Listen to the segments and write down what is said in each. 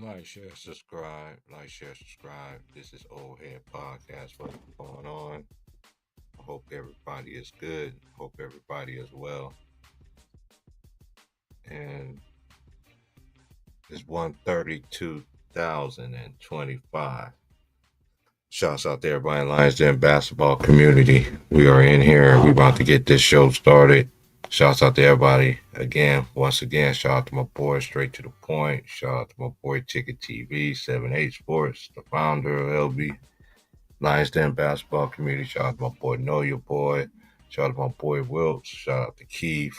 Like, share, subscribe. Like, share, subscribe. This is Old Head Podcast. What's going on? I hope everybody is good. Hope everybody is well. And it's 132, 2025. Shouts out to everybody in Lions Den basketball community. We are in here. We about to get this show started. Shouts out to everybody. Again, once again, shout out to my boy Straight to the Point. Shout out to my boy Ticket TV, 7-8 Sports, the founder of LB Lions Den basketball community. Shout out to my boy Know Your Boy. Shout out to my boy Wilkes. Shout out to Keith.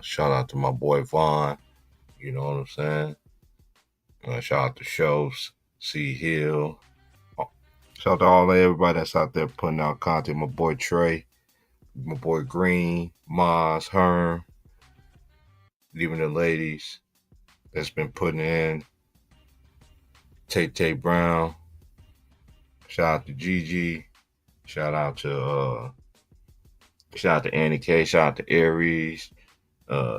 Shout out to my boy Vaughn. You know what I'm saying? Shout out to Shows, C Hill. Shout out to all everybody that's out there putting out content. My boy Trey, my boy Green, Maz, Herm, even the ladies that's been putting in. Tay Brown. Shout out to Gigi. Shout out to Annie K. Shout out to Aries.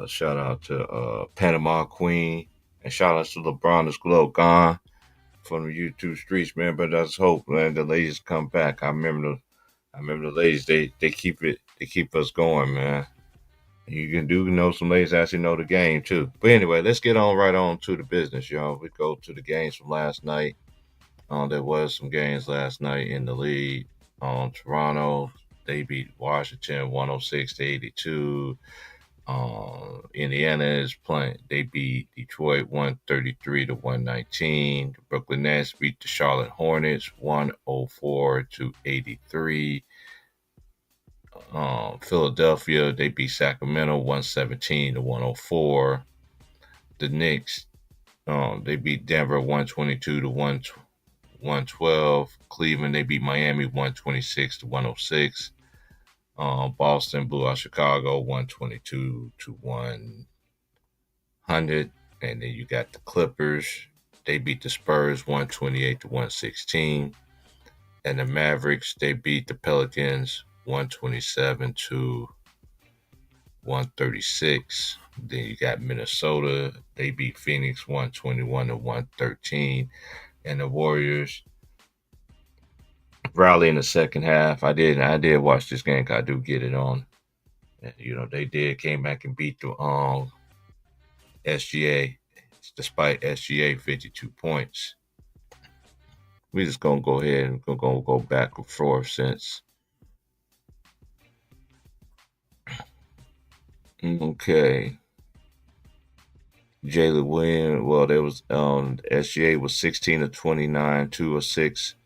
Shout out to Panama Queen. And shout out to LeBron is Glow Gone from the YouTube streets, man. But let's hope, man, the ladies come back. I remember the ladies, they keep us going, man. You can know some ladies actually know the game too. But anyway, let's get on right on to the business, y'all. We go to the games from last night. There was some games last night in the league. Toronto, they beat Washington 106-82. Indiana is playing. They beat Detroit 133-119. The Brooklyn Nets beat the Charlotte Hornets 104-83. Philadelphia, they beat Sacramento 117-104. The Knicks, they beat Denver 122-112. Cleveland, they beat Miami 126-106. Boston blew out Chicago 122-100. And then you got the Clippers. They beat the Spurs 128-116. And the Mavericks, they beat the Pelicans 127-136. Then you got Minnesota. They beat Phoenix 121-113. And the Warriors rally in the second half. I did watch this game 'cause I do get it on. They came back and beat the SGA despite SGA 52 points. We just gonna go ahead and gonna go back and forth since. Okay. Jalen Williams, well, there was SGA was 16-29, 2 of 6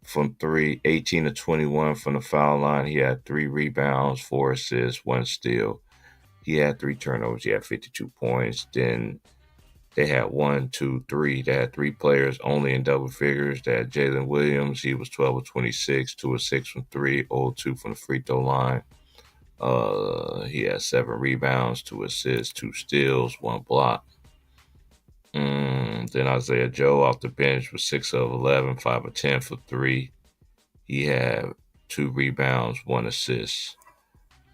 from three, 18-21 from the foul line. He had 3 rebounds, 4 assists, 1 steal. He had 3 turnovers. He had 52 points. Then they had 1, 2, 3. They had 3 players only in double figures. They had Jalen Williams. He was 12-26, 2 of 6 from 3, 0-2 from the free throw line. He had 7 rebounds, 2 assists, 2 steals, 1 block. Then Isaiah Joe off the bench was 6 of 11, 5 of 10 for 3. He had 2 rebounds, 1 assist.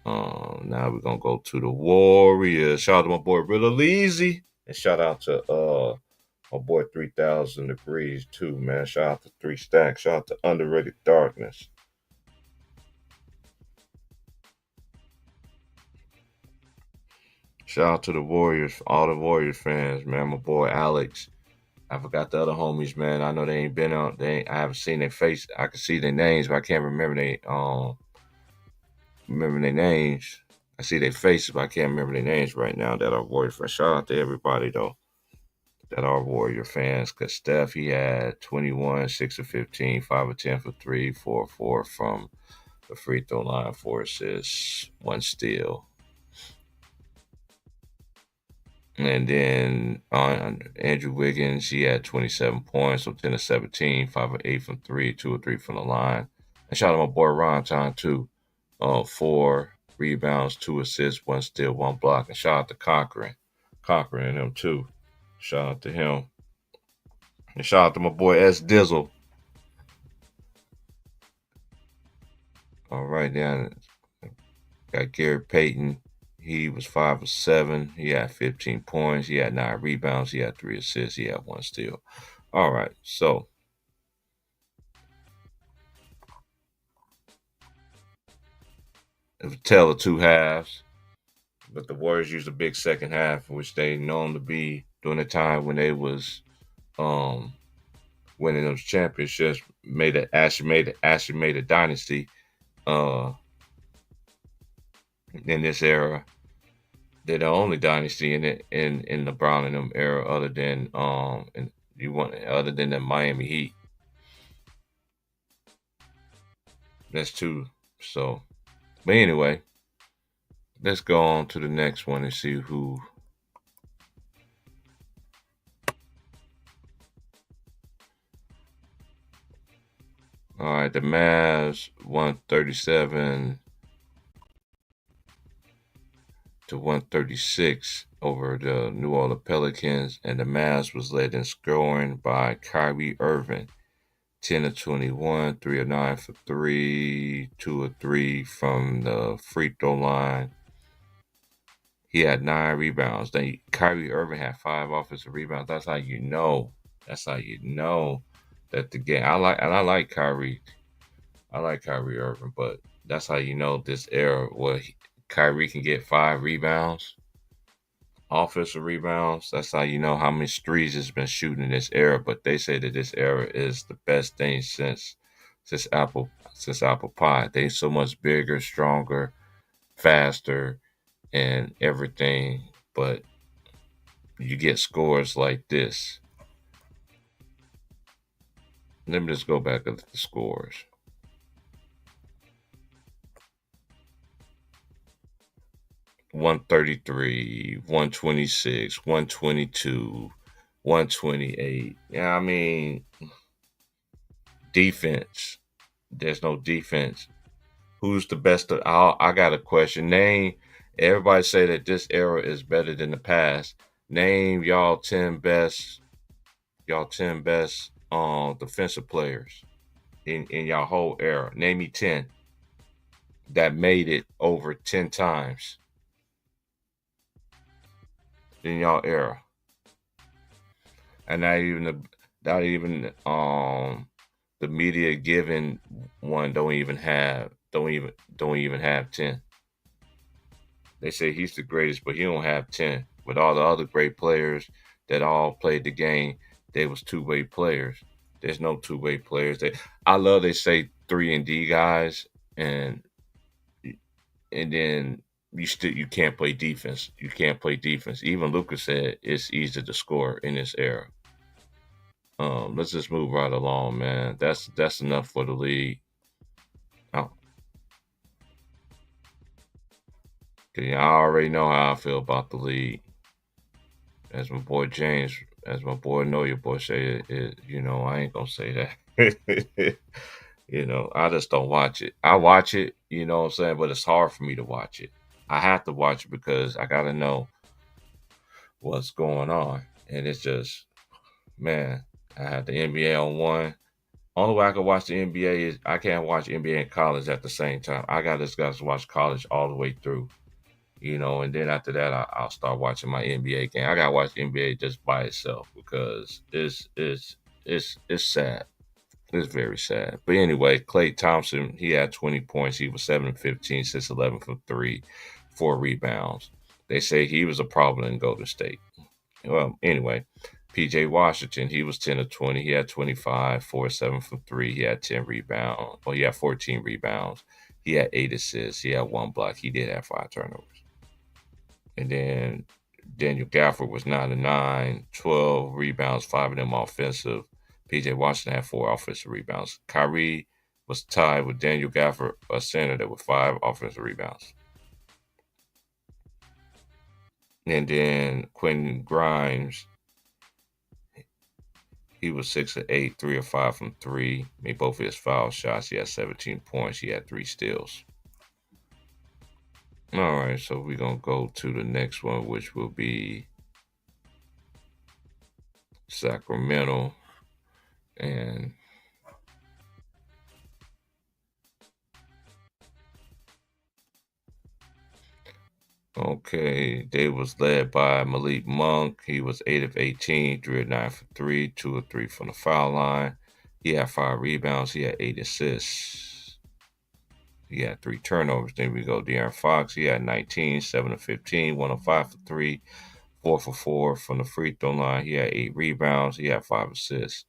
Now we're gonna go to the Warriors. Shout out to my boy Rilla Leezy. And shout out to my boy 3000 Degrees too, man. Shout out to 3 Stacks. Shout out to Underrated Darkness. Shout out to the Warriors, all the Warriors fans, man. My boy Alex. I forgot the other homies, man. I know they ain't been on. I haven't seen their face. I can see their names, but I can't remember their names. I see their faces, but I can't remember their names right now. That are Warrior fans. Shout out to everybody though that are Warrior fans. Cause Steph, he had 21, 6 of 15, 5 of 10 for 3, 4 of 4 from the free throw line, 4 assists, 1 steal. And then on Andrew Wiggins, he had 27 points, so 10 of 17, 5 of 8 from 3, 2 of 3 from the line. And shout out to my boy Ron Time too. 4 rebounds, 2 assists, 1 steal, 1 block. And shout out to Conquering him too. Shout out to him. And shout out to my boy S Dizzle. All right, then got Gary Payton. he was 5 of 7. He had 15 points. He had 9 rebounds. He had 3 assists. He had 1 steal. All right. So it was a tale of two halves. But the Warriors used a big second half, which they known to be during the time when they was um winning those championships. Made a dynasty in this era. They're the only dynasty in the Brown and them era, other than other than the Miami Heat. That's two. So, but anyway, let's go on to the next one and see who. All right, the Mavs 137-136 over the New Orleans Pelicans, and the Mavs was led in scoring by Kyrie Irving, 10 of 21, 3 of 9 for three, 2 of 3 from the free throw line. He had 9 rebounds. Then Kyrie Irving had 5 offensive rebounds. That's how you know. That's how you know that the game. I like Kyrie. I like Kyrie Irving, but that's how you know this era where Kyrie can get 5 rebounds, offensive rebounds. That's how you know how many threes has been shooting in this era. But they say that this era is the best thing since apple pie. They so much bigger, stronger, faster, and everything. But you get scores like this. Let me just go back at the scores. 133, 126, 122, 128. Yeah, I mean, defense. There's no defense. Who's the best? I got a question. Name. Everybody say that this era is better than the past. Name y'all ten best defensive players in y'all whole era. Name me 10 that made it over 10 times in y'all era. And not even the media given one don't even have 10. They say he's the greatest, but he don't have 10. With all the other great players that all played the game, they was two-way players. There's no two-way players. I love they say 3 and D guys, and then you can't play defense. You can't play defense. Even Lucas said it's easy to score in this era. Let's just move right along, man. That's enough for the league. Oh, 'cause I already know how I feel about the league. As my boy James, as my boy know your boy say I ain't gonna say that. I just don't watch it. I watch it, you know what I'm saying, but it's hard for me to watch it. I have to watch it because I gotta know what's going on. And it's just, man, I have the NBA on one. Only way I can watch the NBA is I can't watch NBA and college at the same time. I got to watch college all the way through, and then after that I'll start watching my NBA game. I gotta watch the NBA just by itself because it's sad. It's very sad. But anyway, Klay Thompson, he had 20 points. He was 7 of 15, 6 of 11 from three, 4 rebounds. They say he was a problem in Golden State. Well, anyway, PJ Washington, he was 10 of 20. He had 25, 4 of 7 from three. He had 10 rebounds. Well, he had 14 rebounds. He had 8 assists. He had 1 block. He did have 5 turnovers. And then Daniel Gafford was 9 of 9, 12 rebounds, 5 of them offensive. PJ Washington had 4 offensive rebounds. Kyrie was tied with Daniel Gafford, a center, with 5 offensive rebounds. And then Quentin Grimes, he was 6 of 8, 3 of 5 from three. Made both of his foul shots. He had 17 points. He had 3 steals. All right, so we're gonna go to the next one, which will be Sacramento, and Okay, they was led by Malik Monk. He was 8 of 18, 3 of 9 for 3, 2 of 3 from the foul line. He had 5 rebounds. He had 8 assists. He had 3 turnovers. Then we go De'Aaron Fox. He had 19, 7 of 15, 1 of 5 for 3, 4 for 4 from the free throw line. He had 8 rebounds. He had 5 assists.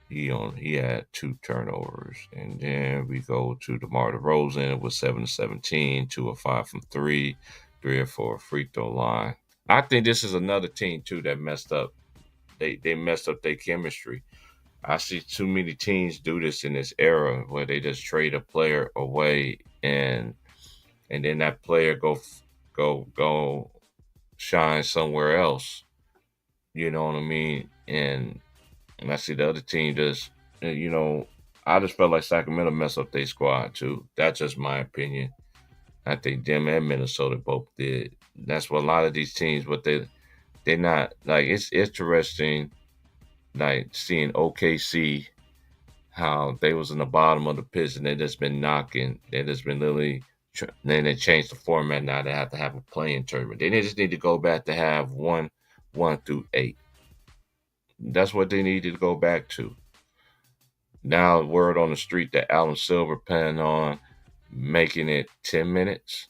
He had 2 turnovers. And then we go to DeMar DeRozan with 7 of 17, 2 of 5 from 3, 3 or 4 free throw line. I think this is another team too that messed up. They messed up their chemistry. I see too many teams do this in this era where they just trade a player away and then that player go shine somewhere else. You know what I mean? And I see the other team just you know I just felt like Sacramento messed up their squad too. That's just my opinion. I think them and Minnesota both did. That's what a lot of these teams, but they're not like it's interesting like seeing OKC how they was in the bottom of the pits and they just been knocking. They just been literally. Then they changed the format. Now they have to have a playing tournament. They just need to go back to have one through 8. That's what they need to go back to. Now, word on the street that Alan Silver planned on making it 10 minutes,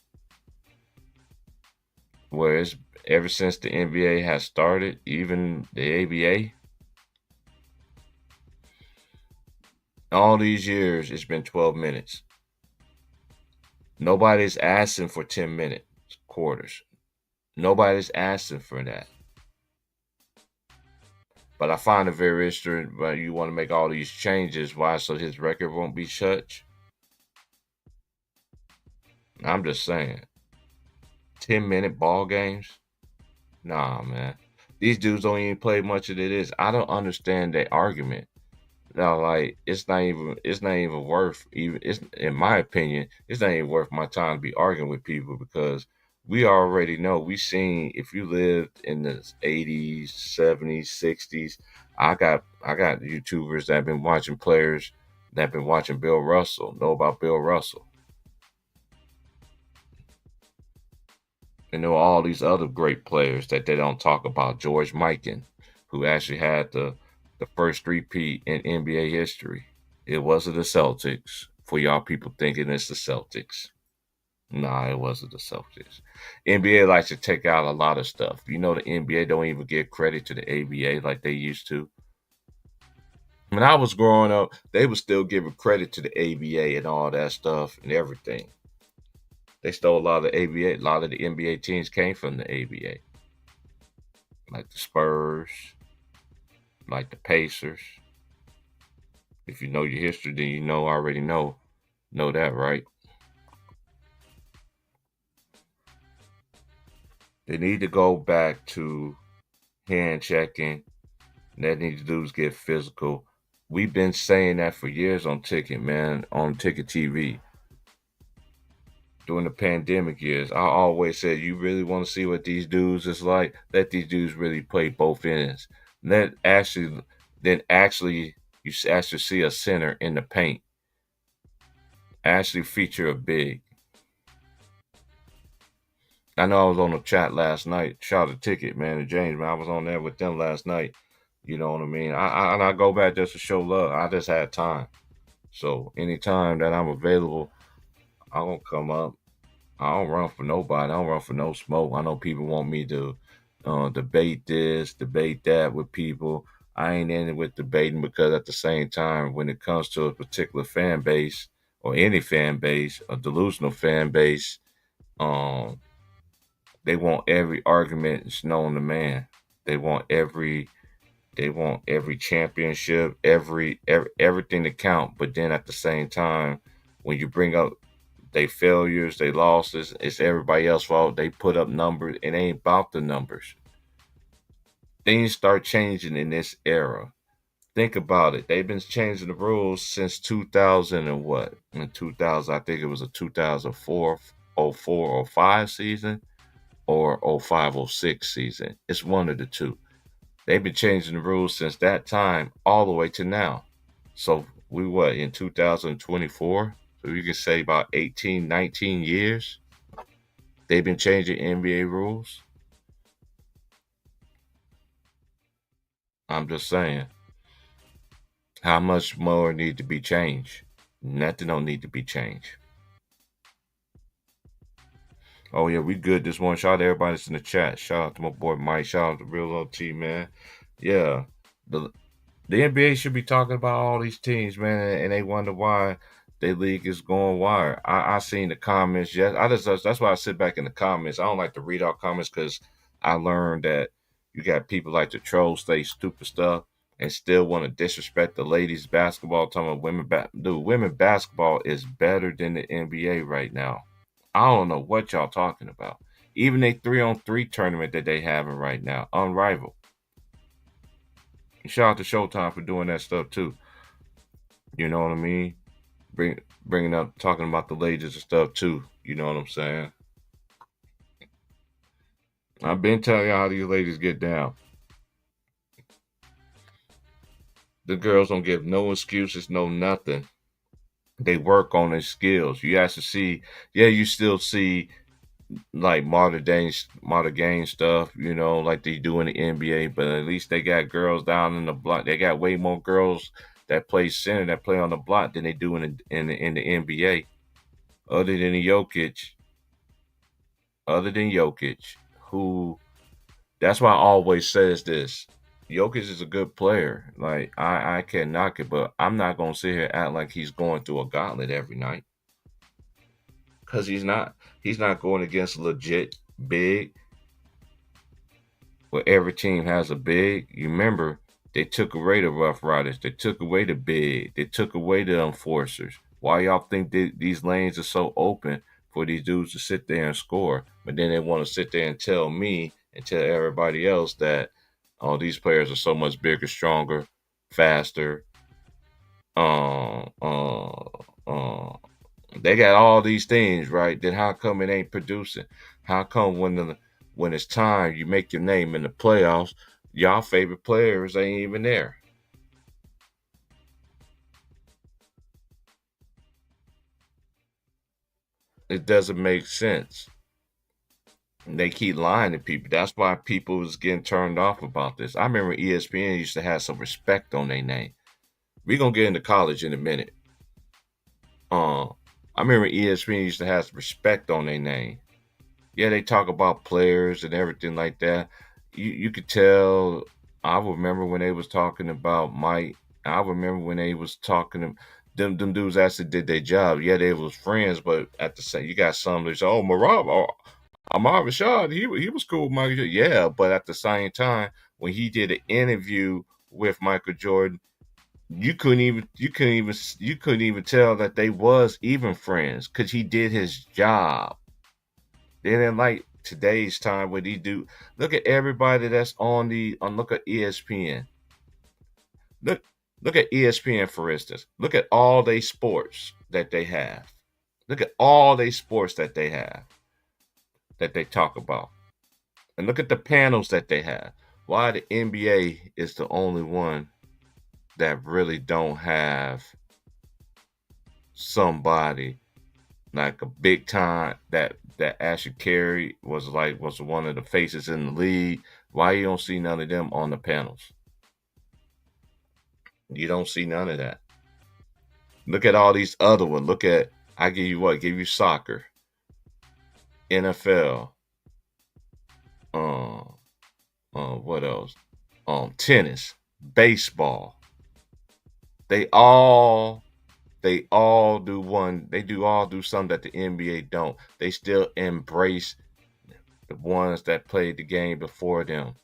whereas ever since the NBA has started, even the ABA, all these years it's been 12 minutes. Nobody's asking for 10-minute quarters. Nobody's asking for that. But I find it very interesting. But you want to make all these changes, why? So his record won't be touched. I'm just saying, 10-minute ball games. Nah, man. These dudes don't even play much of it. Is I don't understand that argument. Now, like it's not even worth even. It's in my opinion, it's not even worth my time to be arguing with people because we already know. We seen if you lived in the 80s, 70s, 60s. I got YouTubers that have been watching players that have been watching Bill Russell. Know about Bill Russell and know all these other great players that they don't talk about. George Mikan, who actually had the first repeat in NBA history. It wasn't the Celtics. For y'all people thinking it's the Celtics. Nah, it wasn't the Celtics. NBA likes to take out a lot of stuff. You know, the NBA don't even give credit to the ABA like they used to. When I was growing up, they were still giving credit to the ABA and all that stuff and everything. They stole a lot of the ABA. A lot of the NBA teams came from the ABA, like the Spurs, like the Pacers. If you know your history, then you already know that, right? They need to go back to hand checking. That need to do is get physical. We've been saying that for years on Ticket, man, on Ticket TV. During the pandemic years, I always said, you really want to see what these dudes is like? Let these dudes really play both ends. Let actually, then actually, you actually see a center in the paint. Actually feature a big. I know I was on the chat last night. Shout out to Ticket, man, and James, man. I was on there with them last night. You know what I mean? And I go back just to show love. I just had time. So anytime that I'm available, I'm gonna come up. I don't run for nobody. I don't run for no smoke. I know people want me to debate this, debate that with people. I ain't in it with debating because at the same time, when it comes to a particular fan base or any fan base, a delusional fan base, um, they want every argument that's known to man. They want every championship, everything to count. But then at the same time, when you bring up they failures, they losses, it's everybody else's fault. They put up numbers. It ain't about the numbers. Things start changing in this era. Think about it. They've been changing the rules since 2000 and what? In 2000, I think it was a 2004, '04, '05 season or '05, '06 season. It's one of the two. They've been changing the rules since that time all the way to now. So we what in 2024? So you can say about 18, 19 years. They've been changing NBA rules. I'm just saying, how much more need to be changed? Nothing don't need to be changed. Oh yeah, we good this morning. Shout out to everybody that's in the chat. Shout out to my boy Mike. Shout out to Real OT, man. Yeah. The the NBA should be talking about all these teams, man, and they wonder why their league is going wild. I seen the comments. Yes, I just that's why I sit back in the comments. I don't like to read all comments because I learned that you got people like to troll, say stupid stuff, and still want to disrespect the ladies basketball. Talking about dude, women basketball is better than the NBA right now. I don't know what y'all talking about. Even a 3-on-3 tournament that they having right now, unrivaled. Shout out to Showtime for doing that stuff too. You know what I mean? Bringing up talking about the ladies and stuff too. You know what I'm saying? I've been telling y'all how these ladies get down. The girls don't give no excuses, no nothing. They work on their skills. You have to see, yeah, you still see like modern game stuff, like they do in the NBA, but at least they got girls down in the block. They got way more girls that play center that play on the block than they do in the NBA. Other than Jokic, other than Jokic, who that's why I always says this. Jokic is a good player. Like I can't knock it, but I'm not gonna sit here and act like he's going through a gauntlet every night. Cause he's not. He's not going against legit big where every team has a big. You remember they took away the Rough Riders, they took away the big, they took away the enforcers. Why y'all think these lanes are so open for these dudes to sit there and score? But then they want to sit there and tell me and tell everybody else that these players are so much bigger, stronger, faster. Uh, uh, uh, they got all these things, right? Then how come it ain't producing? How come when it's time you make your name in the playoffs, y'all favorite players ain't even there? It doesn't make sense. And they keep lying to people. That's why people is getting turned off about this. I remember ESPN used to have some respect on their name. We're gonna get into college in a minute. Uh, I remember ESPN used to have some respect on their name. Yeah, they talk about players and everything like that. You could tell. I remember when they was talking about Mike. I remember when they was talking to them dudes actually did their job. Yeah, they was friends, but at the same, you got some that say, "Oh, Marab, Ahmad Rashad, he was cool with Michael Jordan." Yeah, but at the same time, when he did an interview with Michael Jordan, you couldn't even tell that they was even friends because he did his job. They didn't like today's time where they do. Look at everybody that's look at ESPN. Look look at ESPN for instance. Look at all they sports that they have. Look at all they sports that they have that they talk about. And look at the panels that they have. Why the NBA is the only one that really don't have somebody like a big time that Asher Carey was one of the faces in the league. Why you don't see none of them on the panels? You don't see none of that. Look at all these other ones. Look at I give you what? Give you soccer, NFL, uh, what else? Tennis, baseball. They all they all do one. They do all do something that the NBA don't. They still embrace the ones that played the game before them.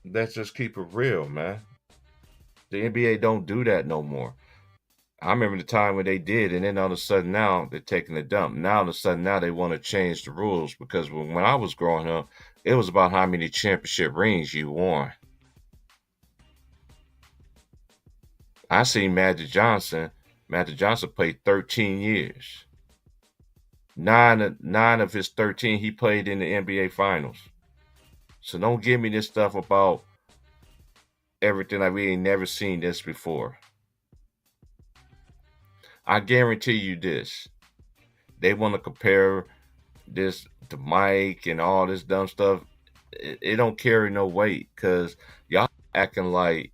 Let's just keep it real, man. The NBA don't do that no more. I remember the time when they did, and then all of a sudden now they're taking a dump. Now all of a sudden now they want to change the rules because when I was growing up, it was about how many championship rings you won. I seen Magic Johnson. Magic Johnson played 13 years. Nine of his 13 he played in the NBA Finals. So don't give me this stuff about everything like we ain't never seen this before. I guarantee you this. They want to compare this to Mike and all this dumb stuff. It don't carry no weight because y'all acting like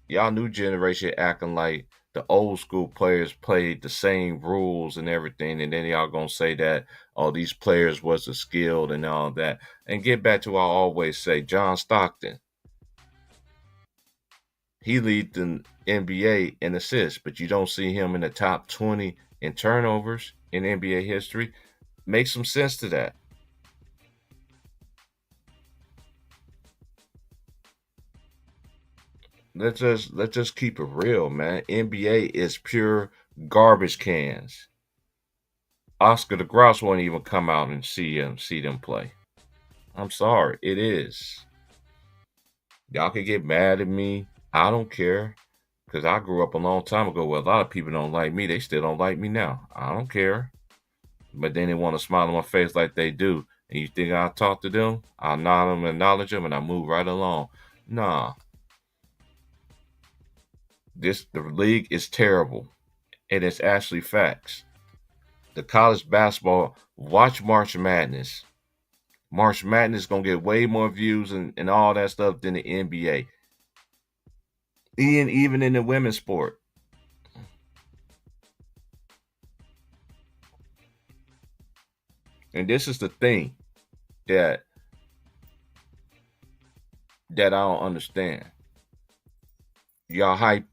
y'all new generation acting like the old school players played the same rules and everything, and then y'all gonna say that all these players wasn't skilled and all that. And get back to what I always say, John Stockton, he lead the NBA in assists, but you don't see him in the top 20 in turnovers in NBA history. Make some sense to that. Let's just keep it real, man. NBA is pure garbage cans. Oscar the Grouch won't even come out and see them play. I'm sorry, it is. Y'all can get mad at me. I don't care. Because I grew up a long time ago where a lot of people don't like me. They still don't like me now. I don't care. But then they want to smile on my face like they do. And you think I'll talk to them? I'll nod them, acknowledge them, and I move right along. Nah. The league is terrible. And it's actually facts. The college basketball, watch March Madness. March Madness is gonna get way more views and all that stuff than the NBA. Even in the women's sport. And this is the thing that I don't understand. Y'all hype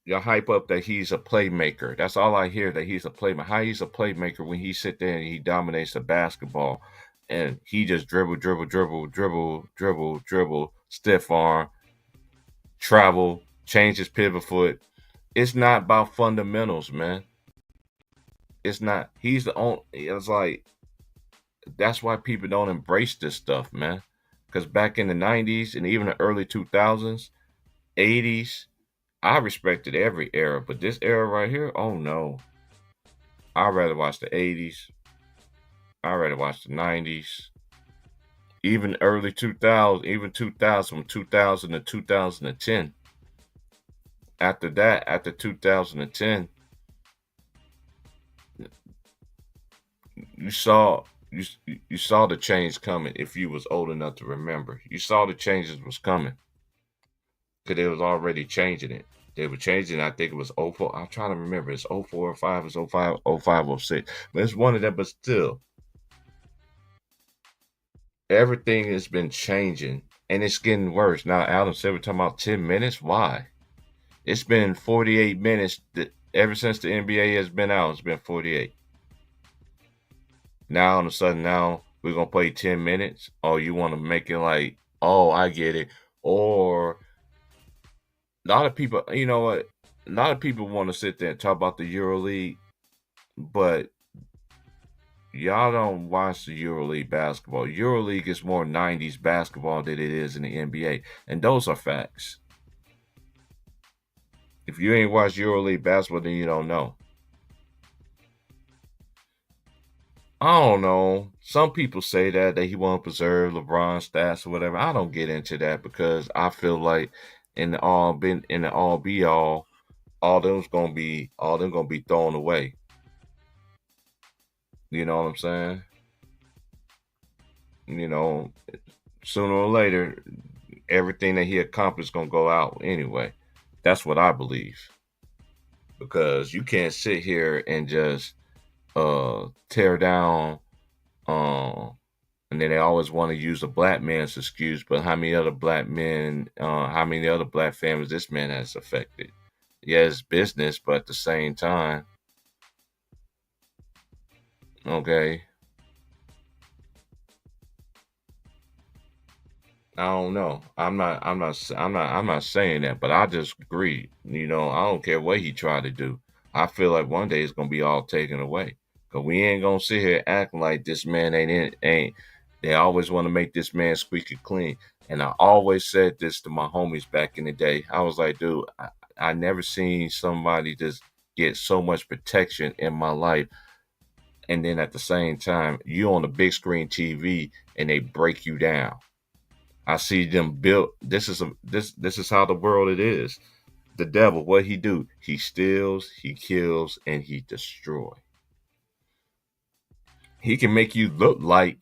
y'all hype up that he's a playmaker. That's all I hear, that he's a playmaker. How he's a playmaker when he sit there and he dominates the basketball and he just dribble, dribble, dribble, dribble, dribble, dribble, stiff arm, travel, change his pivot foot. It's not about fundamentals, man. It's not. He's the only. It's like that's why people don't embrace this stuff, man. Because back in the '90s and even the early 2000s, '80s, I respected every era, but this era right here, oh no. I'd rather watch the '80s. I'd rather watch the '90s, even early 2000s, even 2000 from 2000 to 2010. After that, after 2010, you saw you you saw the change coming. If you was old enough to remember, you saw the changes was coming because they was already changing it. They were changing. I think it was oh 04. I'm trying to remember. It's oh 04 or 05. It's oh 05, oh 05, oh 06. But it's one of them. But still, everything has been changing, and it's getting worse. Now, Adam said we're talking about 10 minutes. Why? It's been 48 minutes ever since the NBA has been out. It's been 48. Now, all of a sudden, now we're gonna play 10 minutes. Oh, you want to make it like, oh, I get it. Or a lot of people, you know what? A lot of people want to sit there and talk about the EuroLeague, but y'all don't watch the EuroLeague basketball. EuroLeague is more '90s basketball than it is in the NBA, and those are facts. If you ain't watched EuroLeague basketball, then you don't know. I don't know. Some people say that he want to preserve LeBron stats or whatever. I don't get into that because I feel like in the all be all them gonna be thrown away. You know what I'm saying? You know, sooner or later, everything that he accomplished gonna go out anyway. That's what I believe. Because you can't sit here and just tear down and then they always want to use a black man's excuse, but how many other black families this man has affected? Yeah, it's business, but at the same time, okay, I don't know. I'm not saying that, but I just agree. You know, I don't care what he tried to do. I feel like one day it's gonna be all taken away. Cause we ain't gonna sit here acting like this man ain't. They always want to make this man squeaky clean. And I always said this to my homies back in the day. I was like, dude, I never seen somebody just get so much protection in my life. And then at the same time, you on the big screen TV and they break you down. I see them built. This is how the world it is. The devil, what he do? He steals, he kills, and he destroys. He can make you look like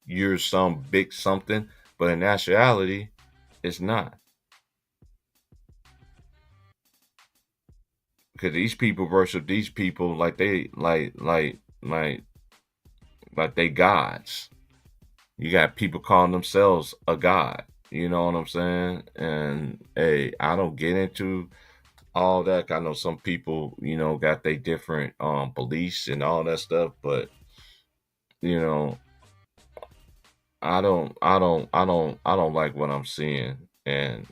you're some big something, but in actuality, it's not. Because these people worship these people like they like they gods. You got people calling themselves a god. You know what I'm saying? And hey, I don't get into all that. I know some people, got their different beliefs and all that stuff, but you know, I don't like what I'm seeing. And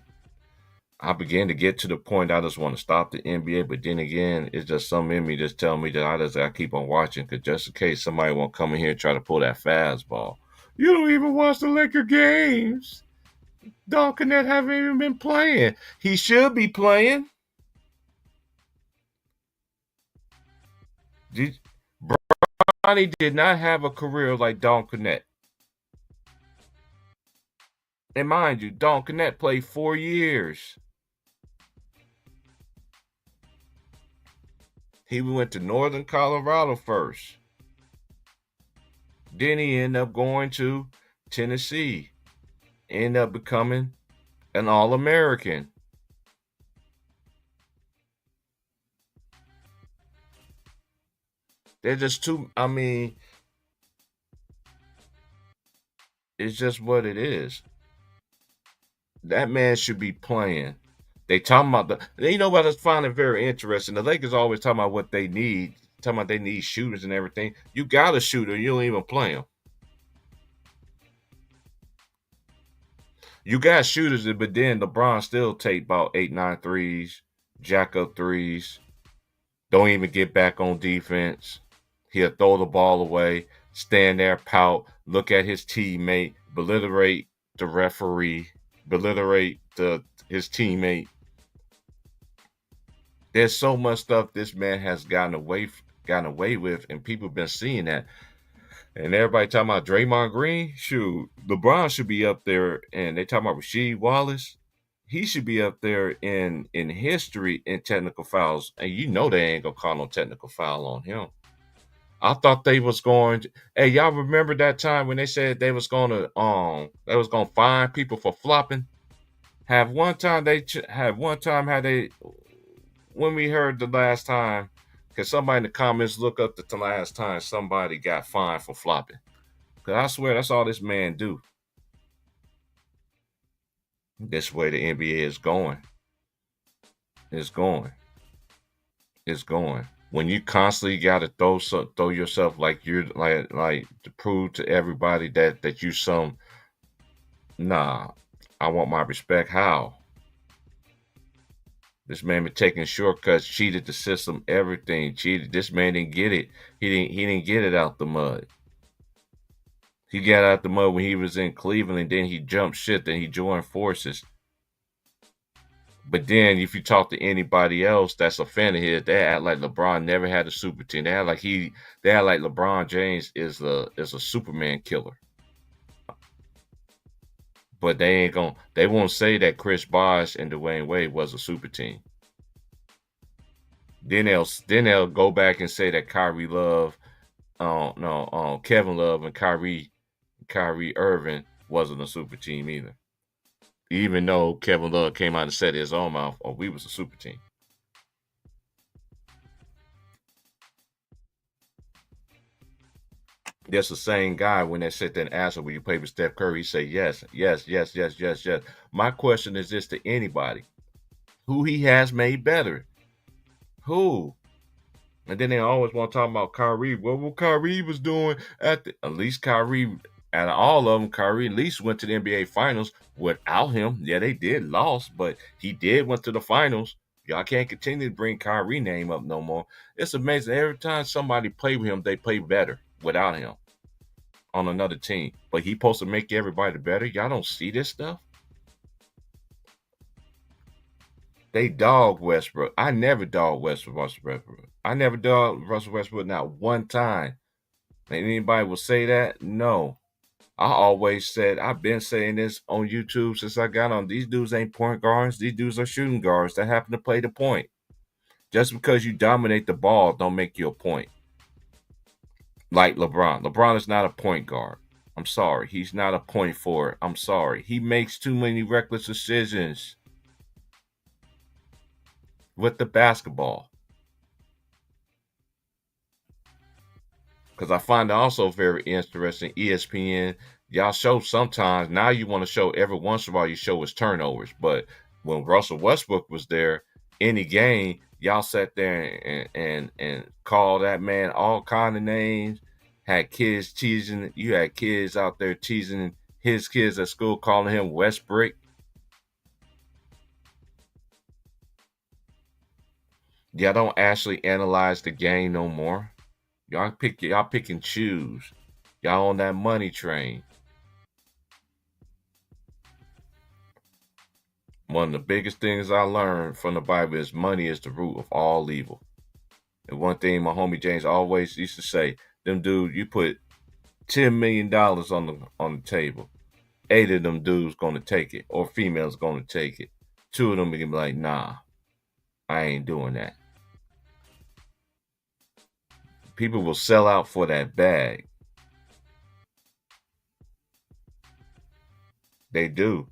I began to get to the point I just want to stop the NBA, but then again, it's just some in me just telling me that I keep on watching because just in case somebody won't come in here and try to pull that fastball. You don't even watch the Laker games. Donkinette haven't even been playing. He should be playing. Bronny did not have a career like Donkinette. And mind you, Donkinette played 4 years. He went to Northern Colorado first. Then he ended up going to Tennessee. Ended up becoming an All-American. They're just too, I mean, it's just what it is. That man should be playing. They talking about what I find it very interesting. The Lakers always talking about what they need, talking about they need shooters and everything. You got a shooter, you don't even play him. You got shooters, but then LeBron still take about 8, 9 threes, jack up threes, don't even get back on defense. He'll throw the ball away, stand there, pout, look at his teammate, beliterate the referee, beliterate his teammate. There's so much stuff this man has gotten away with, and people been seeing that. And everybody talking about Draymond Green. Shoot, LeBron should be up there, and they talking about Rasheed Wallace. He should be up there in history in technical fouls, and they ain't gonna call no technical foul on him. I thought they was going to, hey, y'all remember that time when they said they was gonna fine people for flopping? Have one time had they when we heard the last time, because somebody in the comments look up the last time somebody got fined for flopping. Because I swear that's all this man do. This way the NBA is going. It's going. It's going. When you constantly got to throw yourself like you're like to prove to everybody that you some, nah, I want my respect. How? This man been taking shortcuts, cheated the system, everything, cheated. This man didn't get it. He didn't get it out the mud. He got out the mud when he was in Cleveland, then he jumped ship, then he joined forces. But then if you talk to anybody else that's a fan of his, they act like LeBron never had a super team. They act like LeBron James is a Superman killer. But they won't say that Chris Bosh and Dwayne Wade was a super team. Then they'll go back and say that Kyrie Love, no, Kevin Love and Kyrie Irving wasn't a super team either. Even though Kevin Love came out and said his own mouth, "Oh, we was a super team." That's the same guy when they sit there and ask him, "Will you play with Steph Curry?" He say, "Yes, yes, yes, yes, yes, yes." My question is this to anybody: who he has made better? Who? And then they always want to talk about Kyrie. What Kyrie was doing at least Kyrie, out of all of them, Kyrie at least went to the NBA Finals without him. Yeah, they did lost, but he did went to the finals. Y'all can't continue to bring Kyrie name up no more. It's amazing. Every time somebody play with him, they play better without him on another team. But he supposed to make everybody better. Y'all don't see this stuff. They dog Westbrook. I never dog Westbrook. I never dog Russell Westbrook not one time. And anybody will say that? No. I always said, I've been saying this on YouTube since I got on. These dudes ain't point guards. These dudes are shooting guards that happen to play the point. Just because you dominate the ball don't make you a point. Like LeBron. LeBron is not a point guard. I'm sorry. He's not a point forward. I'm sorry. He makes too many reckless decisions with the basketball. Because I find it also very interesting. ESPN, y'all show sometimes. Now you want to show every once in a while you show his turnovers. But when Russell Westbrook was there, any game, y'all sat there and called that man all kind of names. Had kids teasing. You had kids out there teasing his kids at school, calling him Westbrick. Y'all don't actually analyze the game no more. Y'all pick and choose. Y'all on that money train. One of the biggest things I learned from the Bible is money is the root of all evil. And one thing my homie James always used to say, them dudes, you put $10 million on the table. 8 of them dudes gonna take it, or females gonna take it. 2 of them gonna be like, nah, I ain't doing that. People will sell out for that bag. They do.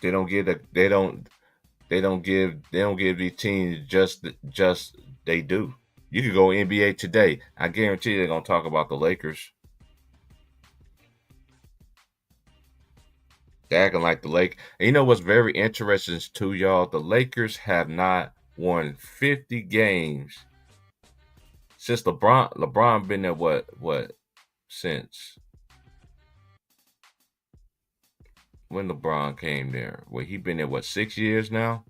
They don't give the they don't give these teams just they do. You could go NBA today. I guarantee they're gonna talk about the Lakers. They're acting like the Lake. And you know what's very interesting too, y'all? The Lakers have not won 50 games since LeBron. LeBron been there what since when LeBron came there? Well, he been there what 6 years now?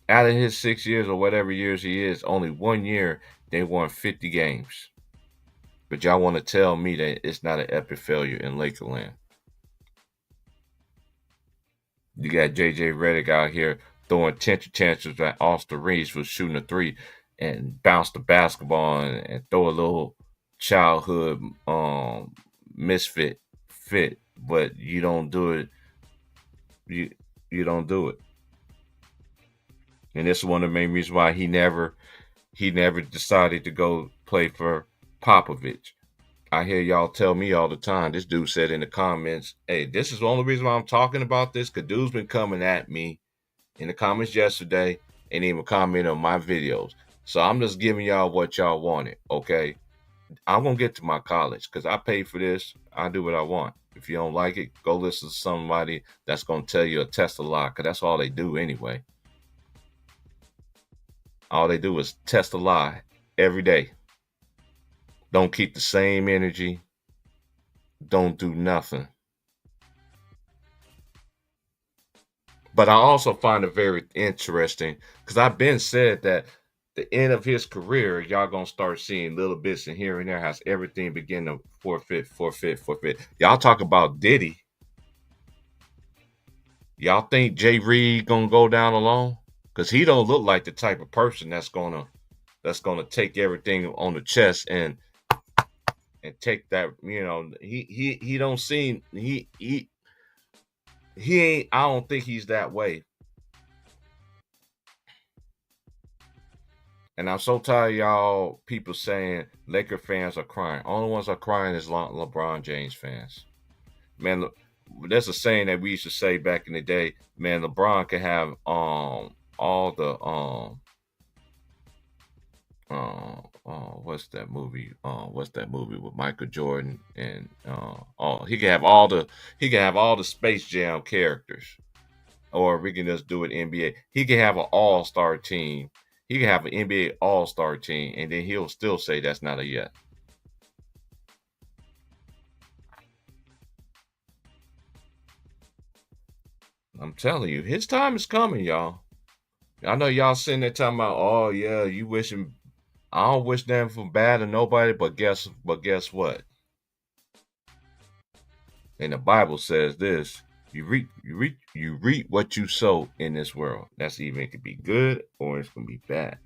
Out of his 6 years or whatever years he is, only 1 year they won 50 games. But y'all want to tell me that it's not an epic failure in Lakerland? You got JJ Redick out here throwing tantrums at Austin Reeves for shooting a three and bounce the basketball and throw a little childhood misfit fit, but you don't do it. You you don't do it. And this is one of the main reasons why he never decided to go play for Popovich. I hear y'all tell me all the time. This dude said in the comments, "Hey, this is the only reason why I'm talking about this. Cause dude's been coming at me in the comments yesterday and even comment on my videos. So I'm just giving y'all what y'all wanted. Okay, I'm gonna get to my college because I paid for this. I do what I want. If you don't like it, go listen to somebody that's gonna tell you a test a lie. Cause that's all they do anyway. All they do is test a lie every day. Don't keep the same energy. Don't do nothing. But I also find it very interesting because I've been said that the end of his career, y'all gonna start seeing little bits in here and there has everything begin to forfeit, forfeit, forfeit. Y'all talk about Diddy. Y'all think Jay Reed gonna go down alone? Cause he don't look like the type of person that's gonna take everything on the chest and take that. He don't seem he ain't. I don't think he's that way. And I'm so tired of y'all people saying Laker fans are crying. Only ones are crying is LeBron James fans. Man, there's a saying that we used to say back in the day. Man, LeBron can have all the what's that movie with Michael Jordan and he can have all the Space Jam characters, or we can just do it NBA. He can have an all star team. He can have an NBA all star team, and then he'll still say that's not a yet. I'm telling you, his time is coming, y'all. I know y'all sitting there talking about, oh yeah, you wishing. I don't wish them for bad to nobody, but guess what? And the Bible says this: you reap what you sow in this world. That's even it could be good or it's gonna be bad.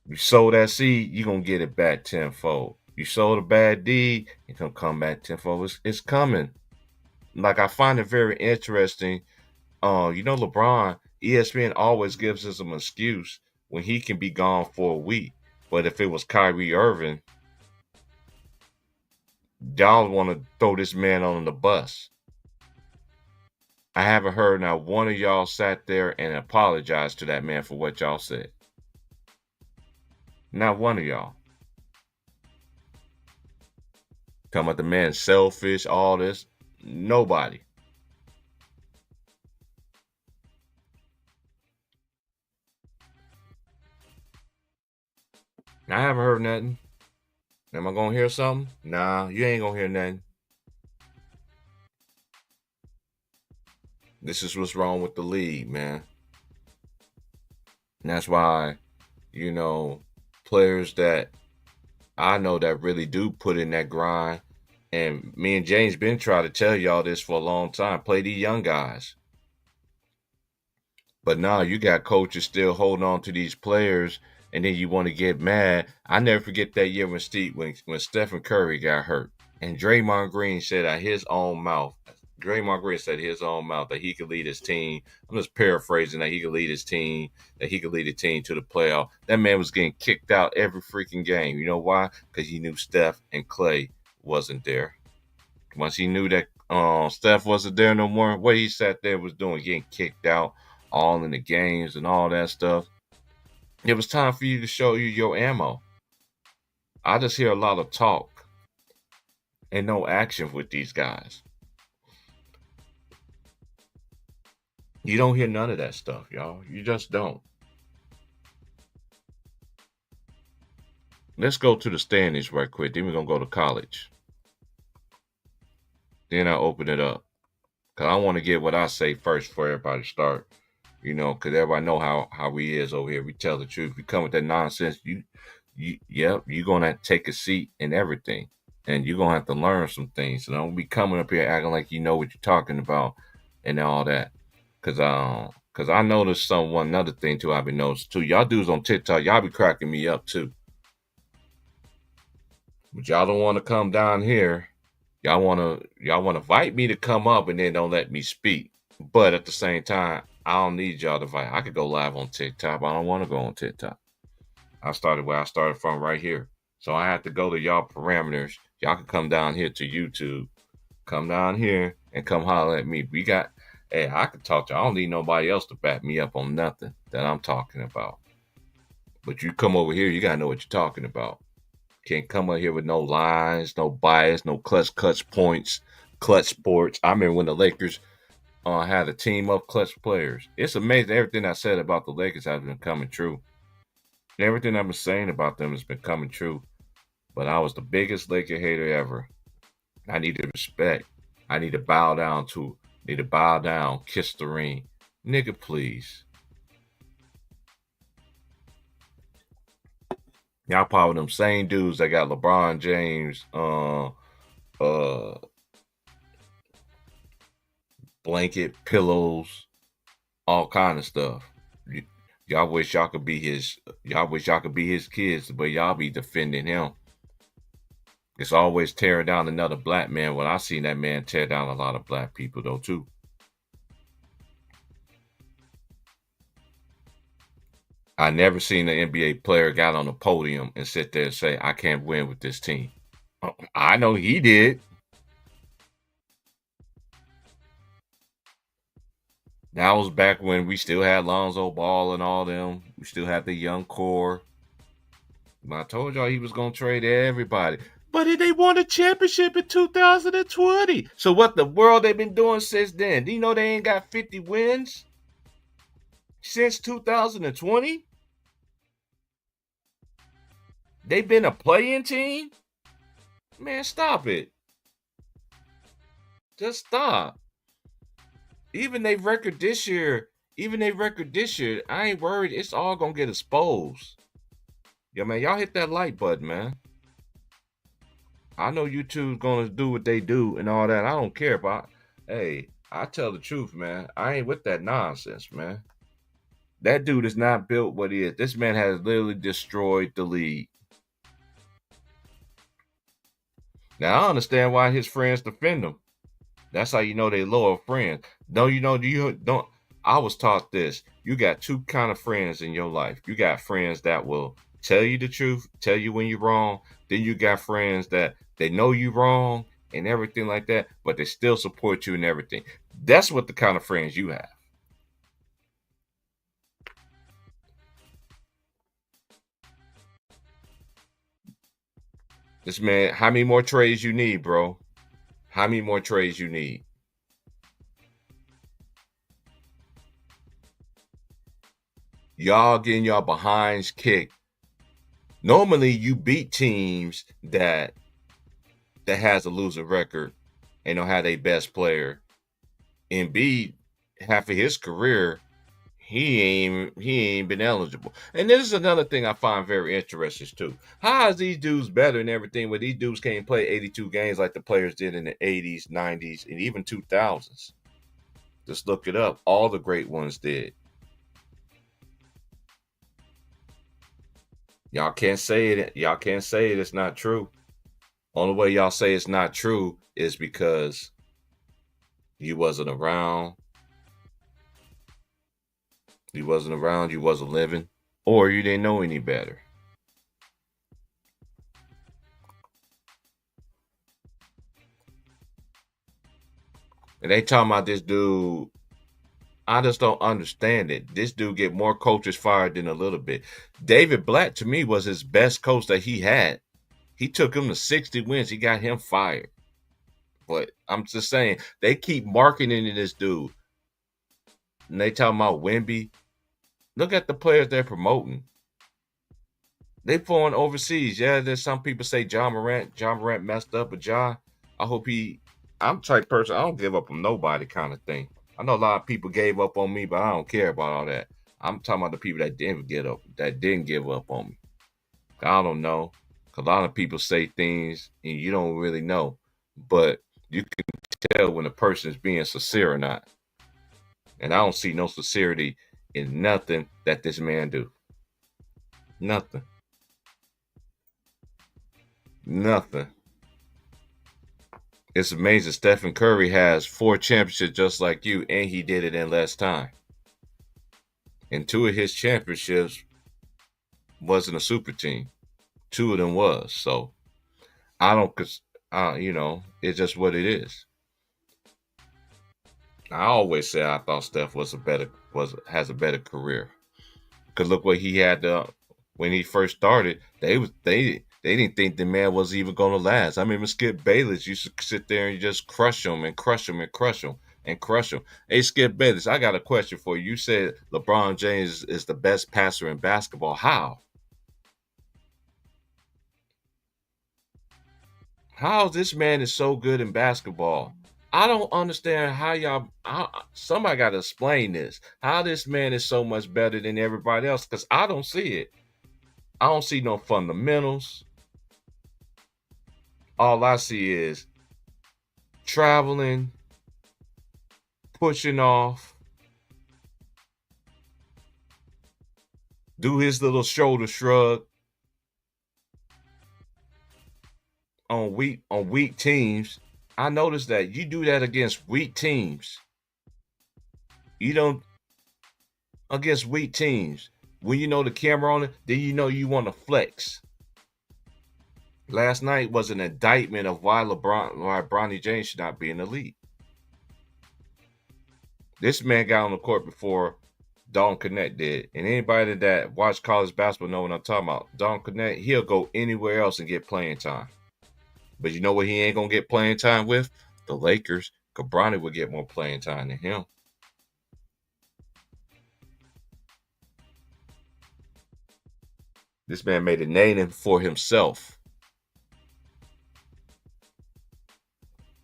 You sow that seed, you're gonna get it back tenfold. You sold a bad deed, it's gonna come back tenfold. It's coming. Like I find it very interesting. LeBron, ESPN always gives us an excuse when he can be gone for a week. But if it was Kyrie Irving, y'all want to throw this man on the bus. I haven't heard now one of y'all sat there and apologized to that man for what y'all said. Not one of y'all. Talking about the man selfish, all this. Nobody. I haven't heard nothing. Am I gonna hear something? Nah, you ain't gonna hear nothing. This is what's wrong with the league, man. And that's why, you know, players that I know that really do put in that grind. And me and James been trying to tell y'all this for a long time. Play these young guys. But now you got coaches still holding on to these players, and then you want to get mad. I never forget that year when Stephen Curry got hurt, and Draymond Green said out his own mouth. Draymond Green said his own mouth that he could lead his team. I'm just paraphrasing that he could lead his team, that he could lead the team to the playoff. That man was getting kicked out every freaking game. You know why? Because he knew Steph and Clay wasn't there. Once he knew that Steph wasn't there no more, what he sat there was doing, getting kicked out all in the games and all that stuff. It was time for you to show you your ammo. I just hear a lot of talk and no action with these guys. You don't hear none of that stuff, y'all. You just don't. Let's go to the standings right quick. Then we're going to go to college. Then I'll open it up. Because I want to get what I say first for everybody to start. Because everybody know how we is over here. We tell the truth. We come with that nonsense. You're going to take a seat and everything. And you're going to have to learn some things. So don't be coming up here acting like you know what you're talking about and all that. Because I noticed one another thing, too, I've been noticing, too. Y'all dudes on TikTok, y'all be cracking me up, too. But y'all don't want to come down here. Y'all want to invite me to come up and then don't let me speak. But at the same time, I don't need y'all to invite. I could go live on TikTok, but I don't want to go on TikTok. I started where I started from right here. So I have to go to y'all parameters. Y'all can come down here to YouTube. Come down here and come holler at me. I can talk to you. I don't need nobody else to back me up on nothing that I'm talking about. But you come over here, you got to know what you're talking about. Can't come up here with no lines, no bias, no clutch points, clutch sports. I remember when the Lakers had a team of clutch players. It's amazing everything I said about the Lakers has been coming true. Everything I've been saying about them has been coming true. But I was the biggest Laker hater ever. I needed respect. I need to bow down, kiss the ring. Nigga, please. Y'all probably them same dudes that got LeBron James, blanket, pillows, all kind of stuff. Y'all wish y'all could be his. Y'all wish y'all could be his kids, but y'all be defending him. It's always tearing down another black man. When I seen that man tear down a lot of black people, though, too. I never seen an NBA player got on a podium and sit there and say, "I can't win with this team." I know he did. That was back when we still had Lonzo Ball and all them. We still had the young core. I told y'all he was gonna trade everybody. But they won a championship in 2020. So what the world they been doing since then? Do you know they ain't got 50 wins since 2020? They've been a playing team? Man, stop it. Just stop. Even their record this year, I ain't worried. It's all gonna get exposed. Yeah, man, y'all hit that like button, man. I know YouTube's gonna do what they do and all that. I don't care, but hey, I tell the truth, man. I ain't with that nonsense, man. That dude is not built what he is. This man has literally destroyed the league. Now I understand why his friends defend him. That's how you know they loyal friends. Don't you know? Do you don't? I was taught this. You got two kind of friends in your life. You got friends that will tell you the truth, tell you when you're wrong. Then you got friends that they know you wrong and everything like that, but they still support you and everything. That's what the kind of friends you have. This man, how many more trades you need, bro? How many more trades you need? Y'all getting y'all behinds kicked. Normally, you beat teams that has a losing record and don't have their best player. Embiid, half of his career, he ain't been eligible. And this is another thing I find very interesting too. How is these dudes better and everything when these dudes can't play 82 games like the players did in the 80s, 90s, and even 2000s? Just look it up. All the great ones did. Y'all can't say it. Y'all can't say it. It's not true. Only way y'all say it's not true is because you wasn't around. You wasn't around. You wasn't living, or you didn't know any better. And they talking about this dude. I just don't understand it. This dude get more coaches fired than a little bit. David Blatt to me was his best coach that he had. He took him to 60 wins. He got him fired. But I'm just saying they keep marketing this dude. And they talking about Wemby. Look at the players they're promoting. They flying overseas. Yeah, there's some people say John Morant. John Morant messed up, but John, I hope he. I'm the type of person I don't give up on nobody kind of thing. I know a lot of people gave up on me, but I don't care about all that. I'm talking about the people that didn't get up, that didn't give up on me. I don't know. A lot of people say things and you don't really know, but you can tell when a person is being sincere or not. And I don't see no sincerity in nothing that this man do. Nothing. Nothing. It's amazing. Stephen Curry has 4 championships just like you, and he did it in less time. And 2 of his championships wasn't a super team. 2 of them was. So I don't, cause it's just what it is. I always said I thought Steph was has a better career. Cause look what he had when he first started. They didn't think the man was even gonna last. I remember Skip Bayless used to sit there and just crush him and crush him and crush him and crush him. Hey Skip Bayless, I got a question for you. You said LeBron James is the best passer in basketball. How? How this man is so good in basketball? I don't understand how somebody got to explain this. How this man is so much better than everybody else? Because I don't see it. I don't see no fundamentals. All I see is traveling, pushing off, do his little shoulder shrug on weak teams. I noticed that you do that against weak teams. You don't against weak teams. When you know the camera on it, then you know you want to flex. Last night was an indictment of why Bronny James should not be in the league. This man got on the court before Don Connect did. And anybody that watch college basketball know what I'm talking about. Don Connect, he'll go anywhere else and get playing time. But you know what he ain't going to get playing time with? The Lakers. Because Bronny would get more playing time than him. This man made a name for himself.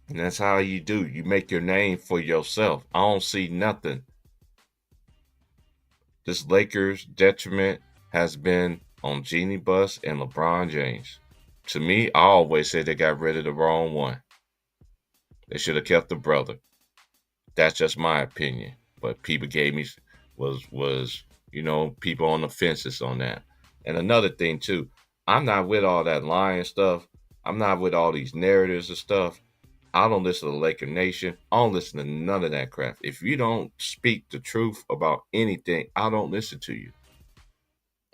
And that's how you do. You make your name for yourself. I don't see nothing. This Lakers detriment has been on Jeanie Buss and LeBron James. To me, I always say they got rid of the wrong one. They should have kept the brother. That's just my opinion. But people gave me was people on the fences on that. And another thing too, I'm not with all that lying stuff. I'm not with all these narratives and stuff. I don't listen to Laker Nation. I don't listen to none of that crap. If you don't speak the truth about anything, I don't listen to you.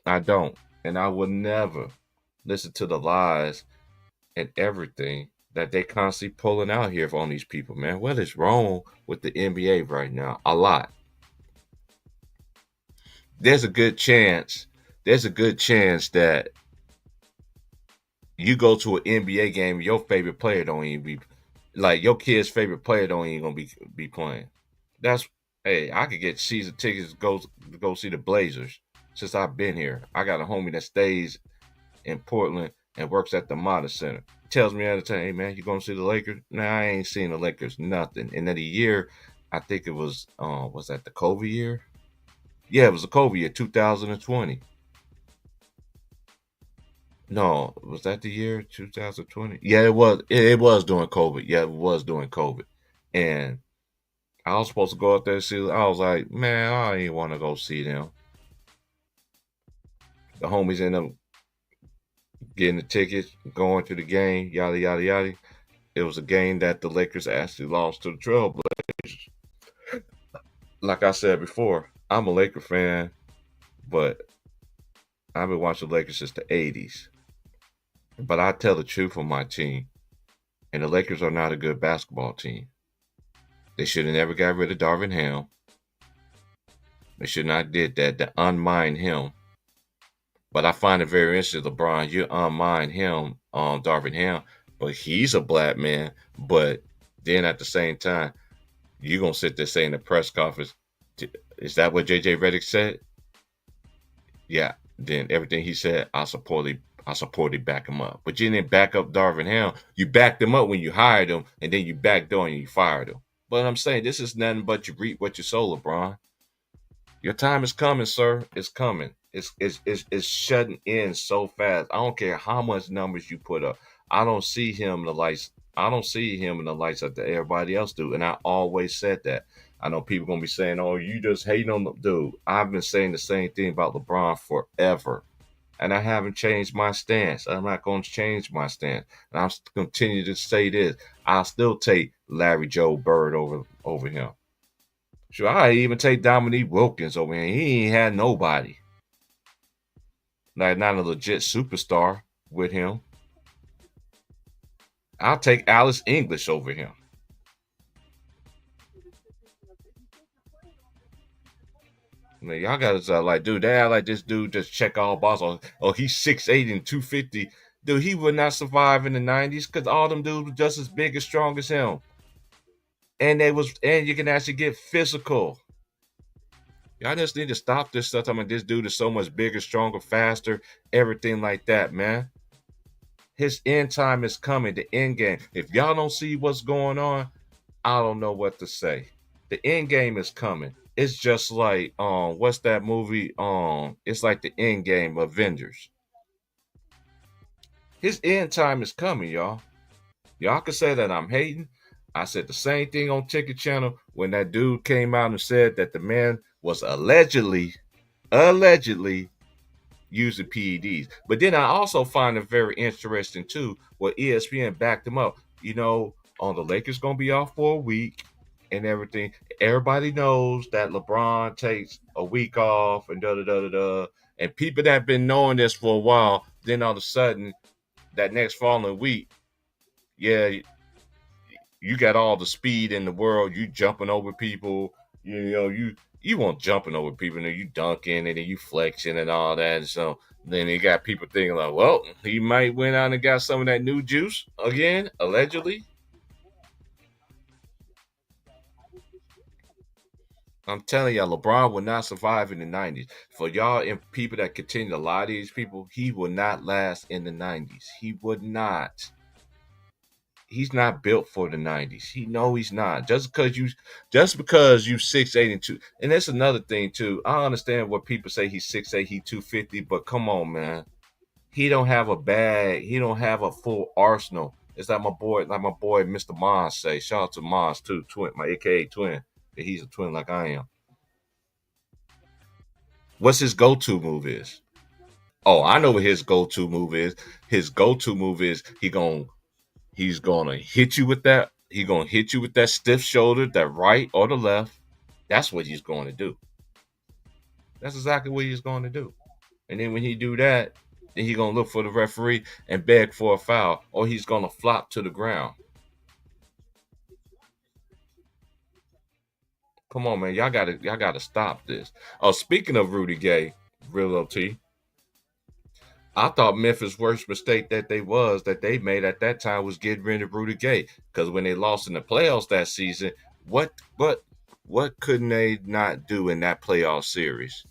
I don't. And I will never listen to the lies and everything that they constantly pulling out here on these people, man. What is wrong with the NBA right now? A lot. There's a good chance. There's a good chance that you go to an NBA game, your favorite player don't even be like your kid's favorite player don't even gonna be playing. That's hey, I could get season tickets to go see the Blazers since I've been here. I got a homie that stays in Portland and works at the Mata Center. Tells me all the time, hey man, you gonna see the Lakers? Nah, I ain't seen the Lakers, nothing. And then the year, I think it was that the COVID year? Yeah, it was the COVID year, 2020. No, was that the year 2020? Yeah, it was. It was during COVID. Yeah, it was during COVID. And I was supposed to go up there and see. I was like, man, I didn't want to go see them. The homies ended up getting the tickets, going to the game, yada yada yada. It was a game that the Lakers actually lost to the Trailblazers. Like I said before, I'm a Laker fan, but I've been watching the Lakers since the '80s. But I tell the truth on my team, and the Lakers are not a good basketball team. They should have never got rid of Darvin Ham. They should not did that to unmind him. But I find it very interesting, LeBron, you unmind him, Darvin Ham, but he's a black man. But then at the same time, you gonna sit there saying in the press conference, is that what JJ Redick said? Yeah. Then everything he said, I supported back him up. But you didn't back up Darvin Ham. You backed him up when you hired him, and then you backed down and you fired him. But I'm saying this is nothing but you reap what you sow, LeBron. Your time is coming, sir. It's coming. It's shutting in so fast. I don't care how much numbers you put up. I don't see him in the lights. I don't see him in the lights that everybody else do. And I always said that. I know people gonna be saying, "Oh, you just hating on the dude." I've been saying the same thing about LeBron forever, and I haven't changed my stance. I'm not going to change my stance, and I'll continue to say this. I'll still take Larry Joe Bird over him. Sure, I even take Dominique Wilkins over here. He ain't had nobody. Like not a legit superstar with him. I'll take Alice English over him. I mean, y'all got to like, dude, they act like this dude just check all balls. Oh, he's 6'8" and 250. Dude, he would not survive in the 90s because all them dudes were just as big and strong as him. And you can actually get physical. Y'all just need to stop this stuff. I mean, this dude is so much bigger, stronger, faster, everything like that, man. His end time is coming, the end game. If y'all don't see what's going on, I don't know what to say. The end game is coming. It's just like what's that movie? It's like the end game Avengers. His end time is coming, y'all. Y'all can say that I'm hating. I said the same thing on Ticket Channel when that dude came out and said that the man was allegedly using PEDs. But then I also find it very interesting too, what ESPN backed him up. On the Lakers gonna be off for a week and everything. Everybody knows that LeBron takes a week off and da da da da da. And people that have been knowing this for a while, then all of a sudden, that next following week, yeah, you got all the speed in the world. You jumping over people. You want jumping over people, and you dunking and then you flexing and all that. And so then you got people thinking like, well, he might went out and got some of that new juice again, allegedly. I'm telling y'all, LeBron will not survive in the 90s. For y'all and people that continue to lie to these people, he will not last in the 90s. He would not. He's not built for the 90s. He's not. Just because you 6'8" and two. And that's another thing too. I understand what people say he's 6'8", he 250, but come on, man. He don't have a bag. He don't have a full arsenal. It's like my boy Mr. Mons say. Shout out to Mons too, twin, my AKA twin. He's a twin like I am. What's his go-to move is? Oh, I know what his go-to move is. His go-to move is he's gonna hit you with that. He's gonna hit you with that stiff shoulder, that right or the left. That's what he's going to do. That's exactly what he's going to do. And then when he do that, then he's gonna look for the referee and beg for a foul, or he's gonna flop to the ground. Come on, man, y'all gotta stop this. Oh, speaking of Rudy Gay, real OT, I thought Memphis' worst mistake that they made at that time was getting rid of Rudy Gay. Because when they lost in the playoffs that season, what couldn't they not do in that playoff series?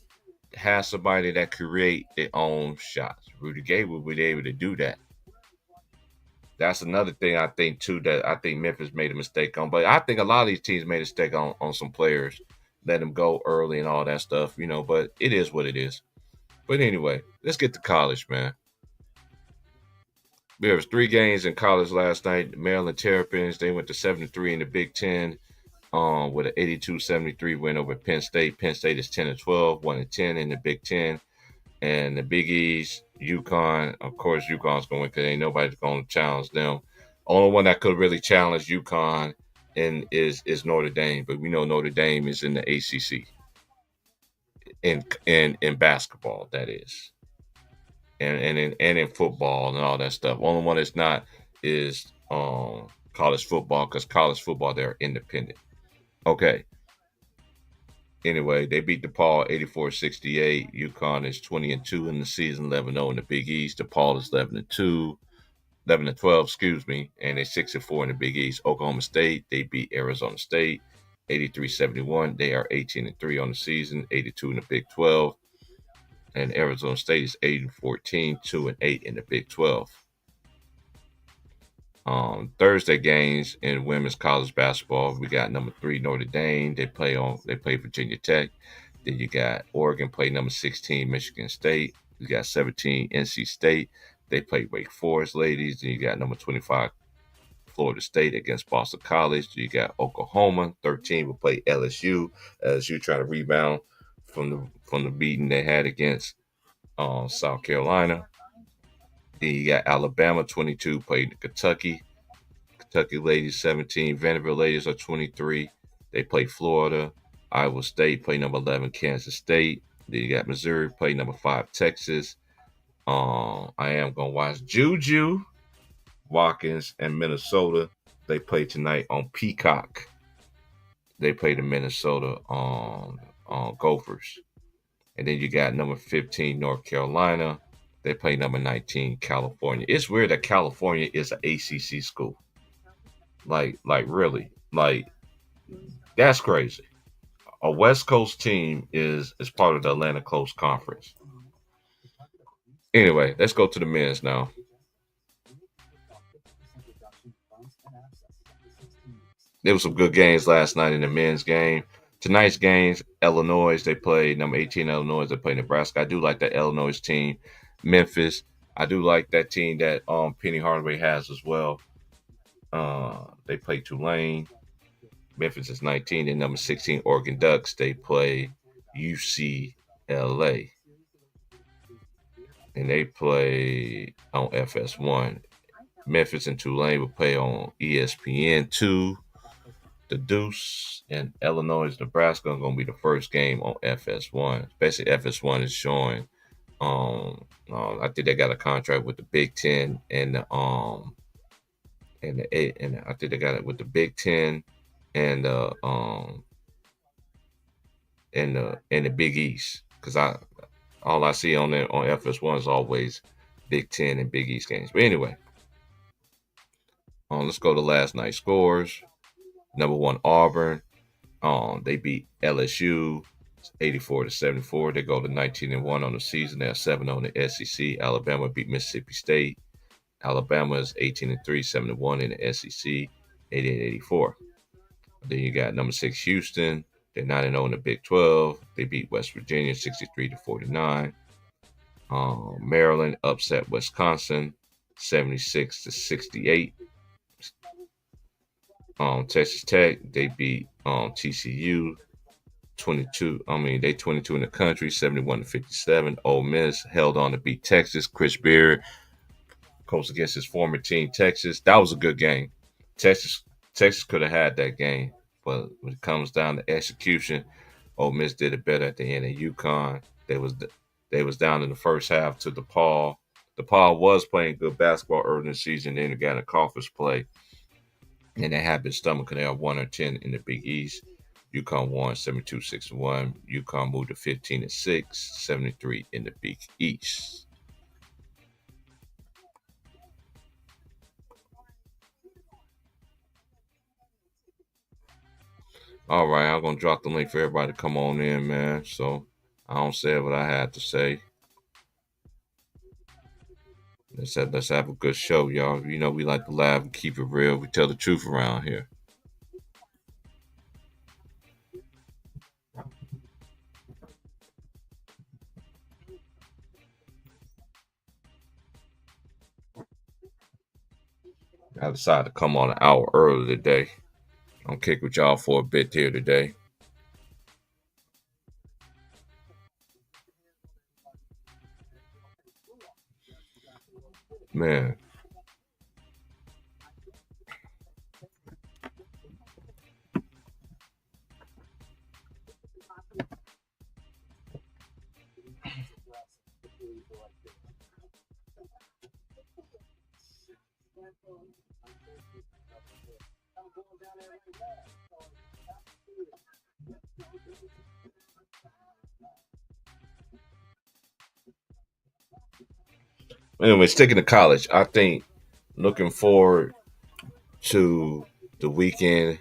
Have somebody that create their own shots. Rudy Gay would be able to do that. That's another thing I think too that I think Memphis made a mistake on. But I think a lot of these teams made a mistake on some players, let them go early and all that stuff, you know. But it is what it is. But anyway, let's get to college, man. There was 3 games in college last night. Maryland Terrapins, they went to 7-3 in the Big Ten, with an 82-73 win over Penn State. Penn State is 10-12, 1-10 in the Big Ten. And the Big East, UConn, of course, UConn's going to win because ain't nobody's going to challenge them. Only one that could really challenge UConn is Notre Dame, but we know Notre Dame is in the ACC in basketball, that is, and in football and all that stuff. Only one that's not is college football because college football they're independent. Okay. Anyway, they beat DePaul 84-68. UConn is 20-2 in the season, 11-0 in the Big East. DePaul is 11-2, 11-12, excuse me, and they're 6-4 in the Big East. Oklahoma State, they beat Arizona State 83-71. They are 18-3 on the season, 82 in the Big 12. And Arizona State is 8-14, 2-8 in the Big 12. Thursday games in women's college basketball. We got number 3 Notre Dame. They play Virginia Tech. Then you got Oregon play number 16 Michigan State. You got 17 NC State. They play Wake Forest ladies. Then you got number 25 Florida State against Boston College. You got Oklahoma 13 will play LSU. LSU trying to rebound from the beating they had against South Carolina. Then you got Alabama 22 played Kentucky. Kentucky ladies 17. Vanderbilt ladies are 23. They play Florida. Iowa State play number 11 Kansas State. Then you got Missouri play number 5 Texas. I am gonna watch Juju Watkins and Minnesota. They play tonight on Peacock. They play the Minnesota Gophers. And then you got number 15 North Carolina. They play number 19 California. It's weird that California is an ACC school. Like really, like that's crazy. A West Coast team is part of the Atlantic Coast Conference. Anyway, let's go to the men's now. There was some good games last night in the men's game. Tonight's games, Illinois, they play number 18 Illinois, they play Nebraska. I do like that Illinois team. Memphis, I do like that team that Penny Hardaway has as well. They play Tulane. Memphis is 19, and number 16 Oregon Ducks. They play UCLA, and they play on FS1. Memphis and Tulane will play on ESPN2. The Deuce and Illinois, Nebraska are going to be the first game on FS1. Especially FS1 is showing. I think they got a contract with the Big Ten and I think they got it with the Big Ten and and the Big East because I all I see on there on FS1 is always Big Ten and Big East games. But anyway, let's go to last night's scores. Number 1 Auburn. They beat LSU 84-74. They go to 19-1 on the season. They're 7-0 in the SEC. Alabama beat Mississippi State. Alabama is 18-3, 7-1 in the SEC, 88-84. Then you got number 6 Houston. They're 9-0 in the Big 12. They beat West Virginia 63-49. Maryland upset Wisconsin 76-68. Texas Tech, they beat TCU 22. I mean, they 22 in the country, 71-57. Ole Miss held on to beat Texas. Chris Beard coached against his former team, Texas. That was a good game. Texas Texas could have had that game, but when it comes down to execution, Ole Miss did it better at the end. Of UConn, they was down in the first half to DePaul. DePaul was playing good basketball early in the season. Then they got a conference play, and they have been stomaching. They are 1-10 in the Big East. UConn won 72-61. UConn moved to 15-6, 73 in the Big East. All right, I'm gonna drop the link for everybody to come on in, man. So I don't say what I had to say. Let's have a good show, y'all. You know we like to laugh and keep it real. We tell the truth around here. I decided to come on an hour early today. I'm kick with y'all for a bit here today. Man, anyway, sticking to college, I think looking forward to the weekend.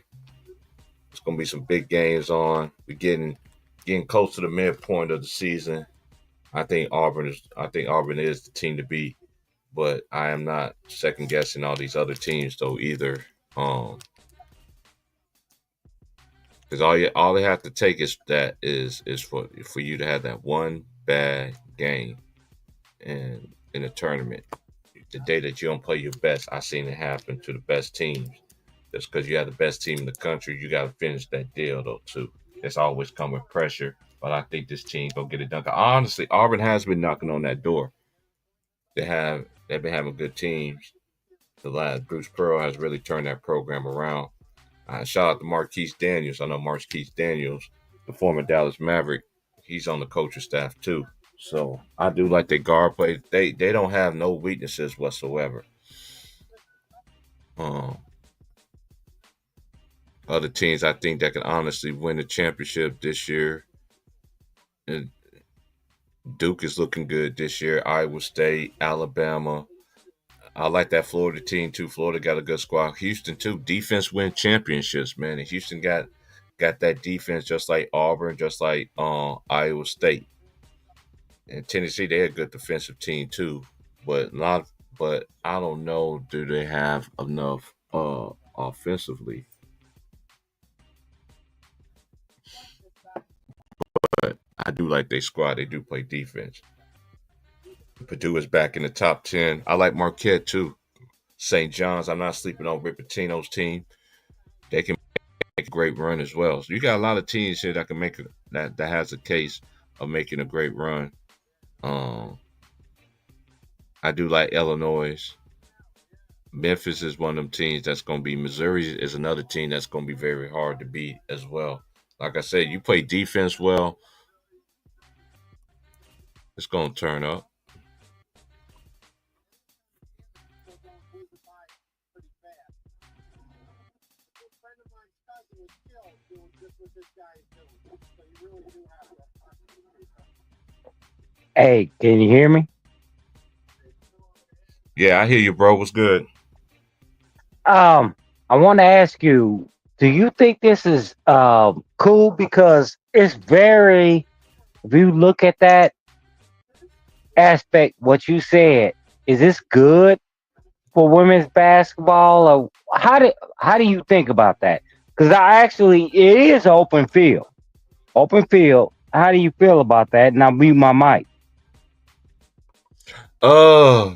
It's gonna be some big games on. We're getting close to the midpoint of the season. I think Auburn is the team to beat, but I am not second guessing all these other teams though either. Because all they have to take is for you to have that one bad game and in a tournament. The day that you don't play your best, I seen it happen to the best teams. Just because you have the best team in the country, you got to finish that deal though too. It's always come with pressure, but I think this team gonna get it done. Honestly, Auburn has been knocking on that door. They've been having good teams. The last Bruce Pearl has really turned that program around. Shout out to Marquise Daniels. I know Marquise Daniels, the former Dallas Maverick. He's on the coaching staff too. So I do like their guard play. They don't have no weaknesses whatsoever. Um, Other teams I think that can honestly win the championship this year. And Duke is looking good this year. Iowa State, Alabama. I like that Florida team too. Florida got a good squad. Houston too. Defense win championships, man. And Houston got that defense just like Auburn, just like Iowa State. And Tennessee, they're a good defensive team too. But not but I don't know, do they have enough offensively? But I do like their squad. They do play defense. Purdue is back in the top 10. I like Marquette too. St. John's. I'm not sleeping on Rick Pitino's team. They can make a great run as well. So you got a lot of teams here that can make that has a case of making a great run. Um, I do like Illinois. Memphis is one of them teams that's going to be. Missouri is another team that's going to be very hard to beat as well. Like I said, you play defense well, it's going to turn up. Hey, can you hear me? Yeah, I hear you, bro. What's good? Um, I want to ask you, do you think this is cool? Because it's very, if you look at that aspect, what you said, is this good for women's basketball, or how do you think about that? Because I actually, it is open field, open field. How do you feel about that? And I'll mute my mic. Uh,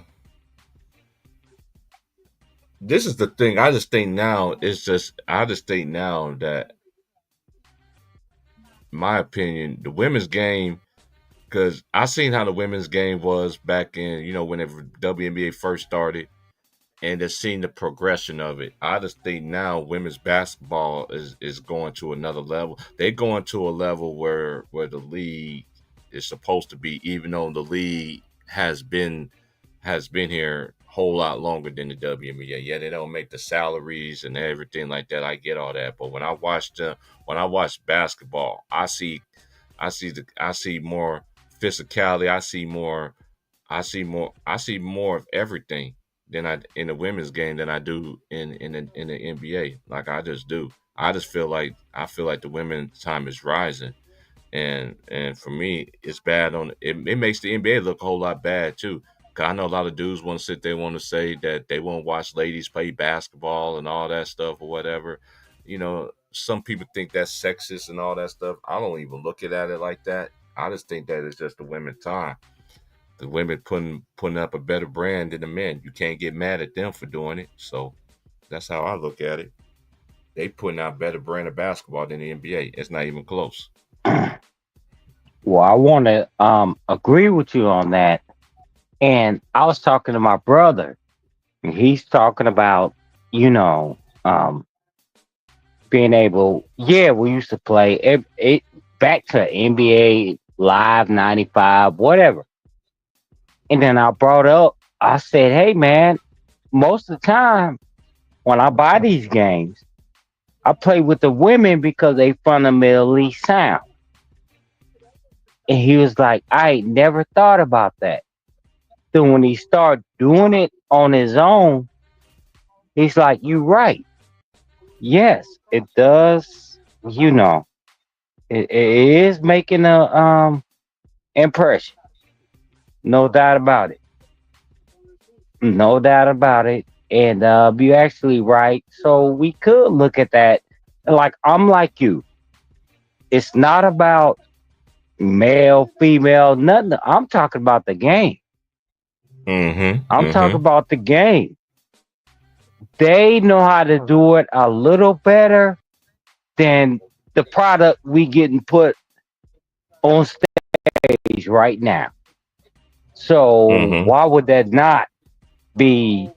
this is the thing. I just think now that my opinion, the women's game, because I seen how the women's game was back in, whenever WNBA first started, and just seeing the progression of it. I just think now women's basketball is going to another level. They're going to a level where the league is supposed to be, even though the league has been here a whole lot longer than the WNBA. Yeah, they don't make the salaries and everything like that. I get all that, but when I watch basketball, I see more physicality. I see more of everything than I in the women's game than I do in the NBA. Like I just do. I feel like the women's time is rising, and for me, it's bad on it. It makes the NBA look a whole lot bad too. 'Cause I know a lot of dudes want to sit there, want to say that they won't watch ladies play basketball and all that stuff or whatever. Some people think that's sexist and all that stuff. I don't even look at it like that. I just think that it's just the women's time. The women putting up a better brand than the men. You can't get mad at them for doing it. So that's how I look at it. They putting out better brand of basketball than the NBA. It's not even close. Well, I want to agree with you on that. And I was talking to my brother, and he's talking about, you know, um, being able. Yeah, we used to play it back to NBA Live '95, whatever. And then I brought up, I said, "Hey, man, most of the time when I buy these games, I play with the women because they fundamentally sound." And he was like, "I ain't never thought about that." Then when he started doing it on his own, he's like, "You right. Yes, it does. You know, it is making a impression. No doubt about it. No doubt about it." And you're actually right. So we could look at that. Like I'm like you. It's not about male, female, nothing. I'm talking about the game. Mm-hmm. I'm talking Mm-hmm. about the game. They know how to do it a little better than the product we getting put on stage right now. So Mm-hmm. why would that not be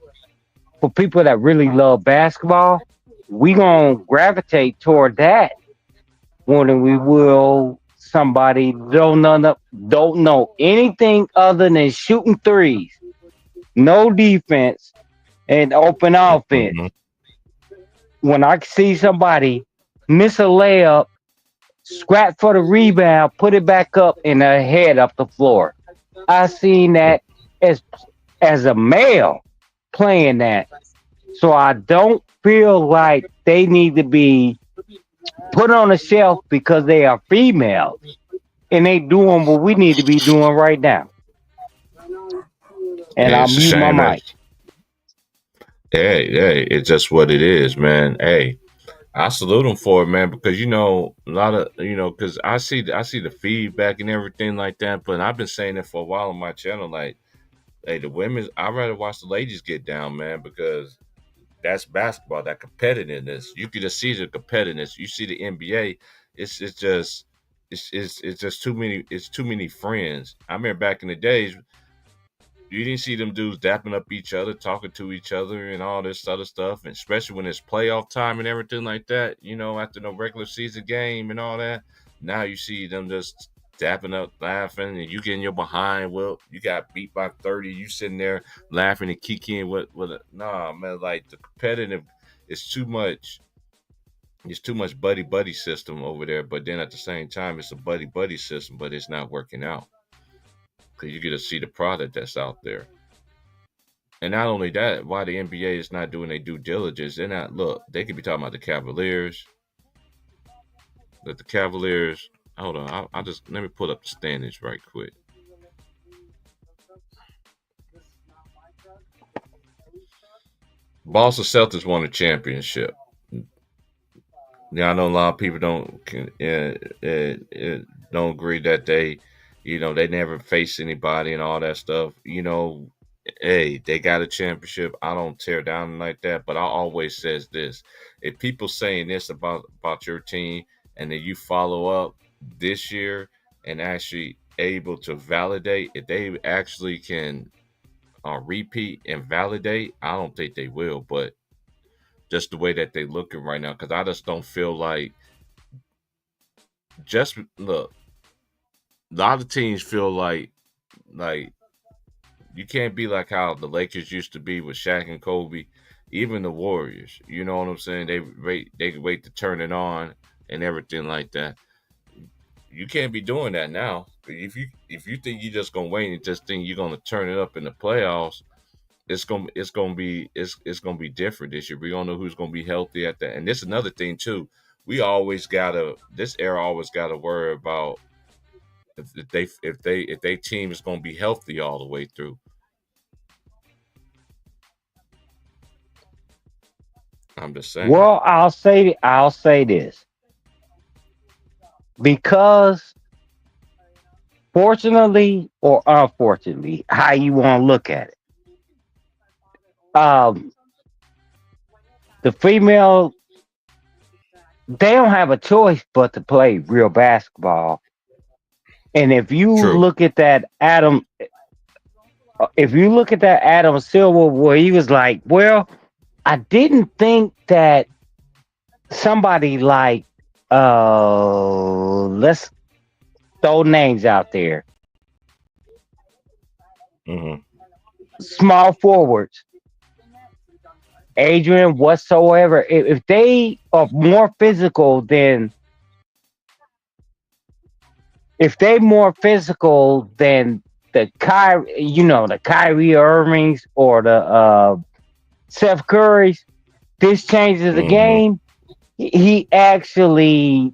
for people that really love basketball? We gonna gravitate toward that more than we will somebody don't know anything other than shooting threes, no defense, and open offense. Mm-hmm. When I see somebody miss a layup, scrap for the rebound, put it back up, and a head up the floor. I seen that as as a male playing that. So I don't feel like they need to be put on a shelf because they are females and they doing what we need to be doing right now. And And I'll it's a mute my shame mic. that hey, it's just what it is, man. Hey, I salute them for it, man, because a lot of because I see the feedback and everything like that. But I've been saying it for a while on my channel, like, hey, the women's. I'd rather watch the ladies get down, man, because that's basketball, that competitiveness. You can just see the competitiveness. You see the NBA, it's just it's just too many. It's too many friends. I remember back in the days, you didn't see them dudes dapping up each other, talking to each other, and all this other stuff. And especially when it's playoff time and everything like that, after the regular season game and all that. Now you see them just dapping up, laughing, and you getting your behind. Well, you got beat by 30. You sitting there laughing and kicking with a nah, man. Like the competitive is too much. It's too much buddy buddy system over there. But then at the same time, it's a buddy buddy system, but it's not working out because you get to see the product that's out there. And not only that, why the NBA is not doing their due diligence, they're not look, they could be talking about the Cavaliers, that the Cavaliers hold on, I'll just let me pull up the standings right quick. Boston Celtics won a championship. Yeah, I know a lot of people don't agree that they never face anybody and all that stuff. Hey, they got a championship. I don't tear down like that, but I always says this: if people saying this about your team and then you follow up. this year and actually able to validate, if they actually can repeat and validate, I don't think they will. But just the way that they looking right now, because I just don't feel like, just look, a lot of teams feel like you can't be like how the Lakers used to be with Shaq and Kobe, even the Warriors. You know what I'm saying? They wait to turn it on and everything like that. You can't be doing that now. If you think you're just gonna wait and just think you're gonna turn it up in the playoffs, it's gonna be different this year. We don't know who's gonna be healthy at that. And this is another thing too. We always gotta this era always gotta worry about if they team is gonna be healthy all the way through. I'm just saying. Well, I'll say this because fortunately or unfortunately, how you want to look at it, um, the female they don't have a choice but to play real basketball. And True. if you look at that Adam Silver, where he was like, "Well, I didn't think that somebody like let's throw names out there, Hmm. small forwards, Adrian whatsoever, if they are more physical than if they more physical than the Kyrie Irvings or the Seth Currys, this changes the Hmm. game. He actually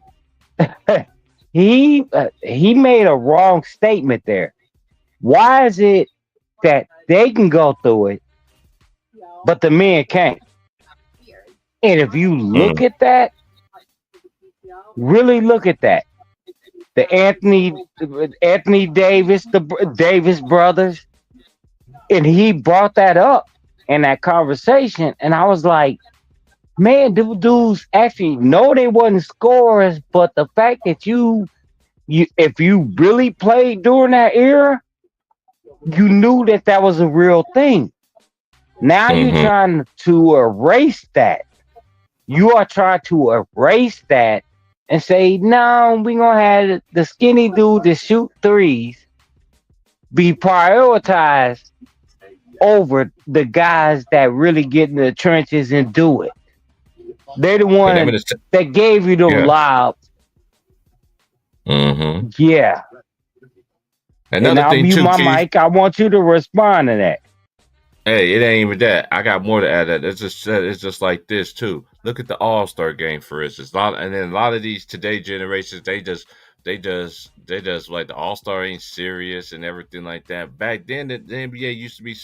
he made a wrong statement there. Why is it that they can go through it, but the men can't? And if you look Mm. at that, really look at that, the Anthony Davis, Davis brothers, and he brought that up in that conversation, and I was like, man, dudes actually know they wasn't scorers, but the fact that you if you really played during that era, you knew that that was a real thing. Now you're Hmm. trying to erase that. You are trying to erase that and say, no, we're gonna have the skinny dude that shoot threes be prioritized over the guys that really get in the trenches and do it. They're the And I'm one gonna say, that gave you them yeah. lobs. Hmm. Yeah. And Another I'll thing mute too, my Keith. mic. I want you to respond to that. Hey, it ain't even that. I got more to add. That it's just like this too. Look at the All Star game for instance. And then a lot of these today generations, they just like the All Star ain't serious and everything like that. Back then, the NBA used to be,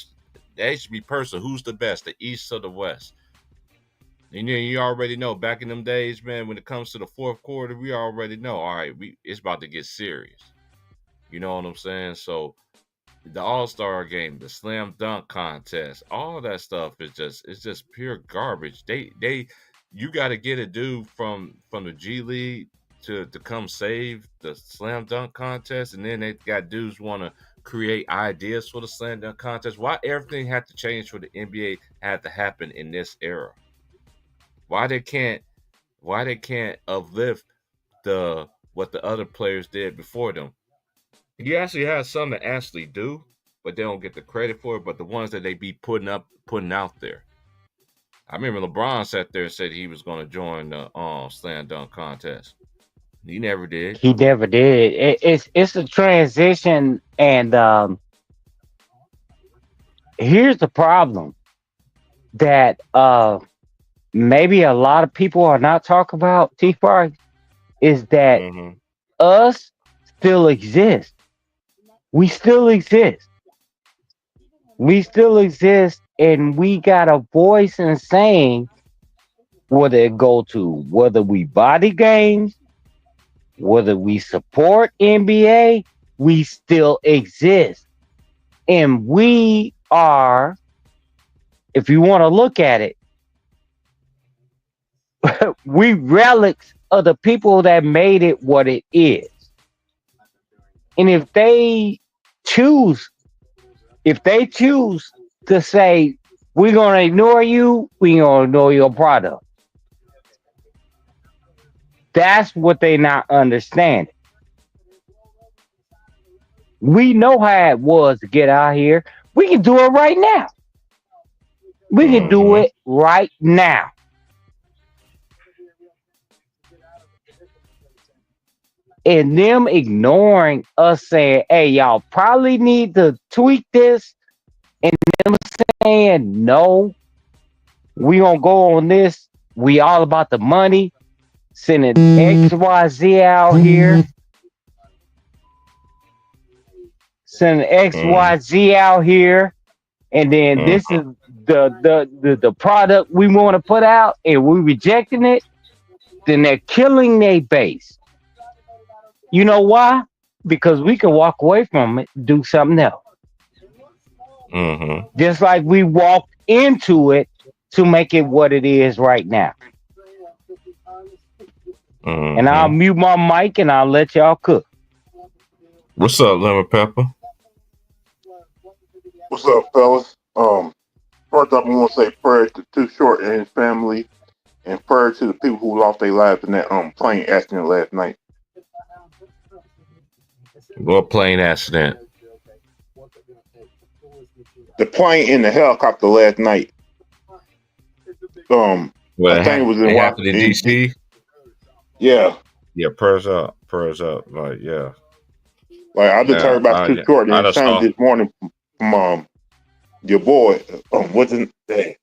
they used to be personal. Who's the best, the East or the West? And you already know. Back in them days, man, when it comes to the fourth quarter, we already know. All right, it's about to get serious. You know what I'm saying? So the All Star game, the slam dunk contest, all that stuff is just pure garbage. You got to get a dude from the G League to come save the slam dunk contest, and then they got dudes want to create ideas for the slam dunk contest. Why everything had to change for the NBA had to happen in this era? Why they can't why they can't uplift the what the other players did before them? You actually have some that actually do, but they don't get the credit for it. But the ones that they be putting out there. I remember LeBron sat there and said he was going to join the slam dunk contest. He never did. He never did. It's a transition, and here's the problem that maybe a lot of people are not talking about. T. Far is that Hmm. us still exist. We still exist. We still exist, and we got a voice in saying whether it go to whether we body games, whether we support NBA, we still exist. And we are, if you want to look at it, we relics of the people that made it what it is. And choose, if they choose to say, we're going to ignore you, we're going to ignore your product. That's what they not understand. We know how it was to get out here. We can do it right now. We can do Mm-hmm. it right now. And them ignoring us saying, hey, y'all probably need to tweak this, and them saying, no, we gonna go on this. We all about the money. Sending XYZ out here. Sending Mm-hmm. XYZ out here. And then this Mm-hmm. is the product we want to put out, and we rejecting it, then they're killing their base. You know why? Because we can walk away from it, do something else. Mm-hmm. Just like we walked into it to make it what it is right now. And I'll Mm-hmm. mute my mic and I'll let y'all cook. What's up, Lemon Pepper? What's up, fellas? First off, I want to say prayer to Too Short and his family, and prayer to the people who lost their lives in that plane accident last night. What plane accident? The plane and the helicopter last night. Well, I think it was in it happened in Washington. DC. Yeah, Yeah, prayers up, prayers up. Like, yeah, like I just yeah, heard about Too yeah. Short and I his just family saw. this morning from your boy. What's his name?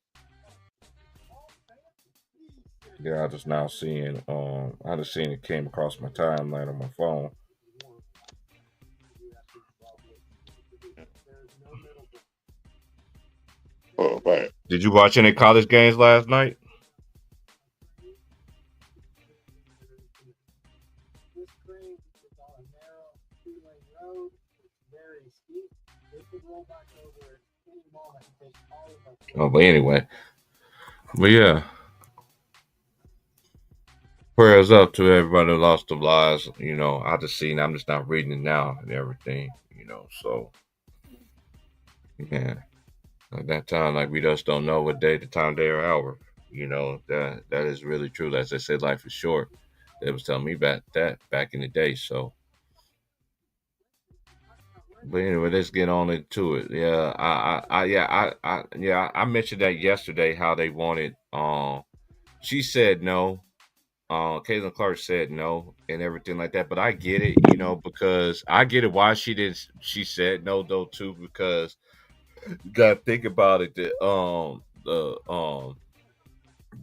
Yeah, I just now seeing. I just seen it came across my timeline on my phone. Oh, right. Did you watch any college games last night? Oh, but anyway, but yeah, prayers up to everybody who lost their lives. You know, I just seen. I'm just not reading it now and everything. You know, so yeah, at that time, like we just don't know what day, the time, day, or hour. You know that is really true. As they said, life is short. They was telling me about that back in the day. So, but anyway, let's get on into it. Yeah, I mentioned that yesterday. How they wanted. She said no. Caitlin Clark said no and everything like that. But I get it, you know, because I get it why she didn't. She said no though too, because you gotta think about it. The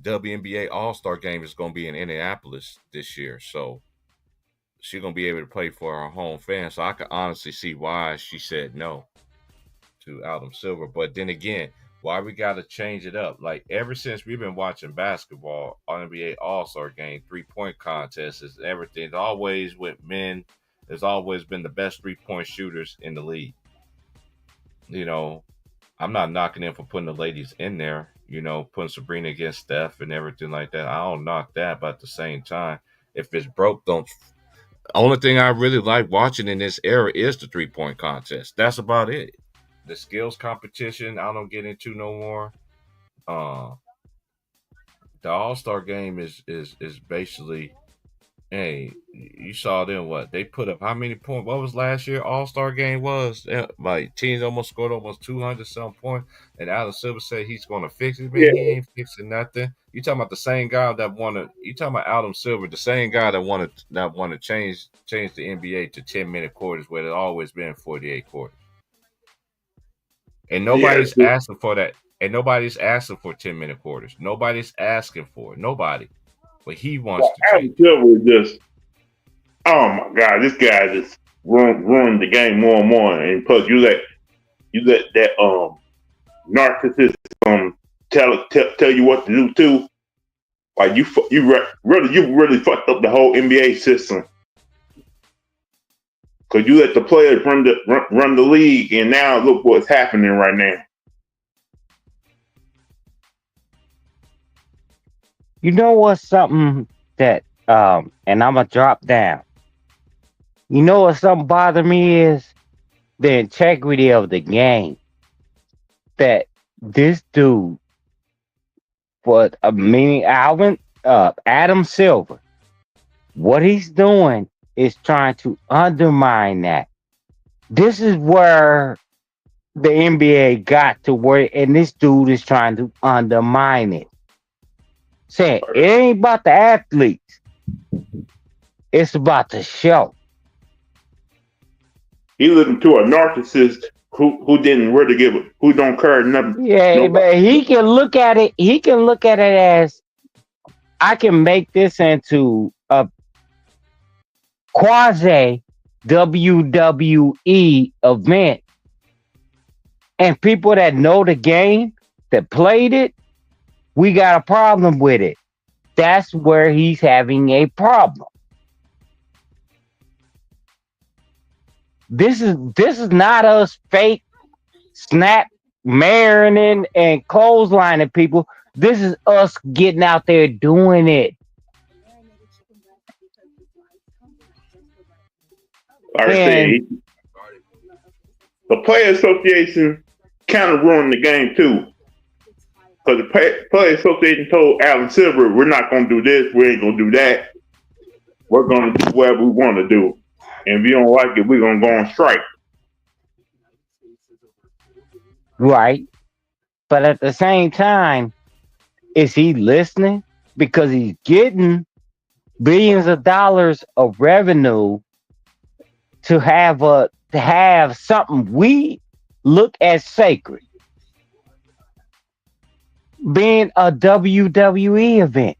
WNBA All Star Game is going to be in Indianapolis this year, so she's going to be able to play for her home fans. So I can honestly see why she said no to Adam Silver. But then again, why we got to change it up? Like ever since we've been watching basketball, NBA All Star Game, 3-point contests, is everything. It's always with men. There's always been the best 3-point shooters in the league. You know, I'm not knocking them for putting the ladies in there. You know, putting Sabrina against Steph and everything like that. I don't knock that, but at the same time, if it's broke, don't. Only thing I really like watching in this era is the 3-point contest. That's about it. The skills competition, I don't get into no more. Uh, the All Star game is basically, hey, you saw them what they put up. How many points? What was last year All Star game was? Like teams almost scored almost 200 some points, and Adam Silver said he's going to fix it. Man, Yeah, he ain't fixing nothing. You talking about the same guy that wanted? You talking about Adam Silver, the same guy that wanted to change the NBA to 10-minute quarters, where it's always been 48 quarters, and yeah. nobody's asking for that. And nobody's asking for 10-minute quarters. Nobody's asking for it. Nobody. But he wants to Adam change it. Silver is just, oh my God, this guy just ruined the game more and more. And plus, you let that narcissist tell you what to do too. Like you really fucked up the whole NBA system because you let the players run the league, and now look what's happening right now. You know what's something that and I'm gonna drop down. You know what something bother me is the integrity of the game. That this dude, what meaning Adam Silver, what he's doing is trying to undermine that. This is where the NBA got to where, and this dude is trying to undermine it. Saying it ain't about the athletes, it's about the show. He listened to a narcissist who didn't really who don't care nothing. Yeah, Nobody. but he can look at it. He can look at it as I can make this into a quasi WWE event, and people that know the game that played it, we got a problem with it. That's where he's having a problem. This is not us fake snap marrying and clotheslining people. This is us getting out there doing it. Like I said, And the player association kind of ruined the game too. Because the player association told Alan Silver, "We're not going to do this. We ain't going to do that. We're going to do whatever we want to do. And if you don't like it, we're going to go on strike." right, but at the same time, is he listening? Because he's getting billions of dollars of revenue to have something we look as sacred, being a WWE event.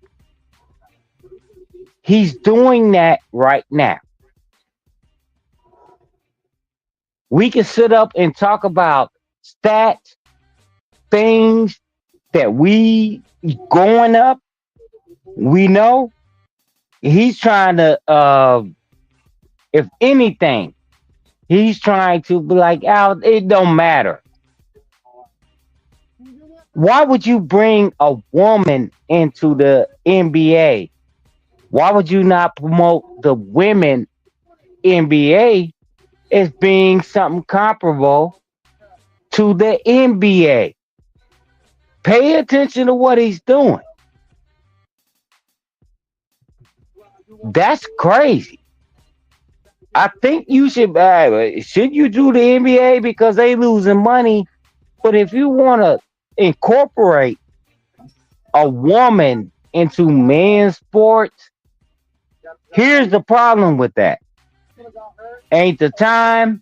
He's doing that right now. We can sit up and talk about stats, things that we going up. We know he's trying to, if anything, he's trying to be like, "Oh, it don't matter." Why would you bring a woman into the NBA? Why would you not promote the women NBA as being something comparable to the NBA? Pay attention to what he's doing. That's crazy. I think you should you do the NBA because they losing money, but if you want to incorporate a woman into men's sports, here's the problem with that. Ain't the time,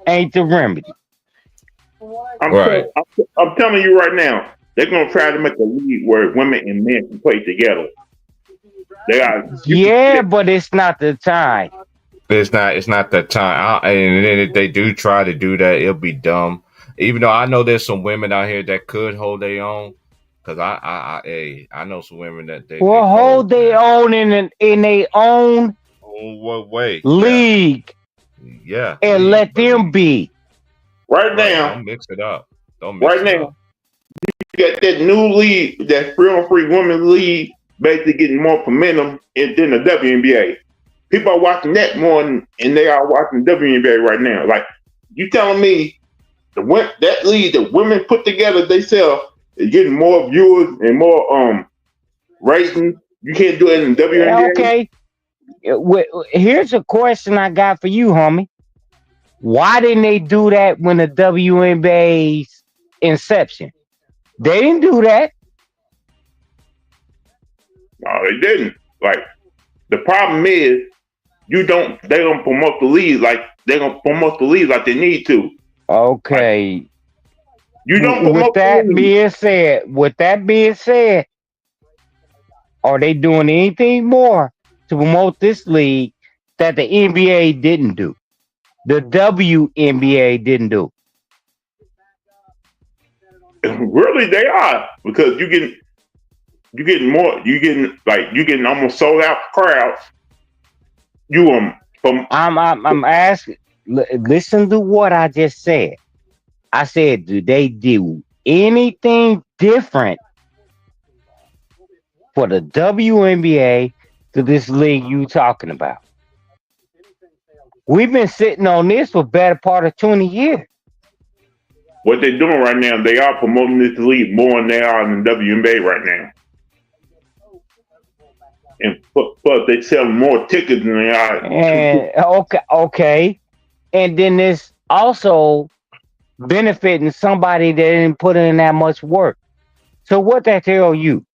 ain't the remedy. Right. I'm telling you right now, they're going to try to make a league where women and men can play together. Yeah, but it's not the time. It's not that time. And then if they do try to do that, it'll be dumb. Even though I know there's some women out here that could hold their own, because I know some women that they hold their own in their own what way league, yeah, and let them be. Right now, don't mix it up. Don't mix right it now, up. you got that new league, that free women league, basically getting more momentum than the WNBA. People are watching that more than they are watching WNBA right now. Like, you telling me that league that women put together themselves is getting more viewers and more ratings? You can't do it in WNBA. Okay, here's a question I got for you, homie. Why didn't they do that when the WNBA's inception? They didn't do that. No, they didn't. Like, the problem is they don't promote the league like they need to. Okay. Like, you don't promote with that being said, are they doing anything more to promote this league that the NBA didn't do? The WNBA didn't do. Really, they are, because you getting almost sold out crowds. I'm asking. Listen to what I just said. I said, do they do anything different for the WNBA to this league you talking about? We've been sitting on this for better part of 20 years. What they're doing right now, they are promoting this league more than they are in the WNBA right now. And plus, they sell more tickets than they are. And okay. And then it's also benefiting somebody that didn't put in that much work. So what that tell you?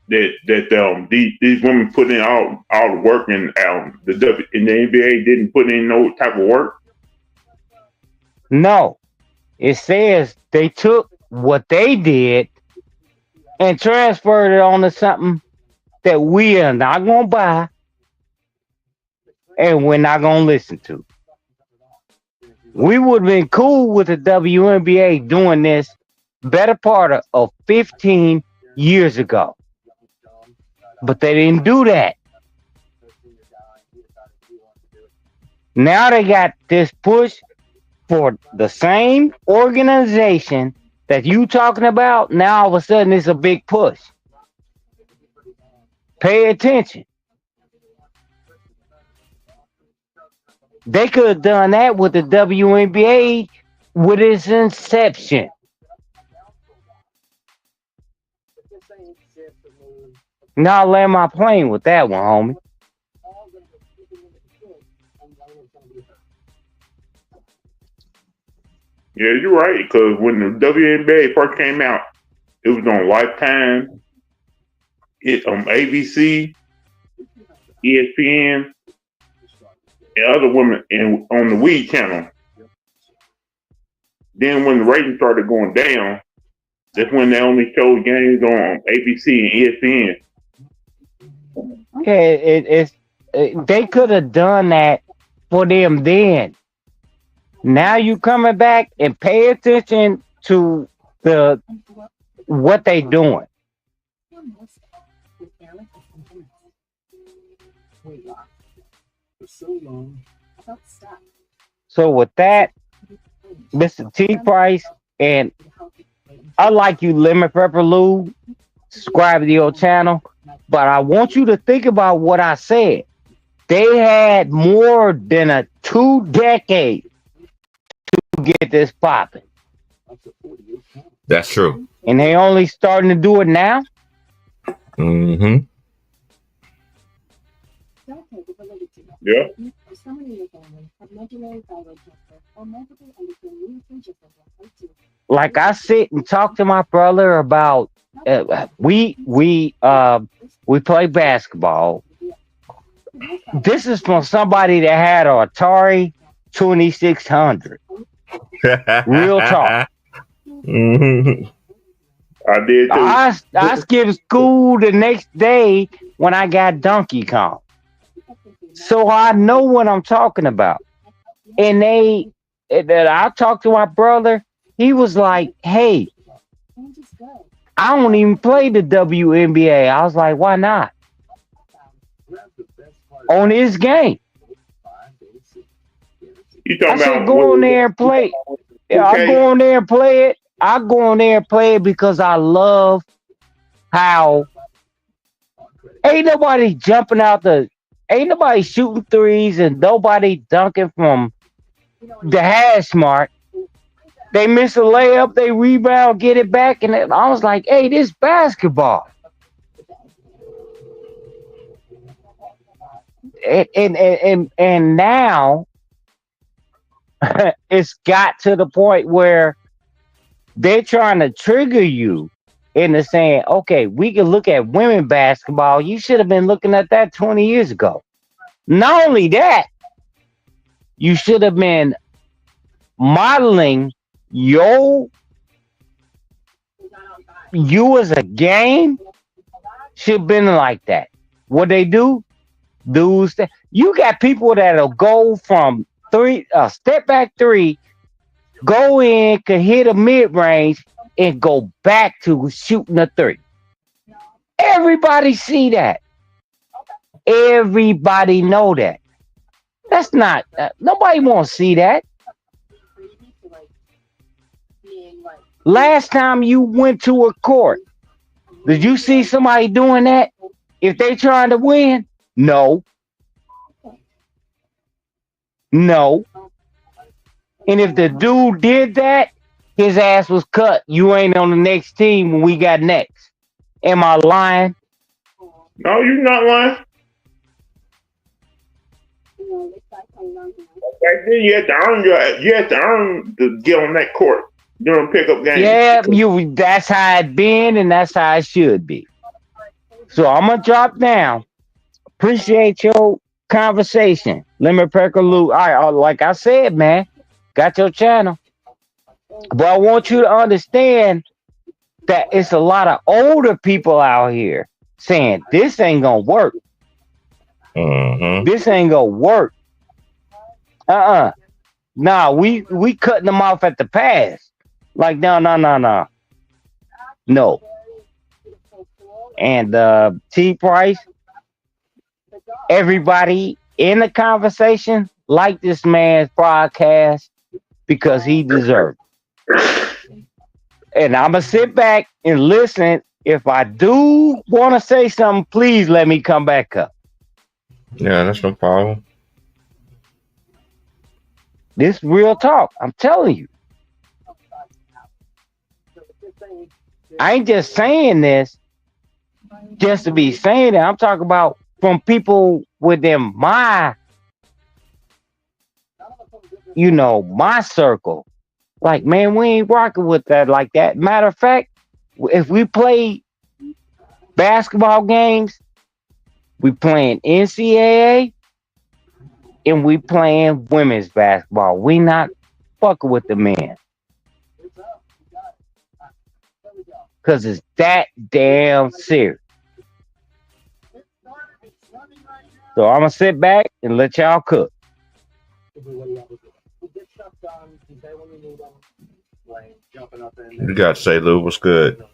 That these women put in all the work, and the NBA didn't put in no type of work. No, it says they took what they did and transferred it onto something that we are not gonna buy and we're not gonna listen to. We would have been cool with the WNBA doing this better part of 15 years ago. But they didn't do that. Now they got this push for the same organization that you talking about. Now all of a sudden it's a big push. Pay attention. They could have done that with the WNBA with its inception. Now I land my plane with that one, homie. Yeah, you're right. Because when the WNBA first came out, it was on Lifetime, ABC, ESPN, and other women, and on the Weed channel. Then when the ratings started going down, that's when they only showed games on ABC and ESPN. Yeah, they could have done that for them then. Now you coming back and pay attention to what they doing. So with that, Mr. T Price, and I like you, Lemon Pepper Lou. Subscribe to your channel, but I want you to think about what I said. They had more than a 2 decades to get this popping. That's true. And they only starting to do it now? Mm-hmm. Yeah. Like I sit and talk to my brother about we play basketball. This is from somebody that had an Atari 2600. Real talk. Mm-hmm. I did too. I skipped school the next day when I got Donkey Kong. So I know what I'm talking about. And I talked to my brother. He was like, hey, I don't even play the WNBA. I was like, why not? On his game. You talking I said, about go on there and play. Yeah, I'll go on there and play it. I go on there and play it because I love how ain't nobody jumping out ain't nobody shooting threes and nobody dunking from the hash mark. They miss a layup, they rebound, get it back, and I was like, hey, this basketball. And now it's got to the point where they're trying to trigger you into saying, okay, we can look at women basketball. You should have been looking at that 20 years ago. Not only that, you should have been modeling you as a game should have been like that. What they do, dudes, you got people that'll go from step back three, go in, could hit a mid range, and go back to shooting a three. Everybody see that. Everybody know that. That's not nobody want to see that. Last time you went to a court, did you see somebody doing that? If they trying to win, no, no. And if the dude did that, his ass was cut. You ain't on the next team when we got next. Am I lying? No, you're not lying. Back then, you had to earn to get on that court during pickup games. Yeah, that's how it been and that's how it should be. So I'm gonna drop down. Appreciate your conversation. Lemon Pecker Lou. All right, like I said, man, got your channel. But I want you to understand that it's a lot of older people out here saying this ain't gonna work. Mm-hmm. This ain't gonna work. Nah, we cutting them off at the pass. Like, no. No. And T Price, everybody in the conversation like this man's broadcast because he deserves it. And I'm gonna sit back and listen. If I do want to say something, please let me come back up. Yeah, that's no problem. This real talk. I'm telling you. I ain't just saying this just to be saying it. I'm talking about from people within my, my circle. Like, man, we ain't rocking with that like that. Matter of fact, if we play basketball games, we playing NCAA and we playing women's basketball. We not fucking with the men. Because it's that damn serious. So I'm going to sit back and let y'all cook. You got to say, Lou, what's good?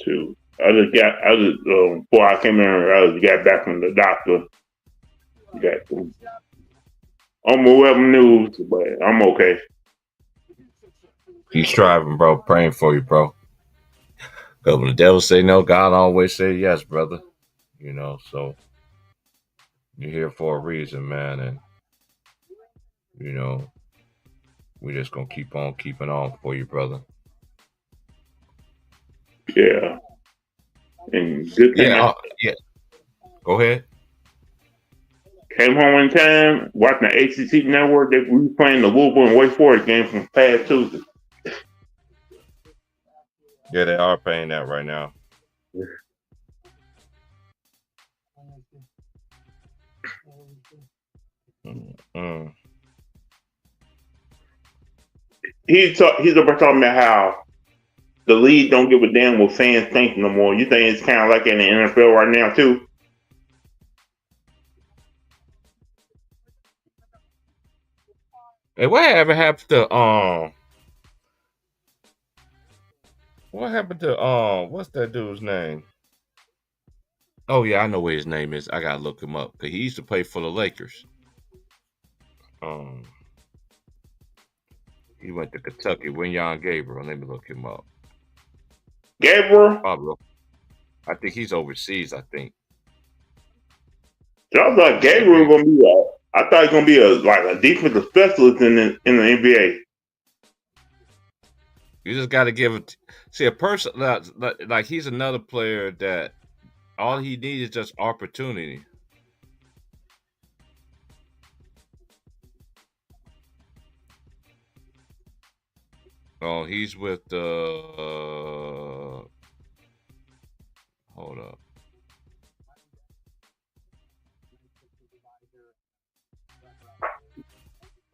Too. Before I came here, I just got back from the doctor. Got some unwelcome news, but I'm okay. Keep striving, bro. Praying for you, bro. Because when the devil say no, God always say yes, brother. So you're here for a reason, man. And, we just going to keep on keeping on for you, brother. Yeah. And good thing yeah. Go ahead. Came home in time, watching the ACC network. We were playing the Louisville and Wake Forest game from past Tuesday. Yeah, they are paying that right now. Mm-hmm. He's talking about how the league don't give a damn what fans think no more. You think it's kind of like in the NFL right now too? Hey, whatever happened to What happened to what's that dude's name? Oh yeah, I know what his name is. I gotta look him up because he used to play for the Lakers. He went to Kentucky. Wenyon Gabriel. Let me look him up. Gabriel? I think he's overseas. I think. So I thought Gabriel was gonna be I thought he was gonna be a defensive specialist in the NBA. You just got to give it. See, a person like he's another player that all he needs is just opportunity. Oh, he's with hold up.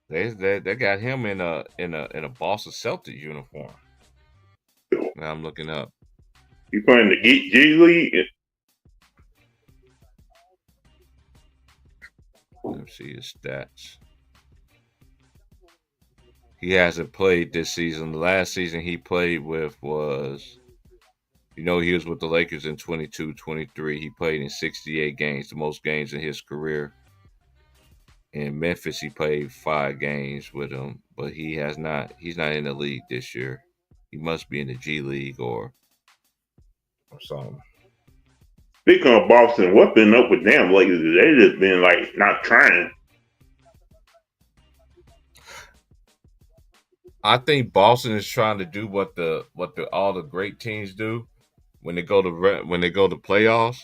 They got him in a Boston Celtics uniform. Now I'm looking up. He playing the G League. Let me see his stats. He hasn't played this season. The last season he played with was, he was with the Lakers in 22-23. He played in 68 games, the most games in his career. In Memphis, he played 5 games with him, but he's not in the league this year. He must be in the G League or So Speaking of Boston, what's been up with them lately? They just been like not trying. I think Boston is trying to do what the all the great teams do when they go to when they go to playoffs,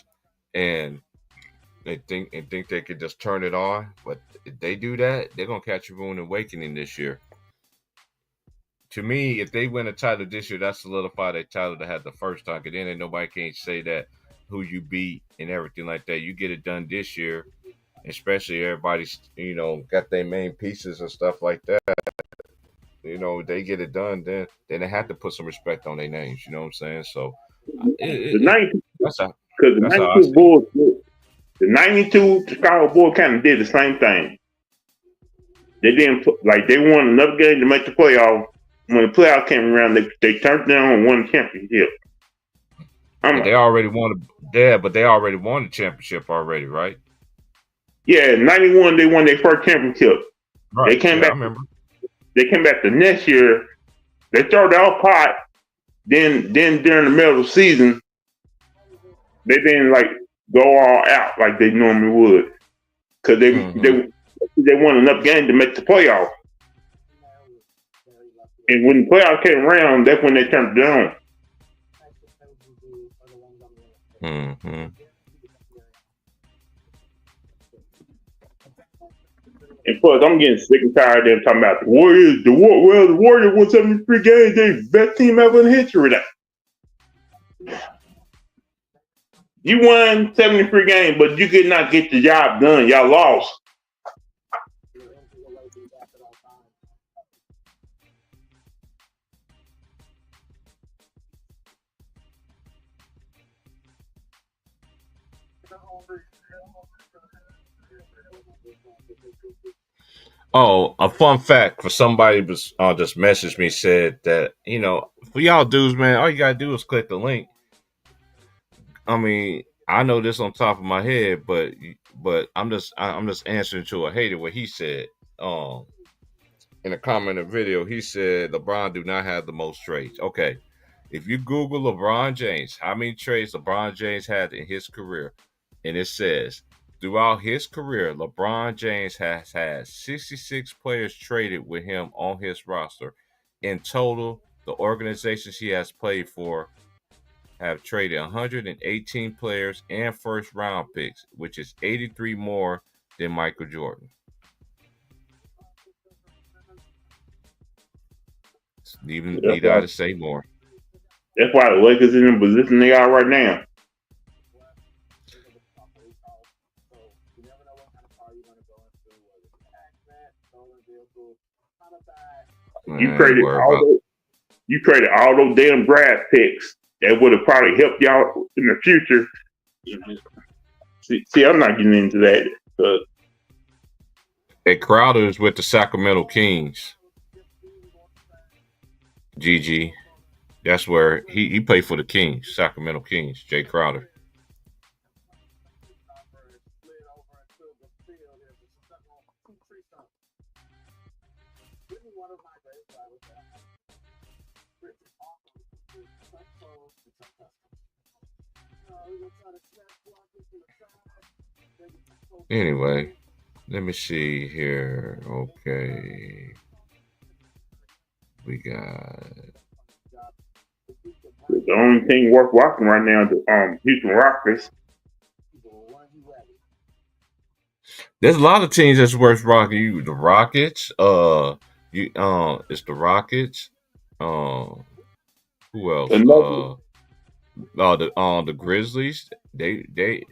and they think they could just turn it on. But if they do that, they're gonna catch a rude awakening this year. To me, if they win a title this year, that solidify their title they had the first time. Cause then ain't nobody can't say that who you beat and everything like that. You get it done this year, especially everybody's got their main pieces and stuff like that. They get it done, then they have to put some respect on their names. You know what I'm saying? So The it 92, that's how because the that's how I 92 see it. Bulls, the 92 Chicago Bulls kind of did the same thing. They didn't like they won another game to make the playoff. When the playoff came around, they turned down and won the championship. I'm But like, they already won. Yeah, but they already won the championship already, right? yeah, 91 they won their first championship. They Right. came Yeah, I back. remember. They came back the next year. They started out hot. Then during the middle of the season, they didn't like go all out like they normally would because Mm-hmm. they won enough games to make the playoff. And when the playoff came around, that's when they turned it on. Mm-hmm. And plus, I'm getting sick and tired of them talking about the Warriors. The Warriors won 73 games. They best team ever in history. You won 73 games, but you could not get the job done. Y'all lost. Oh, a fun fact for somebody was just messaged me said that for y'all dudes, man, all you gotta do is click the link. I mean, I know this on top of my head, but I'm just answering to a hater what he said. Um, in a comment in the video, he said LeBron do not have the most trades. Okay, if you Google LeBron James, how many trades LeBron James had in his career, and it says throughout his career, LeBron James has had 66 players traded with him on his roster. In total, the organizations he has played for have traded 118 players and first round picks, which is 83 more than Michael Jordan. Even That's need I why, to say more. that's why the Lakers in the position they are right now. You I ain't traded worried all about. those. You traded all those damn draft picks that would have probably helped y'all in the future. See, I'm not getting into that. And Crowder is with the Sacramento Kings. GG. That's where he played for the Kings, Sacramento Kings. Jay Crowder. Anyway, let me see here. Okay, we got. The only thing worth watching right now is the Houston Rockets. There's a lot of teams that's worth rocking. You the Rockets. It's the Rockets. Who else? Another, The Grizzlies.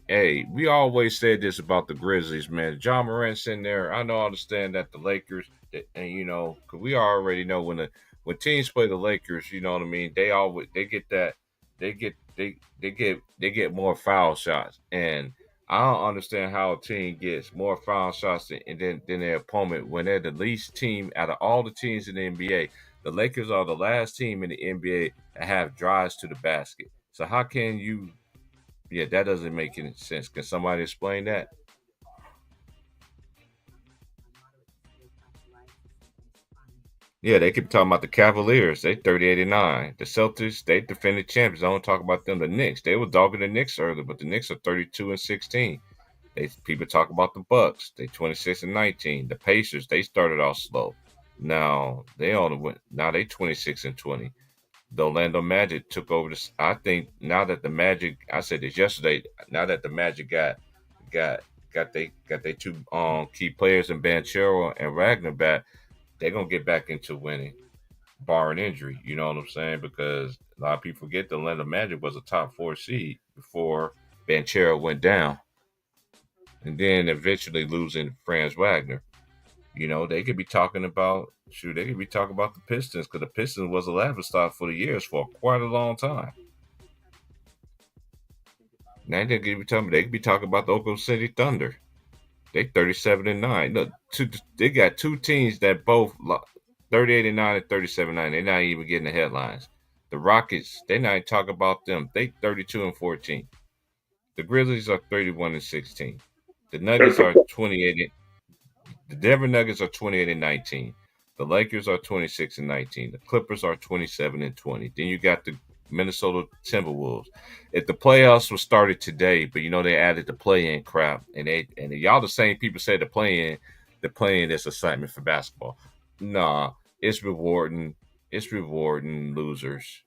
Hey, we always said this about the Grizzlies, man. John Morant's in there. I know, I understand that the Lakers, and cause we already know when teams play the Lakers, you know what I mean. They get that, they get more foul shots, and I don't understand how a team gets more foul shots than their opponent when they're the least team out of all the teams in the NBA. The Lakers are the last team in the NBA that have drives to the basket. So how can you? Yeah, that doesn't make any sense. Can somebody explain that? Yeah, they keep talking about the Cavaliers. They 30-89. The Celtics, they defended champions. I don't talk about them. The Knicks, they were dogging the Knicks earlier, but the Knicks are 32-16. People talk about the Bucks. They 26-19. The Pacers, they started off slow. Now they only went. Now they 26-20. The Orlando Magic took over this. I think now that the Magic, I said this yesterday. Now that the Magic got got they two key players in Banchero and Ragnar back, they're gonna get back into winning, barring injury. You know what I'm saying? Because a lot of people forget the Orlando Magic was a top 4 seed before Banchero went down, and then eventually losing Franz Wagner. You know, they could be talking about shoot. They could be talking about the Pistons because the Pistons was a laughing stock for the years for quite a long time. Now they could be talking about the Oklahoma City Thunder. They 37-9. Look, they got two teams that both 38-9 and 37-9. They're not even getting the headlines. The Rockets, they're not even talking about them. They 32-14. The Grizzlies are 31-16. The Nuggets are 28. The Denver Nuggets are 28-19. The Lakers are 26-19. The Clippers are 27-20. Then you got the Minnesota Timberwolves. If the playoffs were started today, but they added the play-in crap, and y'all the same people say the play-in is excitement for basketball. Nah, it's rewarding. It's rewarding losers.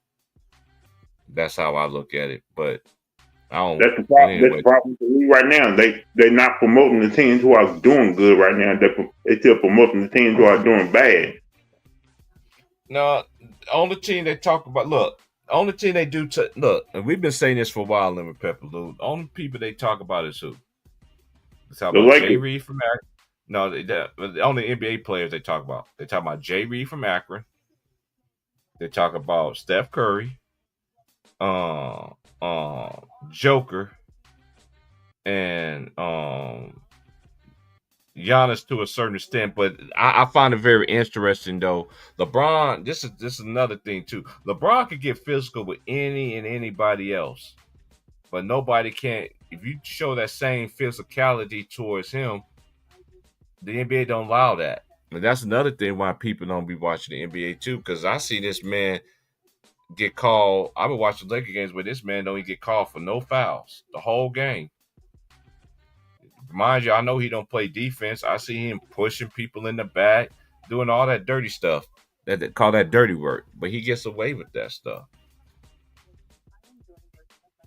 That's how I look at it. But I don't. That's the problem. That's Anyway, the problem with the league right now. They're not promoting the teams who are doing good right now. They're still promoting the teams who are doing bad. no, only team they talk about. Look, only team they do. Look, and we've been saying this for a while, Lemon Pepper Lou. The only people they talk about is who? They talk The about Jay Lakers. Reed from Akron. No, the only NBA players they talk about. They talk about Jay Reed from Akron. They talk about Steph Curry, uh, Joker, and Giannis to a certain extent, but I find it very interesting though. LeBron, this is another thing too. LeBron could get physical with any and anybody else, but nobody can. If you show that same physicality towards him, the NBA don't allow that. And that's another thing why people don't be watching the NBA too, because I see this man get called. I've been watching Laker games where this man don't even get called for no fouls the whole game. Mind you, I know he don't play defense. I see him pushing people in the back, doing all that dirty stuff. That they call that dirty work. But he gets away with that stuff.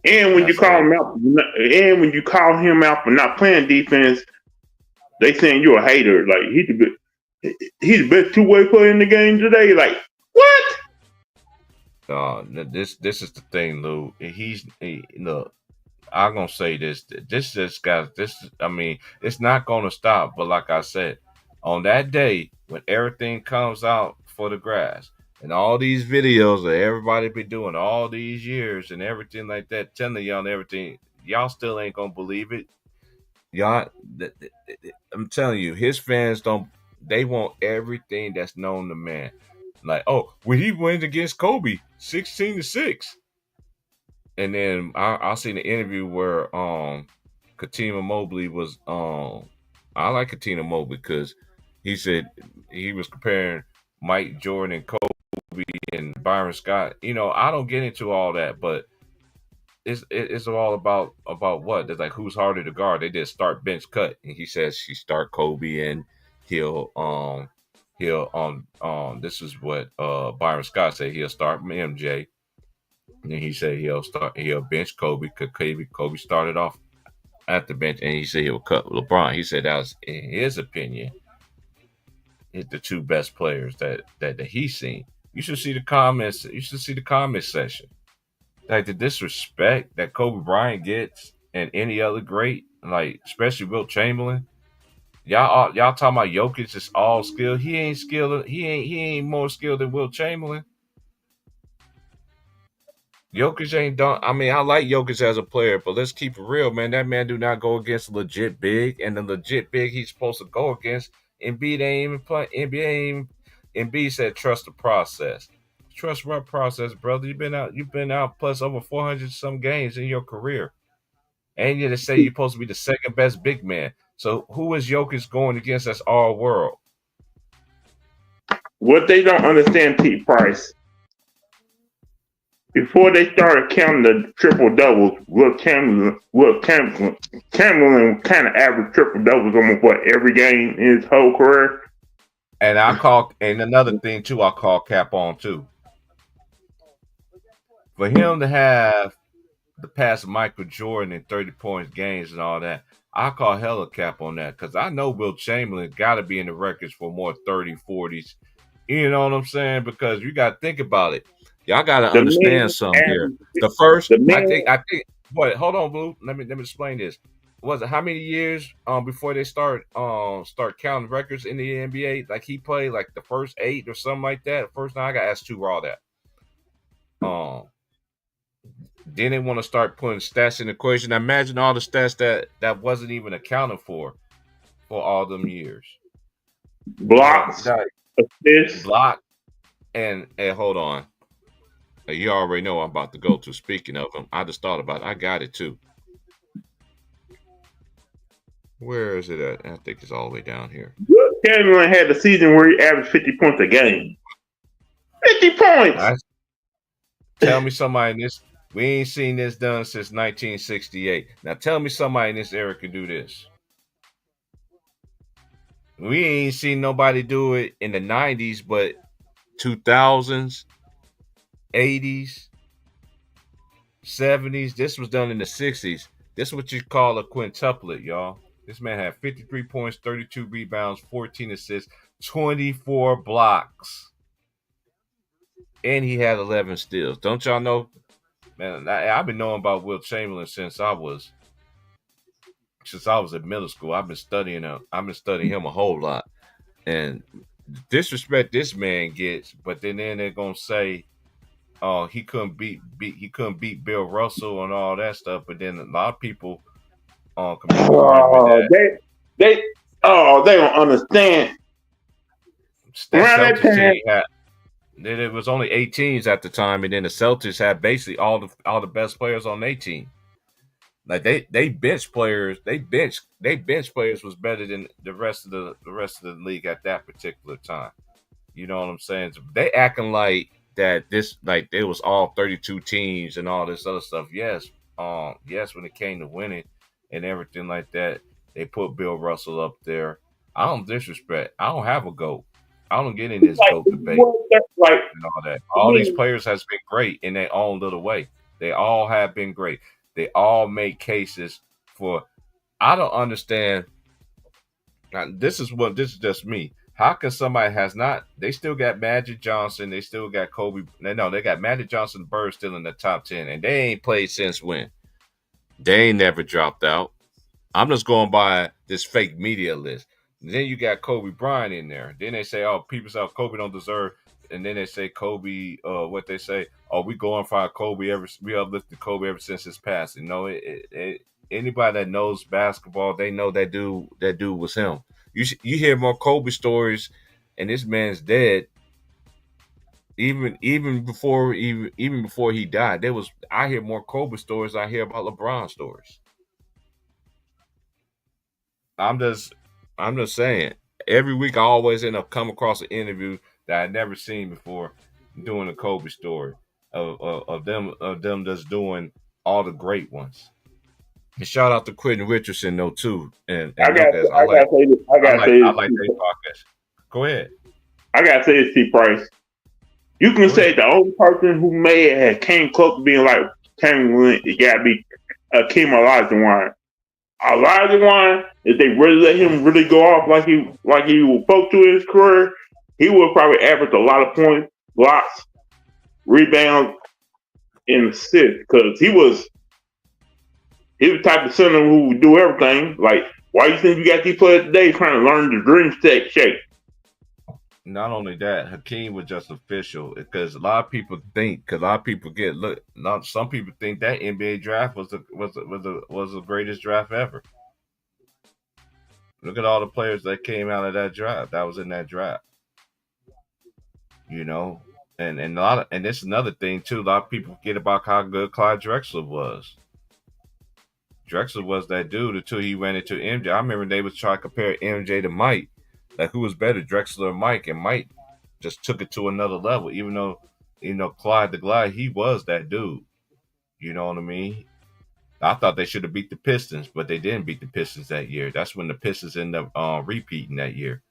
And when you That's call all. him out, for not playing defense, they saying you're a hater. Like he's the best two-way player in the game today. Like what? This is the thing, Lou. Look. I'm gonna say this. This just got this. I mean, it's not gonna stop. But like I said, on that day when everything comes out for the grass and all these videos that everybody been doing all these years and everything like that, telling y'all and everything, y'all still ain't gonna believe it. Y'all, I'm telling you, his fans don't. They want everything that's known to man. Like, oh, when he wins against Kobe, 16-6. And then I seen an interview where Katima Mobley was I like Katima Mobley because he said he was comparing Mike Jordan and Kobe and Byron Scott. I don't get into all that, but it's all about what? It's like who's harder to guard. They did start bench cut, and he says she start Kobe and he'll this is what Byron Scott said, he'll start MJ. And then he said he'll bench Kobe because Kobe started off at the bench, and he said he'll cut LeBron. He said that was, in his opinion, the two best players that he's seen. You should see the comments. You should see the comment section. Like the disrespect that Kobe Bryant gets and any other great, like especially Wilt Chamberlain. Y'all talking about Jokic is all skilled. He ain't skilled. He ain't more skilled than Wilt Chamberlain. Jokic ain't done. I mean, I like Jokic as a player, but let's keep it real, man. That man do not go against legit big, and the legit big he's supposed to go against. Embiid ain't even play. Embiid said trust the process. Trust what process, brother? You've been out plus over 400 some games in your career, and you to say you're supposed to be the second best big man. So who is Jokic going against? That's all world. what they don't understand, T. Price, before they started counting the triple doubles, Chamberlain kind of averaged triple doubles almost every game in his whole career. And another thing too, I'll call Cap on too. For him to have the pass Michael Jordan in 30 points games and all that, I call hella Cap on that because I know Will Chamberlain got to be in the records for more 30, 40s. You know what I'm saying? Because you got to think about it. Y'all got to understand something here. The first, I think. Wait, hold on, Blue. Let me explain this. Was it how many years before they start counting records in the NBA? Like he played like the first 8 or something like that. First time I got asked to raw that. Then they want to start putting stats in the equation. Now imagine all the stats that wasn't even accounted for all them years. Blocks, assists, block, and hold on. You already know I'm about to go to. Speaking of them, I just thought about it. I got it too. Where is it at? I think it's all the way down here. Chamberlain had a season where he averaged 50 points a game. 50 points! Tell me somebody in this. We ain't seen this done since 1968. Now tell me somebody in this era can do this. We ain't seen nobody do it in the 90s, but 2000s, 80s, 70s. This was done in the 60s. This is what you call a quintuplet, y'all. This man had 53 points, 32 rebounds, 14 assists, 24 blocks. And he had 11 steals. Don't y'all know? Man, I've been knowing about Will Chamberlain since I was in middle school. I've been studying him a whole lot. And disrespect this man gets, but then they're gonna say, oh, he couldn't beat Bill Russell and all that stuff. But then a lot of people they don't understand. It was only 8 teams at the time, and then the Celtics had basically all the best players on their team. Like they bench players, they bench players was better than the rest of the league at that particular time. You know what I'm saying? So they acting like that it was all 32 teams and all this other stuff. Yes, when it came to winning and everything like that, they put Bill Russell up there. I don't disrespect. I don't have a GOAT. I don't get in this GOAT debate and all that. All these players has been great in their own little way. They all have been great. They all make cases for. I don't understand. Now, this is just me. How can somebody has not? They still got Magic Johnson. They still got Kobe. No, they got Magic Johnson, Bird still in the top 10, and they ain't played since when? They ain't never dropped out. I'm just going by this fake media list. And then you got Kobe Bryant in there. Then they say, oh, people say Kobe don't deserve. And then they say Kobe, what they say, oh, we glorify Kobe we uplifted Kobe ever since his passing. You know, anybody that knows basketball, they know that dude was him. You hear more Kobe stories, and this man's dead. Even before he died, I hear more Kobe stories than I hear about LeBron stories. I'm just saying. Every week I always end up coming across an interview that I'd never seen before, doing a Kobe story of them just doing all the great ones. And shout out to Quentin Richardson though too. And I gotta say this. I like their podcast. Go ahead. I gotta say this, T. Price. You can say the only person who may have came close to being like Chamberlain, it gotta be Akeem Olajuwon. Olajuwon, if they really let him really go off like he was supposed to in his career, he would probably average a lot of points, blocks, rebounds, and assists. Because he was the type of center who would do everything. Like, why you think you got these players today trying to learn the dream shape? Not only that, Hakeem was just official because a lot of people think, some people think that NBA draft was the greatest draft ever. Look at all the players that came out of that draft. That was in that draft. You know, and this is another thing too. A lot of people forget about how good Clyde Drexler was. Drexler was that dude until he ran into MJ. I remember they was trying to compare MJ to Mike. Like, who was better, Drexler or Mike? And Mike just took it to another level. Even though Clyde the Glide, he was that dude. You know what I mean? I thought they should have beat the Pistons, but they didn't beat the Pistons that year. That's when the Pistons ended up repeating that year.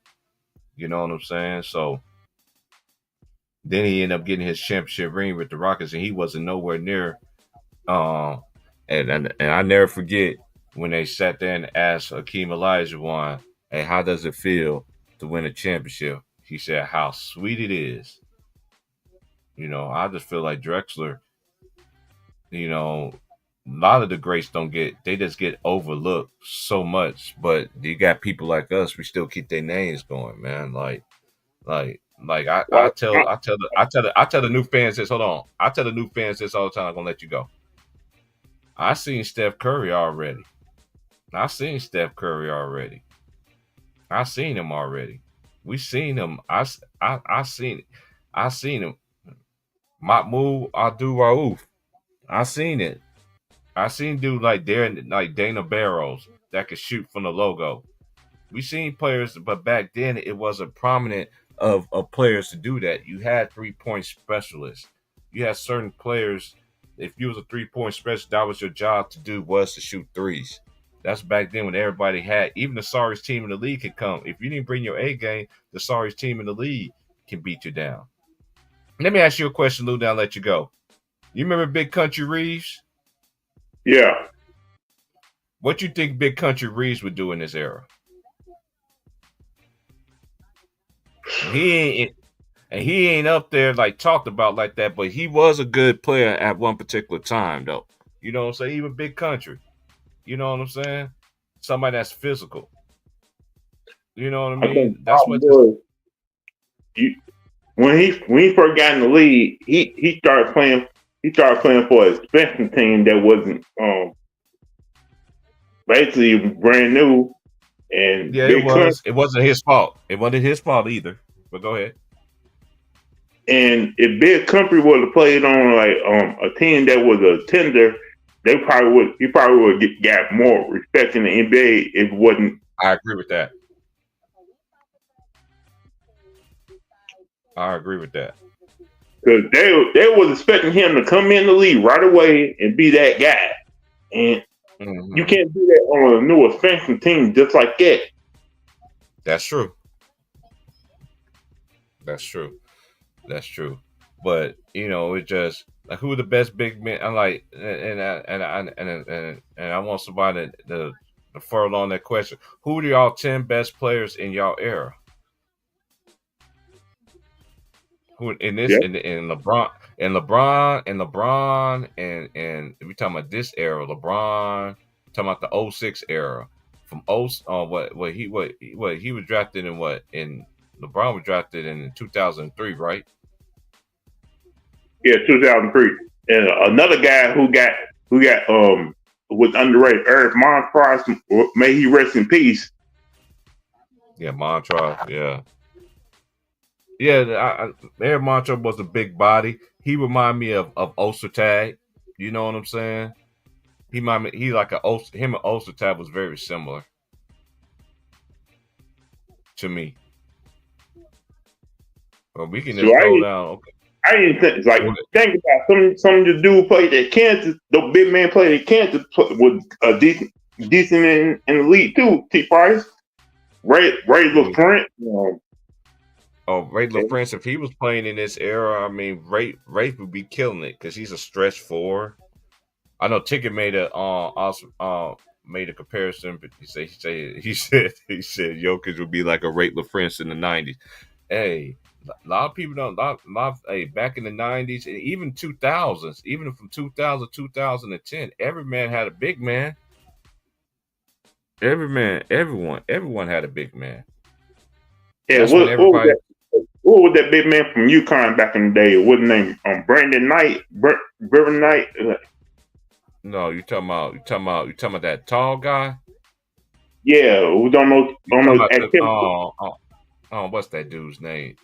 You know what I'm saying? So then he ended up getting his championship ring with the Rockets, and he wasn't nowhere near. Um, and I never forget when they sat there and asked Hakeem Olajuwon, "Hey, how does it feel to win a championship?" He said, "How sweet it is." I just feel like Drexler. You know, a lot of the greats they just get overlooked so much. But you got people like us, we still keep their names going, man. Like I Well, tell the new fans this. Hold on, I tell the new fans this all the time. I'm gonna let you go. I seen Steph Curry already. I seen Steph Curry already. I seen him already. We seen him. I seen him. Mahmoud Abdul Rauf. I seen it. I seen dude like Darren, like Dana Barrows that could shoot from the logo. We seen players, but back then it wasn't prominent of players to do that. You had 3-point specialists. You had certain players. If you was a 3-point specialist, that was your job to do was to shoot threes. That's back then when everybody had. Even the sorriest team in the league could come. If you didn't bring your A game, the sorriest team in the league can beat you down. Let me ask you a question, Lou. Then I'll let you go. You remember Big Country Reeves? yeah. What you think Big Country Reeves would do in this era? He ain't up there like talked about like that, but he was a good player at one particular time, though. You know what I'm saying? Even Big Country. You know what I'm saying? Somebody that's physical. You know what I I think mean? the That's problem what. was when he first got in the league, he started playing. He started playing for a special team that wasn't basically brand new and Yeah, it big country. was. It wasn't his fault. It wasn't his fault either. But go ahead. And if Big Country would have played on like a team that was a tender, they probably would. He probably would have got more respect in the NBA if it wasn't. I agree with that. I agree with that. Because they was expecting him to come in the league right away and be that guy, and Mm-hmm. you can't do that on a new expansion team just like that. That's true. That's true. That's true. But it just like who are the best big men? I'm like, and I want somebody to further on that question. Who are y'all 10 best players in y'all era? Who in this Yeah, in LeBron and we talking about this era? LeBron talking about the '06 era from what he was drafted in what in LeBron was drafted in 2003, right? yeah, 2003, and another guy who got was underrated, Eric Montross. May he rest in peace. Yeah, Montreux. Yeah, yeah. Aaron Montreux was a big body. He reminded me of Ostertag. You know what I'm saying? He like him and Ostertag was very similar to me. But we can So just go down. Okay. I didn't think about some of the dude played at Kansas. The big man played at Kansas was a decent in the league too. T. Price, Ray LaFrance. Oh, Ray LaFrance, if he was playing in this era, I mean, Ray would be killing it because he's a stretch four. I know Ticket made a comparison, but he said Jokic would be like a Ray LaFrance in the '90s. Hey, a lot of people don't. Hey, back in the '90s and even 2000s, even from 2000 to 2010, every man had a big man. Everyone had a big man. Yeah, That's when everybody. what was that big man from UConn back in the day? What name? Brandon Knight, Brandon Knight. No, you talking about that tall guy. Yeah, it was You talking almost about the activity. what's that dude's name?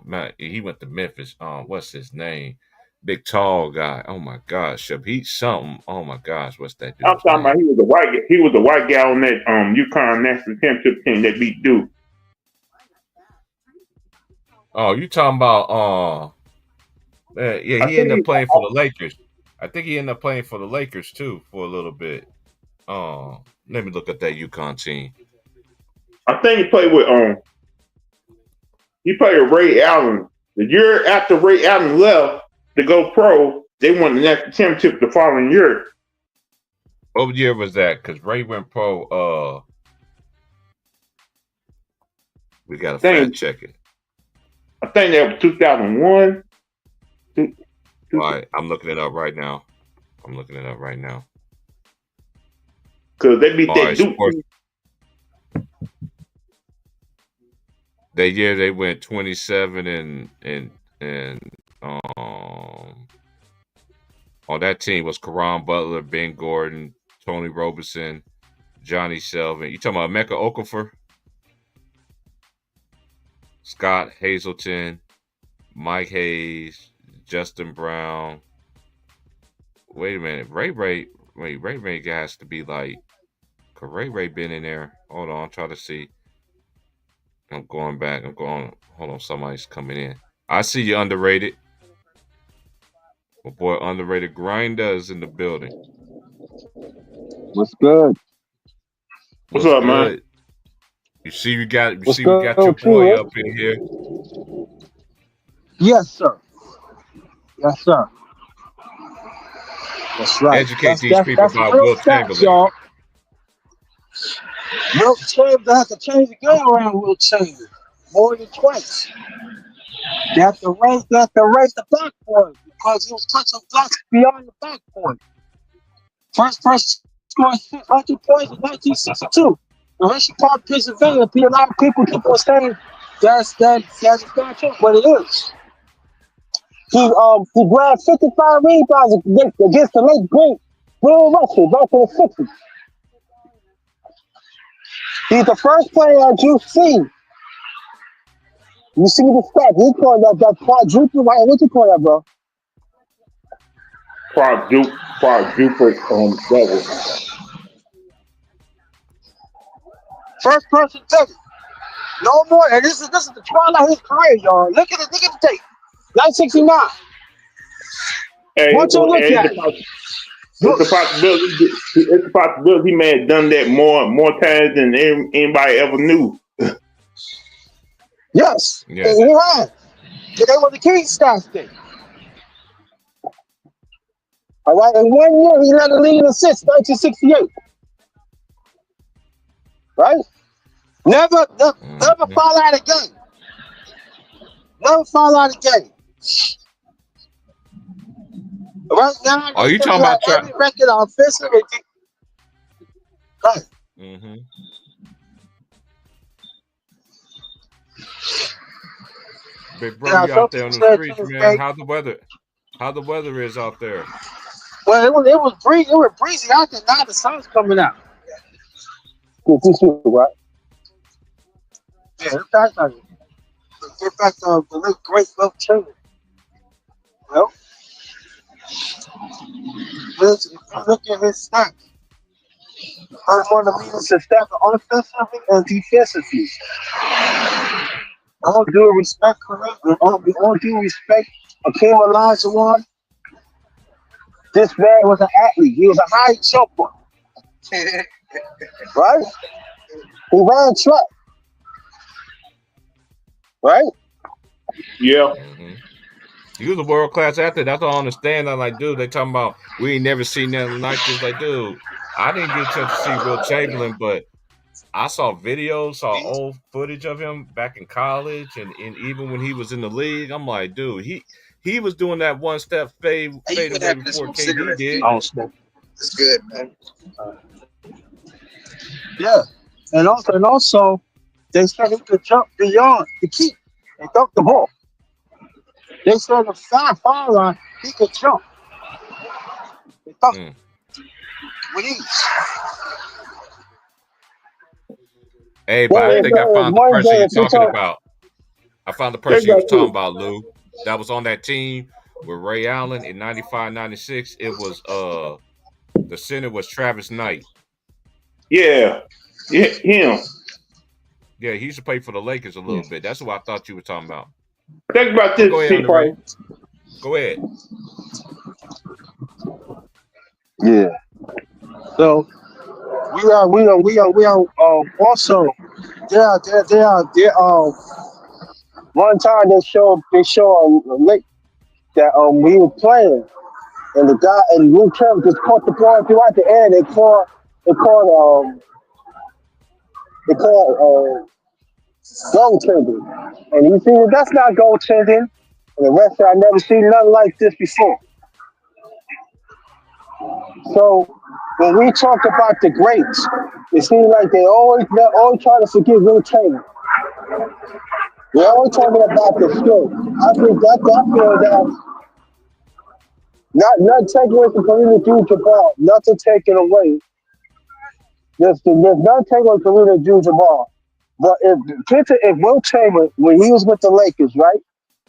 Man, he went to Memphis. What's his name? Big tall guy. Oh my gosh, Shabbat something. Oh my gosh, what's that I'm dude's talking name? about he was a white guy on that UConn national championship team that beat Duke. Oh, you talking about yeah, I he ended up think playing for the Lakers. I think he ended up playing for the Lakers too for a little bit. Let me look at that UConn team. I think he played with Ray Allen. The year after Ray Allen left to go pro, they won the national championship the following year. What year was that? Because Ray went pro. We got to fact check it. I think that was 2001. All right, I'm looking it up right now. Because they beat that Duke. That year they went 27 and on that team was Karan Butler, Ben Gordon, Tony Roberson, Johnny Selvin. You talking about Emeka Okafor? Scott Hazelton, Mike Hayes, Justin Brown. Wait a minute. Ray has to be like, cause Ray been in there. Hold on, I'm trying to see. I'm going back. Hold on, somebody's coming in. I see you underrated. My boy underrated Grinder is in the building. What's good? What's up, man? You see we got your boy up in here. Yes, sir. Yes, sir. That's right. Educate these people about Wilt Chamberlain. Y'all. Wilt Chamberlain has to change the game around. Wilt Chamberlain more than twice. They have to raise the backboard because he was touching blocks beyond the backboard. First person scored 100 points in 1962. The Hershey Park, Pennsylvania. A lot of people keep on saying that's not true, but it is. He grabbed 55 rebounds against the late great Bill Russell back in the 60s. He's the first player that you see. You see the stat. He called that quadruple. What you call that, bro? Quadruple double. First person did it. No more. And this is the twilight of his career, y'all. Look at the tape. 1969. Hey, what you look at? It's a possibility he may have done that more times than anybody ever knew. Yes. Yeah. And he had. They were the King staff thing. All right. In 1 year, he led the league in assists, 1968. Right? Never fall out of game. Never fall out of game. Right now, are you talking about every record offensive? Right. Mm-hmm. Big bro, you out there on the streets, man. How the weather is out there? Well, it was breezy out there. Now the sun's coming out. Right? Yeah, that's like get back to the late great Wilt Chamberlain. Well, look at his stats. First one of the leaders in stats offensively and defensively. All due respect, all due respect, Akeem Olajuwon. This man was an athlete. He was a high jumper. Right? He ran track. Right? Yeah. Mm-hmm. He was a world class athlete. That's all I understand. I'm like, dude, they talking about we ain't never seen nothing like this. Like, dude, I didn't get a chance to see Wilt Chamberlain, but I saw videos, saw old footage of him back in college, and even when he was in the league. I'm like, dude, he was doing that one step fade away before KD did. It's good, man. Yeah, and also, they said he could jump beyond the key and dunk the ball. They said the foul line, he could jump. They dunk with ease. Hey, but I think I found the person you're talking about. I found the person you was talking about, Lou. That was on that team with Ray Allen in 95-96. It was the center was Travis Knight. Yeah, him. Yeah, he used to play for the Lakers a little bit. That's what I thought you were talking about. Think about this, Go ahead, T. Price. Go ahead. Yeah. So we are also there. One time they show a link that we were playing, and the guy and Luke Kemp just caught the ball throughout the air. They call goaltending, and you see that's not goaltending. And the rest, I never seen nothing like this before. So when we talk about the greats, it seems like they're always trying to forget Will Taylor. They're always talking about the skill. I feel that not taking away from Kareem Abdul-Jabbar, nothing taken away. There's nothing taken away from Kareem Abdul-Jabbar. But if Will Taylor, when he was with the Lakers, right?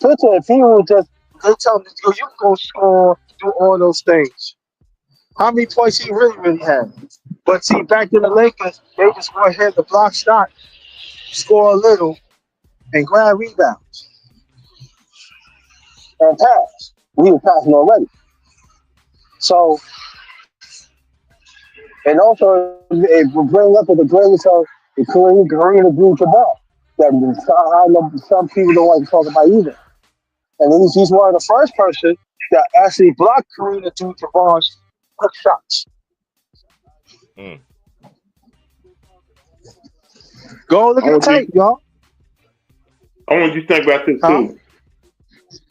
If he was just, they tell him, you can go score, do all those things. How many points he really had? But see, back in the Lakers, they just go ahead to block shot, score a little, and grab rebounds and pass. We were passing already. So, and also it will bring up the greatness of the Kareem Abdul-Jabbar that some people don't like to talk about either. And he's one of the first person that actually blocked Kareem Abdul-Jabbar's quick shots. Mm. Go look at the tape, y'all. I want you to think about this too.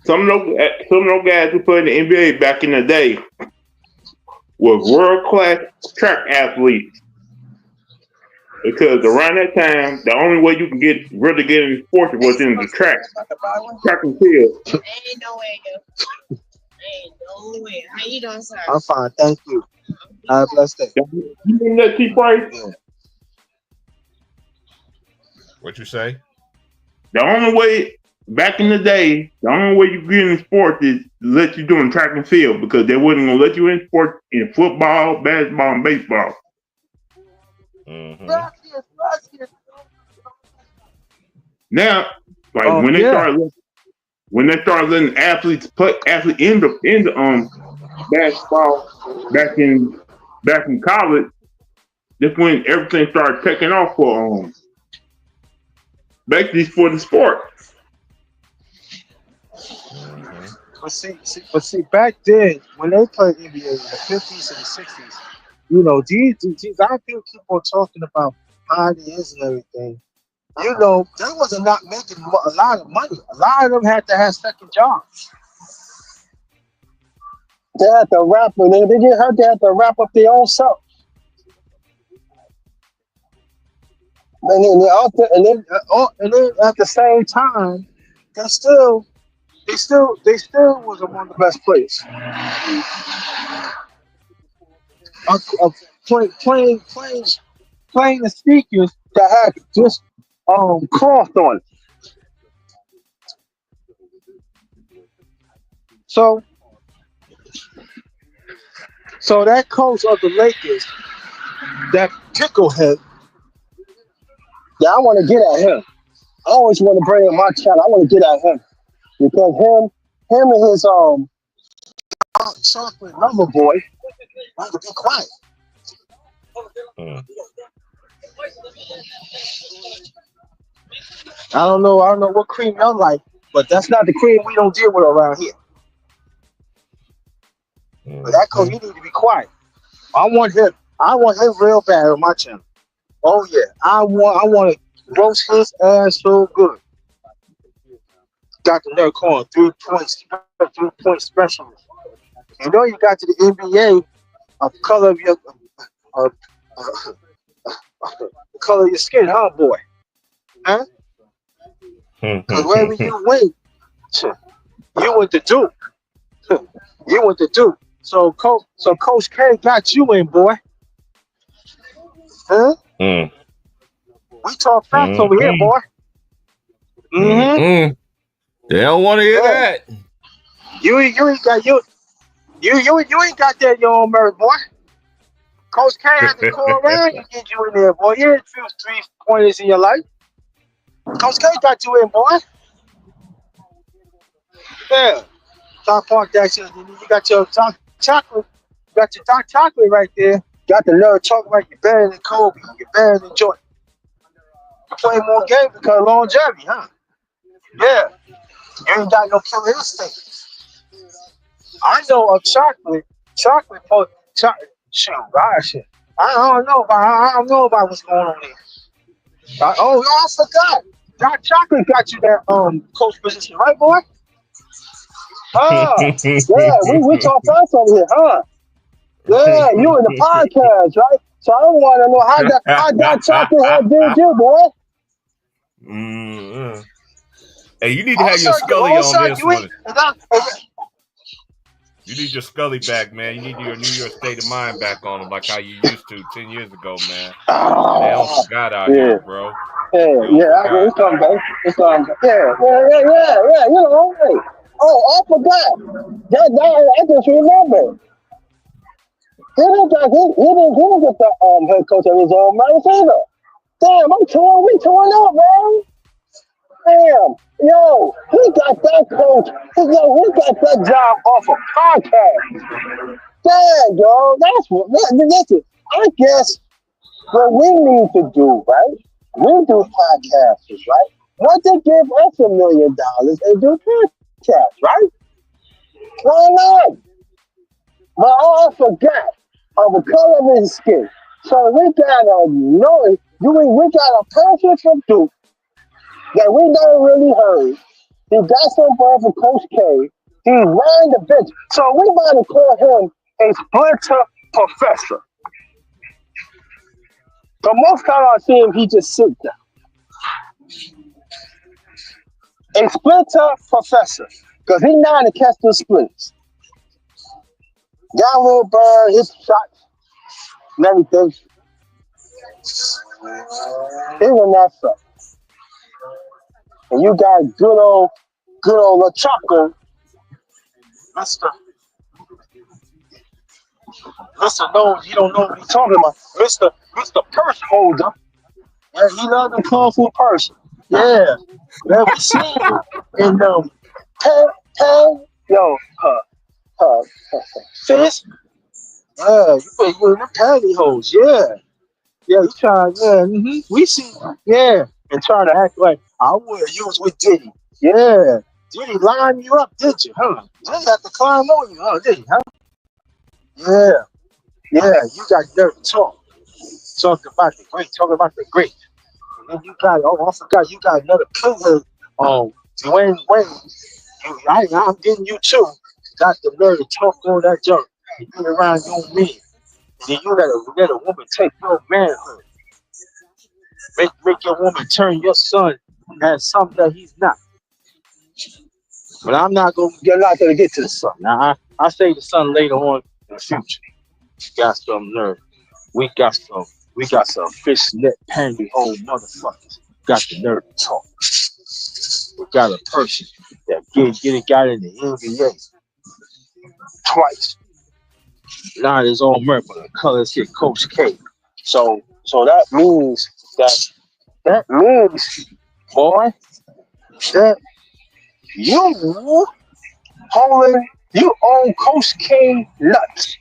Some of those guys who played in the NBA back in the day were world-class track athletes. Because around that time, the only way you can really get in sports was in the track and field. Ain't no way. Ain't no way. How you doing, sir? I'm fine, thank you. Have a blessed day. You mean that, T. Price? Yeah. What you say? The only way back in the day, the only way you get in sports is to let you do in track and field because they wasn't gonna let you in sports in football, basketball, and baseball. Mm-hmm. Now, like when they started letting athletes play in the basketball back in college, that's when everything started taking off for basically for the sport. But see, back then when they played NBA in the 50s and the 60s, you know, these I people keep on talking about how it is and everything. You know, they wasn't not making a lot of money. A lot of them had to have second jobs. They had to rap, and they get hurt. They had to wrap up their own self. And then at the same time, they still was among the best players. Playing the speakers that had just cloth on it. So that coach of the Lakers, that picklehead, yeah, I want to get at him. I always want to bring in my child. I want to get at him because him and his chocolate lover boy want to be quiet. Mm. I don't know what cream y'all like, but that's not the cream we don't deal with around here. Mm. But that coach, you need to be quiet. I want him real bad on my channel. Oh yeah, I want to roast his ass so good. Got the nerve calling 3 points, 3-point specialist. You know you got to the NBA, the color of your color of your skin, huh, boy? Huh? Because wherever you went, you went to Duke. You went to Duke. So Coach K got you in, boy. Huh? Mm. We talk facts over here, boy. Mm-hmm. Mm. They don't want to hear that. You ain't got that in your own merit, boy. Coach K had to call around and get you in there, boy. You had a few 3-pointers in your life. Coach K got you in, boy. Yeah. Top part that shit. You got your dark chocolate. You got your dark chocolate right there. Got the little chocolate right. You're better than Kobe. You're better than Jordan. You play more games because of longevity, huh? Yeah. You ain't got no killer instinct. I know of chocolate for chocolate. Shoot, gosh, I don't know about. I don't know about what's going on there. I forgot. Dark chocolate got you that coach position, right, boy? Yeah, we talk fast over here, huh? Yeah, you in the podcast, right? So I want to know how that chocolate head did you, boy? Mm-hmm. Hey, you need to All of a have your sudden, Scully on this you one. eat. You need your Scully back, man. You need your New York State of Mind back on them like how you used to 10 years ago, man. They don't forgot out Yeah, here, bro. yeah, They don't it's forgot. coming back. It's coming back. Yeah. You know, hey. Oh, I forgot. I just remembered. He didn't get the head coach of his own mouth either. Damn, we torn up, man. Damn, yo, he got that coach. He got that job off a podcast. Damn, yo, listen, I guess what we need to do, right? We do podcasts, right? What they give us $1 million and do podcasts, right? Why not? But I forgot of the color of his skin. So we got we got a person from Duke that we never really heard. He got some ball from Coach K. He ran the bench. So we might have called him a splinter professor. But most time I see him, he just sit down. A splinter professor. Because he know how to catch the splinters. Got a little bird, his shots, and everything. Even that stuff. And you got good old LaChaka, Mr. knows you don't know what he's talking about. Mr. Purse Holder. Yeah, he loves the colorful person. Yeah. Yeah, we see him in yo, fist. Yeah, you in the pantyhose. Yeah. Yeah, you trying, we see, yeah, and trying to act like I would use with Diddy. Yeah. Diddy line you up, did you, huh? Diddy have to climb on you, huh, did he, huh? Yeah. Yeah, you got nerve to talk. Talk about the great. And then you got, I forgot, you got another killer, Dwayne Wayne. I'm getting you too. Got the nerve to talk all that junk. You get around your man. And then you let a woman take your manhood. Make your woman turn your son as something that he's not. But I'm not gonna get to the son. Now I say the son later on in the future. Got some nerve. We got some fishnet pantyhose motherfuckers. Got the nerve to talk. We got a person that got in the NBA twice. Not his own murder, but the colors hit Coach K. So that means boy, that you own Coach K nuts.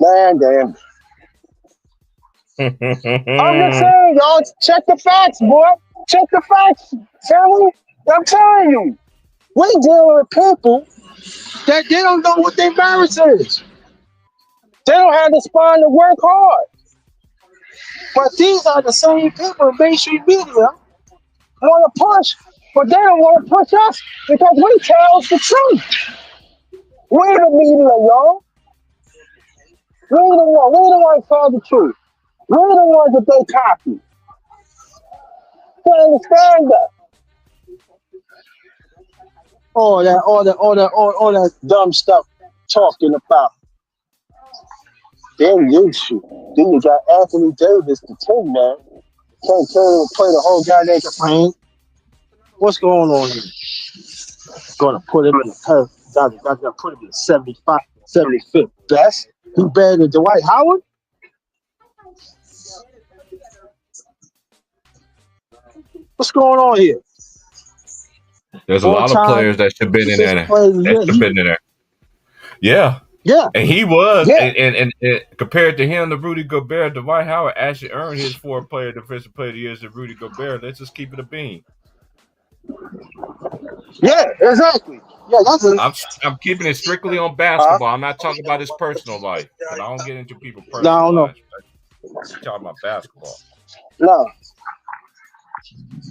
Man, damn. I'm just saying, y'all, check the facts, boy. Check the facts, family. I'm telling you, we dealing with people that they don't know what their marriage is. They don't have the spine to work hard. But these are the same people in mainstream media want to push, but they don't want to push us because we tell the truth. We the media, y'all. We the ones tell the truth. We're the ones that they copy. You understand that? All that dumb stuff talking about. Then you shoot. Then you got Anthony Davis, the 10 man. Can't tell him to play the whole goddamn campaign. What's going on here? Gonna put him in the gonna put him in the 75th best. He better than Dwight Howard? What's going on here? There's a All lot of time players that should have been in defensive there. player of the That year. should have been in there. Yeah. Yeah, And he was, yeah. and compared to him, to Rudy Gobert, Dwight Howard actually earned his defensive player of the year to Rudy Gobert. Let's just keep it a bean. Yeah, exactly. Yeah, that's a I'm keeping it strictly on basketball. I'm not talking about his personal life because I don't get into people's no, personal no, lives. I'm talking about basketball. no.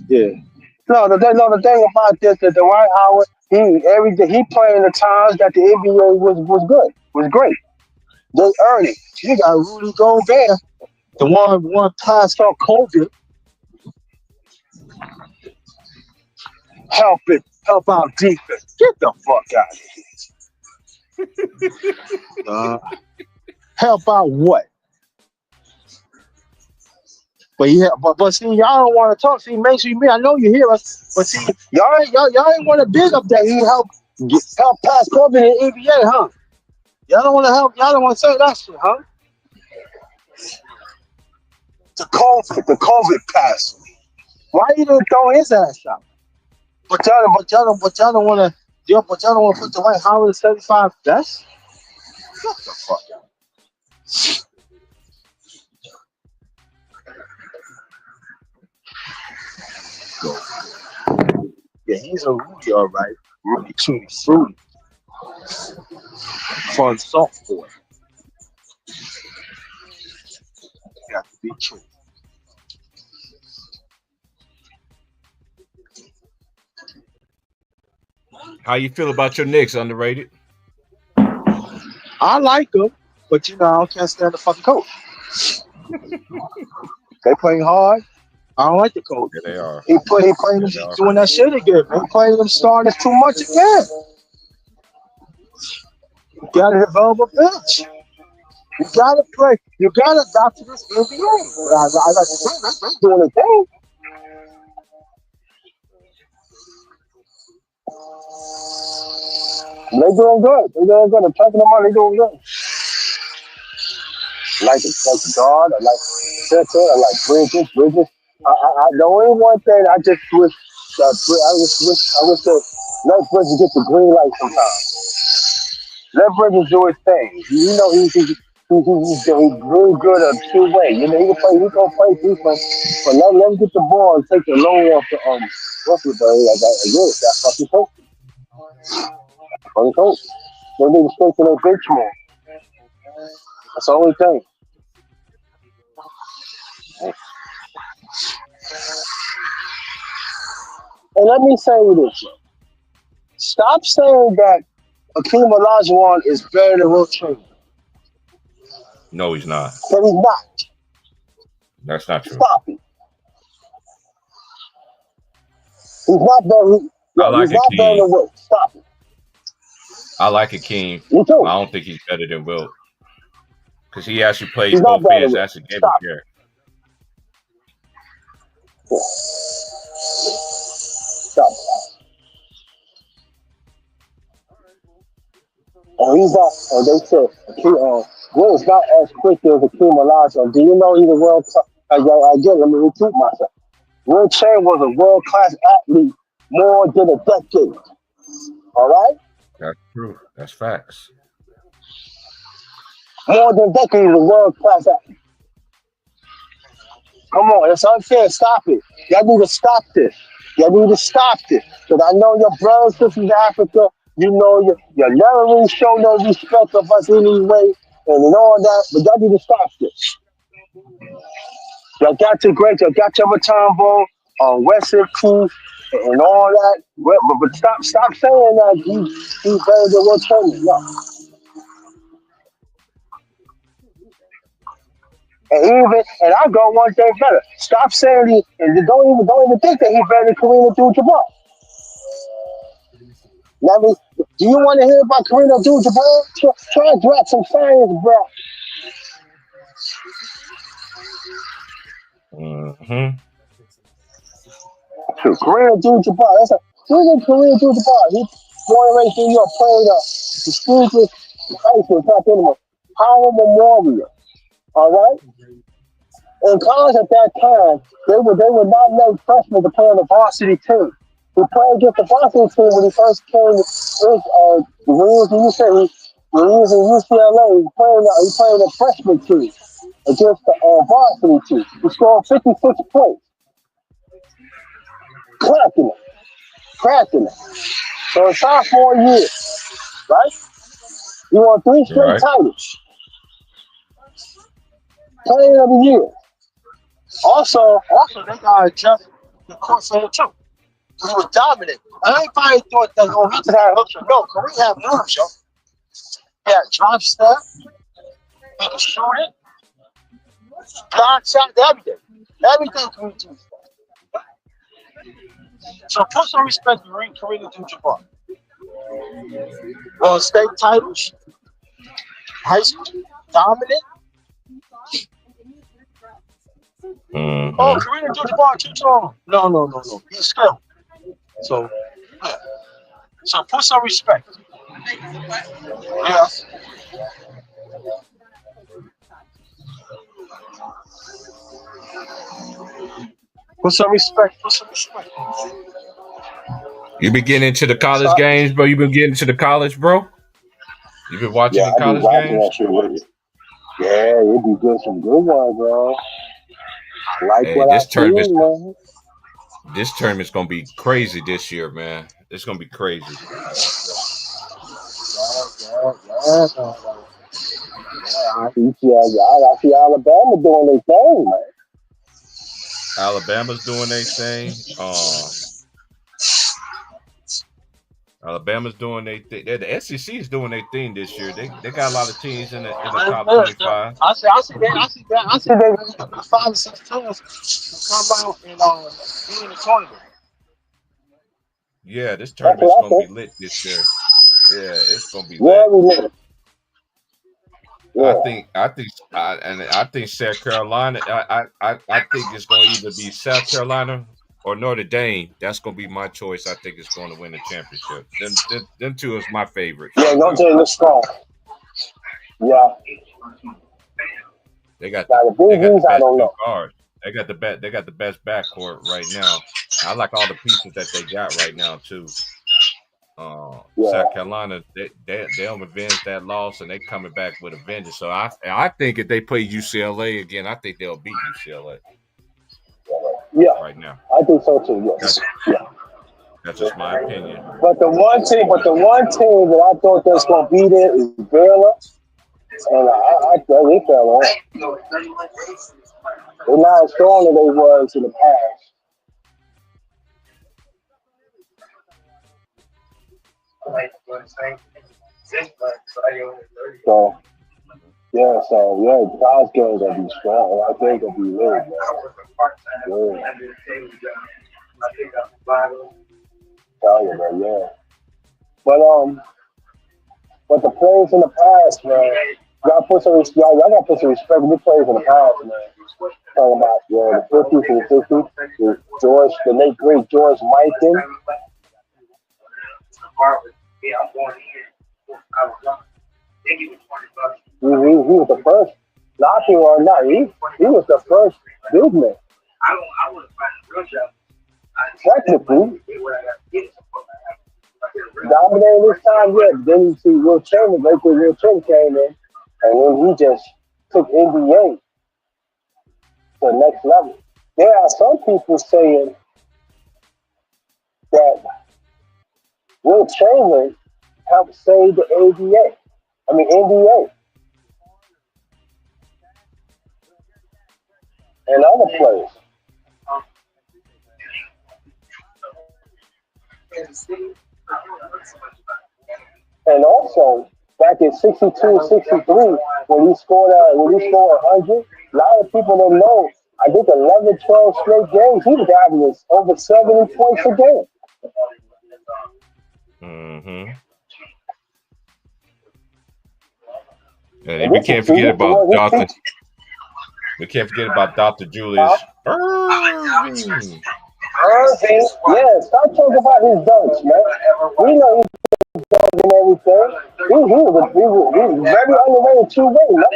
Yeah. The thing about this that Dwight Howard, he played in the times that the NBA was good, was great. They earned it. You got Rudy Gobert, the one passed on COVID, help out defense. Get the fuck out of here. Help out what? But yeah, but see, y'all don't want to talk. See, make sure me. I know you hear us, but see, y'all ain't want to big up that he help pass COVID in the NBA, huh? Y'all don't want to help. Y'all don't want to say that shit, huh? The COVID pass. Why you didn't throw his ass out? But y'all don't want to. But y'all don't want to put the Dwight Howard at 75 best. What the fuck? Yeah, he's a Rudy, all right. Rudy Tutti Fruity. Fun soft boy. Got to be true. How you feel about your Knicks? Underrated? I like them, but I can't stand the fucking coach. They playing hard. I don't like the coach. Yeah, they are. He playing them doing that shit again. He playing them starters too much again. You gotta develop a bench. You gotta play. You gotta adapt to this NBA. I like to say they doing a thing. They doing good. They doing good. I'm talking them out. They doing good. Like the guard. I like center. I like Bridges. The only one thing I just wish, I wish that let Bridges get the green light sometimes. Let Bridges do his thing. He's really good at two-way. He can play defense, but let him get the ball and take the load off the what's it, that fucking coach. Fucking coach. They need to strengthen their bench more. That's the only thing. And let me say this. Stop saying that Akeem Olajuwon is better than Will Chamberlain. No, he's not. But he's not. That's not true. Stop it. He's not better. He's not better than Will. Stop it. I like Akeem. Me too. I don't think he's better than Will. Because he actually plays both ends. That's a game here. Stop. He's not. They said Will is not as quick as Akeem Olajuwon. Do you know he's a world class? Again, let me repeat myself. Will Chamberlain was a world class athlete more than a decade. All right. That's true. That's facts. More than a decade, he's a world class athlete. Come on, it's unfair. Stop it. Y'all need to stop this. Because I know your brothers, sisters in Africa, you never really show no respect of us anyway, and all that, but y'all need to stop this. Y'all got your Mutombo, Western Proof, and all that, but stop saying that he's better than Will Chamberlain. No. And I go one thing better. Stop saying and don't even think that he's better than Kareem Abdul-Jabbar. Do you want to hear about Kareem Abdul-Jabbar? Try to drop some science, bro. Mm-hmm. Kareem Abdul-Jabbar. Kareem Abdul-Jabbar. He born and raised in New York, played the prestigious high school top animal, Howard Memorial. All right? In college at that time, they would not let freshmen to play on the varsity team. He played against the varsity team when he first came. When he was in UCLA, when he was in UCLA, he played a freshman team against the varsity team. He scored 56 points, cracking it. So his sophomore year, right? He won 3 straight Right. titles. Player of the year. Also, they got Jeff the Corsair too. He was dominant. Everybody thought that Richard had hooks or no. Kareem had moves, yo. He had drop step. He could shoot it. Block shot, everything. Everything Kareem do. So put some respect to Kareem Abdul-Jabbar. Won state titles. High school. Dominant. Mm-hmm. Oh, Kareem Abdul-Jabbar too tall. No. He's skilled. So, yeah. So put some respect. Yeah. Put some respect. You been getting into the college games, bro? You been getting into the college, bro? You been watching the I be college watching games? that shit with you. Yeah, it be good, some good ones, bro. I like Hey, what I see, man. This tournament's gonna be crazy this year, man. It's gonna be crazy. Yeah. I see Alabama doing their thing, man. Alabama's doing their thing. Alabama's doing their thing. The SEC is doing their thing this year. They got a lot of teams in the top 25. I see that 5 or 6 teams come out and be in the tournament. Yeah, this tournament's gonna be lit this year. Yeah, it's gonna be lit. Yeah. I think South Carolina. I think it's gonna either be South Carolina or Notre Dame. That's gonna be my choice. I think it's going to win the championship. Them two is my favorite. Yeah, Notre Dame is strong. Yeah. They got the best I don't know. guards. They got the best backcourt right now. I like all the pieces that they got right now too. South Carolina, they'll avenge that loss and they coming back with a vengeance. So I think if they play UCLA again, I think they'll beat UCLA. Yeah, right now. I think so too. Yes. That's just my opinion. But the one team that I thought that's gonna beat it is Baylor, and I thought they fell off. They're not as strong as they was in the past. So God's game gonna be strong. I think it'll be lit, man. Tell you, man, yeah. But the players in the past, man, y'all gotta put some respect on the players in the past, man. Talking about the 50s and the 60s, the late great George Mikan. He was the first. Knocking or not, he was the first big man. Technically, dominating this time, yeah. Then you see Will Chamberlain, right there. Will Chamberlain came in, and then he just took NBA to the next level. There are some people saying that Will Chamberlain helped save the NBA. And other players. And also, back in 62, 63, when he scored 100, a lot of people don't know, I think 11, 12 straight games, he was averaging over 70 points a game. Mm-hmm. And we can't forget about Dr. We can't forget about Dr. Julius Irving. Yeah, stop talking about his dunks, man. We know he's dunking and everything. He was very underrated two-way, man.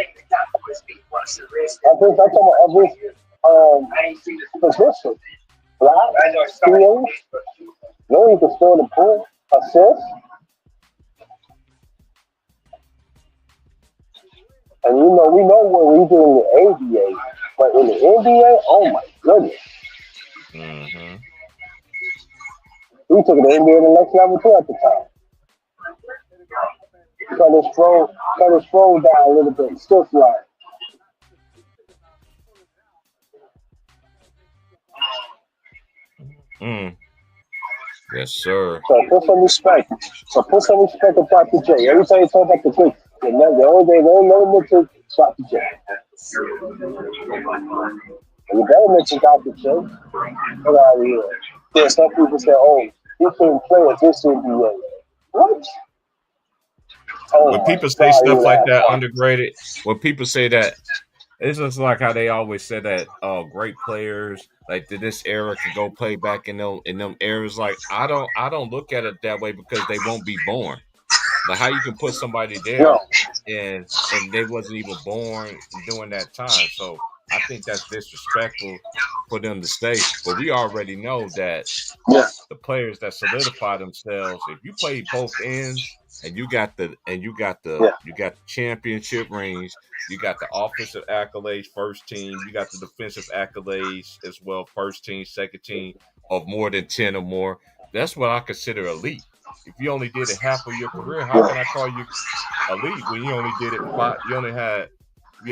I'm talking about position. Block, steals, know he can score the ball, assist, and we know what we do in the ABA, but in the NBA, oh my goodness, Mm-hmm. we took the NBA to the next level too at the time. Cut his throw down a little bit, still fly. Mm. Yes, sir. So put some respect. So put some respect on Dr. J. Every time you talk about the great, the only day they don't know mention Dr. J. And you better mention Dr. J. Get out of here. Yeah, some people say, oh, you can't play at this NBA. What? Oh When my people say God, you stuff like laugh that, hard. underrated, when people say that, it's just like how they always say that great players like this era could go play back in them eras. Like I don't look at it that way because they won't be born. Like how you can put somebody No. there and they wasn't even born during that time. So I think that's disrespectful for them to say. But we already know that Yeah. the players that solidify themselves, if you play both ends and Yeah. you got the championship rings, you got the offensive accolades, first team, you got the defensive accolades as well, first team, second team of more than 10 or more. That's what I consider elite. If you only did it half of your career, how Yeah. can I call you elite when you only did it five? You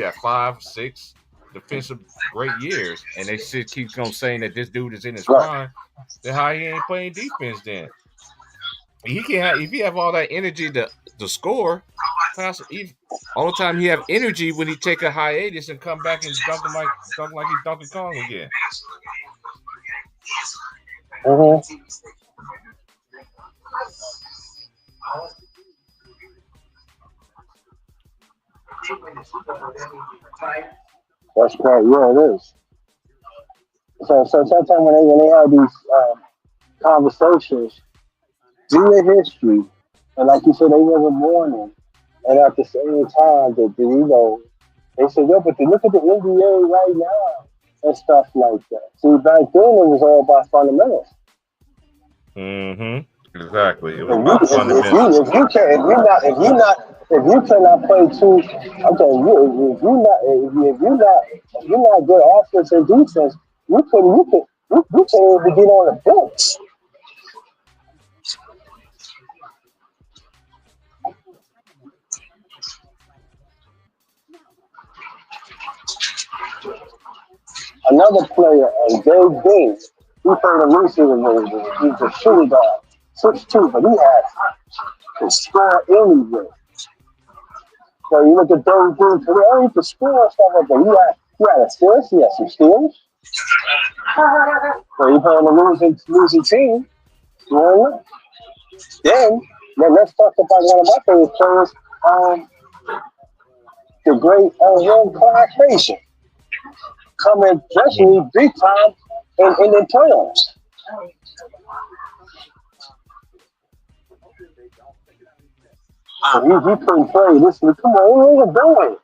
had 5, 6 defensive great years, and they still keep on saying that this dude is in his Right. prime. Then how he ain't playing defense? Then he can have if he have all that energy to score. All the time he have energy when he take a hiatus and come back and dunk like he's Donkey Kong again. Mm-hmm. That's right. Yeah, it is. So sometimes when they have these conversations, do your history, and like you said, they wasn't born in. And at the same time, they said, yo, but you look at the NBA right now and stuff like that. See, back then it was all about fundamentals. Mm-hmm. Exactly. It was If you about fundamentals. if you can if you cannot play two, okay, if you're not good offense and defense, you can't even get on the bench. Another player, Dave Dean, he played a receiver. He's a shooting guard, 6'2", but he can score anywhere. So you look at Dave Dean today, he can score and stuff like that. He had assists, he had some steals. So he played on a losing team. You know? Then let's talk about one of my favorite players, the great Will Clark Frazier, coming especially big time in the playoffs. He couldn't play this. Come on, what are you doing?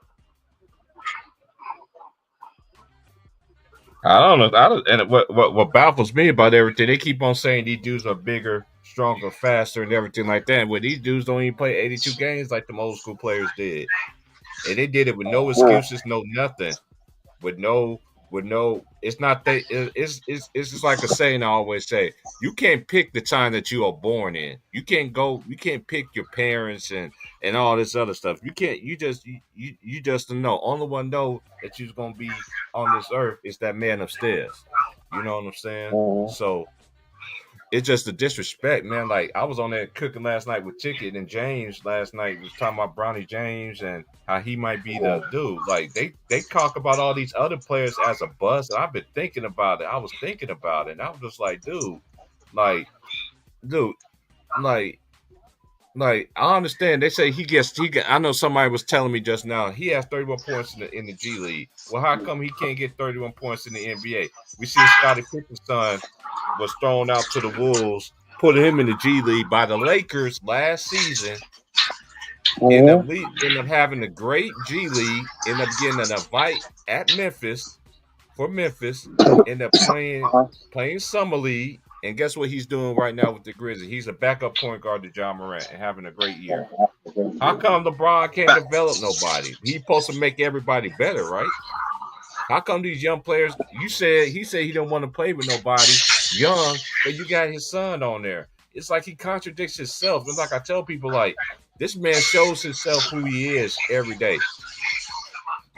I don't know. And what baffles me about everything, they keep on saying these dudes are bigger, stronger, faster, and everything like that. When these dudes don't even play 82 games like the old school players did, and they did it with no Yeah. excuses, no nothing, with no, It's not that. It's just like a saying I always say. You can't pick the time that you are born in. You can't go. You can't pick your parents and all this other stuff. You can't. You just don't know. Only one know that you're gonna be on this earth is that man upstairs. You know what I'm saying? Mhm. So it's just the disrespect, man. Like I was on there cooking last night with Ticket and James last night was talking about Bronny James and how he might be the dude. Like they talk about all these other players as a bust, and I've been thinking about it. I was thinking about it, and I was just like, dude, like like I understand. They say he get. I know somebody was telling me just now he has 31 points in the G League. Well, how come he can't get 31 points in the NBA? We see Scottie Pippen's son was thrown out to the Wolves, put him in the G League by the Lakers last season, end up having a great G League, end up getting an invite at Memphis for Memphis, end up playing summer league, and guess what he's doing right now with the Grizzlies? He's a backup point guard to John Morant and having a great year. How come LeBron can't develop nobody? He's supposed to make everybody better, right? How come these young players? He said he don't want to play with nobody young, but you got his son on there. It's like he contradicts himself. It's like I tell people, like, this man shows himself who he is every day.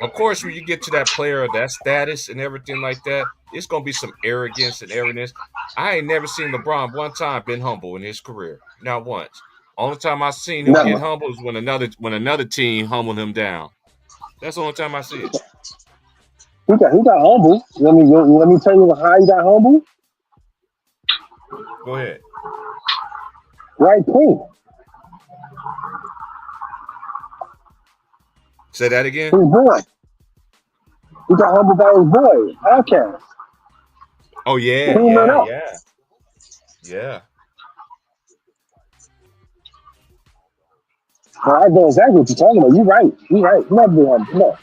Of course, when you get to that player, that status and everything like that, it's gonna be some arrogance and arrogance. I ain't never seen LeBron one time been humble in his career, not once. Only time I seen him get humble is when another team humbled him down. That's the only time I see it. He got humble. Let me tell you how he got humble. Go ahead. Right clean. Say that again. His boy. He got humbled by his boy, Outkast. Oh yeah. Well, I know exactly what you're talking about. You're right. He never been humble. No.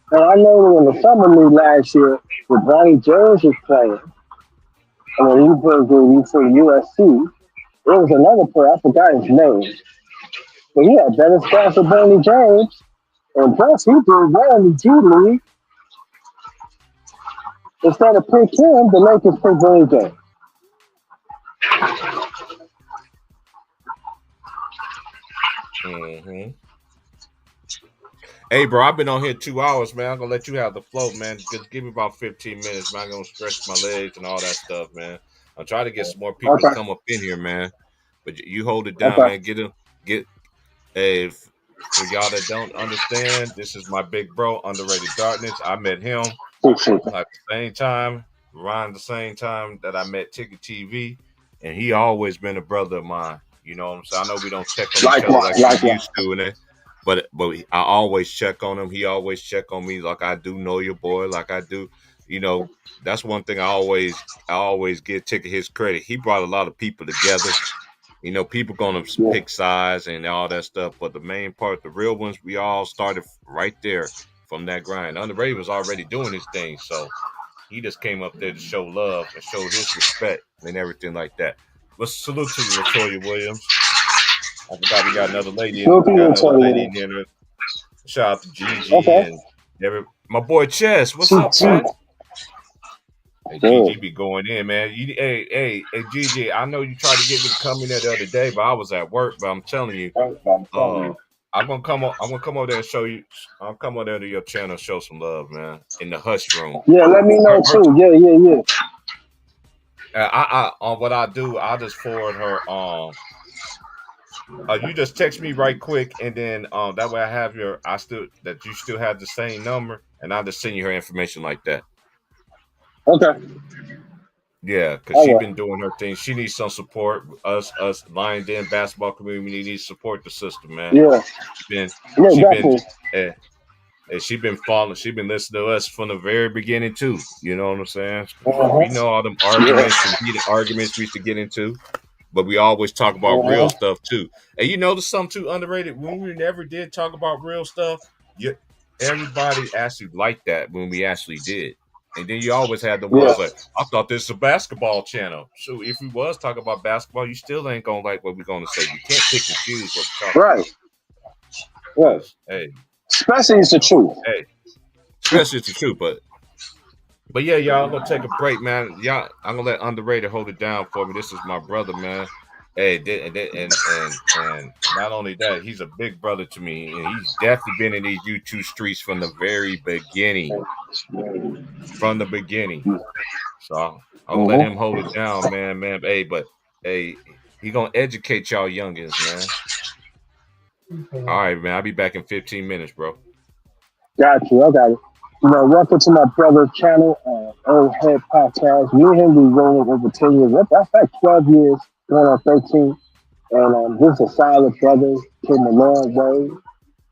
And I know in the summer league last year, when Bronny James was playing, and when he played for USC, there was another player, I forgot his name, but he had better stats than Bronny James, and plus he did well in the G League. Instead of pick him, the Lakers pick Bronny James. Mm-hmm. Hey, bro, I've been on here 2 hours, man. I'm gonna let you have the flow, man. Just give me about 15 minutes, man. I'm gonna stretch my legs and all that stuff, man. I'm trying to get some more people to come up in here, man. But you hold it down, man. Hey, for y'all that don't understand, this is my big bro, Underrated Darkness. I met him at the same time, around the same time that I met Ticket TV, and he always been a brother of mine. You know what I'm saying? I know we don't check on each other like we used to, and but I always check on him. He always check on me like I do know your boy, like I do. You know, that's one thing I always give Ticket his credit. He brought a lot of people together. You know, people gonna pick sides and all that stuff, but the main part, the real ones, we all started right there from that grind. Underrated was already doing his thing, so he just came up there to show love and show his respect and everything like that. But salute to Latoya Williams. I forgot we got another lady in here. Shout out to Gigi and my boy Chess. What's up, man? Hey, Gigi be going in, man. Hey, Gigi, I know you tried to get me to come in there the other day, but I was at work. But I'm telling you, I'm gonna come over there and show you. I'll come over there to your channel, show some love, man, in the hush room. Yeah, let me know too. Yeah. I on what I do, I just forward her. You just text me right quick, and then that way I have you still have the same number, and I'll just send you her information like that. Okay. Yeah, because she's been doing her thing. She needs some support. Us Lion Den basketball community needs to support the sister, man. Yeah. She been following. She been listening to us from the very beginning too. You know what I'm saying? We know all them arguments and heated arguments we used to get into, but we always talk about real stuff too. And you notice something too underrated. When we never did talk about real stuff, everybody actually liked that when we actually did. And then you always had the ones like, I thought this was a basketball channel. So if we was talking about basketball, you still ain't gonna like what we're gonna say. You can't pick and choose what we're talking about. Right. Hey. Especially it's the truth. Hey. Especially it's the truth, but yeah, y'all, I'm gonna take a break, man. Y'all, I'm gonna let Underrated hold it down for me. This is my brother, man. Hey, and not only that, he's a big brother to me, and he's definitely been in these YouTube streets from the very beginning. From the beginning. So I'm gonna let him hold it down, man. Hey, but he gonna educate y'all youngins, man. All right, man. I'll be back in 15 minutes, bro. Got you. I got it. Welcome to my brother's channel, Old Head Podcast. Me and him be rolling over 10 years. That's like 12 years, going on 13. And this is a solid brother, came a long way.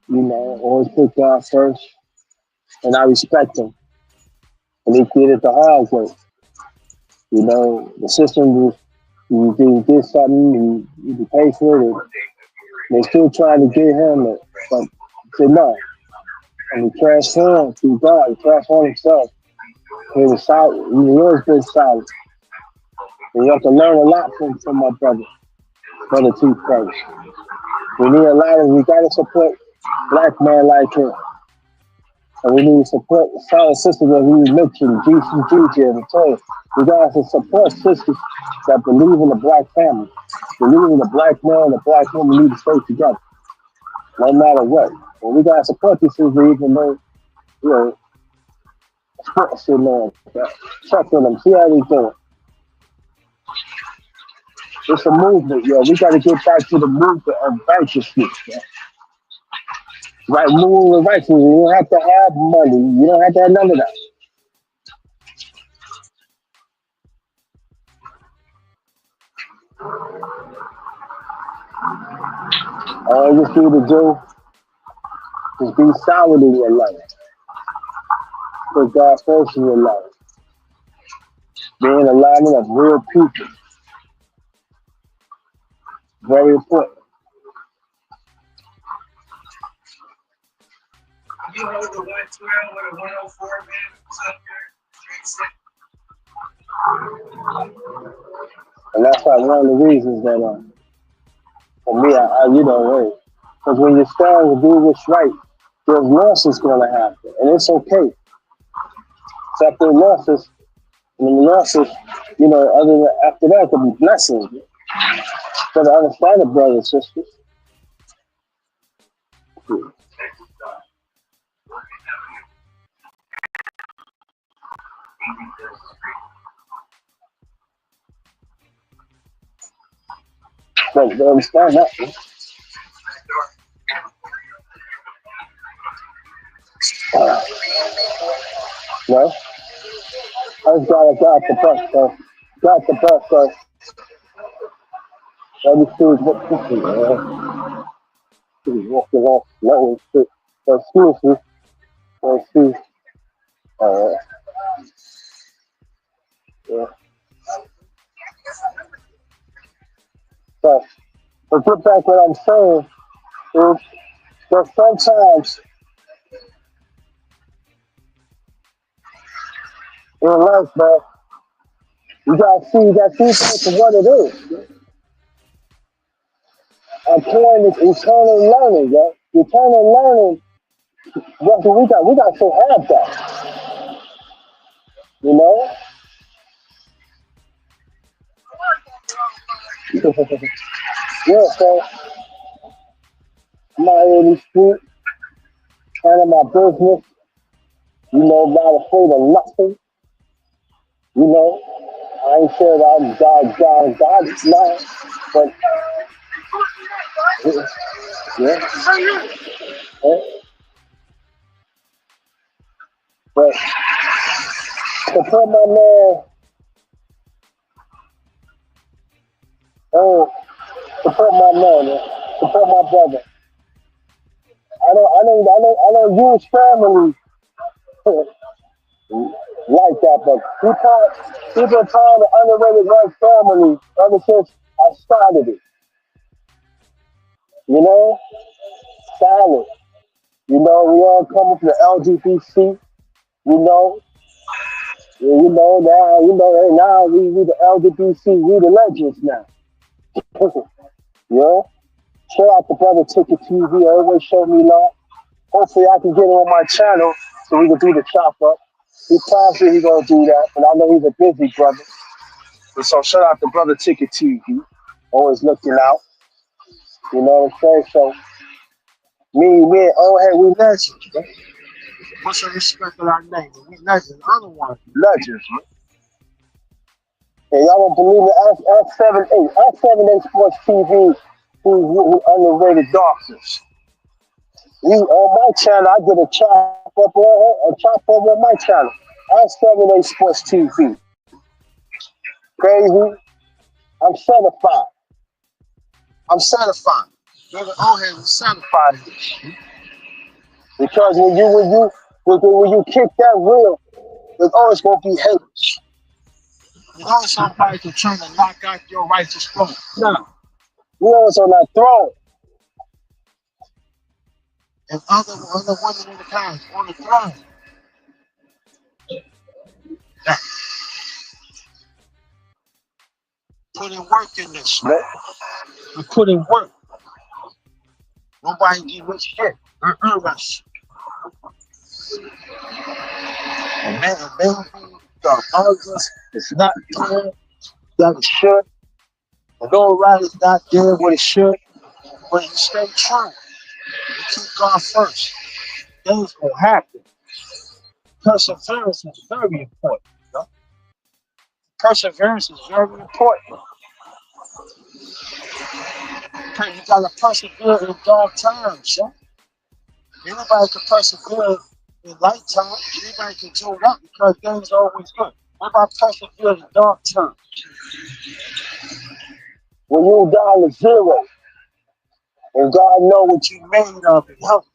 Always put God first. and I respect him. And he did it the hard way. You know, the system was, you did something, you pay for it, and they still trying to get him, but he said no. And he transformed through God, he transformed himself. He was solid, he always been solid. And you have to learn a lot from my brother T. First. We need a lot of, we gotta support black man like him. And we need to support solid sisters that we mentioned, GCG and Toy. We gotta support sisters that believe in the black family, believe in the black man and the black woman need to stay together, no matter what. And we gotta support these sisters even though, you know, sports in there, check on them, see how they doing. It's a movement, yo. We gotta get back to the movement of righteousness, yo. Right, moving with righteousness. You don't have to have money. You don't have to have none of that. All you just need to do is be solid in your life. Put God first in your life. Be in alignment of real people. Very important. You hold the 112 with a 104 man. And that's like one of the reasons that, for me, you know, because when you stand and do what's right, there's losses going to happen. And it's okay. Except there's losses. And the losses, you know, other than after that, could be blessings. So to understand it, brothers and sisters. But they understand that. No? I just got the bus, so got the bus, so let me see what this is, man. He's walking off slow and shit. So excuse me. Let's see. Yeah. So, to get back what I'm saying is that sometimes in life, man, you gotta see things for what it is. Applying this eternal learning, yo. Eternal learning, what we got to have that. You know? Yeah, so I'm out here in the street, handling my business, you know, not afraid of nothing. You know, I ain't sure that I'm God, nah, but yeah. But to put my man, to put my man, to put my brother. I don't use family like that, but he been trying to underrated my family ever since I started it. You know, solid. You know, we all come from the LGBT. You know, now we the LGBT, we the legends now. You know, shout out to brother Ticket TV, always show me love. Hopefully I can get him on my channel so we can do the chop up. He promised he gonna do that, but I know he's a busy brother. And so shout out to brother Ticket TV, always looking out. You know what I'm saying? So me and old head, we legends, man. Put some respect on our name. We legends. Otherwise, legends, man. And y'all don't believe it? F78 Sports TV, who underrated darkness. You on my channel, I did a chop up on my channel. F78 Sports TV. Crazy. I'm certified. Brother Ohead was certified in this shit. Because when you when you kick that wheel, there's always gonna be haters. There's always somebody to try to knock out your righteous throne. Now, we always on that throne, and other women in the past on the throne. Now, put in work in this, man. We put in work. Nobody give us shit. Us. And maybe the others is not there that it should. The Lord right is not there what it should. But you stay true. You keep God first. Things will happen. Perseverance is very important. You know? Perseverance is very important. You gotta persevere in dark times, yeah? Anybody can persevere in light time. Anybody can do that because things are always good. What about persevere in dark times? When you're down to zero, and God knows what you made of and help.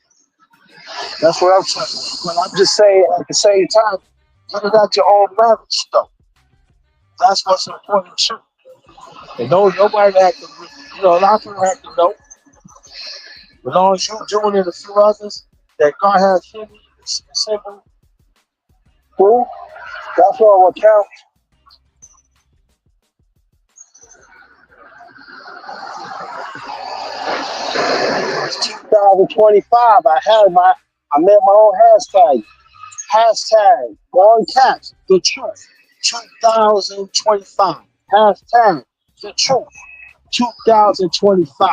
That's what I'm saying. But I'm just saying at the same time, get it out your own marriage stuff. That's what's important too. And nobody had to, a lot of people have to know. As long as you're doing it, a few others that God has hidden, simple, cool. That's all what counts. It's 2025. I made my own hashtag. Hashtag Going Cats, the truth. 2025. Hashtag the truth. 2025.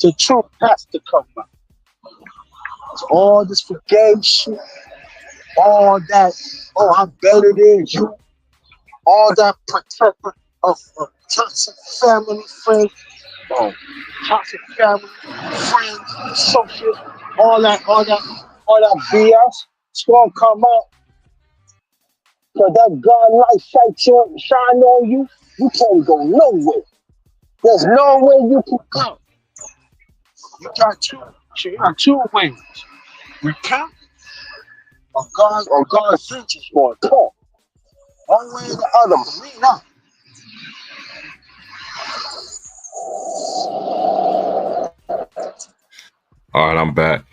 The truth has to come out. So all this forgave shit, all that, oh, I'm better than you, all that protector of toxic family friends, toxic family friends, associates, all that BS, it's gonna come out. Cause that God light shine on you, you can't go nowhere. There's no way you can go. You got two ways. Repent or God's vengeance going to come. One way or the other, but me not. All right, I'm back.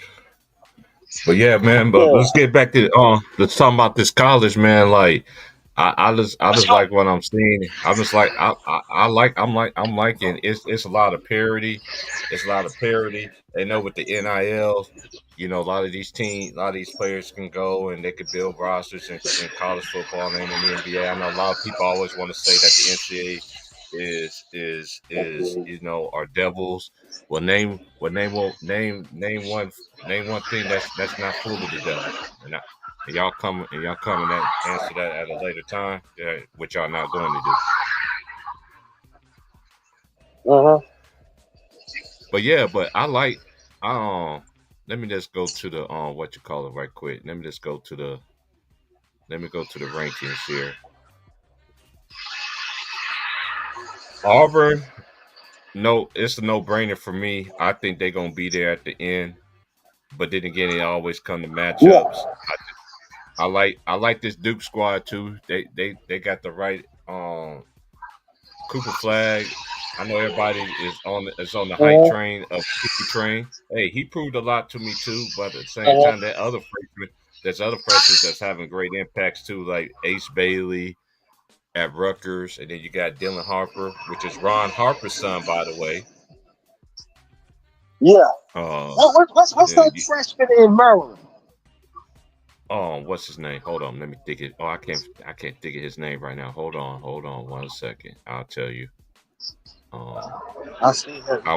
But yeah, man. But let's get back to let's talk about this college, man. Like, I just like what I'm seeing. I'm just like I'm liking it's a lot of parity. It's a lot of parity. They know with the NIL, a lot of these teams, a lot of these players can go and they could build rosters in college football and in the NBA. I know a lot of people always want to say that the NCAA is our devils. Well, name one thing that's not full of the devil. And y'all come and answer that at a later time, which y'all not going to do. But yeah, but I like let me just go to the what you call it right quick. Let me go to the rankings here. Auburn, no, it's a no-brainer for me. I think they're gonna be there at the end. But then again, it always come to matchups. I like this Duke squad too. They got the right Cooper Flag. I know everybody is on the hype train of Cooper train. Hey, he proved a lot to me too. But at the same time, there's other freshmen that's having great impacts too, like Ace Bailey at Rutgers, and then you got Dylan Harper, which is Ron Harper's son, by the way. Yeah. What's that freshman in Maryland? What's his name? Hold on, let me think it. Oh, I can't think of his name right now. Hold on 1 second. I'll tell you. I see him. I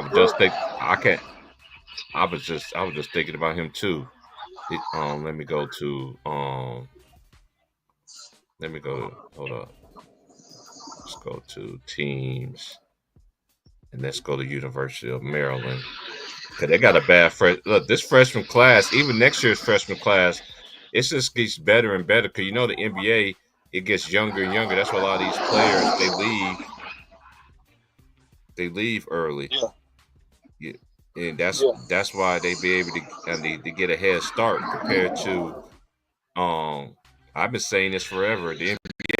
was just thinking about him too. Let me go. Hold up. Let's go to teams, and let's go to University of Maryland. Cause they got a bad look. This freshman class, even next year's freshman class, it just gets better and better. Cause the NBA, it gets younger and younger. That's why a lot of these players they leave early. Yeah. And that's why they be able to get a head start compared to I've been saying this forever. The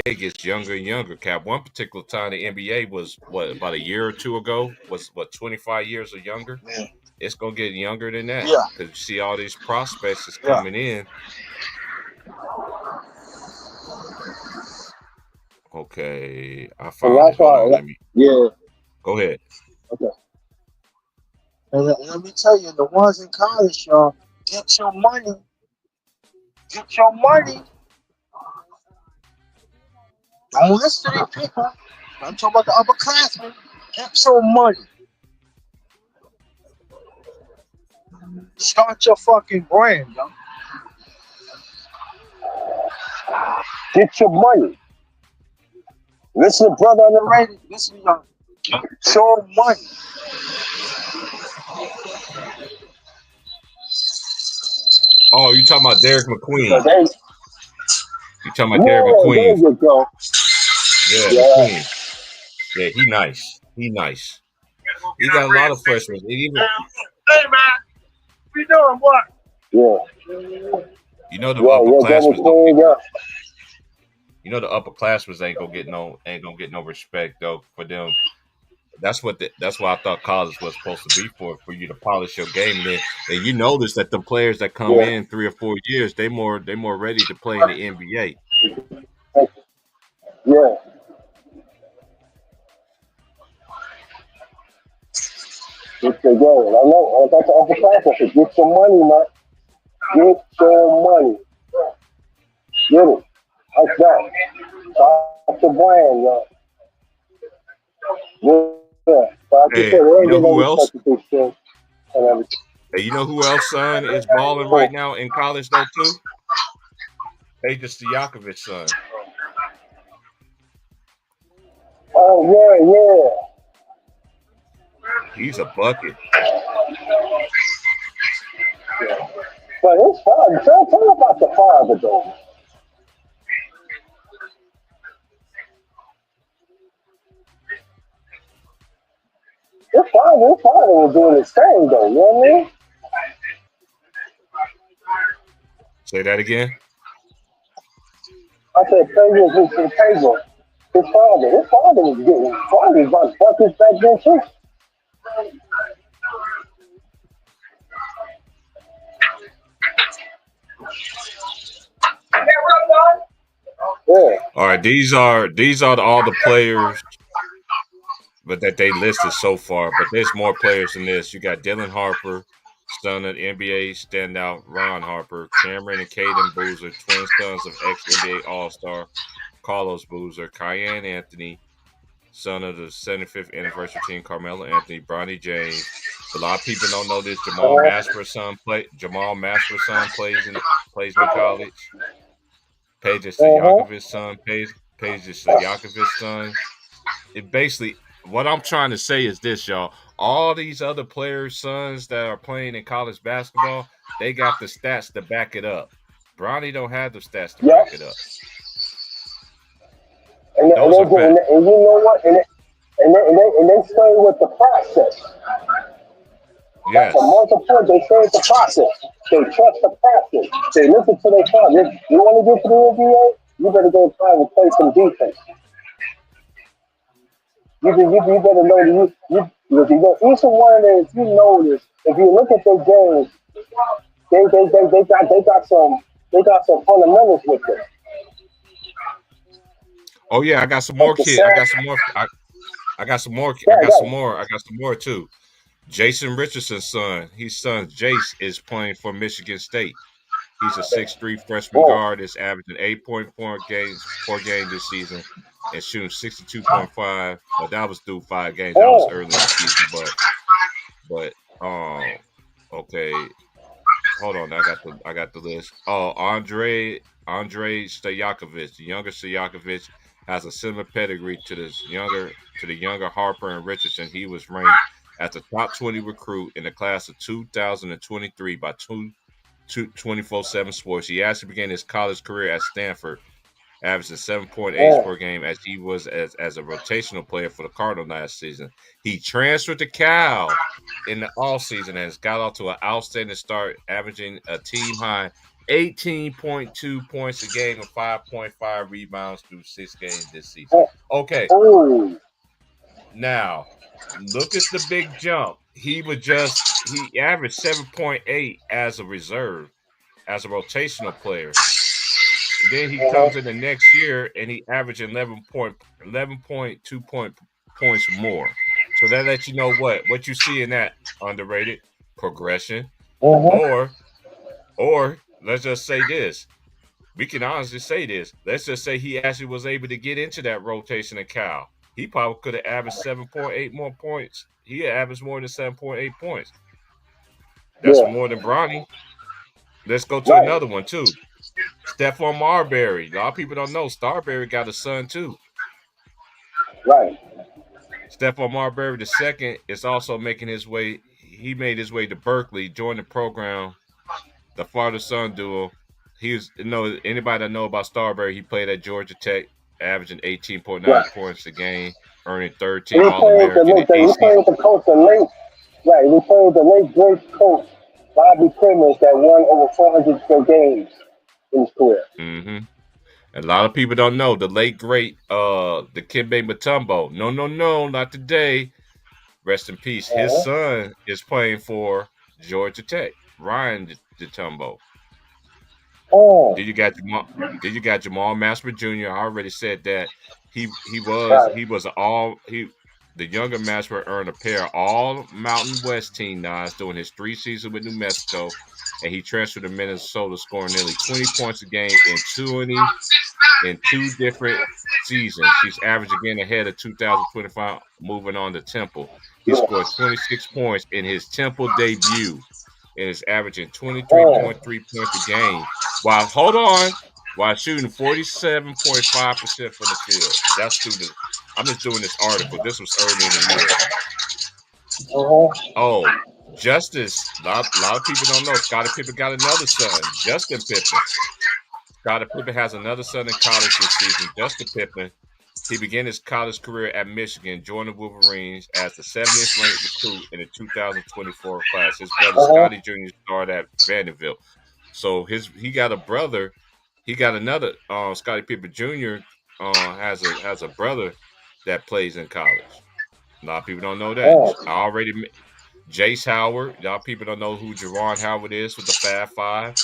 NBA gets younger and younger. Cap, one particular time the NBA was what about a year or two ago was what 25 years or younger. Yeah. It's gonna get younger than that Yeah. because you see all these prospects that's Yeah. coming in. Okay, I And found it. that's Hold why, on, let me yeah. go ahead. Okay. And let me tell you, the ones in college, y'all, get your money. Get your money. Don't listen to these people. I'm talking about the upperclassmen. Get your money. Start your fucking brand, yo. Get your money. Listen to brother on the radio. Listen to y'all. Get your money. Oh, you talking about Derek So McQueen? they, You talking about Derek yeah, there McQueen? you go. Yeah, Yeah. McQueen. Yeah, he nice. He nice. He got a lot of freshmen. He even, Hey man, we doing what? Yeah. you know, the Yeah, yeah, Devin upperclassmen don't Queen, get. yeah. You know, the upperclassmen ain't gonna get no respect though for them. That's why I thought college was supposed to be for you to polish your game. And you notice that the players that come Yeah. in 3 or 4 years, they more ready to play in the NBA. Yeah. Get your game. I know. I got the upperclassmen. So get your money, man. Get your money. Get it. Like that. Start the brand, yo. Yeah. But like you said, Hey, we you ain't know getting no who else? respect to this shit and everything. Hey, you know who else, son, is balling right now in college though too? Peja Stojakovic, son. Oh, yeah, He's a bucket. yeah. But his father, tell me about the father, though. His father was doing his thing, though, you know what I mean? Say that again. I said, Pedro. His father was getting, his father was about buckets back then, too. Yeah. All right, these are all the players, but that they listed so far. But there's more players than this. You got Dylan Harper, son of NBA standout Ron Harper, Cameron and Caden Boozer, twin sons of ex NBA All Star Carlos Boozer, Kyan Anthony, son of the 75th anniversary team Carmelo Anthony, Bronny James. A lot of people don't know this. Jamal Masper's son plays in college. Peja Uh-huh. Stojakovic's son, Peja Stojakovic's son. It basically what I'm trying to say is this, y'all. All these other players' sons that are playing in college basketball, they got the stats to back it up. Bronny don't have the stats to Yep. back it up. And Those are facts. you know what? And they stay with the process. That's a Yes. multiple point. They stay with the process. They trust the process. They listen to their father. You want to get to the NBA? You better go try and play some defense. You better know that if you go each one of them, if you notice, if you look at their games, they got some fundamentals with them. Oh yeah, I got some Like more the kids. I sack, got some more. I got some more. I yeah, got some yeah. more. I got some more too. Jason Richardson's son. His son Jace is playing for Michigan State. He's a 6'3" freshman Oh, guard that's averaging 8.4 games per game this season and shooting 62.5. But that was through 5 games. That was oh, early in the season. But okay. Hold on. I got the list. Oh, Andre Stojakovic, the younger Stojakovic, has a similar pedigree to the younger Harper and Richardson. He was ranked as the top 20 recruit in the class of 2023 by 24/7 Sports. He actually began his college career at Stanford, averaging 7.8 oh, per game as he was as a rotational player for the Cardinals last season. He transferred to Cal in the offseason and has got off to an outstanding start, averaging a team high 18.2 points a game and 5.5 rebounds through 6 games this season. Oh, Okay, oh, now look at the big jump. He averaged 7.8 as a reserve, as a rotational player. Then he comes in the next year and he averaged 11.2 points more. So that lets you know what you see in that underrated progression. Or let's just say this. We can honestly say this. Let's just say he actually was able to get into that rotation of Cal. He probably could have averaged 7.8 more points. He averaged more than 7.8 points. That's more than Bronny. Let's go to another one too. Stephon Marbury. A lot of people don't know Starbury got a son too. right. Stephon Marbury II is also making his way. He made his way to Berkeley, joined the program. The father-son duo. Anybody that know about Starbury, he played at Georgia Tech, averaging 18.9 points a game, earning third team All-American. We played with the coach, the late great coach Bobby Crimmins that won over 400 games in his career. Mm-hmm. A lot of people don't know the late great Dikembe Mutombo. No, not today. Rest in peace. His son is playing for Georgia Tech, Ryan Mutombo. Then you got Jamal Mashburn Jr. I already said that the younger Mashburn earned a pair of all Mountain West team nods during his 3 seasons with New Mexico, and he transferred to Minnesota, scoring nearly 20 points a game in 2 different seasons. He's averaged again ahead of 2025, moving on to Temple. He scored 26 points in his Temple debut and is averaging 23.3 points a game while shooting 47.5% from the field. I'm just doing this article. This was early in the year. Oh, Justice. A lot of people don't know. Scottie Pippen got another son, Justin Pippen. Scottie Pippen has another son in college this season, Justin Pippen. He began his college career at Michigan, joined the Wolverines as the 70th ranked recruit in the 2024 class. His brother Scottie Jr. started at Vanderbilt. So he got a brother. He got another. Scottie Pippen Jr. Has a brother that plays in college. A lot of people don't know that. Jace Howard. A lot of people don't know who Jerron Howard is with the Fab Five.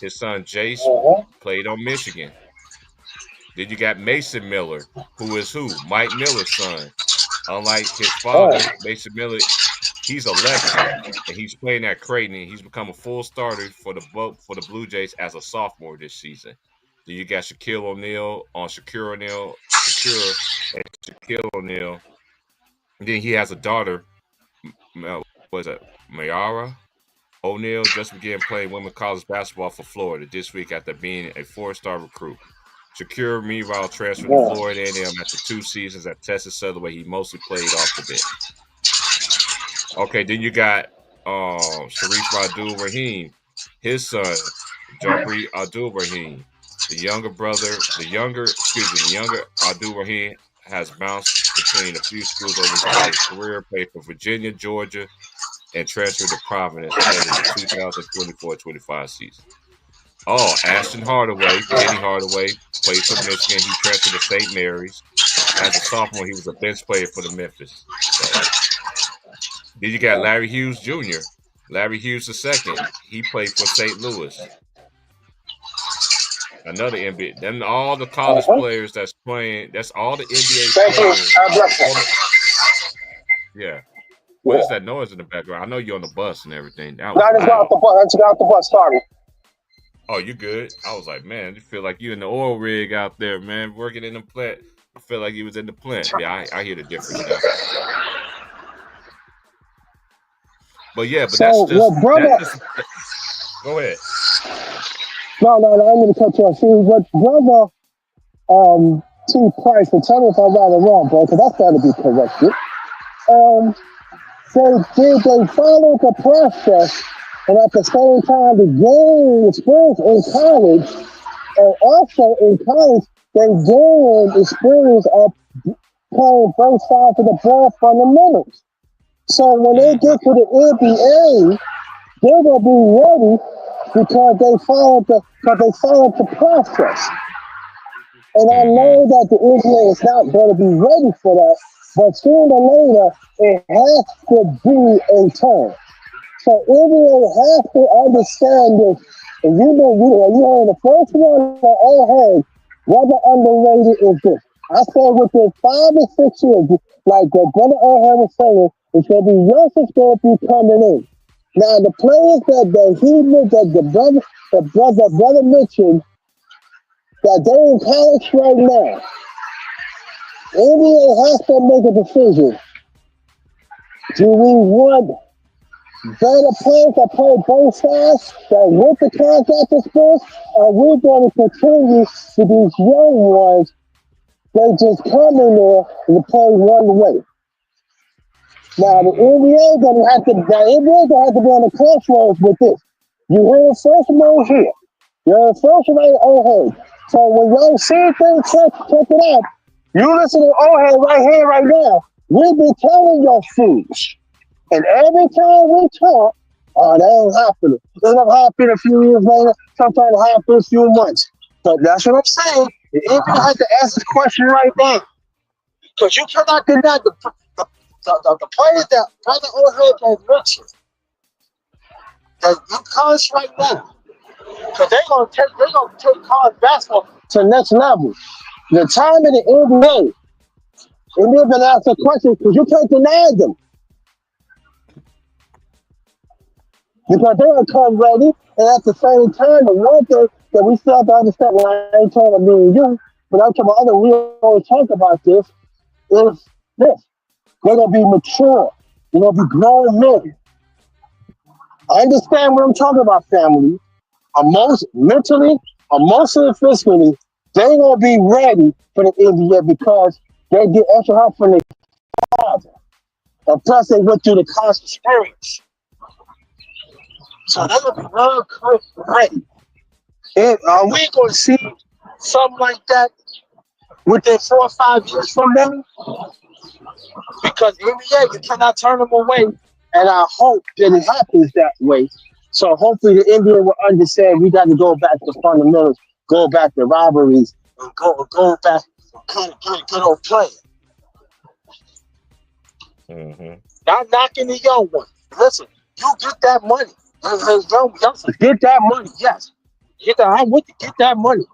His son Jace played on Michigan. Then you got Mason Miller, who is Mike Miller's son. Unlike his father, Mason Miller, he's a legend, and he's playing at Creighton. And he's become a full starter for the Blue Jays as a sophomore this season. Then you got Shaquille O'Neal. And Shaquille O'Neal. And then he has a daughter. Mayara O'Neal just began playing women's college basketball for Florida this week after being a 4-star recruit. Shakir, meanwhile, transferred to Florida A&M after 2 seasons at Texas Southern, where he mostly played off the bench. Okay, then you got Sharif Abdul-Rahim, his son, Jabri Abdul-Rahim. The younger Abdul-Rahim has bounced between a few schools over his college career, played for Virginia, Georgia, and transferred to Providence ahead of the 2024-25 season. Ashton Hardaway, Penny Hardaway, played for Michigan. He transferred to St. Mary's. As a sophomore, he was a bench player for the Memphis. Then you got Larry Hughes Jr., Larry Hughes II. He played for St. Louis. Another NBA. Then all the college players that's playing, that's all the NBA players. Yeah. What is that noise in the background? I know you're on the bus and everything. I just got off the bus. Sorry. Oh, you good? I was like, man, you feel like you in the oil rig out there, man, working in the plant. I feel like you was in the plant. Yeah, I hear the difference now. But yeah, but that's just, go ahead. No, I'm going to cut you off. See, what brother T. Price, and tell me if I'm right or wrong, bro, because that's got to be corrected. So they follow the process, and at the same time, the gain experience in college, and also in college, they gain experience of playing both sides of the ball fundamentals. So when they get to the NBA, they're going to be ready because they followed the process. And I Mm-hmm. know that the NBA is not going to be ready for that, but sooner or later it has to be a turn. So NBA has to understand this. And you heard the first one that I heard, whether underrated is this. I said within 5 or 6 years, like what Brother O'Hare was saying, it's going to be youngsters going to be coming in. Now the players that he that the brother mentioned that they're in college right now, NBA has to make a decision. Do we want better players that play both sides that with the contact of sports, or we're going to continue to these young ones, they just come in there and play one way. Now the Mm-hmm. NBA gonna have to be on the crossroads with this. You heard first move here. You heard first right O'Head. So when y'all see things, check it out. You listen to O'Head right here, right now. We be telling your fools. And every time we talk, oh, that ain't happening. It'll happen a few years later, sometimes it'll happen a few months. But that's what I'm saying. The NBA has to ask this question right now. Because you cannot deny the players that Brother O'Hare has mentioned that in college right now. Because they're gonna take college basketball to the next level. The time in the NBA, and they've been asked a question because you can't deny them. Because they're gonna come ready, and at the same time, the one thing that we still have to understand, when I ain't talking about me and you, but I'm talking about other, we always talk about this, is this. They're gonna be mature. They're gonna be grown men. I understand what I'm talking about, family. Mentally, emotionally, physically, they gonna be ready for the NBA because they get extra help from their father. And plus they went through the college experience. So they're gonna be real quick ready. And are we gonna see something like that within 4 or 5 years from now? Because NBA, you cannot turn them away. And I hope that it happens that way. So hopefully the NBA will understand we got to go back to fundamentals, go back to rivalries, and go back to good old playing. Mm-hmm. Not knocking the young one. Listen, you get that money. Youngsters, get that money. Yes, get that. I want to get that money.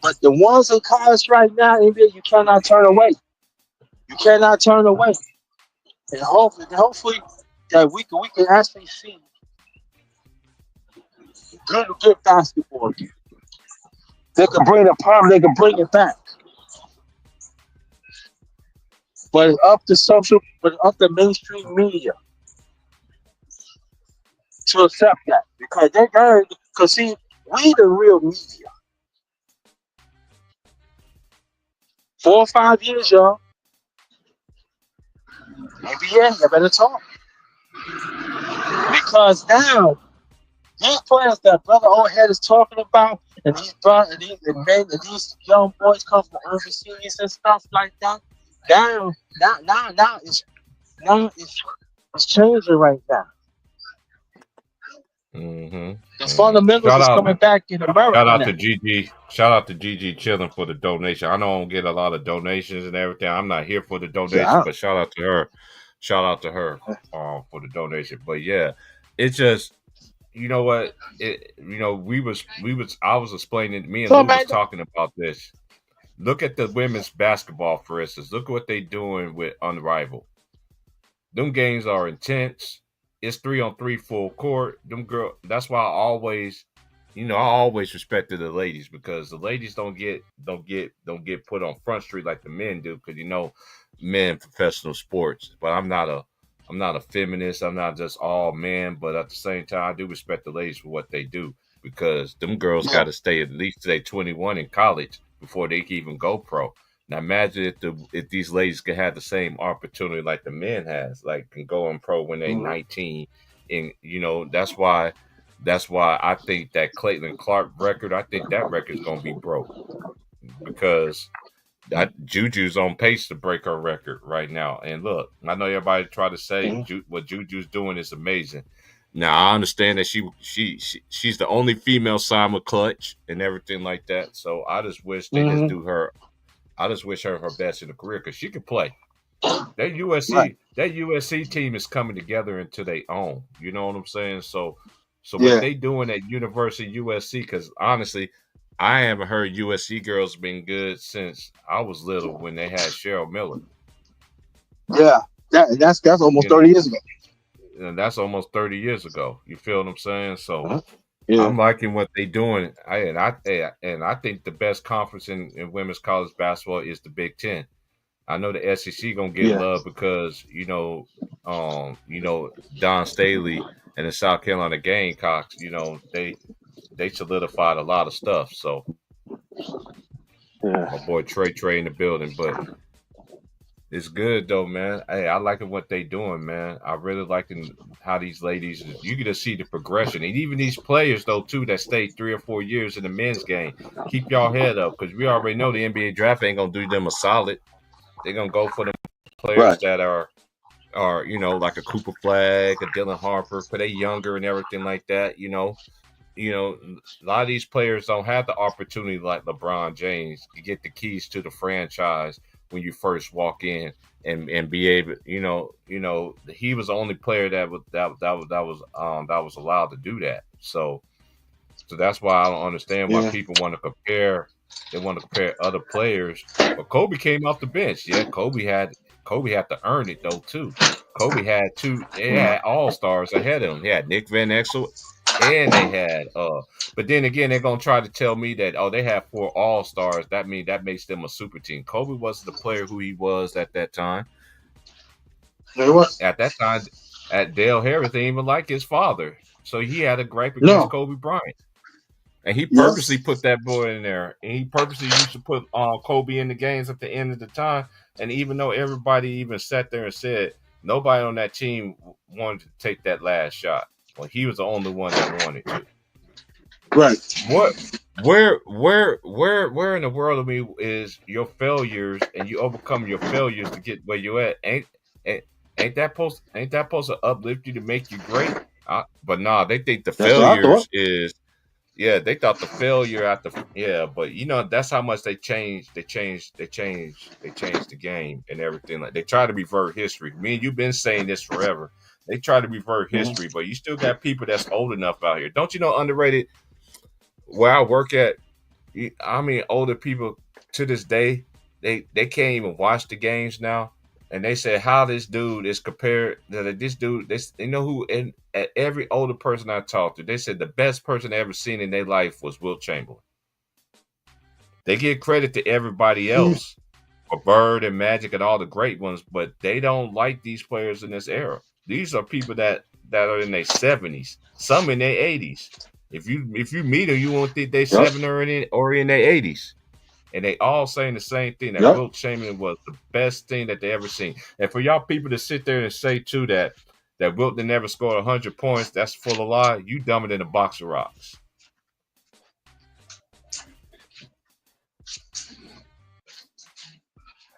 But the ones in college right now, NBA, you cannot turn away. You cannot turn away. And hopefully that we can actually see good basketball again. They can bring the power, they can bring it back. But it's up to mainstream media to accept that. Because see, we the real media. 4 or 5 years, y'all. NBA, you better talk. Because now these players that Brother O'Head is talking about, and these young boys come from overseas and stuff like that. Now it's changing right now. Mm-hmm. The Mm-hmm. fundamentals is coming back in Shout America out now. to GG. Shout out to GG Chilling for the donation. I don't get a lot of donations and everything. I'm not here for the donation, Yeah. but shout out to her. Shout out to her for the donation. But yeah, it's just you know what we was I was explaining. Me and So Lou was man, talking about this. Look at the women's basketball, for instance. Look at what they doing with Unrivaled. Them games are intense. It's 3-on-3 full court. Them girl. That's why I always respected the ladies because the ladies don't get put on front street like the men do because men professional sports. But I'm not a feminist. I'm not just all men. But at the same time, I do respect the ladies for what they do because them girls got yeah. to stay at least till they 21 in college before they can even go pro. Now imagine if these ladies could have the same opportunity like the men has, like can go on pro when they Mhm. 19, and that's why I think that Caitlin Clark record, I think that record's gonna be broke because that Juju's on pace to break her record right now. And look, I know everybody try to say Mhm. what Juju's doing is amazing. Now I understand that she's the only female signed with Clutch and everything like that. So I just wish they just Mm-hmm. do her. I just wish her best in the career because she could play. That Right. USC team is coming together into their own. You know what I'm saying? So what Yeah. they doing at University USC? Because honestly, I haven't heard USC girls been good since I was little when they had Cheryl Miller. Yeah. That's almost You know, 30 years ago. and that's almost 30 years ago. You feel what I'm saying? So Yeah. I'm liking what they doing. I think the best conference in women's college basketball is the Big Ten. I know the SEC gonna get Yeah. love because Don Staley and the South Carolina Gamecocks, they solidified a lot of stuff. So Yeah. my boy Trey in the building, but it's good though, man. Hey, I liking what they doing, man. I really liking how these ladies. You get to see the progression, and even these players though too that stayed 3 or 4 years in the men's game. Keep y'all head up because we already know the NBA draft ain't gonna do them a solid. They're gonna go for the players Right. that are like a Cooper Flag, a Dylan Harper, but they younger and everything like that. A lot of these players don't have the opportunity like LeBron James to get the keys to the franchise when you first walk in and be able, he was the only player that was allowed to do that. So that's why I don't understand why Yeah. people want to compare. They want to compare other players. But Kobe came off the bench. Yeah, Kobe had to earn it though too. Kobe had they had all stars ahead of him. He had Nick Van Exel and they had but then again they're gonna try to tell me that they have 4 all stars. That makes them a super team. Kobe wasn't the player who he was at that time. You know what? At that time, at Dale Harris didn't even like his father. So he had a gripe against No. Kobe Bryant. And he Yes. purposely put that boy in there. And he purposely used to put Kobe in the games at the end of the time. And even though everybody even sat there and said nobody on that team wanted to take that last shot, well, he was the only one that wanted to. Right. Where in the world of me is your failures and you overcome your failures to get where you at? Ain't that supposed to uplift you to make you great? But nah, they think the That's what I failures thought. is. Yeah, they thought the failure but that's how much they changed. They changed the game and everything. Like they try to revert history. Me and you've been saying this forever. They try to revert history, but you still got people that's old enough out here. Don't you know underrated? Where I work at, I mean, older people to this day, they can't even watch the games now. And they say how this dude is compared to this dude. And every older person I talked to, they said the best person they ever seen in their life was Wilt Chamberlain. They give credit to everybody else for Bird and Magic and all the great ones, but they don't like these players in this era. These are people that are in their 70s, some in their 80s. If you meet them, you won't think they 7 or in their 80s. And they all saying the same thing, that Wilt Chamberlain was the best thing that they ever seen. And for y'all people to sit there and say too that Wilt never scored 100 points, that's full of lie. You dumber than a box of rocks.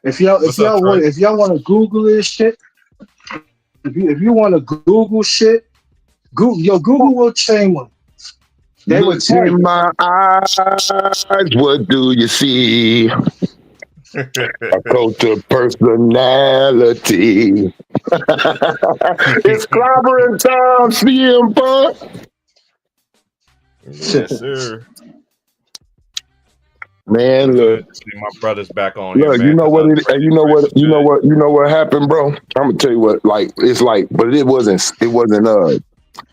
If y'all want to Google this shit, if you want to Google shit, Google Wilt Chamberlain. They would Look in my eyes, what do you see? A cult of personality. It's clobbering time, CM Punk. Yes, sir. Man, look. See my brother's back on Look, here, man. you know what happened, bro? I'm gonna tell you what, but it wasn't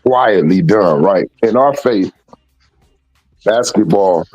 quietly done, right? In our faith, basketball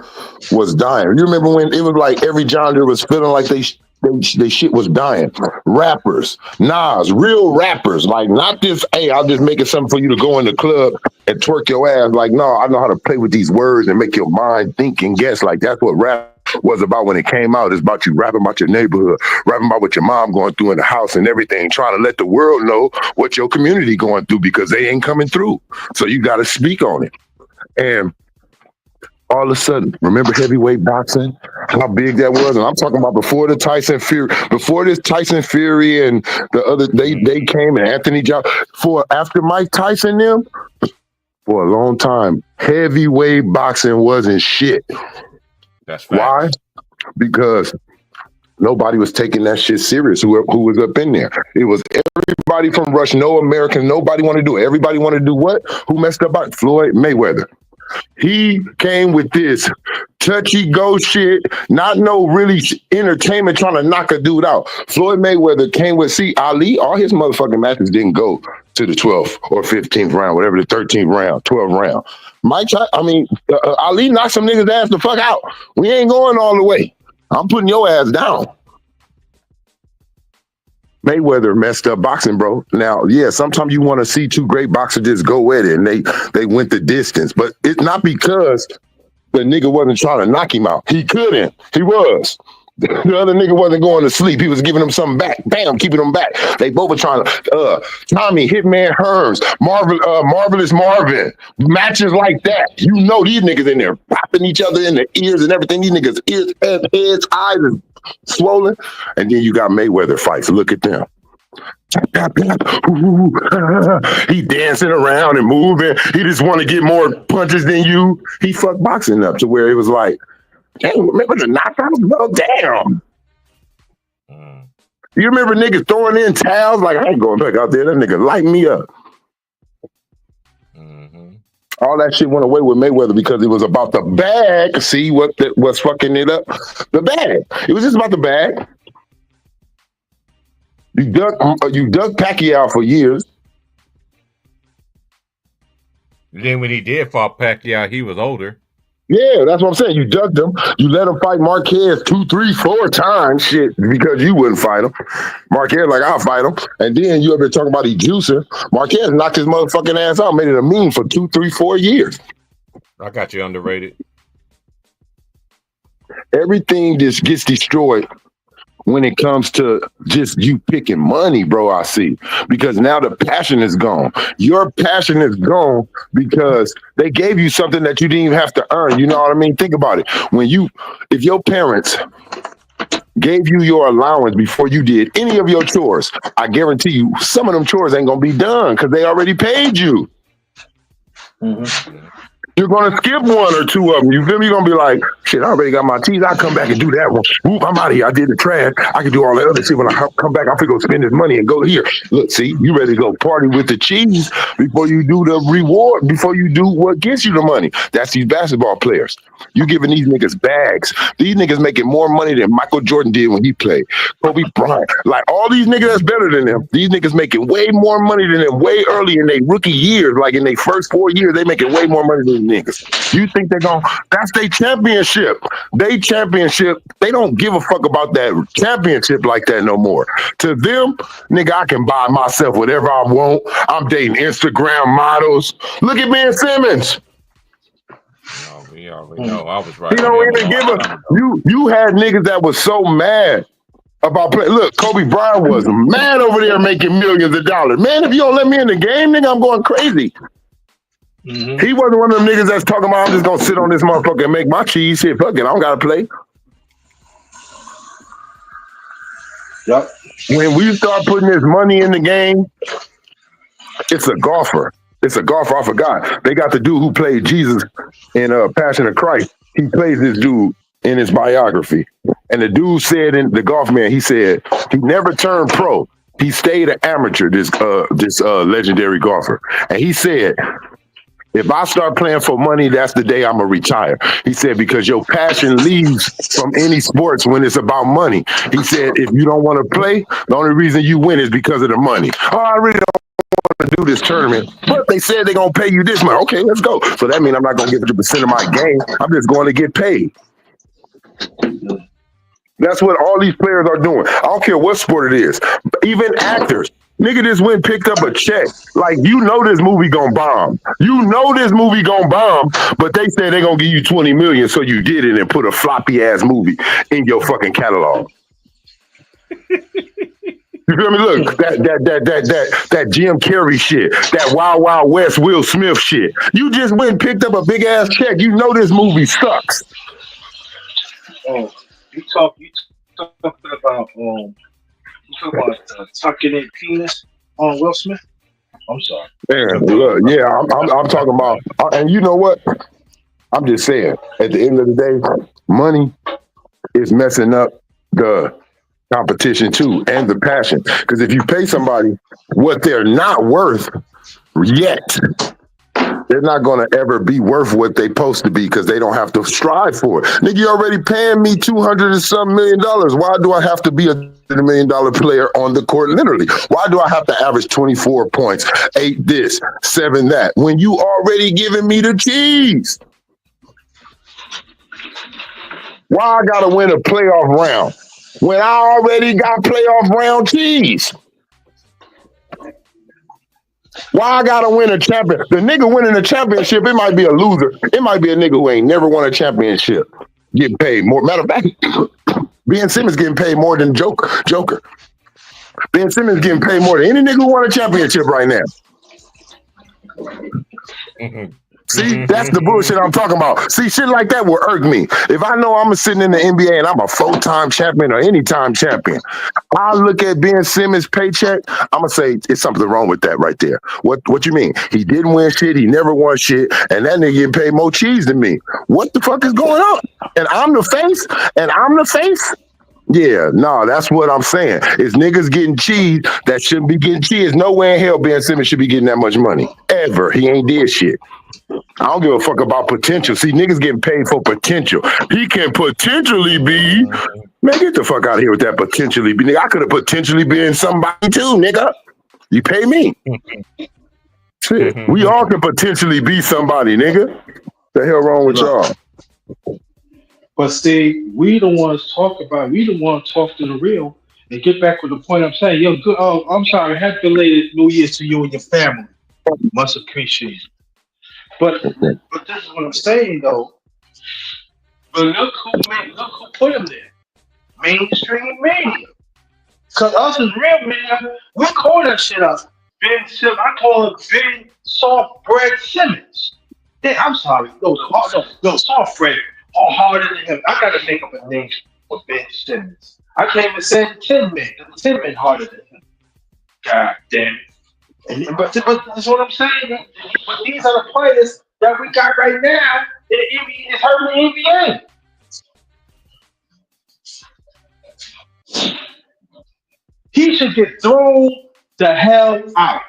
was dying. You remember when it was like every genre was feeling like they shit was dying. Rappers, Nas, real rappers, like not this, hey, I'll just make it something for you to go in the club and twerk your ass. Like, no, I know how to play with these words and make your mind think and guess. Like that's what rap was about when it came out. It's about you rapping about your neighborhood, rapping about what your mom going through in the house and everything, trying to let the world know what your community going through because they ain't coming through. So you got to speak on it. And all of a sudden, remember heavyweight boxing, how big that was? And I'm talking about before this Tyson Fury and the other, they came and Anthony Joshua, after Mike Tyson them, for a long time, heavyweight boxing wasn't shit. That's facts. Why? Because nobody was taking that shit serious. Who was up in there? It was everybody from Rush, no American. Nobody wanted to do it. Everybody wanted to do what? Who messed up? Floyd Mayweather. He came with this touchy go shit, not no really entertainment trying to knock a dude out. Floyd Mayweather came with, see, Ali, all his motherfucking matches didn't go to the 12th or 15th round, whatever, the 13th round, 12th round. Ali knocked some niggas' ass the fuck out. We ain't going all the way. I'm putting your ass down. Mayweather messed up boxing, bro. Now, yeah, sometimes you want to see two great boxers just go at it, and they went the distance. But it's not because the nigga wasn't trying to knock him out. He couldn't. He was. The other nigga wasn't going to sleep. He was giving him something back. Bam, keeping him back. They both were trying to, Tommy, Hitman Hearns, Marvelous Marvin, matches like that. You know these niggas in there popping each other in the ears and everything. These niggas' ears, heads, eyes is swollen. And then you got Mayweather fights. Look at them. He dancing around and moving. He just want to get more punches than you. He fucked boxing up to where it was like, damn, remember the knockouts? No, damn. You remember niggas throwing in towels? Like, I ain't going back out there. That nigga light me up. All that shit went away with Mayweather because it was about the bag. See what's fucking it up? The bag. It was just about the bag. You ducked Pacquiao for years. Then when he did fight Pacquiao, he was older. Yeah, that's what I'm saying. You ducked him. You let him fight Marquez 2, 3, 4 times, shit, because you wouldn't fight him. Marquez like, I'll fight him. And then you ever talking about he juicing. Marquez knocked his motherfucking ass out, made it a meme for 2, 3, 4 years. I got you underrated. Everything just gets destroyed when it comes to just you picking money, bro, I see. Because now the passion is gone. Your passion is gone because they gave you something that you didn't even have to earn. You know what I mean? Think about it. If your parents gave you your allowance before you did any of your chores, I guarantee you some of them chores ain't gonna be done because they already paid you. You're gonna skip 1 or 2 of them. You feel me? You're gonna be like, shit, I already got my teeth. I'll come back and do that one. Whoop, I'm out of here. I did the trash. I can do all the other shit. When I come back, I'm gonna go spend this money and go here. Look, see, you ready to go party with the cheese before you do the reward, before you do what gets you the money. That's these basketball players. You giving these niggas bags. These niggas making more money than Michael Jordan did when he played. Kobe Bryant. Like all these niggas that's better than them. These niggas making way more money than them way early in their rookie years. Like in their first 4 years, they making way more money than niggas. You think they're gonna, that's their championship. They don't give a fuck about that championship like that no more. To them, nigga, I can buy myself whatever I want. I'm dating Instagram models. Look at Ben Simmons. No, we already know I was right. He don't even give a you had niggas that was so mad about play. Look, Kobe Bryant was mad over there making millions of dollars. Man, if you don't let me in the game, nigga, I'm going crazy. He wasn't one of them niggas that's talking about I'm just gonna sit on this motherfucker and make my cheese. Shit, fuck it, I don't gotta play. Yep. When we start putting this money in the game, it's a golfer. It's a golfer. I forgot. They got the dude who played Jesus in Passion of Christ. He plays this dude in his biography. And the dude said in the golf man, he said he never turned pro. He stayed an amateur, this legendary golfer. And he said, if I start playing for money, that's the day I'm going to retire. He said, because your passion leaves from any sports when it's about money. He said, if you don't want to play, the only reason you win is because of the money. Oh, I really don't want to do this tournament, but they said they're going to pay you this much. Okay, let's go. So that means I'm not going to get 50% of my game. I'm just going to get paid. That's what all these players are doing. I don't care what sport it is. Even actors. Nigga just went and picked up a check. Like, you know this movie gonna bomb. You know this movie gonna bomb, but they say they gonna give you 20 million, so you did it and put a floppy ass movie in your fucking catalog. You feel me? Look, that Jim Carrey shit, that Wild Wild West Will Smith shit. You just went and picked up a big ass check. You know this movie sucks. Oh, you talking about tucking in penis on Will Smith? I'm sorry. Man, look, yeah, I'm talking about, and you know what? I'm just saying, at the end of the day, money is messing up the competition too and the passion. Because if you pay somebody what they're not worth yet, they're not going to ever be worth what they supposed to be because they don't have to strive for it. Nigga, you already paying me $200 and some million. Why do I have to be a $100 million player on the court? Literally, why do I have to average 24 points, 8 this, 7 that, when you already giving me the keys? Why I gotta win a playoff round when I already got playoff round keys? Why I gotta win a champion? The nigga winning a championship, it might be a loser. It might be a nigga who ain't never won a championship getting paid more. Matter of fact, Ben Simmons getting paid more than Joker. Ben Simmons getting paid more than any nigga who won a championship right now. See, that's the bullshit I'm talking about. See, shit like that will irk me. If I know I'm sitting in the NBA and I'm a 4-time champion or any-time champion, I look at Ben Simmons' paycheck, I'm going to say it's something wrong with that right there. What you mean? He didn't win shit, he never won shit, and that nigga getting paid more cheese than me. What the fuck is going on? And I'm the face? Yeah, no, that's what I'm saying. Is niggas getting cheese that shouldn't be getting cheese. No way in hell Ben Simmons should be getting that much money. Ever. He ain't did shit. I don't give a fuck about potential. See, niggas getting paid for potential. He can potentially be. Man, get the fuck out of here with that potentially be. Nigga, I could have potentially been somebody too, nigga. You pay me. Shit. We all can potentially be somebody, nigga. The hell wrong with y'all? But see, we the ones talk to the real and get back with the point I'm saying. Yo, good. Oh, I'm sorry. Happy belated New Year's to you and your family. Much appreciated. But this is what I'm saying though. But look who put him there. Mainstream media. Cause us as real media, we call that shit up. Ben Simmons, I call him Ben Soft Bread Simmons. Yeah, I'm sorry. No, Soft Bread harder than him. I gotta make up a name for Ben Simmons. I can't even say Tin Man. Tin Man harder than him. God damn it. But that's what I'm saying. But these are the players that we got right now. It's hurting the NBA. He should get thrown the hell out.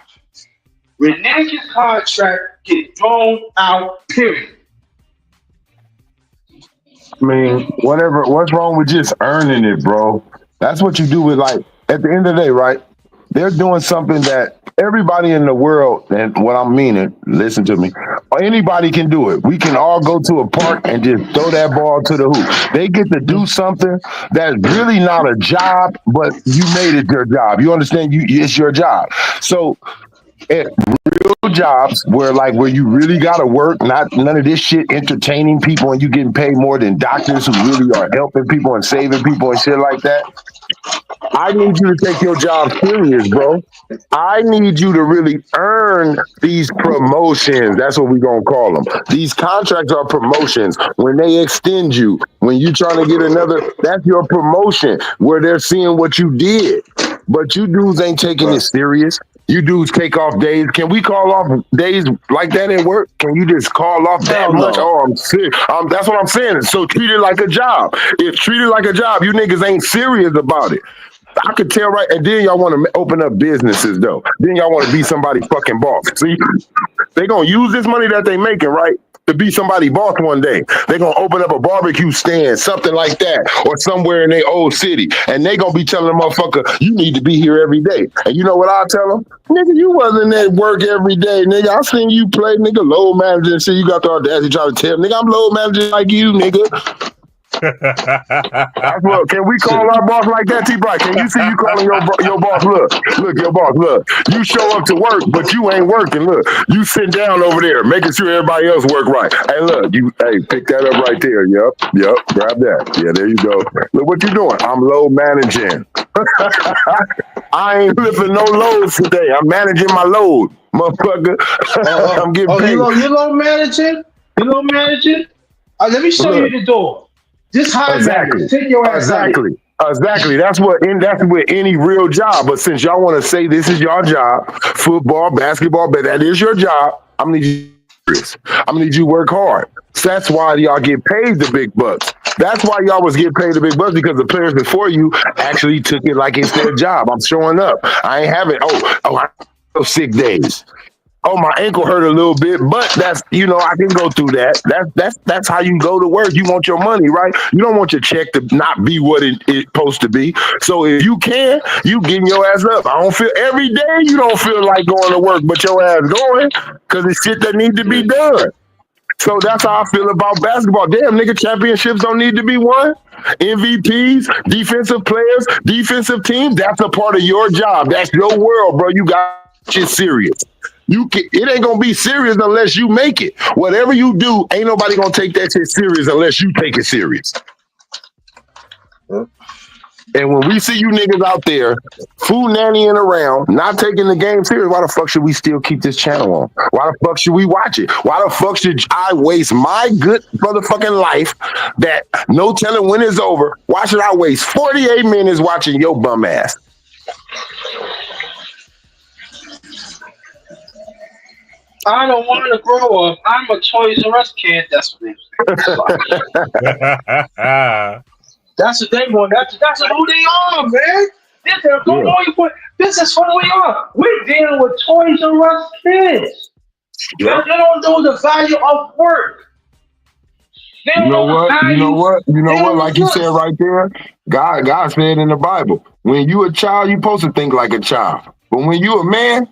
Renege his contract, get thrown out, period. I mean, what's wrong with just earning it, bro? That's what you do with, like, at the end of the day, right? They're doing something that everybody in the world, and what I'm meaning, listen to me, anybody can do it. We can all go to a park and just throw that ball to the hoop. They get to do something that's really not a job, but you made it your job. You understand? It's your job. So at real jobs where you really gotta work, not none of this shit entertaining people and you getting paid more than doctors who really are helping people and saving people and shit like that. I need you to take your job serious, bro. I need you to really earn these promotions. That's what we're going to call them. These contracts are promotions. When they extend you, when you're trying to get another, that's your promotion where they're seeing what you did. But you dudes ain't taking it serious. You dudes take off days. Can we call off days like that at work? Can you just call off that much? Oh, I'm sick. That's what I'm saying. So treat it like a job. If treated like a job, you niggas ain't serious about it. I could tell, right? And then y'all want to open up businesses, though. Then y'all want to be somebody's fucking boss. See, they going to use this money that they making, right, to be somebody's boss one day. They going to open up a barbecue stand, something like that, or somewhere in their old city. And they going to be telling the motherfucker, you need to be here every day. And you know what I'll tell them? Nigga, you wasn't at work every day, nigga. I seen you play, nigga, load manager and shit. You got the audacity to try to tell, nigga, I'm load manager like you, nigga. Look, can we call our boss like that, T-Bright? Can you see you calling your boss? Look, your boss, look. You show up to work, but you ain't working. Look, you sit down over there, making sure everybody else work right. Hey, look, pick that up right there. Yep, grab that. Yeah, there you go. Look what you doing. I'm load managing. I ain't lifting no loads today. I'm managing my load, motherfucker. I'm getting paid. You load managing? Let me show you the door. Just hide exactly. Take your ass out. Exactly. That's with any real job. But since y'all want to say this is your job, football, basketball, but that is your job, I'm gonna need you serious. I'm gonna need you to work hard. So that's why y'all get paid the big bucks. That's why y'all was getting paid the big bucks, because the players before you actually took it like it's their job. I'm showing up. I ain't having I have sick days. Oh, my ankle hurt a little bit, but that's I can go through that. That's how you go to work. You want your money, right? You don't want your check to not be what it's supposed to be. So if you can, you getting your ass up. I don't feel every day you don't feel like going to work, but your ass going because it's shit that need to be done. So that's how I feel about basketball. Damn, nigga, championships don't need to be won. MVPs, defensive players, defensive teams, that's a part of your job. That's your world, bro. You got shit serious. It ain't gonna be serious unless you make it. Whatever you do, ain't nobody gonna take that shit serious unless you take it serious. And when we see you niggas out there fool nannying around, not taking the game serious, why the fuck should we still keep this channel on? Why the fuck should we watch it? Why the fuck should I waste my good motherfucking life that no telling when it's over? Why should I waste 48 minutes watching your bum ass? I don't want to grow up. I'm a Toys R Us kid. That's what that's what they want. That's who they are, man. This is who we are. We're dealing with Toys R Us kids. Yeah. They don't know the value of work. You know what? Like you said right there, God said in the Bible, when you a child, you supposed to think like a child. But when you a man,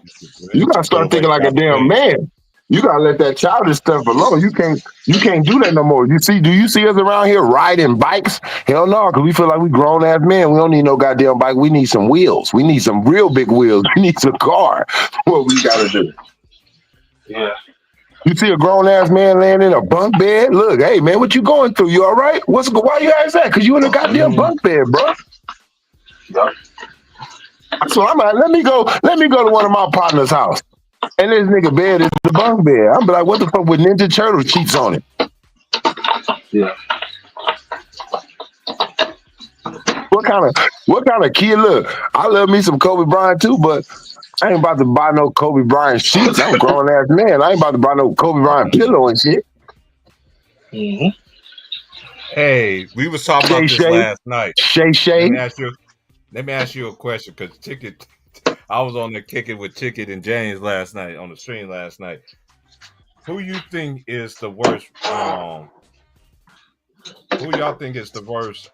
you gotta start thinking like a damn man. You gotta let that childish stuff alone. You can't do that no more. Do you see us around here riding bikes? Hell no, because we feel like we grown ass men. We don't need no goddamn bike. We need some wheels. We need some real big wheels. We need some car. What we gotta do. Yeah. You see a grown ass man laying in a bunk bed? Look, hey man, what you going through? You all right? Why you ask that? Because you in a goddamn bunk bed, bro. Yeah. So I'm like, let me go to one of my partner's house. And this nigga bed is the bunk bed. I'm like, what the fuck with Ninja Turtle sheets on it? Yeah. What kind of kid? Look, I love me some Kobe Bryant too, but I ain't about to buy no Kobe Bryant sheets. I'm a grown ass man. I ain't about to buy no Kobe Bryant pillow and shit. Mm-hmm. Hey, we was talking about this last night. Shay. Let me ask you a question, because I was on there kicking with Ticket and James last night on the stream last night. Who you think is the worst? Who y'all think is the worst?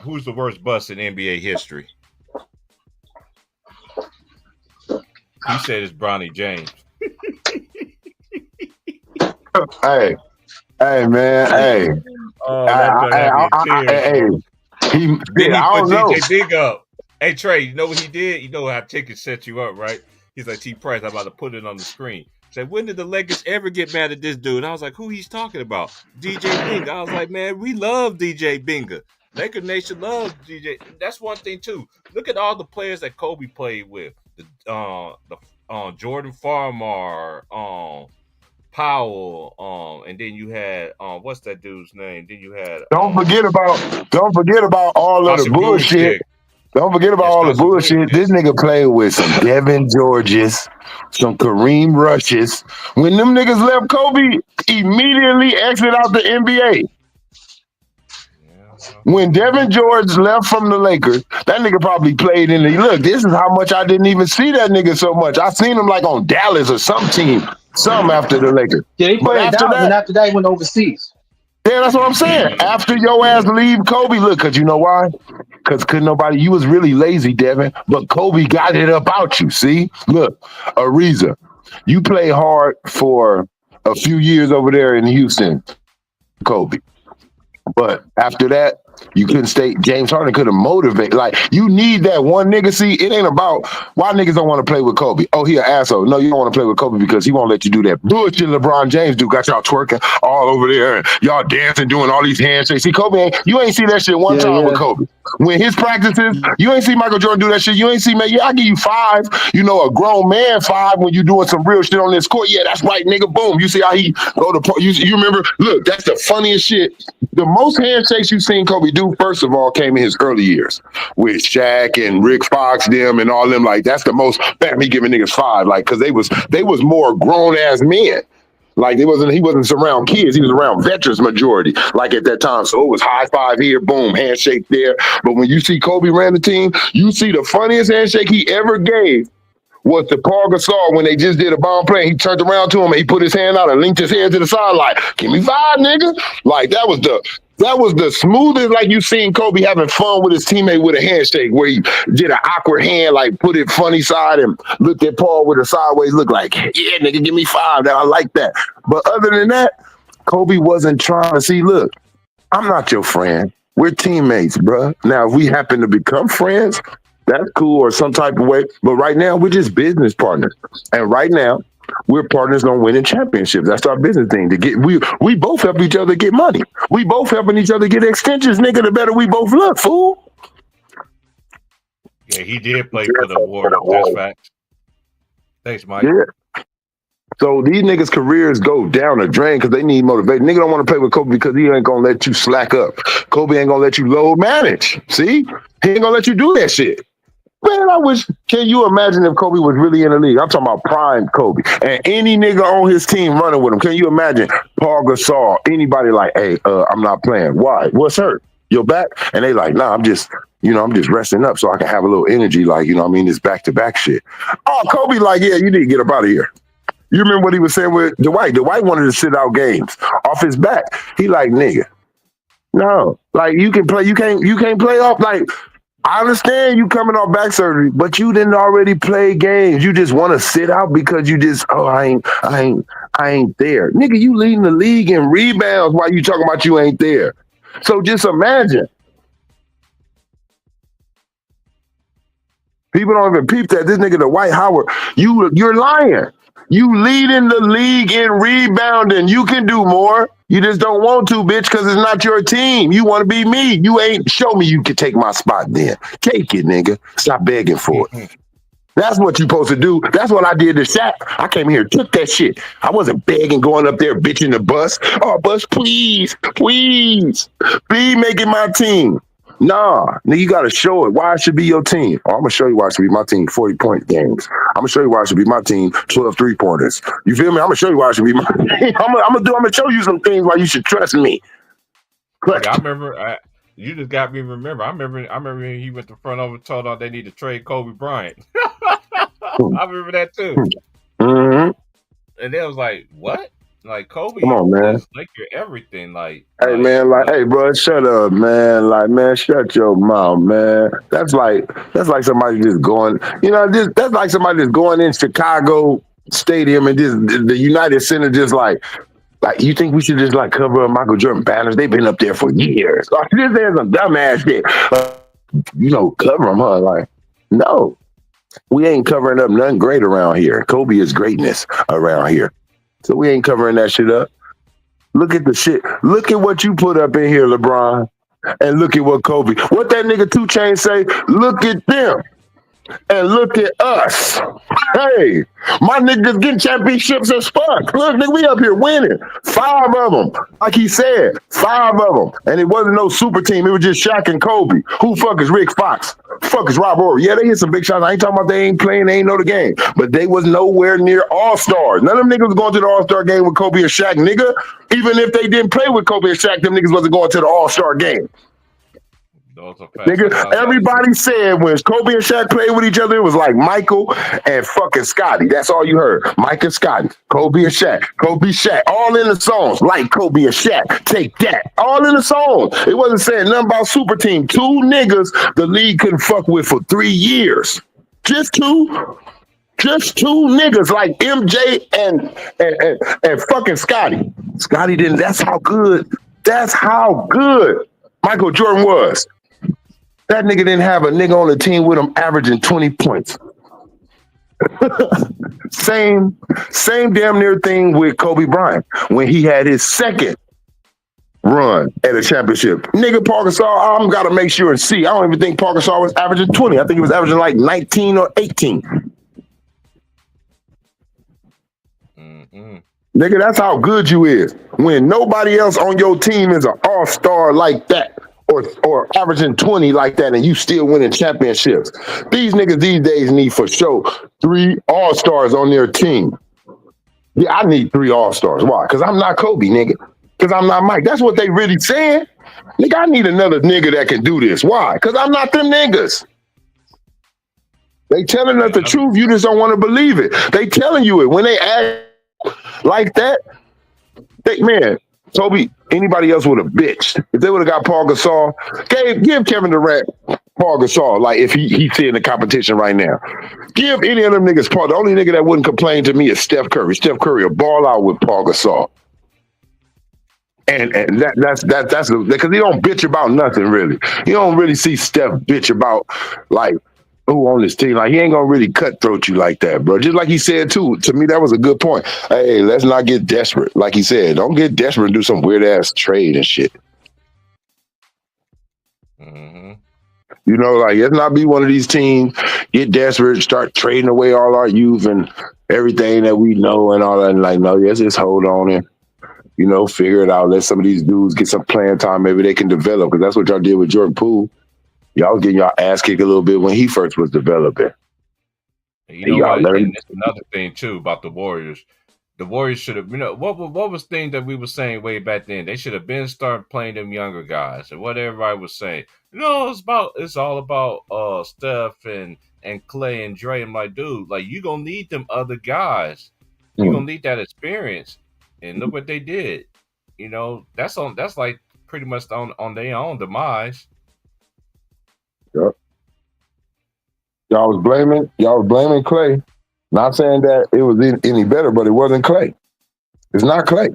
Who's the worst bust in NBA history? He said it's Bronny James. Hey, man, hey. I don't know. DJ Big up. Hey Trey, you know what he did? You know how Ticket set you up, right? He's like, T Price, I'm about to put it on the screen. Said, when did the Lakers ever get mad at this dude? And I was like, who he's talking about? DJ Binga. I was like, man, we love DJ Binga. Laker Nation loves DJ. That's one thing too. Look at all the players that Kobe played with. Jordan Farmar, Powell, and then you had what's that dude's name? Then you had don't forget about all of the bullshit. Don't forget about all the bullshit. This nigga played with some Devin Georges, some Kareem Rushes. When them niggas left, Kobe immediately exited out the NBA. When Devin George left from the Lakers, that nigga probably played in the look. This is how much I didn't even see that nigga so much. I seen him like on Dallas or some team, after the Lakers. Yeah, he played after that, and after that he went overseas. Yeah, that's what I'm saying. After your ass leave Kobe, look, because you know why? Because you was really lazy, Devin, but Kobe got it up out you, see? Look, Ariza, you play hard for a few years over there in Houston, Kobe. But after that, You couldn't stay. James Harden couldn't motivate. Like, you need that one nigga. See, it ain't about why niggas don't want to play with Kobe. Oh, he an asshole. No, you don't want to play with Kobe because he won't let you do that bullshit LeBron James do. Got y'all twerking all over there and y'all dancing, doing all these handshakes. See, Kobe, you ain't see that shit one time with Kobe. When his practices, you ain't see Michael Jordan do that shit. You ain't see, man, yeah, I give you 5. You know, a grown man 5 when you doing some real shit on this court. Yeah, that's right, nigga. Boom. You see how he go to, you remember, look, that's the funniest shit. The most handshakes you seen Kobe do, first of all, came in his early years with Shaq and Rick Fox, them and all them. Like, that's the most, bam, he giving niggas 5, like, because they was more grown ass men. Like, he wasn't around kids. He was around veterans majority, like at that time. So it was high five here, boom, handshake there. But when you see Kobe ran the team, you see the funniest handshake he ever gave was to Paul Gasol when they just did a bomb play. He turned around to him and he put his hand out and linked his head to the side like, give me 5, nigga. Like, that was the smoothest, like, you seen Kobe having fun with his teammate with a handshake where he did an awkward hand, like put it funny side and looked at Paul with a sideways look like, yeah, nigga, give me 5. Now I like that. But other than that, Kobe wasn't trying to see, look, I'm not your friend. We're teammates, bruh. Now, if we happen to become friends, that's cool or some type of way. But right now, we're just business partners. And right now, we're partners on winning championships. That's our business thing. We both help each other get money. We both helping each other get extensions, nigga. The better we both look, fool. Yeah, he did play for the Warriors. That's facts. Thanks, Mike. Yeah. So these niggas' careers go down the drain because they need motivation. Nigga don't want to play with Kobe because he ain't gonna let you slack up. Kobe ain't gonna let you load manage. See? He ain't gonna let you do that shit. Man, can you imagine if Kobe was really in the league? I'm talking about prime Kobe. And any nigga on his team running with him. Can you imagine Paul Gasol, anybody like, hey, I'm not playing. Why? What's hurt? Your back? And they like, nah, I'm just resting up so I can have a little energy. Like, you know what I mean? This back-to-back shit. Oh, Kobe like, yeah, you need to get up out of here. You remember what he was saying with Dwight? Dwight wanted to sit out games off his back. He like, nigga, no. Like, you can play, you can't play off, like, I understand you coming off back surgery, but you didn't already play games. You just want to sit out because you just, I ain't there. Nigga, you leading the league in rebounds while you talking about you ain't there. So just imagine. People don't even peep that. This nigga, the Dwight Howard, you're lying. You leading the league in rebounding. You can do more. You just don't want to, bitch, because it's not your team. You want to be me. You ain't. Show me you can take my spot then. Take it, nigga. Stop begging for it. That's what you supposed to do. That's what I did to Shaq. I came here, took that shit. I wasn't begging, going up there, bitching the bus. Oh, bus, please, be making my team. Nah, nigga, you got to show it why it should be your team. Oh, I'm going to show you why it should be my team, 40-point games. I'm going to show you why it should be my team, 12 3-pointers. You feel me? I'm going to show you why it should be my team. I'm going to show you some things why you should trust me. Like, I remember, you just got me remember. I remember he went to front over and told them they need to trade Kobe Bryant. I remember that too. Mm-hmm. And they was like, what? Like, Kobe, come on, man. Like, you're everything. Like, hey, man, like, hey, bro, shut up, man. Like, man, shut your mouth, man. That's like somebody just going, that's like somebody just going in Chicago Stadium and just the United Center just like, you think we should just like cover up Michael Jordan banners? They've been up there for years. Like, this is some dumbass shit. Cover them, huh? Like, no, we ain't covering up nothing great around here. Kobe is greatness around here. So we ain't covering that shit up. Look at the shit. Look at what you put up in here, LeBron. And look at what Kobe. What that nigga 2 Chainz say? Look at them. And look at us. Hey, my niggas getting championships as fuck. Look, nigga, we up here winning. 5 of them. Like he said, 5 of them. And it wasn't no super team. It was just Shaq and Kobe. Who fuck is Rick Fox? Fuck is Rob Horry? Yeah, they hit some big shots. I ain't talking about they ain't playing, they ain't know the game. But they was nowhere near All-Stars. None of them niggas was going to the All-Star game with Kobe and Shaq, nigga. Even if they didn't play with Kobe and Shaq, them niggas wasn't going to the All-Star game. Nigga, everybody said when Kobe and Shaq played with each other, it was like Michael and fucking Scotty. That's all you heard. Mike and Scotty, Kobe and Shaq, Kobe, Shaq, all in the songs. Like Kobe and Shaq, take that. All in the songs. It wasn't saying nothing about super team. 2 niggas the league couldn't fuck with for 3 years. Just 2. Just 2 niggas like MJ and fucking Scotty. Scotty didn't. That's how good. Michael Jordan was. That nigga didn't have a nigga on the team with him averaging 20 points. Same damn near thing with Kobe Bryant when he had his second run at a championship. Nigga, Paul Gasol, I'm gotta make sure and see. I don't even think Paul Gasol was averaging 20. I think he was averaging like 19 or 18. Nigga, that's how good you is. When nobody else on your team is an all-star like that, or averaging 20 like that, and you still winning championships. These niggas these days need for sure 3 all-stars on their team. Yeah, I need 3 all-stars. Why? Because I'm not Kobe, nigga. Because I'm not Mike. That's what they really saying. Nigga, I need another nigga that can do this. Why? Because I'm not them niggas. They telling us the truth. You just don't want to believe it. They telling you it. When they act like that, man, Kobe, anybody else would have bitched. If they would have got Paul Gasol, give Kevin Durant Paul Gasol, like if he's in the competition right now. Give any of them niggas Paul. The only nigga that wouldn't complain to me is Steph Curry. Steph Curry will ball out with Paul Gasol. And that's because he don't bitch about nothing really. You don't really see Steph bitch about like who on this team. Like he ain't gonna really cutthroat you like that, bro. Just like he said too. To me, that was a good point. Hey, let's not get desperate. Like he said, don't get desperate and do some weird ass trade and shit. You know, like let's not be one of these teams, get desperate, start trading away all our youth and everything that we know and all that. And like, no, let's just hold on and, you know, figure it out. Let some of these dudes get some playing time. Maybe they can develop, because that's what y'all did with Jordan Poole. Y'all was getting y'all ass kicked a little bit when he first was developing. You know what? And that's another thing too about the Warriors. The Warriors should have, you know, what was thing that we were saying way back then? They should have been started playing them younger guys, and what everybody was saying. You know, it's all about Steph and Clay and Dre. I'm like, dude, like you gonna need them other guys. You gonna need that experience. And look what they did. You know, that's like pretty much on their own demise. Yep. Y'all was blaming Clay. Not saying that it was any better, but it wasn't Clay. It's not Clay.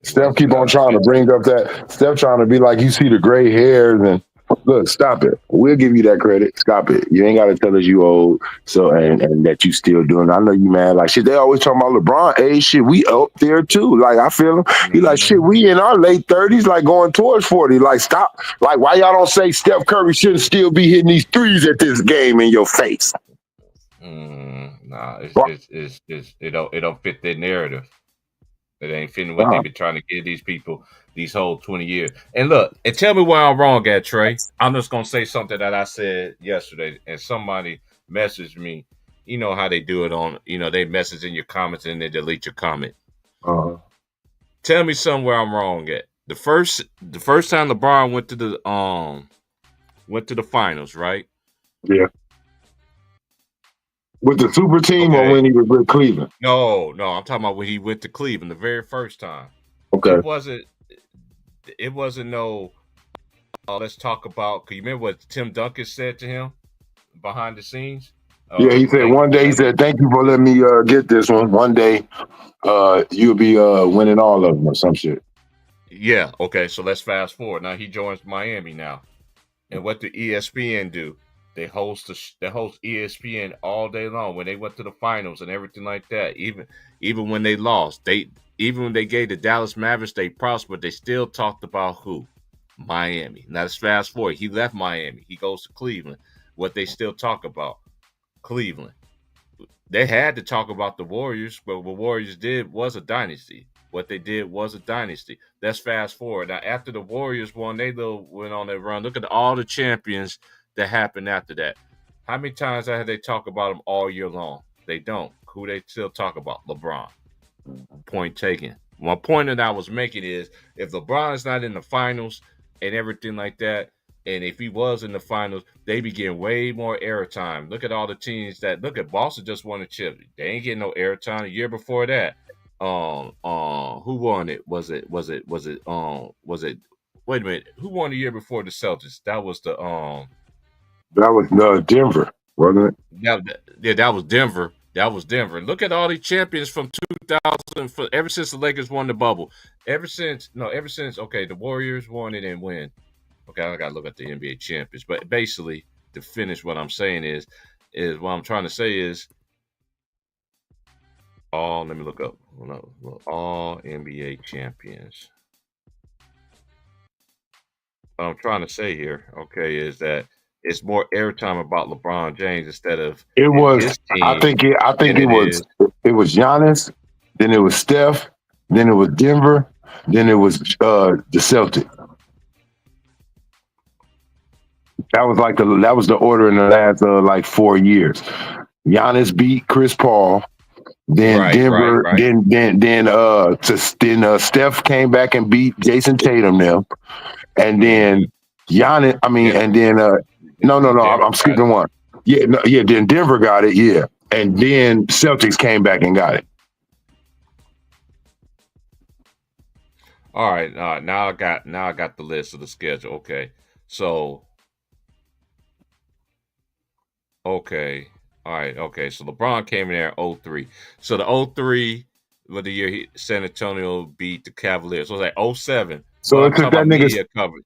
Steph keep on trying to bring up that. Steph trying to be like, you see the gray hairs and look, stop it. We'll give you that credit. Stop it. You ain't got to tell us you old. So and that you still doing it. I know you mad. Like shit, they always talking about LeBron. Hey, shit, we up there too. Like I feel him. He like shit, we in our late 30s, like going towards 40. Like stop. Like why y'all don't say Steph Curry shouldn't still be hitting these threes at this game in your face? Nah, it don't fit their narrative. It ain't fitting what they've been trying to give these people these whole 20 years. And look, and tell me where I'm wrong at, Trey. I'm just going to say something that I said yesterday, and somebody messaged me. You know how they do it on, you know, they message in your comments and they delete your comment. Tell me somewhere I'm wrong at. The first time LeBron went to the finals, right? Yeah. With the super team or when he was with Cleveland? No, I'm talking about when he went to Cleveland the very first time. Okay. It wasn't no, let's talk about, because you remember what Tim Duncan said to him behind the scenes? Yeah, he said one day, he said, thank you for letting me get this one. One day you'll be winning all of them or some shit. Yeah, okay, so let's fast forward. Now he joins Miami now. And what did ESPN do? They host ESPN all day long when they went to the finals and everything like that. Even when they lost, even when they gave the Dallas Mavericks they prospered, they still talked about who? Miami. Now let's fast forward. He left Miami. He goes to Cleveland. What they still talk about? Cleveland. They had to talk about the Warriors, but what Warriors did was a dynasty. What they did was a dynasty. Let's fast forward. Now after the Warriors won, they went on their run. Look at all the champions that happened after that. How many times have they talk about them all year long? They don't. Who they still talk about? LeBron. Point taken. My point that I was making is if LeBron is not in the finals and everything like that, and if he was in the finals, they be getting way more airtime. Look at all the teams look at Boston just won a chip. They ain't getting no airtime. The year before that, who won it? Was it wait a minute, who won the year before the Celtics? That was Denver, wasn't it? Yeah, that was Denver. That was Denver. Look at all these champions from 2000. Ever since the Lakers won the bubble. Ever since the Warriors won it and win. Okay, I gotta look at the NBA champions. But basically, to finish what I'm saying is what I'm trying to say is let me look up. All NBA champions. What I'm trying to say here, okay, is that it's more airtime about LeBron James instead of It was. his team. I think it was. It was Giannis. Then it was Steph. Then it was Denver. Then it was the Celtics. That was the order in the last like 4 years. Giannis beat Chris Paul. Then Denver. Right. Then Steph came back and beat Jason Tatum now. And then Giannis. And then no. I'm skipping one. Yeah. Then Denver got it. Yeah, and then Celtics came back and got it. All right. Now I got the list of the schedule. Okay. So. Okay. All right. Okay. So LeBron came in there 03. So the 03 was the year San Antonio beat the Cavaliers. So it was like 07. So it took that nigga coverage.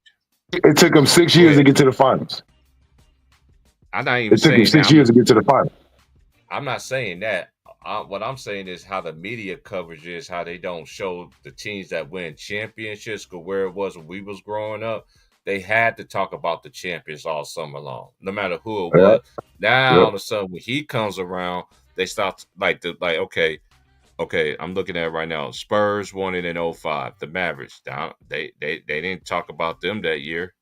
It took him 6 years to get to the finals. I'm not even It took saying him 6 years to get to the finals. I'm not saying that. What I'm saying is how the media coverage is, how they don't show the teams that win championships, because where it was when we was growing up, they had to talk about the champions all summer long, no matter who it was. Now all of a sudden, when he comes around, they start okay, I'm looking at it right now. Spurs won it in 05. The Mavericks, they didn't talk about them that year.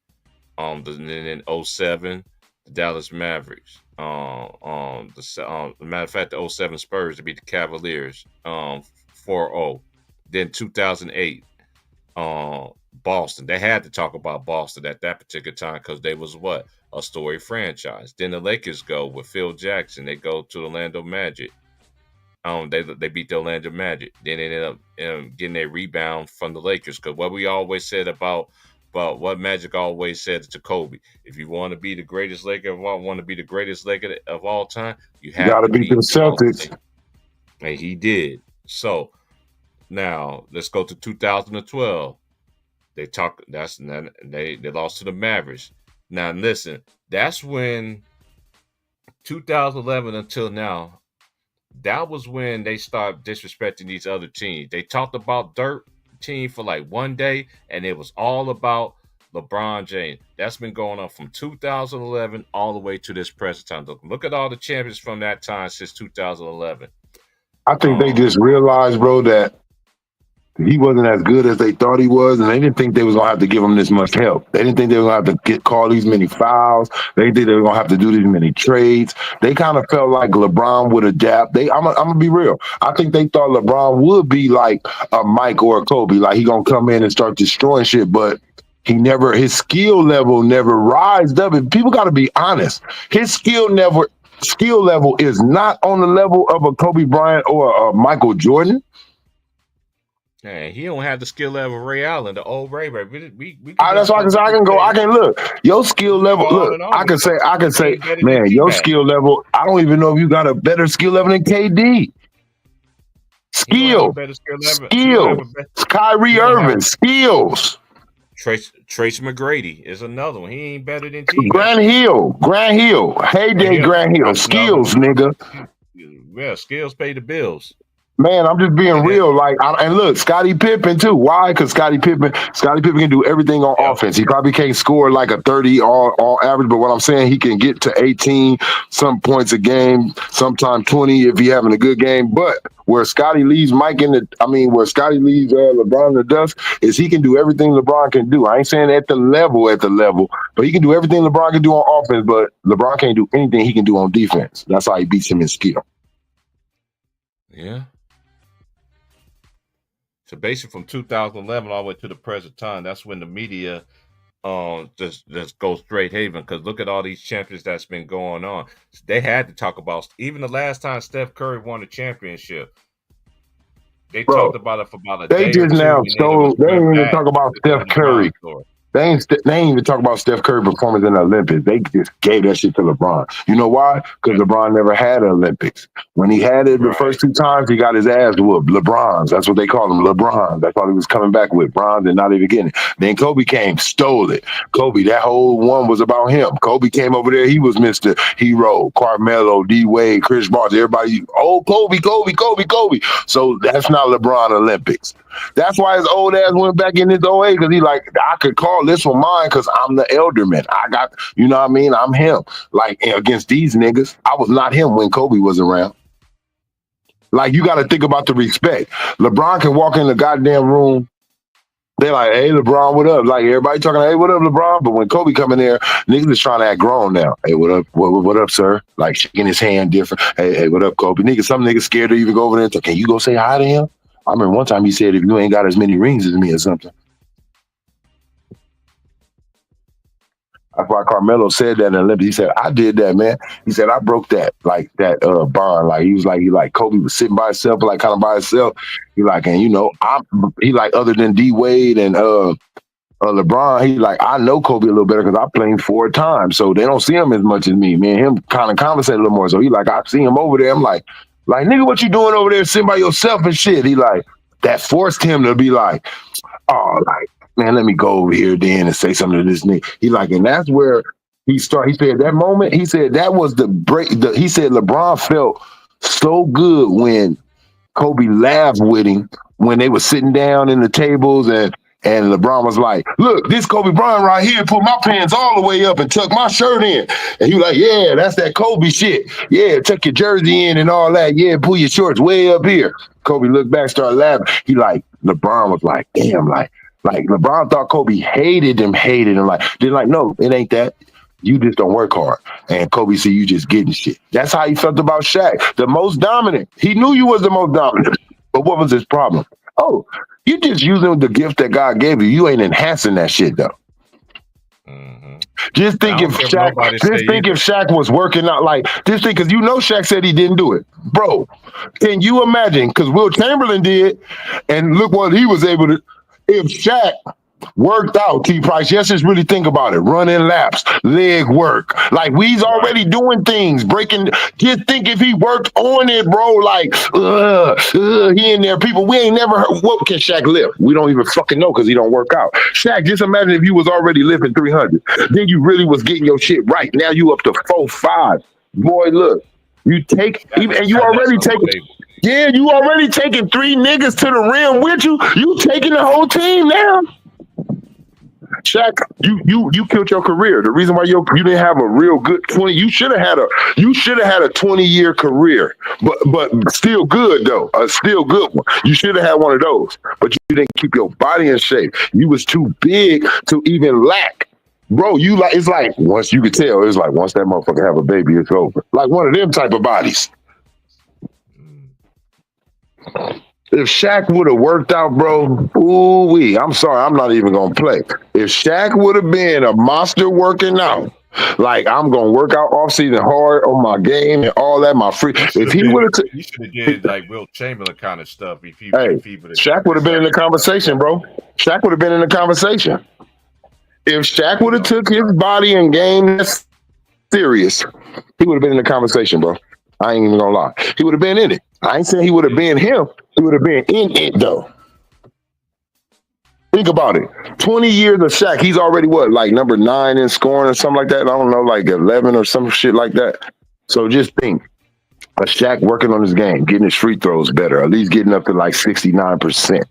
Then in 07, the Dallas Mavericks. Matter of fact, the 07 Spurs to beat the Cavaliers 4-0. Then 2008, Boston. They had to talk about Boston at that particular time because they was a story franchise. Then the Lakers go with Phil Jackson. They go to Orlando Magic. They beat the Orlando Magic. Then they ended up getting a rebound from the Lakers because what we always said about what Magic always said to Kobe, if you want to be the greatest Laker of all time, you have to beat the Celtics. And he did. So now let's go to 2012. They lost to the Mavericks. Now listen, that's when 2011 until now, that was when they started disrespecting these other teams. They talked about Dirk team for like one day, and it was all about LeBron James. That's been going on from 2011 all the way to this present time. Look at all the champions from that time since 2011. I think they just realized, bro, that he wasn't as good as they thought he was, and they didn't think they was gonna have to give him this much help. They didn't think they were gonna have to call these many fouls. They didn't think they were gonna have to do these many trades. They kind of felt like LeBron would adapt. I'm gonna be real. I think they thought LeBron would be like a Mike or a Kobe, like he gonna come in and start destroying shit, but his skill level never rised up. And people gotta be honest. His skill level is not on the level of a Kobe Bryant or a Michael Jordan. Hey, he don't have the skill level of Ray Allen, the old Ray. That's why I can look. Your skill level, look. I can say, man, your skill level. I don't even know if you got a better skill level than KD. Skill. Kyrie Irving, skills. Trace McGrady is another one. He ain't better than T. Grant Hill. Heyday Grant Hill. Skills, nigga. Yeah, skills pay the bills. Man, I'm just being real. And look, Scottie Pippen too. Why? Because Scottie Pippen can do everything on offense. He probably can't score like a 30 all average, but what I'm saying, he can get to 18 some points a game, sometime 20 if he having a good game. But where Scottie leaves where Scottie leaves LeBron in the dust is he can do everything LeBron can do. I ain't saying at the level, but he can do everything LeBron can do on offense, but LeBron can't do anything he can do on defense. That's how he beats him in skill. Yeah. So basically from 2011 all the way to the present time, that's when the media just goes straight haven, because look at all these champions that's been going on. They had to talk about, even the last time Steph Curry won a championship, they talked about it for about a day. They just now stole. They didn't even talk about Steph Curry. They ain't even talk about Steph Curry performance in the Olympics. They just gave that shit to LeBron. You know why? Because LeBron never had an Olympics. When he had it the first 2 times, he got his ass whooped. LeBrons. That's what they call him. LeBron. That's all he was coming back with. Bronze and not even getting it. Then Kobe came, stole it. Kobe, that whole one was about him. Kobe came over there. He was Mr. Hero, Carmelo, D Wade, Chris Bosh, everybody. Oh, Kobe. So that's not LeBron Olympics. That's why his old ass went back in his OA, because he like, I could call this one mine because I'm the elderman. I got, you know what I mean? I'm him. Like, against these niggas, I was not him when Kobe was around. Like, you got to think about the respect. LeBron can walk in the goddamn room. They're like, hey, LeBron, what up? Like, everybody talking, hey, what up, LeBron? But when Kobe come in there, niggas is trying to act grown now. Hey, what up? What up, sir? Like, shaking his hand different. Hey, what up, Kobe? Some niggas scared to even go over there and say, can you go say hi to him? I remember one time he said, if you ain't got as many rings as me or something. That's why Carmelo said that in the Olympics. He said, I did that, man. He said, I broke that, like, that bond. Like, he was like, Kobe was sitting by himself, like, kind of by himself. He like, and, you know, he like, other than D Wade and LeBron, he like, I know Kobe a little better because I played him 4 times. So they don't see him as much as me. Me and him kind of conversate a little more. So he like, I see him over there. I'm like, nigga, what you doing over there sitting by yourself and shit? He like, that forced him to be like, oh, like, man, let me go over here then and say something to this nigga. He like, and that's where he started. He said that moment, he said that was the break. He said LeBron felt so good when Kobe laughed with him when they were sitting down in the tables and LeBron was like, look, this Kobe Bryant right here put my pants all the way up and tucked my shirt in. And he was like, yeah, that's that Kobe shit. Yeah, tuck your jersey in and all that. Yeah, pull your shorts way up here. Kobe looked back, started laughing. He like, LeBron was like, damn, like LeBron thought Kobe hated him. Like, they're like, no, it ain't that. You just don't work hard. And Kobe said, you just getting shit. That's how he felt about Shaq. The most dominant. He knew you was the most dominant. But what was his problem? Oh, you just using the gift that God gave you. You ain't enhancing that shit though. Mm-hmm. Just think if Shaq was working out like this thing, because you know Shaq said he didn't do it. Bro, can you imagine? Because Will Chamberlain did, and look what he was able to. If Shaq worked out, T Price, just really think about it. Running laps, leg work. Like, we's already doing things, breaking. Just think if he worked on it, bro, like, he in there, people, we ain't never heard, what can Shaq lift? We don't even fucking know because he don't work out. Shaq, just imagine if you was already lifting 300. Then you really was getting your shit right. Now you up to 4-5. Boy, look, you take, and you already taking, yeah, you already taking 3 niggas to the rim with you. You taking the whole team now. Shaq, you killed your career. The reason why you didn't have a real good 20, you should have had a 20-year career, but still good though, a still good one. You should have had one of those, but you didn't keep your body in shape. You was too big to even lack. Bro, you like, it's like, once you could tell, it's like once that motherfucker have a baby, it's over. Like one of them type of bodies. If Shaq would have worked out, bro, ooh-wee, I'm sorry, I'm not even going to play. If Shaq would have been a monster working out, like, I'm going to work out off-season hard on my game and all that, my free. If he would have... You should have did, like, Will Chamberlain kind of stuff. Shaq would have been in the conversation, bro. Shaq would have been in the conversation. If Shaq would have took his body and game serious, he would have been in the conversation, bro. I ain't even going to lie. He would have been in it. I ain't saying he would have been him. He would have been in it, though. Think about it. 20 years of Shaq. He's already, what, like number 9 in scoring or something like that? I don't know, like 11 or some shit like that. So just think. A Shaq working on his game, getting his free throws better, at least getting up to like 69%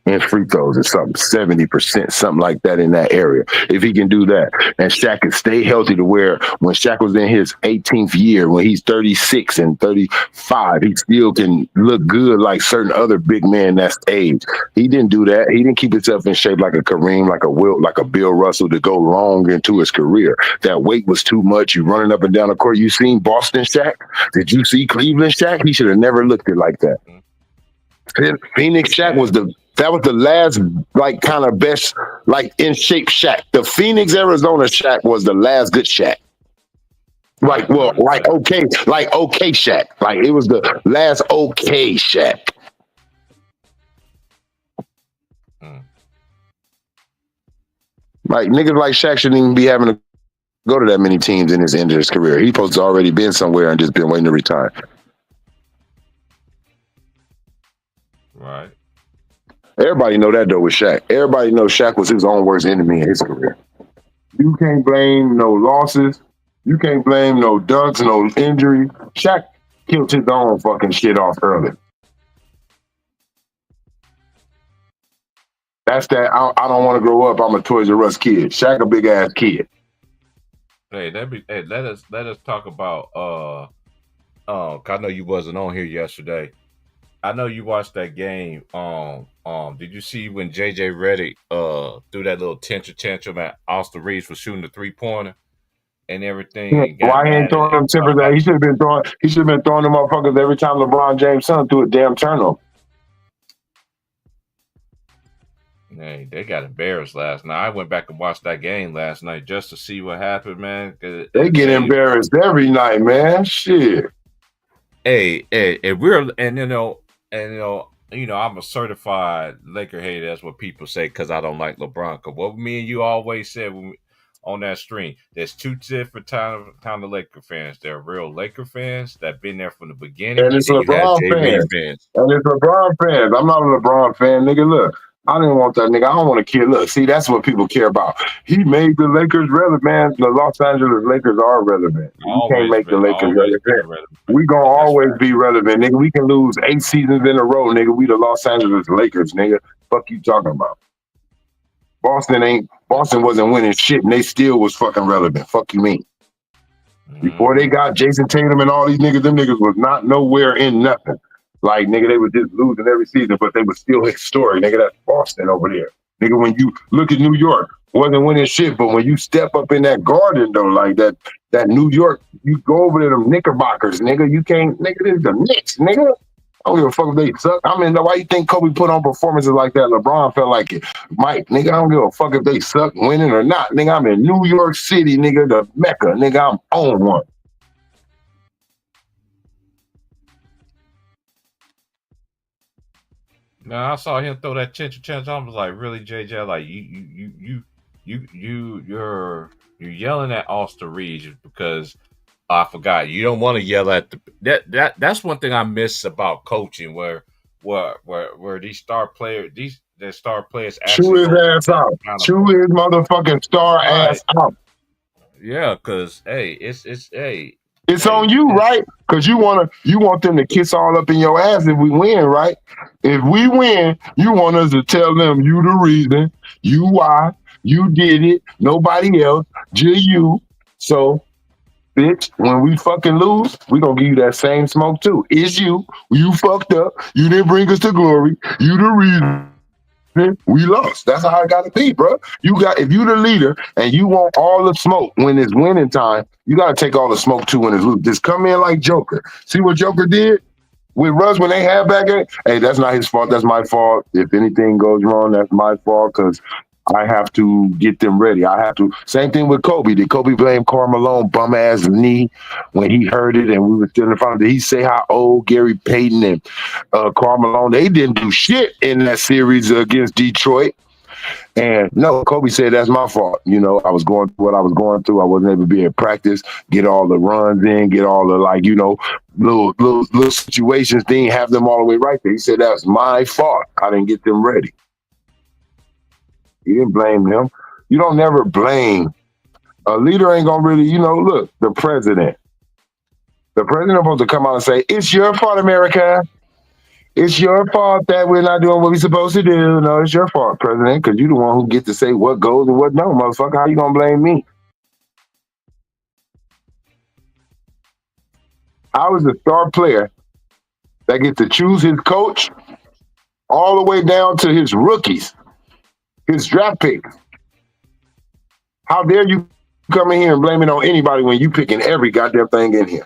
in free throws or something, 70%, something like that in that area. If he can do that, and Shaq can stay healthy to where when Shaq was in his 18th year, when he's 36 and 35, he still can look good like certain other big men that's age. He didn't do that. He didn't keep himself in shape like a Kareem, like a Wilt, like a Bill Russell to go long into his career. That weight was too much. You running up and down the court. You seen Boston Shaq? Did you see Cleveland Shaq? He should have never looked it like that. Phoenix Shaq was the last, like, kind of best, like, in shape Shaq. The Phoenix, Arizona Shaq was the last good Shaq. Like, well, like okay Shaq. Like, it was the last okay Shaq. Like niggas like Shaq shouldn't even be having to go to that many teams in his end of his career. He's supposed to already been somewhere and just been waiting to retire. Right. Everybody know that though with Shaq. Everybody knows Shaq was his own worst enemy in his career. You can't blame no losses. You can't blame no dunks, no injury. Shaq killed his own fucking shit off early. That's that. I don't want to grow up. I'm a Toys R Us kid. Shaq a big ass kid. Hey, let us talk about I know you wasn't on here yesterday. I know you watched that game. Did you see when JJ Redick threw that little tantrum at Austin Reeves for shooting the 3-pointer and everything? And got Why he ain't mad throwing them and tempers? He should have been throwing. He should have been throwing them motherfuckers every time LeBron James' son threw a damn turnover. Hey, they got embarrassed last night. I went back and watched that game last night just to see what happened, man. They get embarrassed every night, man. Shit. Hey, I'm a certified Laker hater. That's what people say because I don't like LeBron. Because what me and you always said on that stream, there's two different kind of Laker fans. There are real Laker fans that been there from the beginning, and it's LeBron fans. And it's LeBron fans. I'm not a LeBron fan, nigga. Look, I didn't want that nigga. I don't want to kill. Look, see, that's what people care about. He made the Lakers relevant. The Los Angeles Lakers are relevant. You can't make the Lakers relevant. We gonna always be relevant, nigga. We can lose 8 seasons in a row, nigga. We the Los Angeles Lakers, nigga. Fuck you talking about? Boston wasn't winning shit, and they still was fucking relevant. Fuck you mean? Before they got Jason Tatum and all these niggas, them niggas was not nowhere in nothing. Like, nigga, they were just losing every season, but they were still historic. Nigga, that's Boston over there. Nigga, when you look at New York, wasn't winning shit, but when you step up in that garden, though, like that New York, you go over to them Knickerbockers, nigga. You can't, nigga, this is the Knicks, nigga. I don't give a fuck if they suck. I mean, why you think Kobe put on performances like that? LeBron felt like it. Mike, nigga, I don't give a fuck if they suck, winning or not. Nigga, I'm in New York City, nigga, the Mecca. Nigga, I'm on one. Now I saw him throw that chance. I was like, really, JJ? Like you're yelling at Austin Reeves because I forgot. You don't want to yell at that's one thing I miss about coaching where these star players chew his ass out. Chew his motherfucking star ass out. Yeah, because hey, it's on you, right? Because you want them to kiss all up in your ass if we win, right? If we win, you want us to tell them you the reason, you why, you did it, nobody else, just you. So, bitch, when we fucking lose, we gonna give you that same smoke too. It's you. You fucked up. You didn't bring us to glory. You the reason. We lost. That's how it gotta be, bro. If you the leader and you want all the smoke when it's winning time, you gotta take all the smoke too when it's losing. Just come in like Joker. See what Joker did with Russ when they had back in? Hey, that's not his fault. That's my fault. If anything goes wrong, that's my fault because I have to get them ready. I have to. Same thing with Kobe. Did Kobe blame Karl Malone bum ass knee when he heard it and we were still in front of it? Did he say how old Gary Payton and Karl Malone, they didn't do shit in that series against Detroit? And no, Kobe said that's my fault. You know, I was going through what I was going through. I wasn't able to be in practice, get all the runs in, get all the little situations. Didn't have them all the way right there. He said that's my fault. I didn't get them ready. You didn't blame him. You don't never blame. A leader ain't gonna really, look, the president. The president supposed to come out and say, it's your fault, America. It's your fault that we're not doing what we're supposed to do. No, it's your fault, president, because you're the one who get to say what goes and what no, motherfucker. How you gonna blame me? I was the star player that gets to choose his coach all the way down to his rookies. His draft picks. How dare you come in here and blame it on anybody when you picking every goddamn thing in here?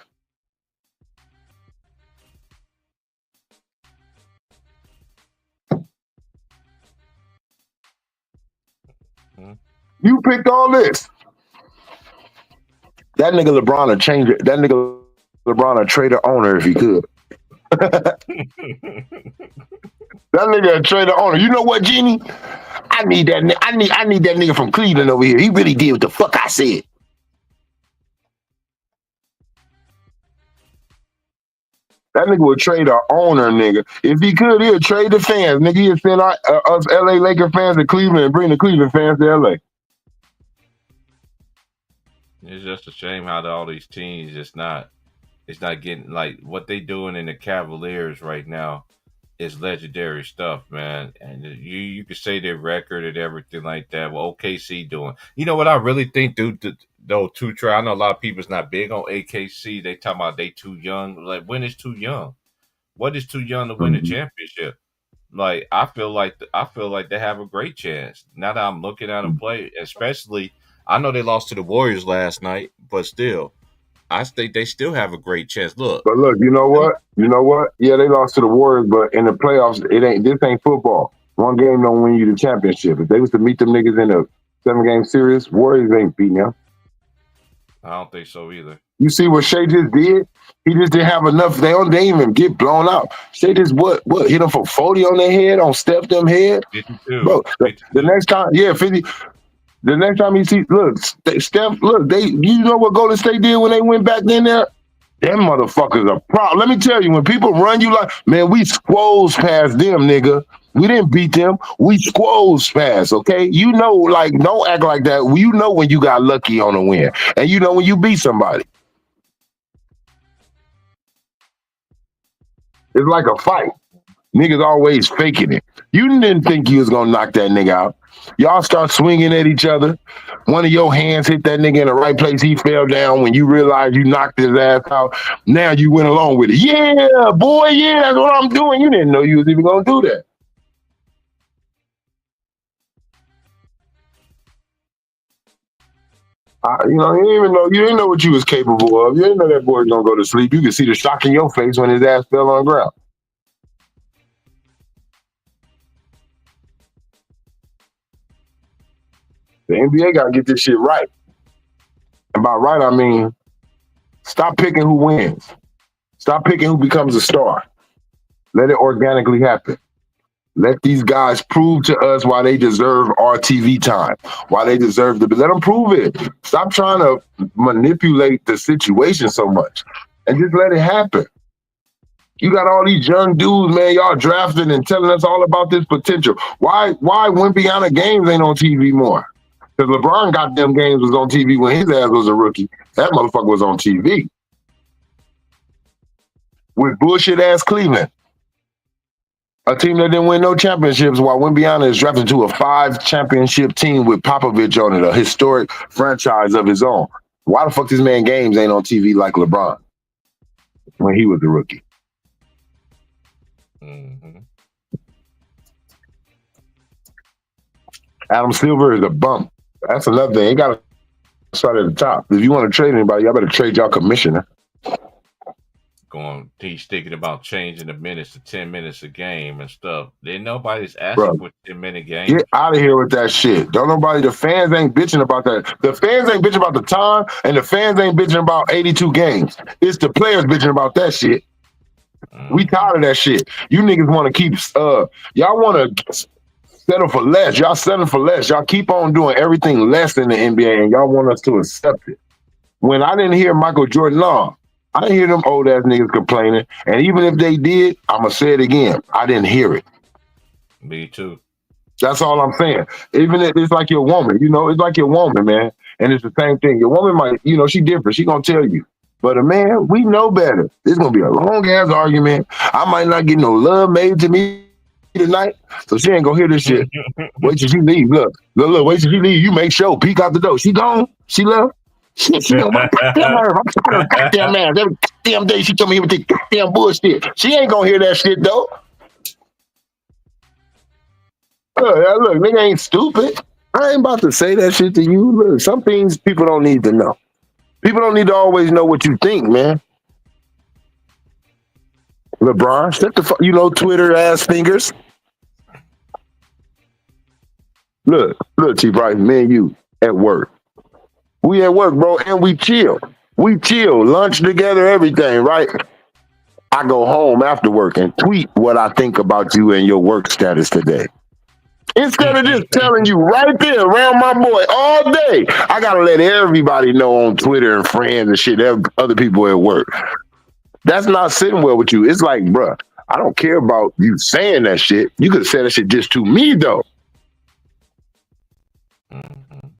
You picked all this. That nigga LeBron a changer. That nigga LeBron a trader owner if he could. That nigga a trader owner. You know what, Jeannie? I need that. I need that nigga from Cleveland over here. He really did what the fuck I said. That nigga would trade our owner, nigga. If he could, he'd trade the fans, nigga. He'd send us LA Laker fans to Cleveland and bring the Cleveland fans to LA. It's just a shame how all these teams it's not getting like what they doing in the Cavaliers right now is legendary stuff, man. And you could say their record and everything like that. Well, OKC doing. You know what I really think, dude? Though too try. I know a lot of people's not big on AKC. They talking about they too young. Like when is too young? What is too young to win a championship? Like I feel like they have a great chance. Now that I'm looking at them play, especially I know they lost to the Warriors last night, but still, I think they still have a great chance. Look, But look, you know what? You know what? Yeah, they lost to the Warriors, but in the playoffs, this ain't football. One game don't win you the championship. If they was to meet them niggas in a 7-game series, Warriors ain't beating them. I don't think so either. You see what Shea just did? He just didn't have enough. They didn't even get blown out. Shea just what hit them for 40 on their head, on Steph them head. 52. Bro, the next time, 50. The next time you see, look, Steph, look, you know what Golden State did when they went back in there? Them motherfuckers are problem. Let me tell you, when people run you like, man, we squoze past them, nigga. We didn't beat them. We squoze past, okay? You know, like, don't act like that. You know when you got lucky on a win. And you know when you beat somebody. It's like a fight. Niggas always faking it. You didn't think you was gonna knock that nigga out. Y'all start swinging at each other. One of your hands hit that nigga in the right place. He fell down when you realized you knocked his ass out. Now you went along with it. Yeah, boy, yeah, that's what I'm doing. You didn't know you was even gonna do that. You didn't know what you was capable of. You didn't know that boy was gonna go to sleep. You could see the shock in your face when his ass fell on the ground. The NBA got to get this shit right. And by right, I mean, stop picking who wins. Stop picking who becomes a star. Let it organically happen. Let these guys prove to us why they deserve our TV time, why they deserve to let them prove it. Stop trying to manipulate the situation so much and just let it happen. You got all these young dudes, man, y'all drafting and telling us all about this potential. Why Wimbiana games ain't on TV more? Because LeBron goddamn games was on TV when his ass was a rookie. That motherfucker was on TV. With bullshit ass Cleveland. A team that didn't win no championships while Wimbiana is drafted to a 5-championship team with Popovich on it, a historic franchise of his own. Why the fuck this man games ain't on TV like LeBron when he was a rookie? Mm-hmm. Adam Silver is a bump. That's another thing. You got to start at the top. If you want to trade anybody, y'all better trade y'all commissioner. He's thinking about changing the minutes to 10 minutes a game and stuff. Then nobody's asking for 10-minute games. Get out of here with that shit. The fans ain't bitching about that. The fans ain't bitching about the time, and the fans ain't bitching about 82 games. It's the players bitching about that shit. We tired of that shit. You niggas want to keep, y'all want to settle for less. Y'all settle for less. Y'all keep on doing everything less in the NBA, and y'all want us to accept it. When I didn't hear Michael Jordan, I didn't hear them old ass niggas complaining. And even if they did, I'm going to say it again. I didn't hear it. Me too. That's all I'm saying. Even if it's like your woman, it's like your woman, man. And it's the same thing. Your woman might, she different. She going to tell you. But a man, we know better. It's going to be a long ass argument. I might not get no love made to me tonight. So she ain't going to hear this shit. Wait till she leave. Look, wait till she leave. You make sure. Peek out the door. She gone. She left. She on my goddamn nerve. I'm tired of goddamn ass. Every damn day she come here with this goddamn bullshit. She ain't gonna hear that shit though. Look, nigga ain't stupid. I ain't about to say that shit to you. Look, some things people don't need to know. People don't need to always know what you think, man. LeBron, shut the Twitter ass fingers. Look, T-Bright, me and you at work. We at work, bro, and we chill. We chill, lunch together, everything, right? I go home after work and tweet what I think about you and your work status today. Instead of just telling you right there around my boy all day, I gotta let everybody know on Twitter and friends and shit, other people at work. That's not sitting well with you. It's like, bruh, I don't care about you saying that shit. You could have said that shit just to me, though.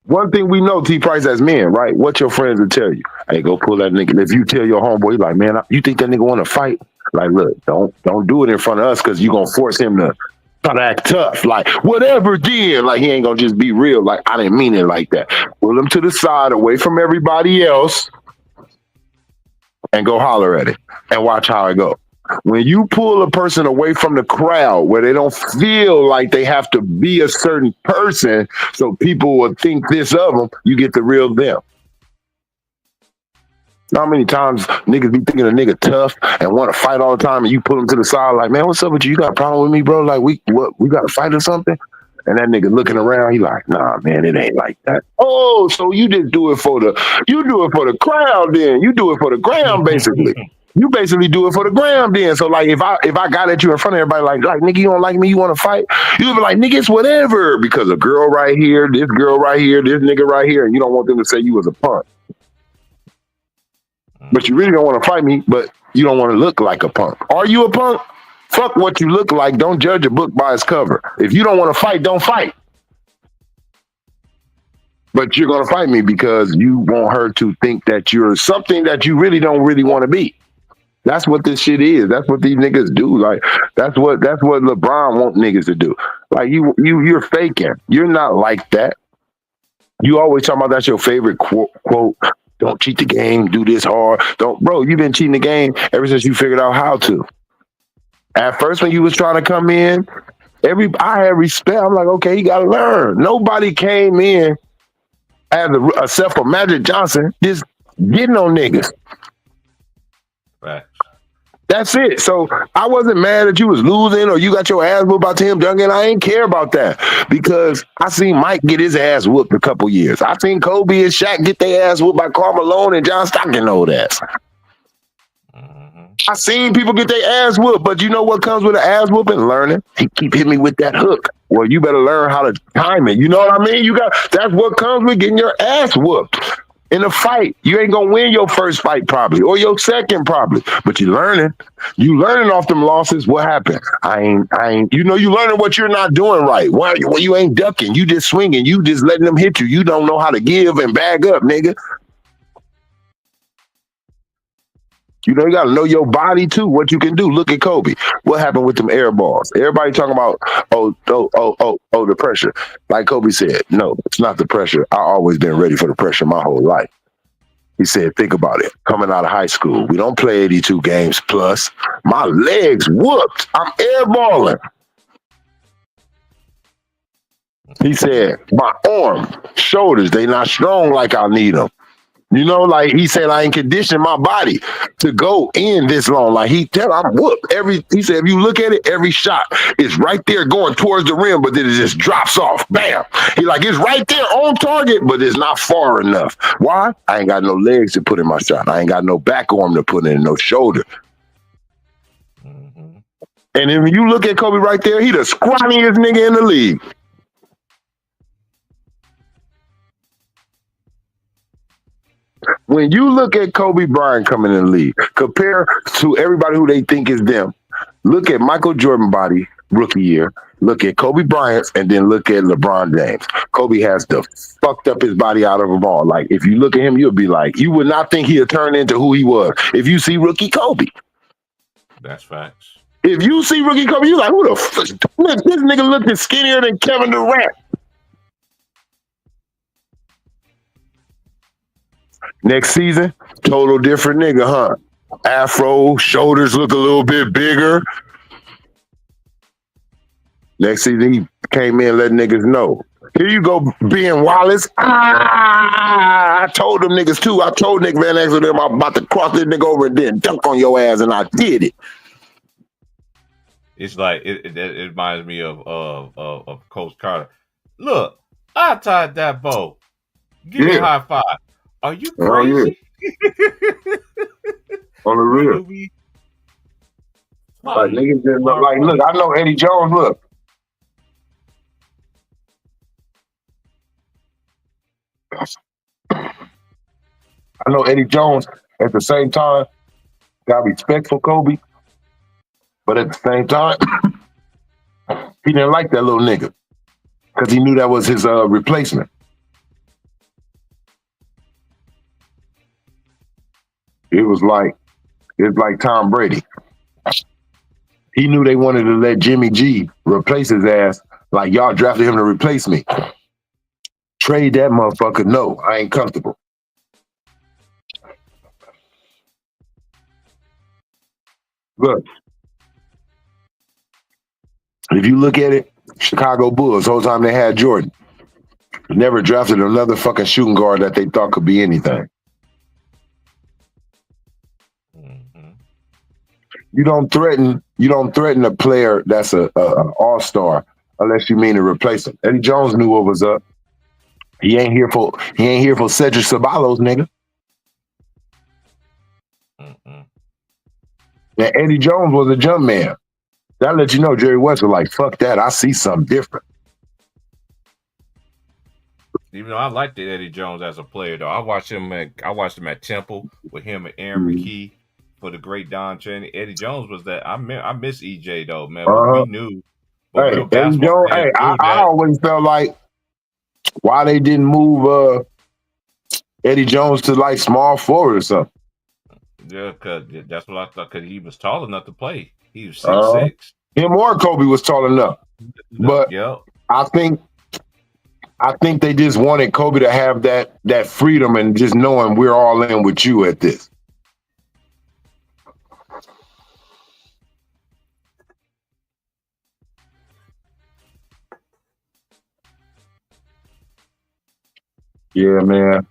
One thing we know, T Price, as men, right? What your friends will tell you. Hey, go pull that nigga. If you tell your homeboy, you like, man, you think that nigga want to fight? Like, look, don't do it in front of us because you gonna force him to try to act tough. Like, whatever then. Like, he ain't gonna just be real. Like, I didn't mean it like that. Pull him to the side, away from everybody else, and go holler at it and watch how it go. When you pull a person away from the crowd where they don't feel like they have to be a certain person so people will think this of them, you get the real them. How many times niggas be thinking a nigga tough and want to fight all the time and you pull them to the side like, man, what's up with you? You got a problem with me, bro? Like, we got to fight or something? And that nigga looking around, he like, nah, man, it ain't like that. Oh, so you just do it for the crowd then. You do it for the gram, basically. You basically do it for the gram then. So like if I got at you in front of everybody like nigga, you don't like me, you want to fight? You'll be like, nigga, it's whatever, because a girl right here, this girl right here, this nigga right here, and you don't want them to say you was a punk. But you really don't want to fight me, but you don't want to look like a punk. Are you a punk? Fuck what you look like. Don't judge a book by its cover. If you don't want to fight, don't fight. But you're going to fight me because you want her to think that you're something that you really don't really want to be. That's what this shit is. That's what these niggas do. Like that's what LeBron want niggas to do. Like you're faking. You're not like that. You always talk about that's your favorite quote. Don't cheat the game. Do this hard. Bro. You've been cheating the game ever since you figured out how to. At first, when you was trying to come in, I had respect. I'm like, okay, you got to learn. Nobody came in except for Magic Johnson, just getting on niggas. Right. That's it. So I wasn't mad that you was losing or you got your ass whooped by Tim Duncan. I ain't care about that because I seen Mike get his ass whooped a couple years. I seen Kobe and Shaq get their ass whooped by Karl Malone and John Stockton old ass. I seen people get their ass whooped, but you know what comes with an ass whooping? Learning. He keep hitting me with that hook. Well, you better learn how to time it. You know what I mean? That's what comes with getting your ass whooped. In a fight, you ain't gonna win your first fight probably, or your second probably, but you learning. You learning off them losses. What happened? I ain't. You know, you learning what you're not doing right. Well, you ain't ducking. You just swinging. You just letting them hit you. You don't know how to give and bag up, nigga. You know, you got to know your body, too, what you can do. Look at Kobe. What happened with them air balls? Everybody talking about, the pressure. Like Kobe said, no, it's not the pressure. I always been ready for the pressure my whole life. He said, think about it. Coming out of high school, we don't play 82 games plus. My legs whooped. I'm airballing. He said, my arm, shoulders, they not strong like I need them. You know, like he said, I ain't conditioned my body to go in this long. Like I'm whooped. He said, if you look at it, every shot is right there going towards the rim, but then it just drops off. Bam. He like, it's right there on target, but it's not far enough. Why? I ain't got no legs to put in my shot. I ain't got no back arm to put in, no shoulder. And then when you look at Kobe right there, he the scrawniest nigga in the league. When you look at Kobe Bryant coming in the league, compare to everybody who they think is them. Look at Michael Jordan body, rookie year. Look at Kobe Bryant's, and then look at LeBron James. Kobe has fucked up his body out of them all. Like, if you look at him, you'll be like, you would not think he'll turn into who he was if you see rookie Kobe. That's facts. If you see rookie Kobe, you're like, who the fuck? This nigga looking skinnier than Kevin Durant. Next season, total different nigga, huh? Afro, shoulders look a little bit bigger. Next season, he came in letting niggas know. Here you go, Ben Wallace. I told them niggas too. I told Nick Van Exel them I'm about to cross this nigga over and then dunk on your ass, and I did it. It's like it reminds me of Coach Carter. Look, I tied that bow. Give me a high five. Are you crazy? On the real. Like niggas just look like, look, I know Eddie Jones, look. I know Eddie Jones at the same time got respect for Kobe, but at the same time, he didn't like that little nigga because he knew that was his replacement. It's like Tom Brady. He knew they wanted to let Jimmy G replace his ass. Like, y'all drafted him to replace me. Trade that motherfucker. No, I ain't comfortable. Look, if you look at it, Chicago Bulls, the whole time they had Jordan, never drafted another fucking shooting guard that they thought could be anything. Mm-hmm. You don't threaten a player that's a all-star unless you mean to replace him. Eddie Jones knew what was up. He ain't here for Cedric Ceballos, nigga. Mm-hmm. Now Eddie Jones was a jump man. That let you know Jerry West was like, fuck that, I see something different. Even though I liked Eddie Jones as a player, though, I watched him at Temple with him and Aaron McKee for the great Don Chaney. Eddie Jones was that. I miss EJ though, man. But we knew. But Hey, Eddie Jones. Hey, I always felt like why they didn't move Eddie Jones to like small forward or something. Yeah, cause that's what I thought. Cause he was tall enough to play. He was 6'6". Him or Kobe was tall enough, but yep. I think they just wanted Kobe to have that freedom and just knowing we're all in with you at this. Yeah, man.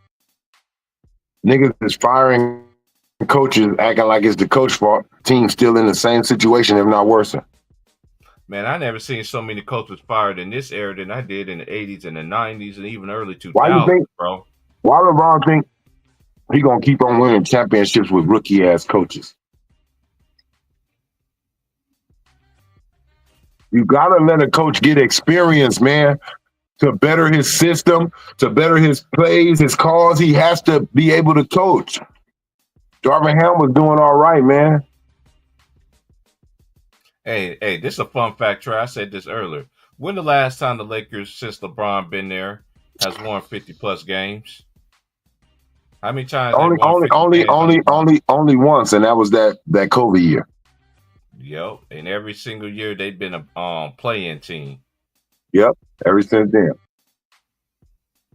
Niggas is firing coaches, acting like it's the coach's fault. Team still in the same situation, if not worse. Man, I never seen so many coaches fired in this era than I did in the 80s and the 90s and even early 2000s, bro. Why LeBron think he gonna keep on winning championships with rookie-ass coaches? You gotta let a coach get experience, man. To better his system, to better his plays, his calls, he has to be able to coach. Darvin Ham was doing all right, man. Hey, this is a fun fact, Trey. I said this earlier. When the last time the Lakers, since LeBron been there, has won 50+ games? How many times? Only once, and that was that Kobe year. Yep, and every single year they've been a play-in team. Yep, ever since then.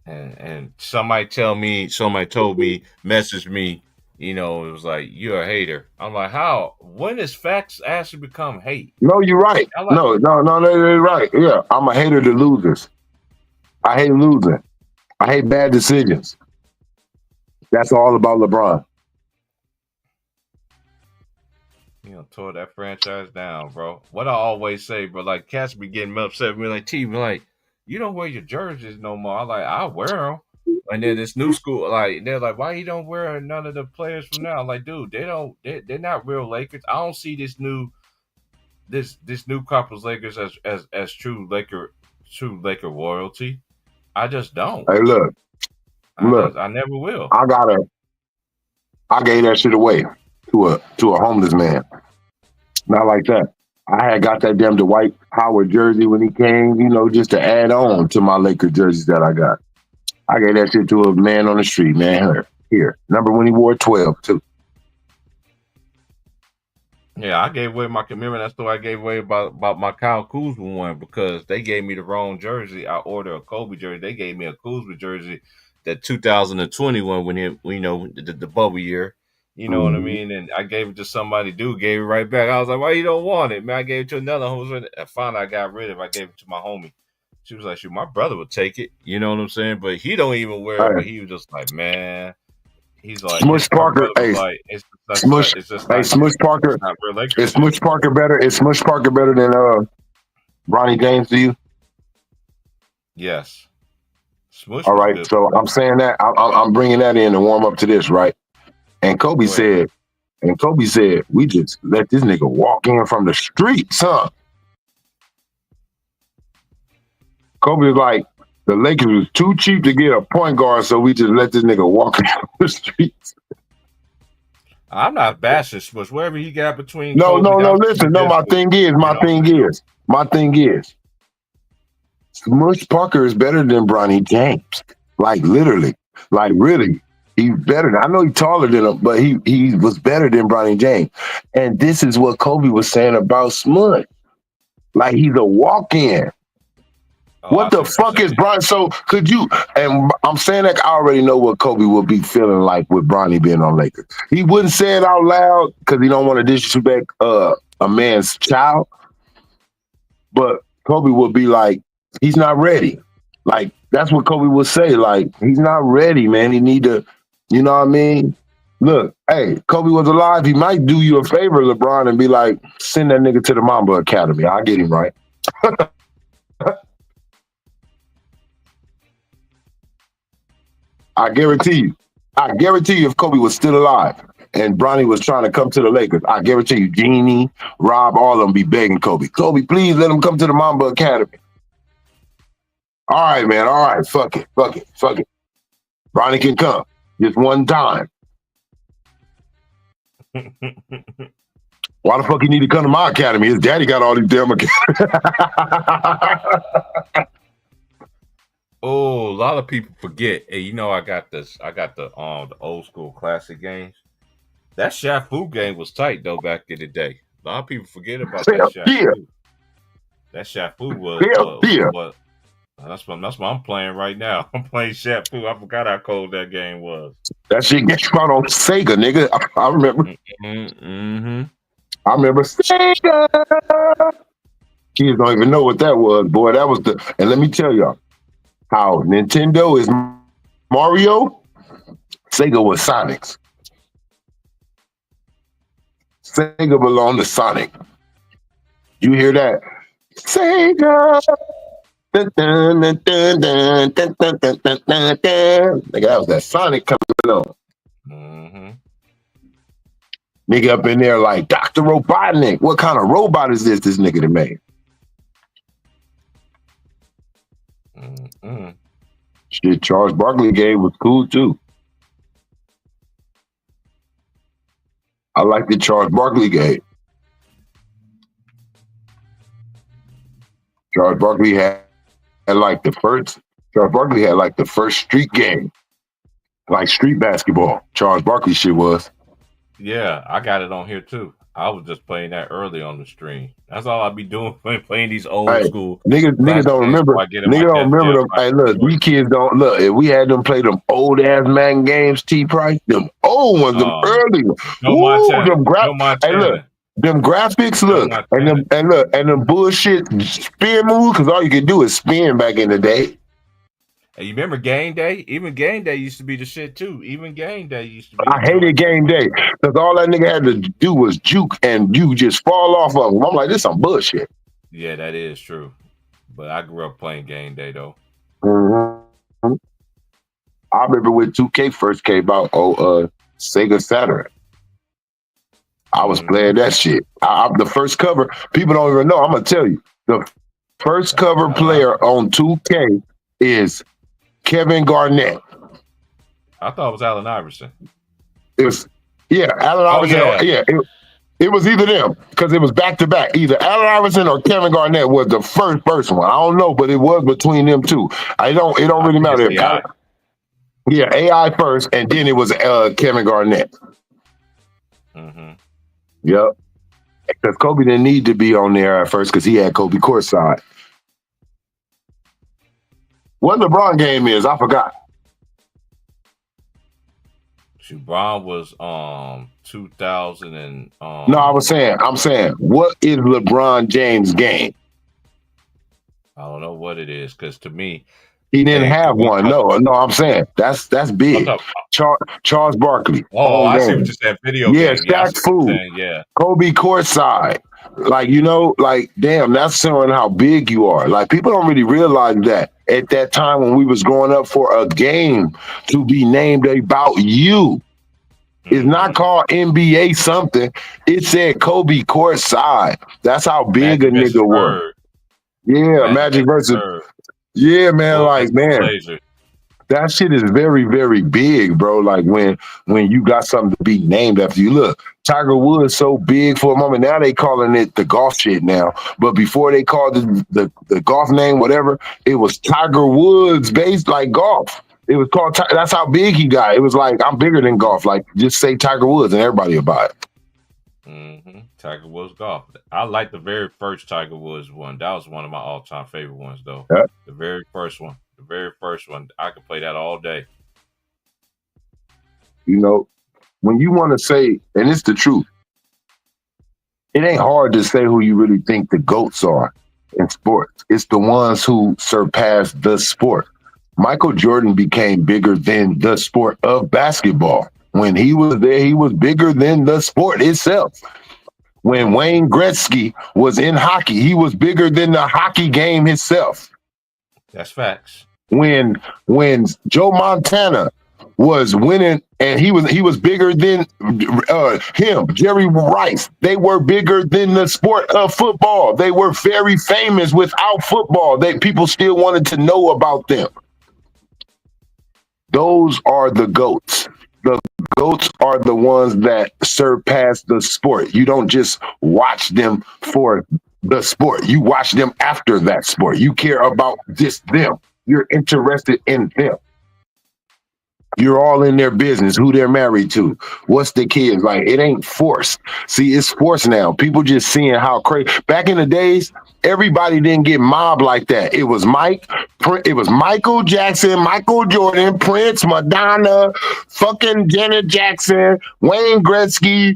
And somebody told me, messaged me, it was like, you're a hater. I'm like, how? When does facts actually become hate? No, you're right. No, you're right. Yeah, I'm a hater to losers. I hate losing. I hate bad decisions. That's all about LeBron. Tore that franchise down, bro. What I always say, bro, like, cats be getting upset. We're like, T, we're like, you don't wear your jerseys no more. I'm like, I wear them. And then this new school, like, they're like, why you don't wear none of the players from now? I'm like, dude, they're not real Lakers. I don't see this new crop of Lakers as true Laker royalty. I just don't. Hey, look, I never will. I gave that shit away to a homeless man. Not like that. I had got that damn Dwight Howard jersey when he came, just to add on to my Lakers jerseys that I got. I gave that shit to a man on the street, man. Here. Remember when he wore 12 too? Yeah, I gave away my commitment. That's what I gave away about my Kyle Kuzma one because they gave me the wrong jersey. I ordered a Kobe jersey. They gave me a Kuzma jersey, that 2021 when the bubble year. You know what I mean? And I gave it to somebody, dude gave it right back. I was like, why you don't want it, man? I gave it to another homie. And finally I got rid of it. I gave it to my homie. She was like, shoot, my brother would take it. You know what I'm saying? But he don't even wear it. But he was just like, man. He's like, Smush Parker. Hey, Smush Parker. Is Smush Parker better? Is Smush Parker better than Bronny James to you? Yes. Smush. All right. So I'm saying that I'm bringing that in to warm up to this, right? And Kobe said, we just let this nigga walk in from the streets, huh? Kobe was like, The Lakers was too cheap to get a point guard, so we just let this nigga walk down the streets. I'm not bashing Smush. Wherever he got between. No, Kobe, listen. No, my thing is, Smush Parker is better than Bronny James. Like literally, like really, he's better. I know he's taller than him, but he was better than Bronny James. And this is what Kobe was saying about Smush. Like he's a walk-in. What the fuck is Bronny? So could you? And I'm saying that I already know what Kobe would be feeling like with Bronny being on Lakers. He wouldn't say it out loud because he don't want to disrespect a man's child. But Kobe would be like, he's not ready. Like that's what Kobe would say. Like he's not ready, man. He need to, you know what I mean? Look, hey, Kobe was alive. He might do you a favor, LeBron, and be like, send that nigga to the Mamba Academy. I'll get him right. I guarantee you if Kobe was still alive and Bronny was trying to come to the Lakers, I guarantee you, Jeannie, Rob, all of them be begging Kobe, please let him come to the Mamba Academy. All right, man. All right. Fuck it. Bronny can come just one time. Why the fuck he need to come to my academy? His daddy got all these damn academies. Oh, a lot of people forget. Hey, you know, I got the old school classic games. That Shaq Fu game was tight though back in the day. A lot of people forget about that Shaq Fu. That Shaq Fu was that's what I'm playing right now. I'm playing Shaq Fu. I forgot how cold that game was. That shit gets out on Sega, nigga. I remember. Mm-hmm. I remember Sega. Kids don't even know what that was, boy. That was and let me tell y'all. How Nintendo is Mario, Sega was Sonic's. Sega belonged to Sonic. You hear that? Sega. Dun, dun, dun, dun, dun, dun, dun, dun, dun, dun, dun. Nigga, that was that Sonic coming on. Mm-hmm. Nigga up in there like Dr. Robotnik. What kind of robot is this nigga that made? Mm-hmm. Shit, Charles Barkley game was cool too. I like the Charles Barkley game. Charles Barkley had like the first street game, like street basketball. Charles Barkley shit was. Yeah, I got it on here too. I was just playing that early on the stream. That's all I be doing, playing these old school. Niggas don't remember. Niggas don't remember them. Hey, look, these kids don't look. If we had them play them old ass Madden games, T Price, them old ones, them early ones. Hey, look, them graphics, look, and them bullshit spin moves, because all you could do is spin back in the day. Hey, you remember Game Day? Even Game Day used to be the shit too. Even Game Day used to be. I hated Game Day because all that nigga had to do was juke and you just fall off of him. I'm like, this some bullshit. Yeah, that is true. But I grew up playing Game Day though. Mm-hmm. I remember when 2K first came out on Sega Saturn. I was playing that shit. The first cover, people don't even know. I'm gonna tell you, the first cover player on 2K is Kevin Garnett. I thought it was Allen Iverson. It was, Allen Iverson. Yeah, it was either them because it was back to back. Either Allen Iverson or Kevin Garnett was the first one. I don't know, but it was between them two. It don't really matter. AI first, and then it was Kevin Garnett. Mm-hmm. Yep. Because Kobe didn't need to be on there at first because he had Kobe courtside. What LeBron game is, I forgot. LeBron was 2000 and No, I'm saying, what is LeBron James' game? I don't know what it is, because to me, he didn't have one. No, I'm saying that's big. Charles Barkley. Oh, I see what you said. Video game. Shaq Fu. Yeah. Kobe courtside. Like, you know, like, damn, that's showing how big you are. Like, people don't really realize that at that time when we was growing up, for a game to be named about you. It's not called NBA something. It said Kobe courtside. That's how big a nigga was. Yeah, Magic versus Yeah, man. Well, Like, man, Blazer. that shit is very, very big, bro. Like when you got something to be named after you. Look, Tiger Woods so big for a moment. Now they calling it the golf shit now. But before they called it the golf name, whatever, it was Tiger Woods based like golf. It was called. That's how big he got. It was like, I'm bigger than golf. Like, just say Tiger Woods and everybody will buy it. Tiger Woods golf. I like the very first Tiger Woods one. That was one of my all-time favorite ones, though. Yeah. The very first one. The very first one. I could play that all day. You know, when you want to say, and it's the truth, it ain't hard to say who you really think the GOATs are in sports. It's the ones who surpass the sport. Michael Jordan became bigger than the sport of basketball. When he was there, he was bigger than the sport itself. When Wayne Gretzky was in hockey, he was bigger than the hockey game itself. That's facts. When Joe Montana was winning, and he was bigger than him, Jerry Rice. They were bigger than the sport of football. They were very famous without football. People still wanted to know about them. Those are the GOATs. The GOATs are the ones that surpass the sport. You don't just watch them for the sport. You watch them after that sport. You care about just them. You're interested in them. You're all in their business, who they're married to, what's the kids. Like, it ain't forced. See, it's forced now. People just seeing how crazy. Back in the days, everybody didn't get mobbed like that. It was Michael Jackson, Michael Jordan, Prince, Madonna, fucking Janet Jackson, Wayne Gretzky,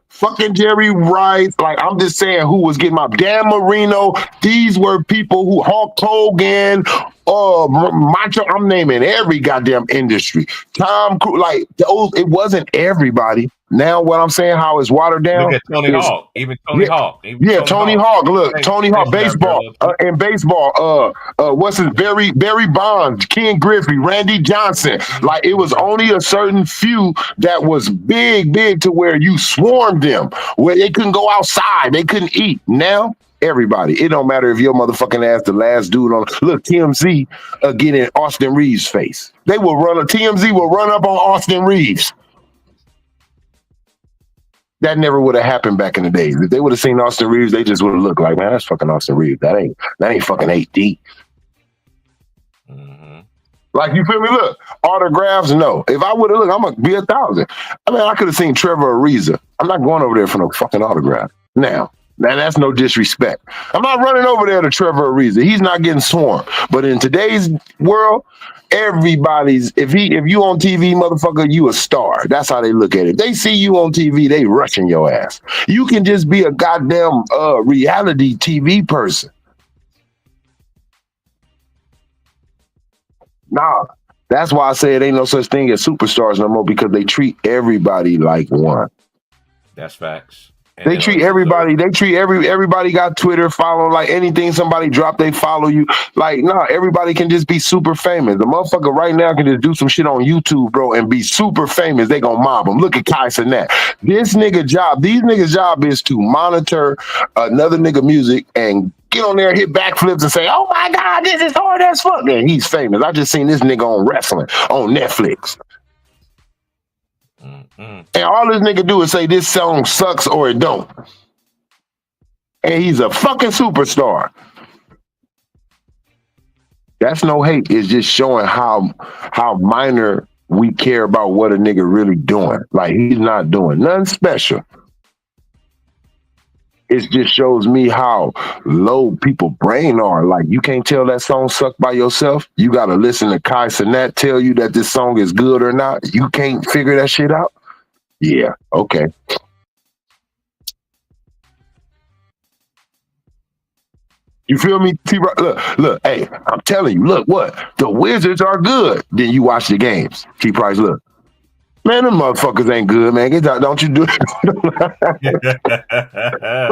fucking Jerry Rice. Like, I'm just saying who was getting mobbed. Dan Marino. These were people who, Hulk Hogan, Macho, I'm naming every goddamn industry. Tom Cruise, like those, it wasn't everybody. Now what I'm saying, how it's watered down. Look at Tony Hawk. Even Tony Hawk. Tony Hawk. Look, Tony Hawk, baseball. In baseball, what's his Barry Bonds, Ken Griffey, Randy Johnson. Like, it was only a certain few that was big to where you swarmed them, where they couldn't go outside, they couldn't eat. Now everybody. It don't matter if your motherfucking ass the last dude on. Look, TMZ get in Austin Reeves' face. TMZ will run up on Austin Reeves. That never would have happened back in the days. If they would have seen Austin Reeves, they just would have looked like, man, that's fucking Austin Reeves. That ain't fucking 8D. Like, you feel me? Look, autographs, no. If I would have looked, I'm gonna be 1,000. I mean, I could have seen Trevor Ariza. I'm not going over there for no fucking autograph. Now that's no disrespect. I'm not running over there to Trevor Ariza. He's not getting swarmed. But in today's world, everybody's, if you on TV, motherfucker, you a star. That's how they look at it. If they see you on TV, they rushing your ass. You can just be a goddamn reality TV person. Nah, that's why I say it ain't no such thing as superstars no more, because they treat everybody like one. That's facts. They treat everybody. Everybody got Twitter, follow, like anything somebody drop, they follow you. Like, nah, everybody can just be super famous. The motherfucker right now can just do some shit on YouTube, bro, and be super famous. They gonna mob him. Look at Kai Cenat. These niggas' job is to monitor another nigga music and get on there, hit backflips, and say, "Oh my God, this is hard as fuck." And he's famous. I just seen this nigga on wrestling on Netflix. And all this nigga do is say this song sucks or it don't. And he's a fucking superstar. That's no hate. It's just showing how minor we care about what a nigga really doing. Like, he's not doing nothing special. It just shows me how low people brain are. Like, you can't tell that song sucked by yourself. You got to listen to Kai Cenat tell you that this song is good or not. You can't figure that shit out. Yeah, okay. You feel me? Look, hey, I'm telling you, look, what? The Wizards are good. Then you watch the games. T Price, look. Man, them motherfuckers ain't good, man. Get out, don't you do it.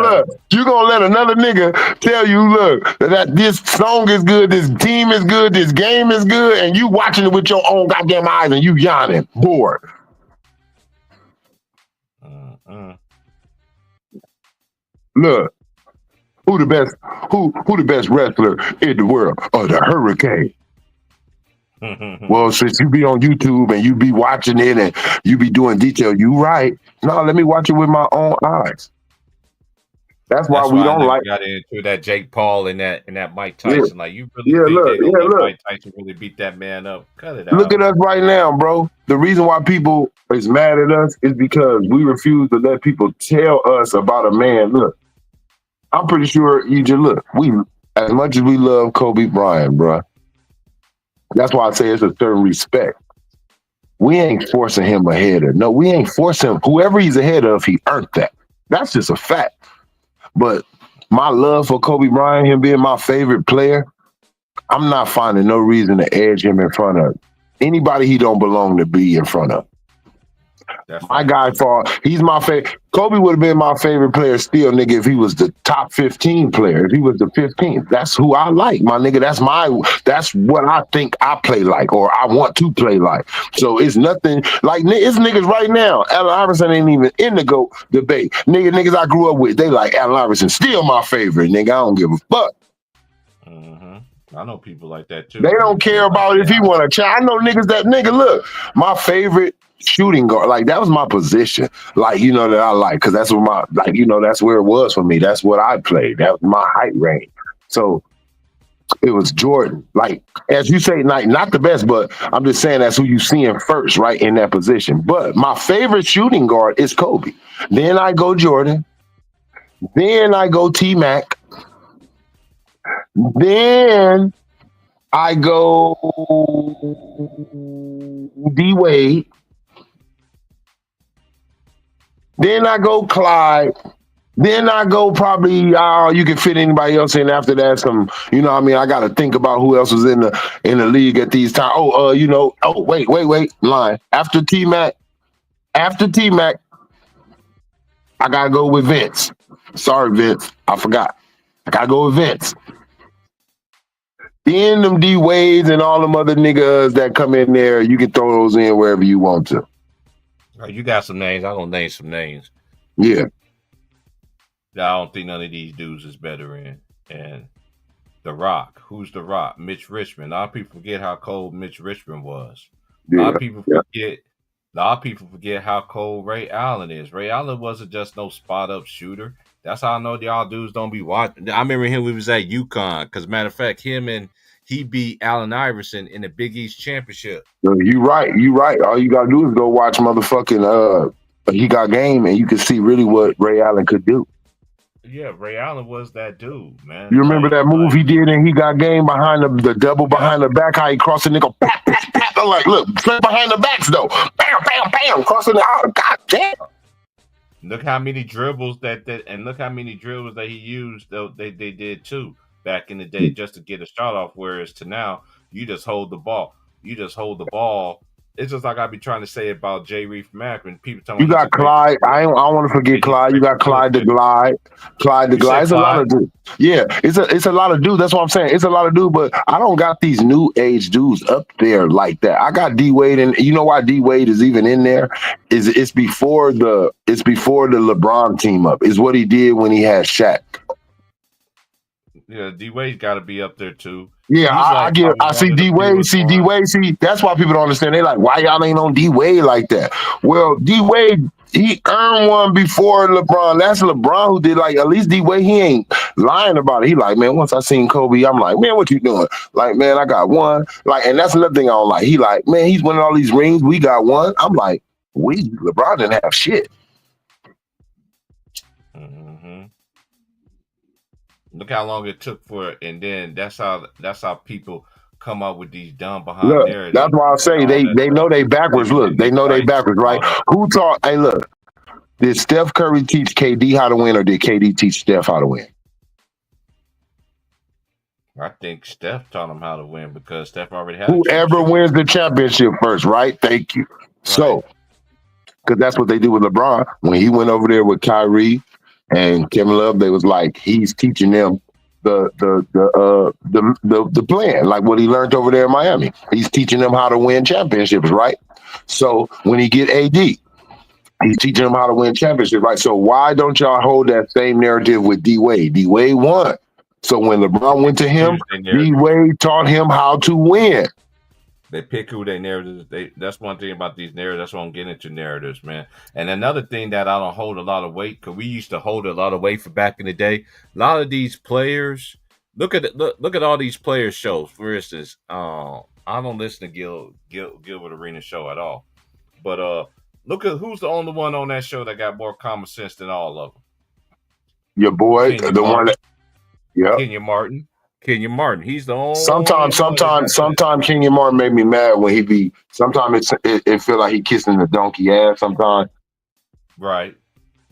Look, you gonna let another nigga tell you, look, that this song is good, this team is good, this game is good, and you watching it with your own goddamn eyes and you yawning, bored. Look, Who the best? Who the best wrestler in the world? Oh, the Hurricane. Well, since you be on YouTube and you be watching it and you be doing detail, you right. No, let me watch it with my own eyes. That's why we I don't never like. got into that Jake Paul and that Mike Yeah, Tyson. Like, you really yeah. think Look, they gonna yeah. let Look. Mike Tyson really beat that man up? Cut it Look at out. us right now, bro. The reason why people is mad at us is because we refuse to let people tell us about a man. Look, I'm pretty sure you just look. We, as much as we love Kobe Bryant, bro. That's why I say it's a certain respect. We ain't forcing him ahead of. No, we ain't forcing him. Whoever he's ahead of, he earned that. That's just a fact. But my love for Kobe Bryant, him being my favorite player, I'm not finding no reason to edge him in front of anybody he don't belong to be in front of. That's My right. guy thought he's my favorite. Kobe would have been my favorite player still, nigga, if he was the top 15 player. If he was the 15th, that's who I like, my nigga. That's what I think I play like, or I want to play like. So it's nothing like it's niggas right now. Allen Iverson ain't even in the GOAT debate. Niggas I grew up with, they like Allen Iverson, still my favorite, nigga. I don't give a fuck. I know people like that too. They don't care about if he want to try. I know niggas that look, my favorite shooting guard, like that was my position, like that I like, because that's what that's where it was for me. That's what I played. That was my height range. So it was Jordan. Like as you say, like not the best, but I'm just saying that's who you seeing first, right in that position. But my favorite shooting guard is Kobe. Then I go Jordan. Then I go T-Mac. Then I go D-Wade. Then I go Clyde. Then I go probably, you can fit anybody else in after that. Some, I got to think about who else was in the league at these times. Wait, line. After T-Mac, I got to go with Vince. Sorry, Vince. I forgot. I got to go with Vince. Then them D-Wades and all them other niggas that come in there, you can throw those in wherever you want to. You got some names. I'm gonna name some names. Yeah. I don't think none of these dudes is better in. And The Rock. Who's The Rock? Mitch Richmond. A lot of people forget how cold Mitch Richmond was. A lot of people forget how cold Ray Allen is. Ray Allen wasn't just no spot up shooter. That's how I know y'all dudes don't be watching. I remember him. We was at UConn. Because matter of fact, he beat Allen Iverson in the Big East championship. You right. All you gotta do is go watch motherfucking He Got Game, and you can see really what Ray Allen could do. Yeah, Ray Allen was that dude, man. You remember that move he did and He Got Game behind the double behind the back, how he crossed the nigga, pat, pat, pat. I'm like, look, play behind the backs though. Bam, bam, bam, crossing the god damn. Look how many dribbles that he used, though they did too back in the day just to get a shot off. Whereas to now, you just hold the ball. It's just like I be trying to say about J. Reef Macklin. People tell me you got Clyde. I don't want to forget Clyde. You got Clyde the Glide. Clyde the Glide. It's a lot of dudes. Yeah, it's a lot of dudes. That's what I'm saying. It's a lot of dudes, but I don't got these new age dudes up there like that. I got D-Wade, and you know why D-Wade is even in there? It's before the LeBron team up. Is what he did when he had Shaq. Yeah, D-Wade's got to be up there too. Yeah, I see D-Wade. See D-Wade. See, that's why people don't understand. They like, why y'all ain't on D-Wade like that? Well, D-Wade, he earned one before LeBron. That's LeBron who did, like, at least D-Wade, he ain't lying about it. He like, man, once I seen Kobe, I'm like, man, what you doing? Like, man, I got one. Like, and that's another thing I don't like. He like, man, he's winning all these rings. We got one. I'm like, LeBron didn't have shit. Look how long it took for it, and then that's how people come up with these dumb behind narratives. That's why I say they know they backwards. Look, they know they backwards, right? Who taught? Hey, look, did Steph Curry teach KD how to win, or did KD teach Steph how to win? I think Steph taught him how to win because Steph already had. Whoever wins the championship first, right? Thank you. Right. So, because that's what they do with LeBron when he went over there with Kyrie and Kevin Love, they was like, he's teaching them the plan, like what he learned over there in Miami. He's teaching them how to win championships, right? So when he get AD, He's teaching them how to win championships, right? So why don't y'all hold that same narrative with D Wade? D Wade won. So when LeBron went to him, D Wade taught him how to win. They pick who they narratives. That's one thing about these narratives. That's why I'm getting into narratives, man. And another thing that I don't hold a lot of weight, because we used to hold a lot of weight for back in the day. A lot of these players, look at all these players' shows. For instance, I don't listen to Gilbert Arenas show at all. But look at who's the only one on that show that got more common sense than all of them. Your boy, Kenyon the Martin. one that, yeah. Kenyon Martin. He's the only. Sometimes Kenyon Martin made me mad when he be. Sometimes it feel like he kissing the donkey ass. Sometimes, right.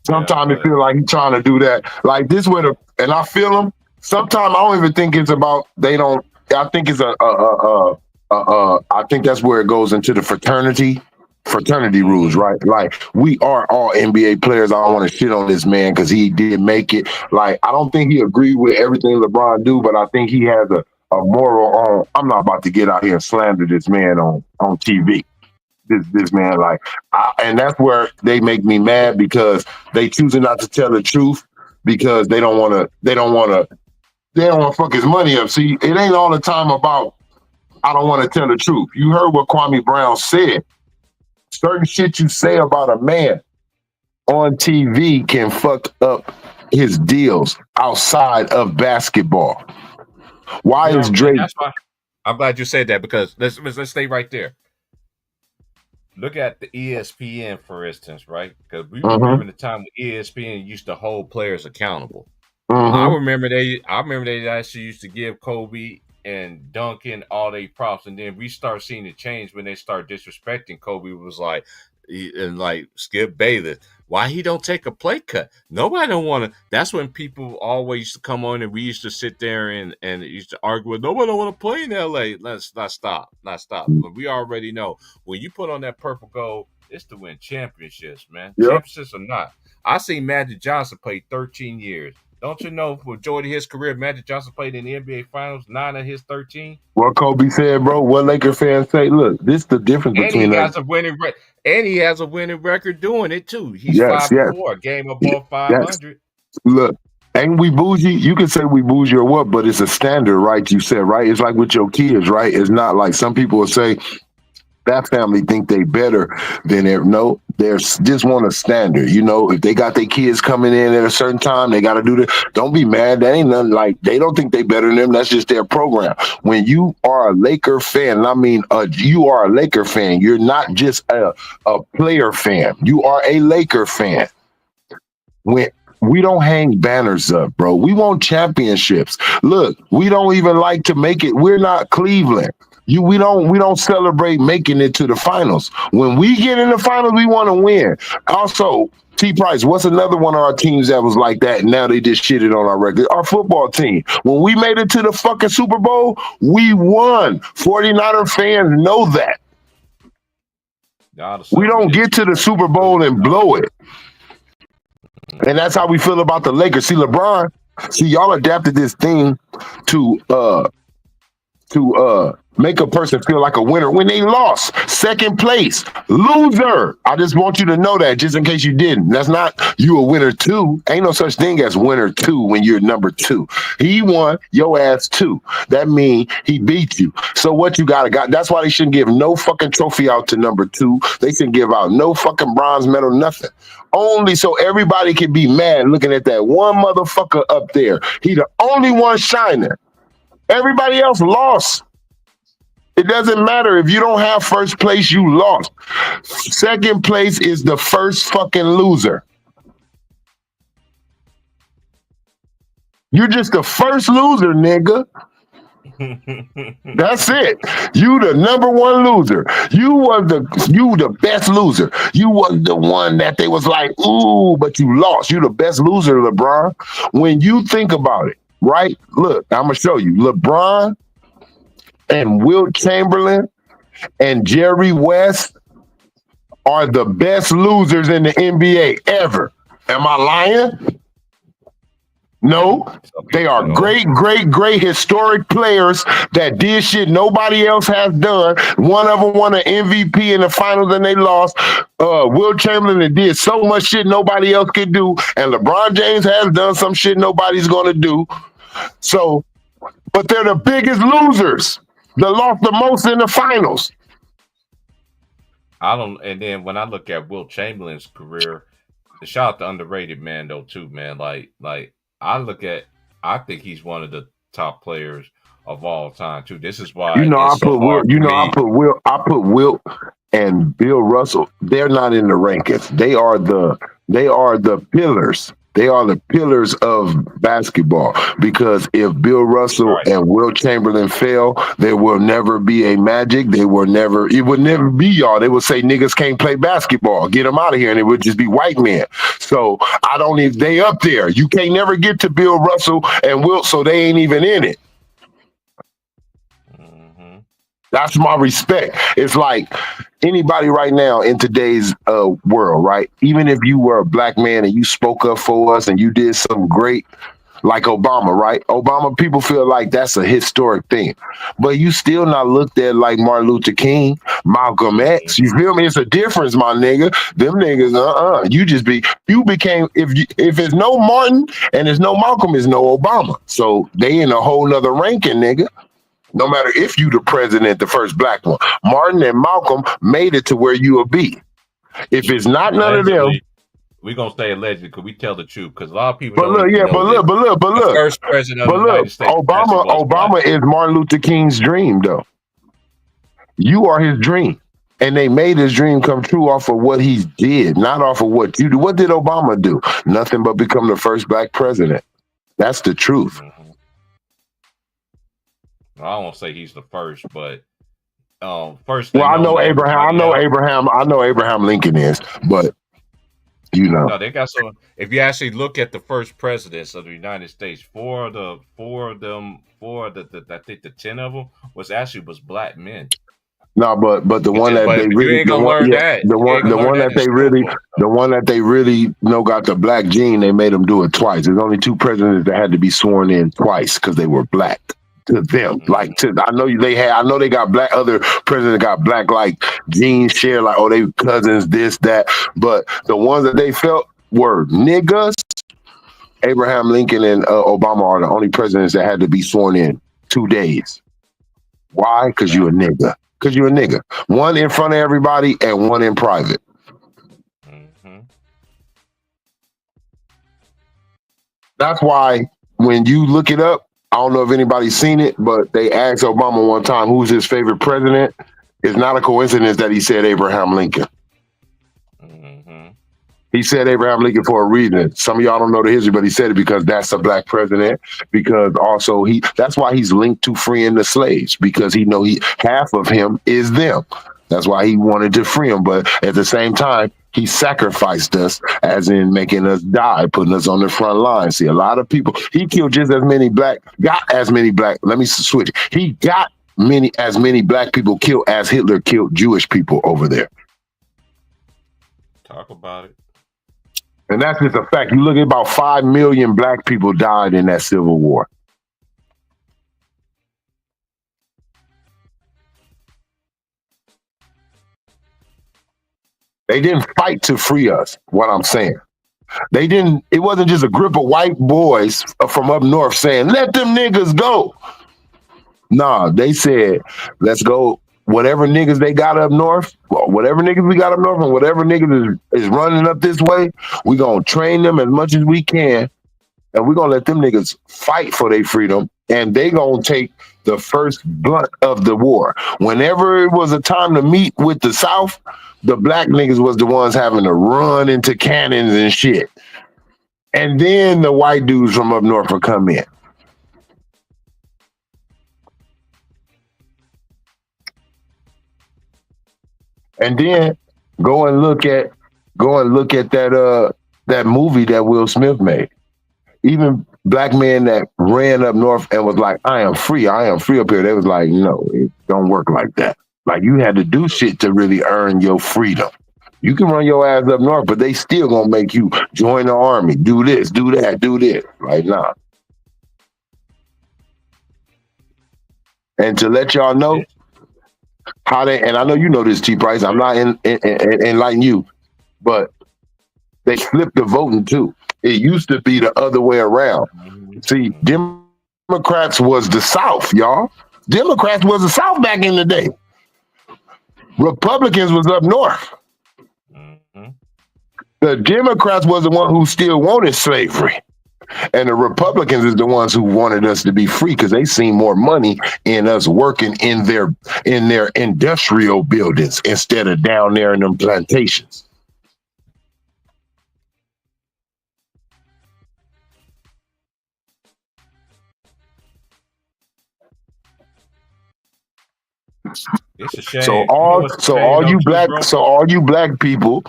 Sometimes it feel like he trying to do that. Like this with and I feel him. Sometimes I don't even think it's about they don't. I think it's I think that's where it goes into the fraternity rules, right? Like we are all NBA players. I don't want to shit on this man because he did make it. Like I don't think he agreed with everything LeBron do, but I think he has a moral on. I'm not about to get out here and slander this man on TV. This man, like, and that's where they make me mad because they choosing not to tell the truth because they don't want to fuck his money up. See, it ain't all the time about I don't want to tell the truth. You heard what Kwame Brown said. Certain shit you say about a man on TV can fuck up his deals outside of basketball. Why is Drake? That's why I'm glad you said that because let's stay right there. Look at the ESPN, for instance, right? Because we remember the time when ESPN used to hold players accountable. I remember they actually used to give Kobe and Duncan all their props, and then we start seeing it change when they start disrespecting Kobe. Was like Skip Bayless, why he don't take a play cut? Nobody don't want to. That's when people always used to come on, and we used to sit there and used to argue with nobody don't want to play in LA. Let's not stop. But we already know when you put on that purple gold, it's to win championships, man. Yep. Championships or not. I seen Magic Johnson play 13 years. Don't you know for majority of his career, Magic Johnson played in the NBA Finals 9 of his 13? What Kobe said, bro, what Laker fans say, look, this is the difference between he has a winning record. And he has a winning record doing it, too. He's 5-4, a game above 500. Look, ain't we bougie? You can say we bougie or what, but it's a standard, right? You said, right? It's like with your kids, right? It's not like some people will say, that family think they better than it. No, they just want a standard. You know, if they got their kids coming in at a certain time, they got to do this. Don't be mad. That ain't nothing like they don't think they better than them. That's just their program. When you are a Laker fan, you are a Laker fan. You're not just a player fan. You are a Laker fan. When we don't hang banners up, bro. We want championships. Look, we don't even like to make it. We're not Cleveland. We don't celebrate making it to the finals. When we get in the finals, we want to win. Also, T. Price, what's another one of our teams that was like that? And now they just shitted on our record. Our football team. When we made it to the fucking Super Bowl, we won. 49er fans know that. We don't get to the Super Bowl and blow it. And that's how we feel about the Lakers. See, LeBron, y'all adapted this thing to make a person feel like a winner when they lost. Second place, loser. I just want you to know that just in case you didn't. That's not you a winner too. Ain't no such thing as winner two when you're number 2. He won your ass 2. That means he beat you. So what you got? That's why they shouldn't give no fucking trophy out to number 2. They shouldn't give out no fucking bronze medal, nothing. Only so everybody can be mad looking at that one motherfucker up there. He the only one shining. Everybody else lost. It doesn't matter. If you don't have first place, you lost. Second place is the first fucking loser. You're just the first loser, nigga. That's it. You the number 1 loser. You the best loser. You was the one that they was like, ooh, but you lost. You the best loser, LeBron. When you think about it, right? Look, I'm gonna show you. LeBron and Wilt Chamberlain and Jerry West are the best losers in the NBA ever. Am I lying? No, Some they people are say, no. great historic players that did shit nobody else has done. One of them won an MVP in the finals and they lost. Will Chamberlain that did so much shit nobody else could do, and LeBron James has done some shit nobody's gonna do. So, but they're the biggest losers. They lost the most in the finals. I don't. And then when I look at Will Chamberlain's career, shout out to underrated man though too, man. Like I think he's one of the top players of all time too. This is why You know, it's so hard for me. I put Wilt and Bill Russell. They're not in the rankings. They are the pillars. They are the pillars of basketball, because if Bill Russell Right. and Will Chamberlain fail, there will never be a Magic. It would never be y'all. They would say niggas can't play basketball. Get them out of here. And it would just be white men. So I don't even, they up there. You can't never get to Bill Russell and Wilt, so they ain't even in it. Mhm. That's my respect. It's like anybody right now in today's world, right? Even if you were a black man and you spoke up for us and you did something great, like Obama, right? Obama, people feel like that's a historic thing, but you still not looked at like Martin Luther King, Malcolm X. You feel me? It's a difference, my nigga. Them niggas, you became, if it's no Martin and there's no Malcolm, it's no Obama. So they in a whole nother ranking, nigga. No matter if you the president, the first black one. Martin and Malcolm made it to where you will be. If it's not none of them. Allegedly, we're gonna say allegedly because we tell the truth. Because a lot of people But don't look, even yeah, know but that look, the first president of but the look, United States of basketball is black. Obama is Martin Luther King's dream, though. You are his dream. And they made his dream come true off of what he did, not off of what you do. What did Obama do? Nothing but become the first black president. That's the truth. Mhm. I don't want to say he's the first, but first. Well, I know Abraham Lincoln is, but you know. No, they got some. If you actually look at the first presidents of the United States, four of the I think the 10 of them was black men. No, but the one that they really, the one that they really know got the black gene, they made them do it twice. There's only two presidents that had to be sworn in twice because they were black. To them, I know they got black. Other presidents got black like genes share, like they cousins, this that. But the ones that they felt were niggas. Abraham Lincoln and Obama are the only presidents that had to be sworn in 2 days. Why? Because you a nigga. Because you're a nigga. One in front of everybody and one in private. Mm-hmm. That's why when you look it up, I don't know if anybody's seen it, but they asked Obama one time who's his favorite president. It's not a coincidence that he said Abraham Lincoln. Mm-hmm. He said Abraham Lincoln for a reason. Some of y'all don't know the history, but he said it because that's a black president. Because also that's why he's linked to freeing the slaves, because half of him is them. That's why he wanted to free them. But at the same time, he sacrificed us, as in making us die, putting us on the front line. See, a lot of people, he killed just as many black, let me switch. He got as many black people killed as Hitler killed Jewish people over there. Talk about it. And that's just a fact. You look at about 5 million black people died in that Civil War. They didn't fight to free us, what I'm saying. It wasn't just a group of white boys from up north saying, let them niggas go. Nah, they said, let's go. Whatever niggas they got up north, whatever niggas we got up north, and whatever niggas is running up this way, we gonna train them as much as we can, and we're gonna let them niggas fight for their freedom, and they gonna take the first blunt of the war. Whenever it was a time to meet with the South, the black niggas was the ones having to run into cannons and shit. And then the white dudes from up north would come in. And then go and look at that movie that Will Smith made. Even black men that ran up north and was like, I am free up here. They was like, no, it don't work like that. Like, you had to do shit to really earn your freedom. You can run your ass up north, but they still gonna make you join the army, do this, do that, do this. Like, nah. And to let y'all know how they, and I know you know this, T Price. I'm not enlightening you, but they flipped the voting too. It used to be the other way around. See, Democrats was the South, y'all. Democrats was the South back in the day. Republicans was up north. The Democrats was the one who still wanted slavery. And the Republicans is the ones who wanted us to be free because they seen more money in us working in their industrial buildings instead of down there in them plantations. It's a shame. So You know all what's a so shame, all though, you too, black bro? so all you black people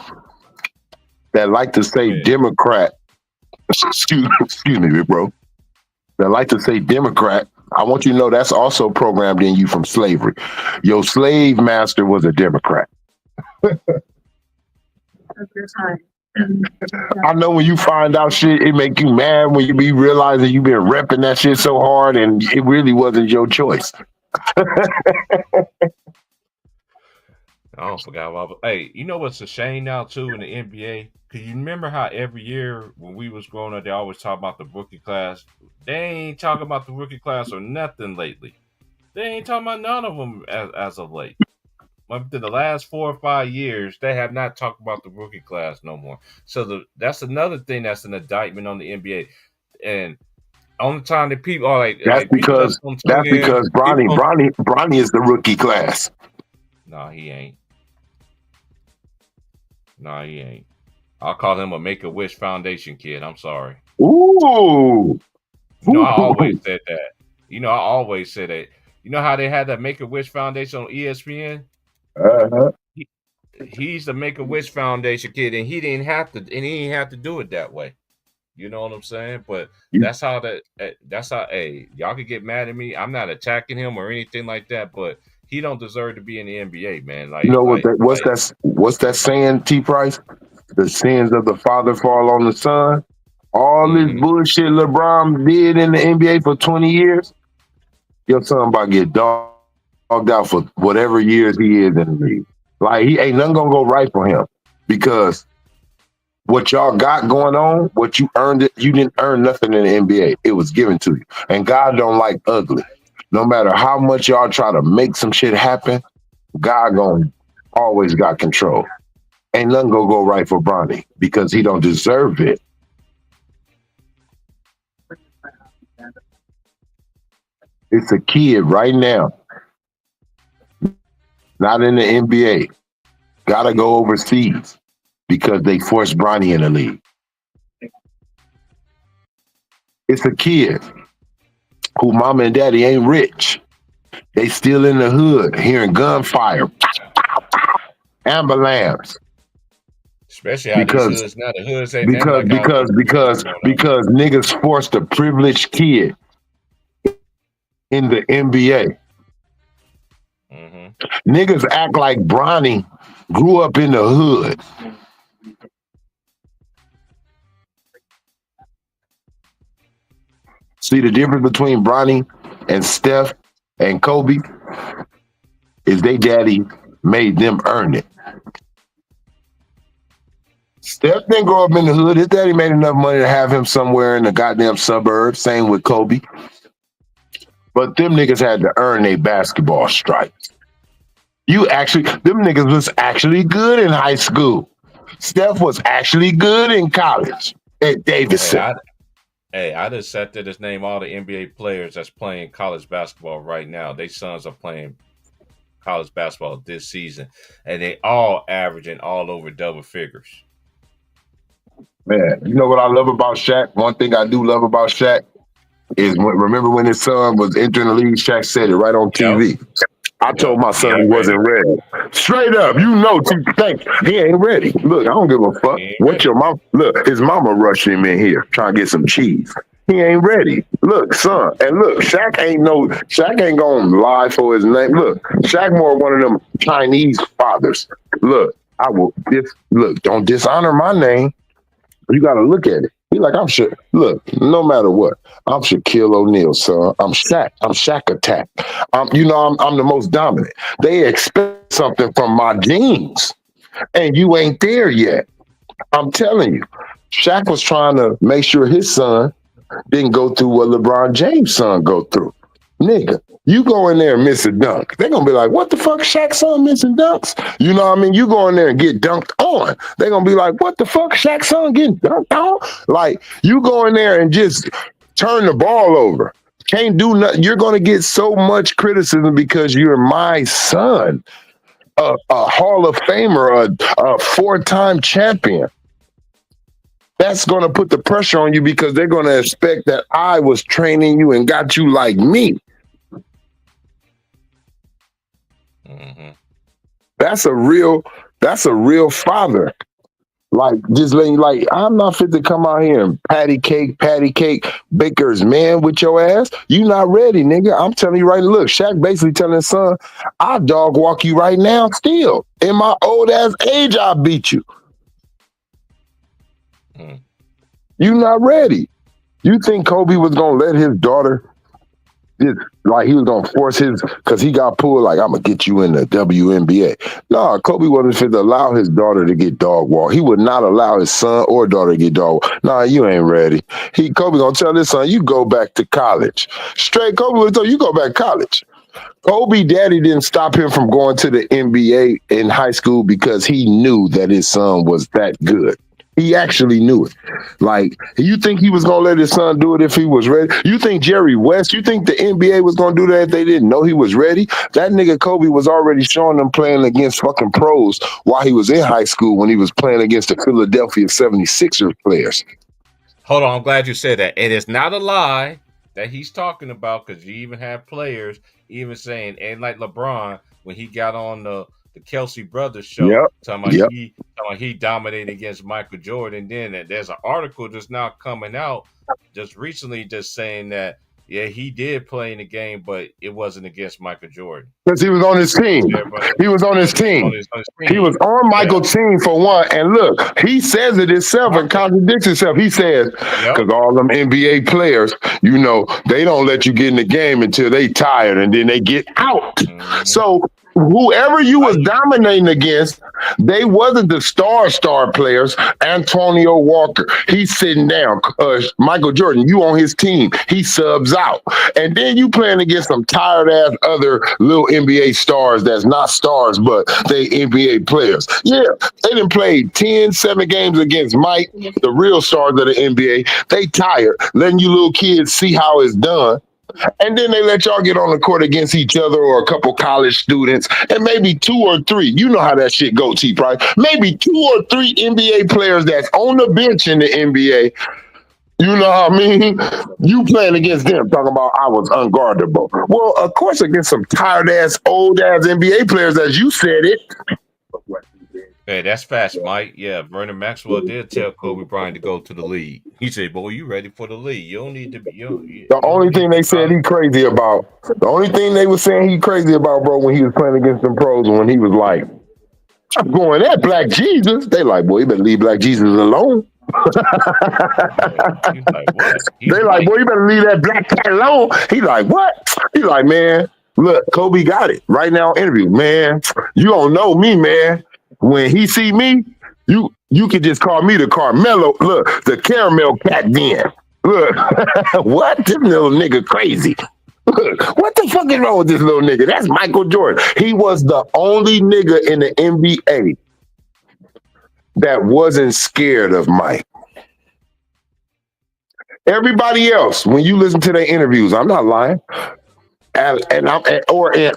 that like to say Yeah. Democrat, excuse me, bro, that like to say Democrat, I want you to know that's also programmed in you from slavery. Your slave master was a Democrat. I know when you find out shit, it make you mad when you be realizing you've been repping that shit so hard and it really wasn't your choice. I forgot about. Hey, you know what's a shame now too in the NBA? Cause you remember how every year when we was growing up, they always talk about the rookie class. They ain't talking about the rookie class or nothing lately. They ain't talking about none of them as of late. Within the last 4 or 5 years, they have not talked about the rookie class no more. So that's another thing that's an indictment on the NBA. And only time that people are That's like people because gonna tune in. Bronny is the rookie class. No, he ain't. No, he ain't. I'll call him a Make-A-Wish Foundation kid. I'm sorry. Ooh. You know, I always said that. You know, I always said that. You know how they had that Make-A-Wish Foundation on ESPN? Uh-huh. He's the Make-A-Wish Foundation kid, and he didn't have to do it that way. You know what I'm saying? But that's how hey, y'all could get mad at me. I'm not attacking him or anything like that, but he don't deserve to be in the NBA, man. Like, you know what's that saying, T Price? The sins of the father fall on the son. All this bullshit LeBron did in the NBA for 20 years, your son about to get dogged out for whatever years he is in the league. Like, he ain't nothing gonna go right for him because what y'all got going on, what you earned it, you didn't earn nothing in the NBA. It was given to you. And God don't like ugly. No matter how much y'all try to make some shit happen, God gonna always got control. Ain't nothing gonna go right for Bronny because he don't deserve it. It's a kid right now, not in the NBA. Gotta go overseas because they forced Bronny in the league. It's a kid who mama and daddy ain't rich. They still in the hood hearing gunfire, ambulance. Especially how because these hoods now, the hoods ain't nothing like because niggas forced a privileged kid in the NBA. Niggas act like Bronny grew up in the hood. See, the difference between Bronny and Steph and Kobe is they daddy made them earn it. Steph didn't grow up in the hood. His daddy made enough money to have him somewhere in the goddamn suburbs. Same with Kobe. But them niggas had to earn their basketball stripes. Them niggas was actually good in high school. Steph was actually good in college at Davidson. I just sat there to name all the NBA players that's playing college basketball right now. Their sons are playing college basketball this season, and they all averaging all over double figures. Man, you know what I love about Shaq? One thing I do love about Shaq is remember when his son was entering the league, Shaq said it right on TV. I told my son he wasn't ready. Straight up, you know, he ain't ready. Look, I don't give a fuck. What your mom? Look, his mama rushed him in here trying to get some cheese. He ain't ready. Look, son, and look, Shaq ain't gonna lie for his name. Look, Shaq more one of them Chinese fathers. Look, I will look, don't dishonor my name. You got to look at it. Be like, I'm sure. Look, no matter what, I'm Shaquille O'Neal, son. I'm Shaq. I'm Shaq Attack. I'm the most dominant. They expect something from my genes, and you ain't there yet. I'm telling you, Shaq was trying to make sure his son didn't go through what LeBron James' son go through. Nigga, you go in there and miss a dunk. They're going to be like, what the fuck, Shaq's son missing dunks? You know what I mean? You go in there and get dunked on. They're going to be like, what the fuck, Shaq's son getting dunked on? Like, you go in there and just turn the ball over. Can't do nothing. You're going to get so much criticism because you're my son, a Hall of Famer, a four-time champion. That's going to put the pressure on you because they're going to expect that I was training you and got you like me. Mm-hmm. That's a real father. Like, just letting you, like, I'm not fit to come out here and patty cake, Baker's man with your ass. You not ready, nigga. I'm telling you right now. Look, Shaq basically telling his son, I'll dog walk you right now still. In my old ass age, I'll beat you. You not ready. You think Kobe was gonna let his daughter like he was gonna force his because he got pulled like I'm gonna get you in the WNBA. No, Kobe wasn't fit to allow his daughter to get dog walk. He would not allow his son or daughter to get dog walk. Nah, you ain't ready. Kobe gonna tell his son, you go back to college. Straight Kobe would tell you go back to college. Kobe daddy didn't stop him from going to the NBA in high school because he knew that his son was that good. He actually knew it. Like, you think he was going to let his son do it if he was ready? You think Jerry West, you think the NBA was going to do that if they didn't know he was ready? That nigga Kobe was already showing them playing against fucking pros while he was in high school when he was playing against the Philadelphia 76ers players. Hold on, I'm glad you said that. And it's not a lie that he's talking about because you even have players even saying, and like LeBron, when he got on the Kelsey Brothers show, talking about he dominated against Michael Jordan. Then there's an article just now coming out just recently just saying that, yeah, he did play in the game, but it wasn't against Michael Jordan. Because he was on his team. He was on his team. He was on Michael's team for one. And look, he says it himself and contradicts himself. He says, because all them NBA players, you know, they don't let you get in the game until they tired and then they get out. Mm-hmm. So whoever you was dominating against, they wasn't the star players. Antonio Walker, he's sitting down. Michael Jordan, you on his team. He subs out. And then you playing against some tired ass other little NBA stars that's not stars, but they NBA players. Yeah, they done played 7 games against Mike, the real stars of the NBA. They tired, letting you little kids see how it's done. And then they let y'all get on the court against each other or a couple college students and maybe 2 or 3. You know how that shit go, T-Price. Maybe 2 or 3 NBA players that's on the bench in the NBA. You know what I mean? You playing against them, talking about I was unguardable. Well, of course, against some tired-ass, old-ass NBA players, as you said it. Hey, that's fast, Mike. Yeah, Vernon Maxwell did tell Kobe Bryant to go to the league. He said, boy, you ready for the league. You don't need to be. The only thing they said he crazy about, the only thing they were saying he crazy about, bro, when he was playing against them pros, when he was like, I'm going at Black Jesus. They like, boy, you better leave Black Jesus alone. They like, boy, you better leave that black cat alone. He like, what? He like, man, look, Kobe got it right now. Interview, man. You don't know me, man. When he see me, you can just call me the Carmelo. Look, the caramel cat. Then look, what? This little nigga crazy. Look, what the fuck is wrong with this little nigga? That's Michael Jordan. He was the only nigga in the NBA that wasn't scared of Mike. Everybody else, when you listen to their interviews, I'm not lying, or in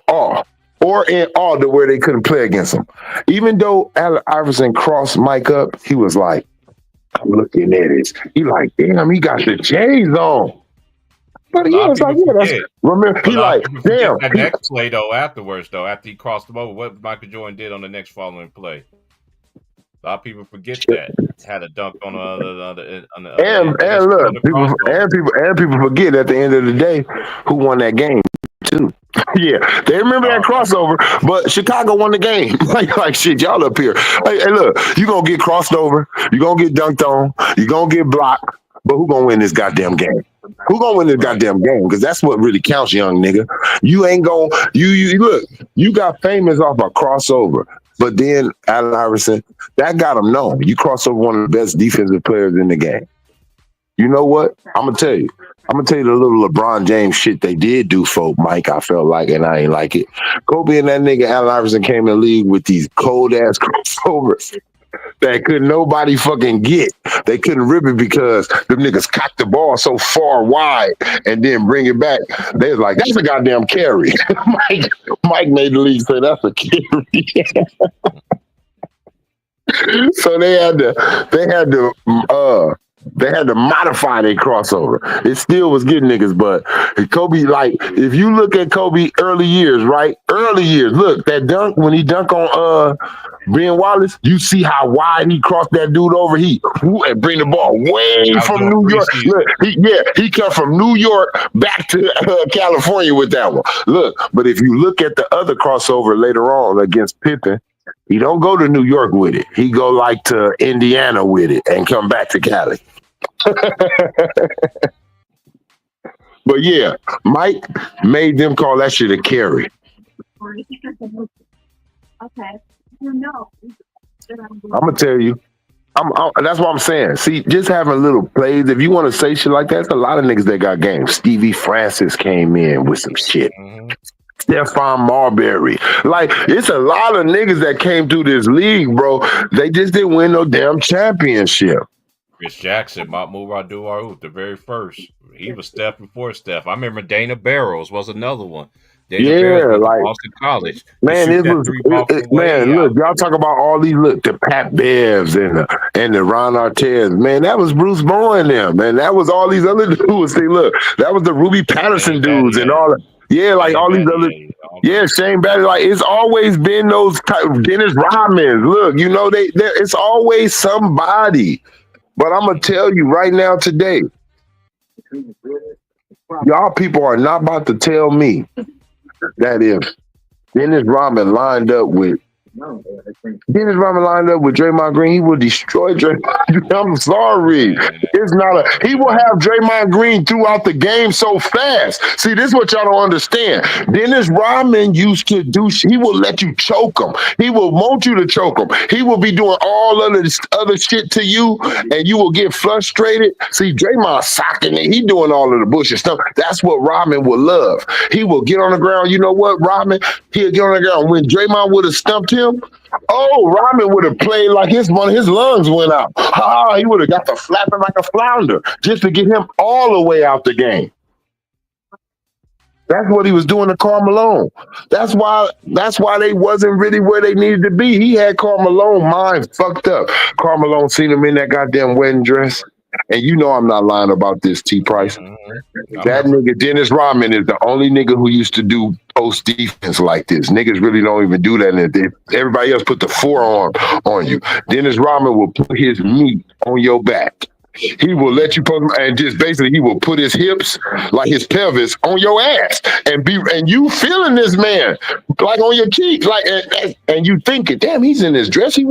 awe to where they couldn't play against him. Even though Allen Iverson crossed Mike up, he was like, I'm looking at it. He like, damn, he got the J's on. But he was like, yeah, that's remember. He like, damn. That next play though, afterwards though, after he crossed him over, what Michael Jordan did on the next following play. A lot of people forget that had a dunk on the and look, people forget at the end of the day who won that game. too. Yeah, they remember that crossover, but Chicago won the game. like shit, y'all up here. Hey, look, you gonna get crossed over, you gonna get dunked on, you gonna get blocked, but who gonna win this goddamn game? Who gonna win this goddamn game? Because that's what really counts, young nigga. You ain't gonna you look. You got famous off a crossover, but then Allen Iverson, that got him known. You cross over one of the best defensive players in the game. You know what? I'm gonna tell you the little LeBron James shit they did do for Mike. I felt like, and I ain't like it. Kobe and that nigga Allen Iverson came in the league with these cold ass crossovers that couldn't nobody fucking get. They couldn't rip it because them niggas cocked the ball so far wide and then bring it back. They was like, that's a goddamn carry. Mike made the league say that's a carry. So they had to modify their crossover. It still was getting niggas, but Kobe, like, if you look at Kobe early years, right? Early years, look, that dunk, when he dunked on Ben Wallace, you see how wide he crossed that dude over. He and bring the ball way from New York. Look, he come from New York back to California with that one. Look, but if you look at the other crossover later on against Pippen, he don't go to New York with it. He go like to Indiana with it and come back to Cali. But yeah, Mike made them call that shit a carry. Okay. I'm gonna tell you. That's what I'm saying. See, just having little plays. If you want to say shit like that, it's a lot of niggas that got games. Stevie Francis came in with some shit. Stephon Marbury. Like, it's a lot of niggas that came through this league, bro. They just didn't win no damn championship. Chris Jackson, Mahmoud Abdul-Rauf, the very first. He was Steph before Steph. I remember Dana Barrows was another one. Barrows like Boston College. Man, look, y'all talk about all these, look, the Pat Bevs and the Ron Artest. Man, that was Bruce Bowen there, man. That was all these other dudes. See, look, that was the Ruby Patterson dudes and all that. Yeah, like all these other, Shane Battier. Like, it's always been those type of Dennis Rodman. Look, you know, it's always somebody. But I'm gonna tell you right now today, y'all people are not about to tell me that if Dennis Rodman lined up with Draymond Green, he will destroy Draymond. I'm sorry. It's not he will have Draymond Green throughout the game so fast. See, this is what y'all don't understand. Dennis Rodman used to do, he will let you choke him. He will want you to choke him. He will be doing all of this other shit to you, and you will get frustrated. See, Draymond socking it. He doing all of the bullshit stuff. That's what Rodman will love. He will get on the ground. You know what, Rodman? He'll get on the ground. When Draymond would have stumped him, Rodman would have played like one of his lungs went out. He would have got to flapping like a flounder just to get him all the way out the game. That's what he was doing to Karl Malone. That's why they wasn't really where they needed to be. He had Karl Malone mind fucked up. Karl Malone seen him in that goddamn wedding dress. And you know I'm not lying about this, T. Price. That nigga Dennis Rodman is the only nigga who used to do post defense like this. Niggas really don't even do that. Everybody else put the forearm on you. Dennis Rodman will put his meat on your back. He will let you put, and just basically he will put his hips, like his pelvis, on your ass, and you feeling this man like on your cheek, like and you thinking, damn, he's in his dress. What's he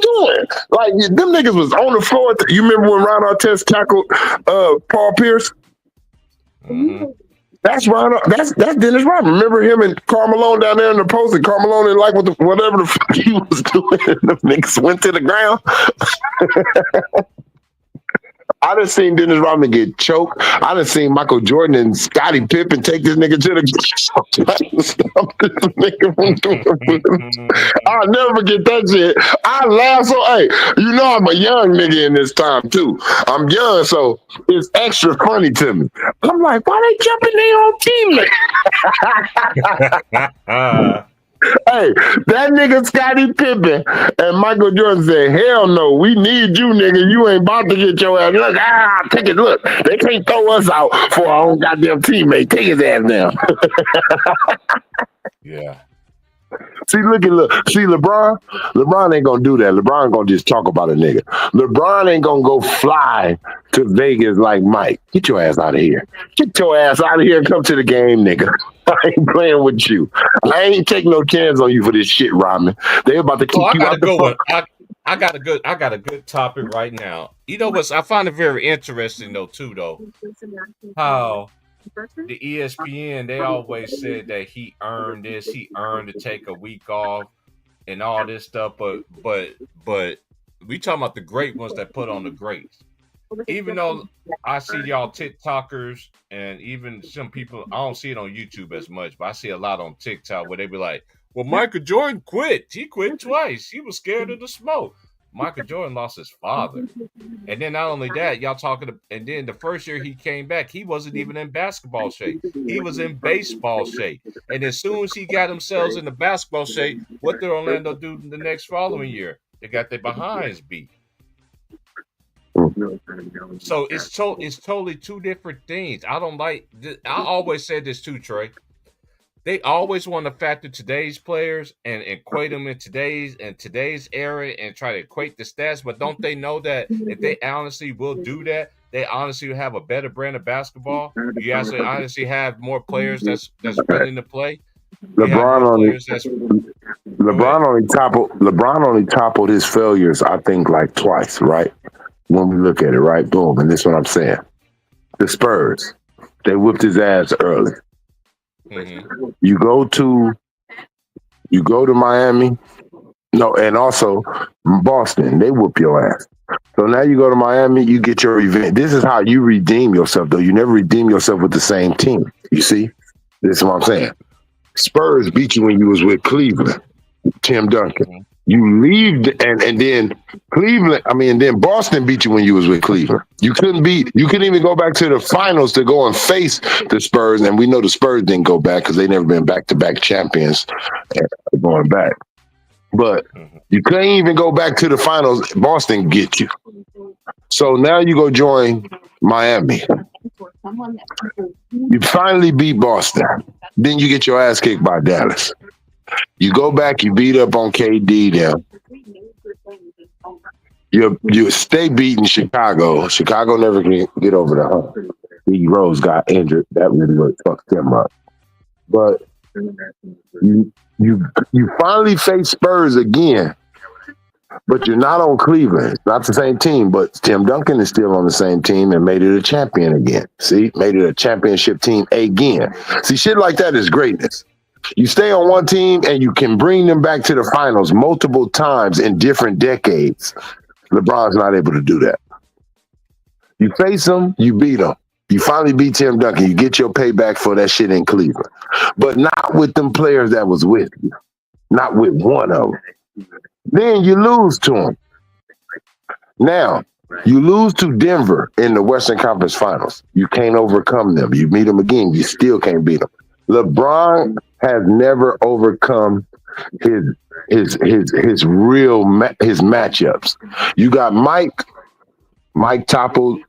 doing? Like, them niggas was on the floor. You remember when Ron Artest tackled Paul Pierce? Mm-hmm. That's Dennis Rodman. Remember him and Karl Malone down there in the post, and Karl Malone didn't like whatever the fuck he was doing. Them niggas went to the ground. I done seen Dennis Rodman get choked. I done seen Michael Jordan and Scottie Pippen take this nigga to the stop this nigga from doing. I'll never forget that shit. I laugh so, hey, you know I'm a young nigga in this time too. I'm young, so it's extra funny to me. I'm like, why they jumping their own teammate? Hey, that nigga Scottie Pippen and Michael Jordan said, hell no, we need you, nigga. You ain't about to get your ass. Look, take it. Look, they can't throw us out for our own goddamn teammate. Take his ass down. Yeah. See, see, LeBron ain't gonna do that. LeBron gonna just talk about a nigga. LeBron ain't gonna go fly to Vegas like Mike. Get your ass out of here. Get your ass out of here and come to the game, nigga. I ain't playing with you. I ain't taking no chance on you for this shit, Rodman. They about to kick I you got a out the good fuck. one. I got a good topic right now. You know what? I find it very interesting though, too, though. How the ESPN, they always said that he earned this, he earned to take a week off and all this stuff, but we talking about the great ones that put on the greats. Even though I see y'all TikTokers and even some people, I don't see it on YouTube as much, but I see a lot on TikTok where they be like, well, Michael Jordan quit. He quit twice. He was scared of the smoke. Michael Jordan lost his father. And then not only that, y'all talking, and then the first year he came back, he wasn't even in basketball shape. He was in baseball shape. And as soon as he got themselves in the basketball shape, what did Orlando do the next following year? They got their behinds beat. So it's totally two different things. I don't like. I always said this too, Trey. They always want to factor today's players and equate them in today's era and try to equate the stats. But don't they know that if they honestly will do that, they honestly will have a better brand of basketball? You actually honestly have more players that's willing to play. LeBron only toppled his failures, I think, like twice, right? When we look at it, right? Boom. And this is what I'm saying. The Spurs, they whipped his ass early. Mm-hmm. You go to Miami, no, and also Boston, they whoop your ass. So now you go to Miami, you get your revenge. This is how you redeem yourself, though. You never redeem yourself with the same team. You see? This is what I'm saying. Spurs beat you when you was with Cleveland, Tim Duncan. Mm-hmm. You leave and then Cleveland. Then Boston beat you when you was with Cleveland. You couldn't even go back to the finals to go and face the Spurs. And we know the Spurs didn't go back because they never been back-to-back champions going back. But you couldn't even go back to the finals. Boston get you. So now you go join Miami. You finally beat Boston. Then you get your ass kicked by Dallas. You go back, you beat up on KD now. You stay beating Chicago. Chicago never can get over the hump. D Rose got injured. That really fucked them up. But you finally face Spurs again. But you're not on Cleveland. It's not the same team, but Tim Duncan is still on the same team and made it a champion again. See? Made it a championship team again. See, shit like that is greatness. You stay on one team and you can bring them back to the finals multiple times in different decades. LeBron's not able to do that. You face them, you beat them. You finally beat Tim Duncan. You get your payback for that shit in Cleveland. But not with them players that was with you. Not with one of them. Then you lose to them. Now, you lose to Denver in the Western Conference Finals. You can't overcome them. You meet them again. You still can't beat them. LeBron has never overcome his matchups. You got Mike toppled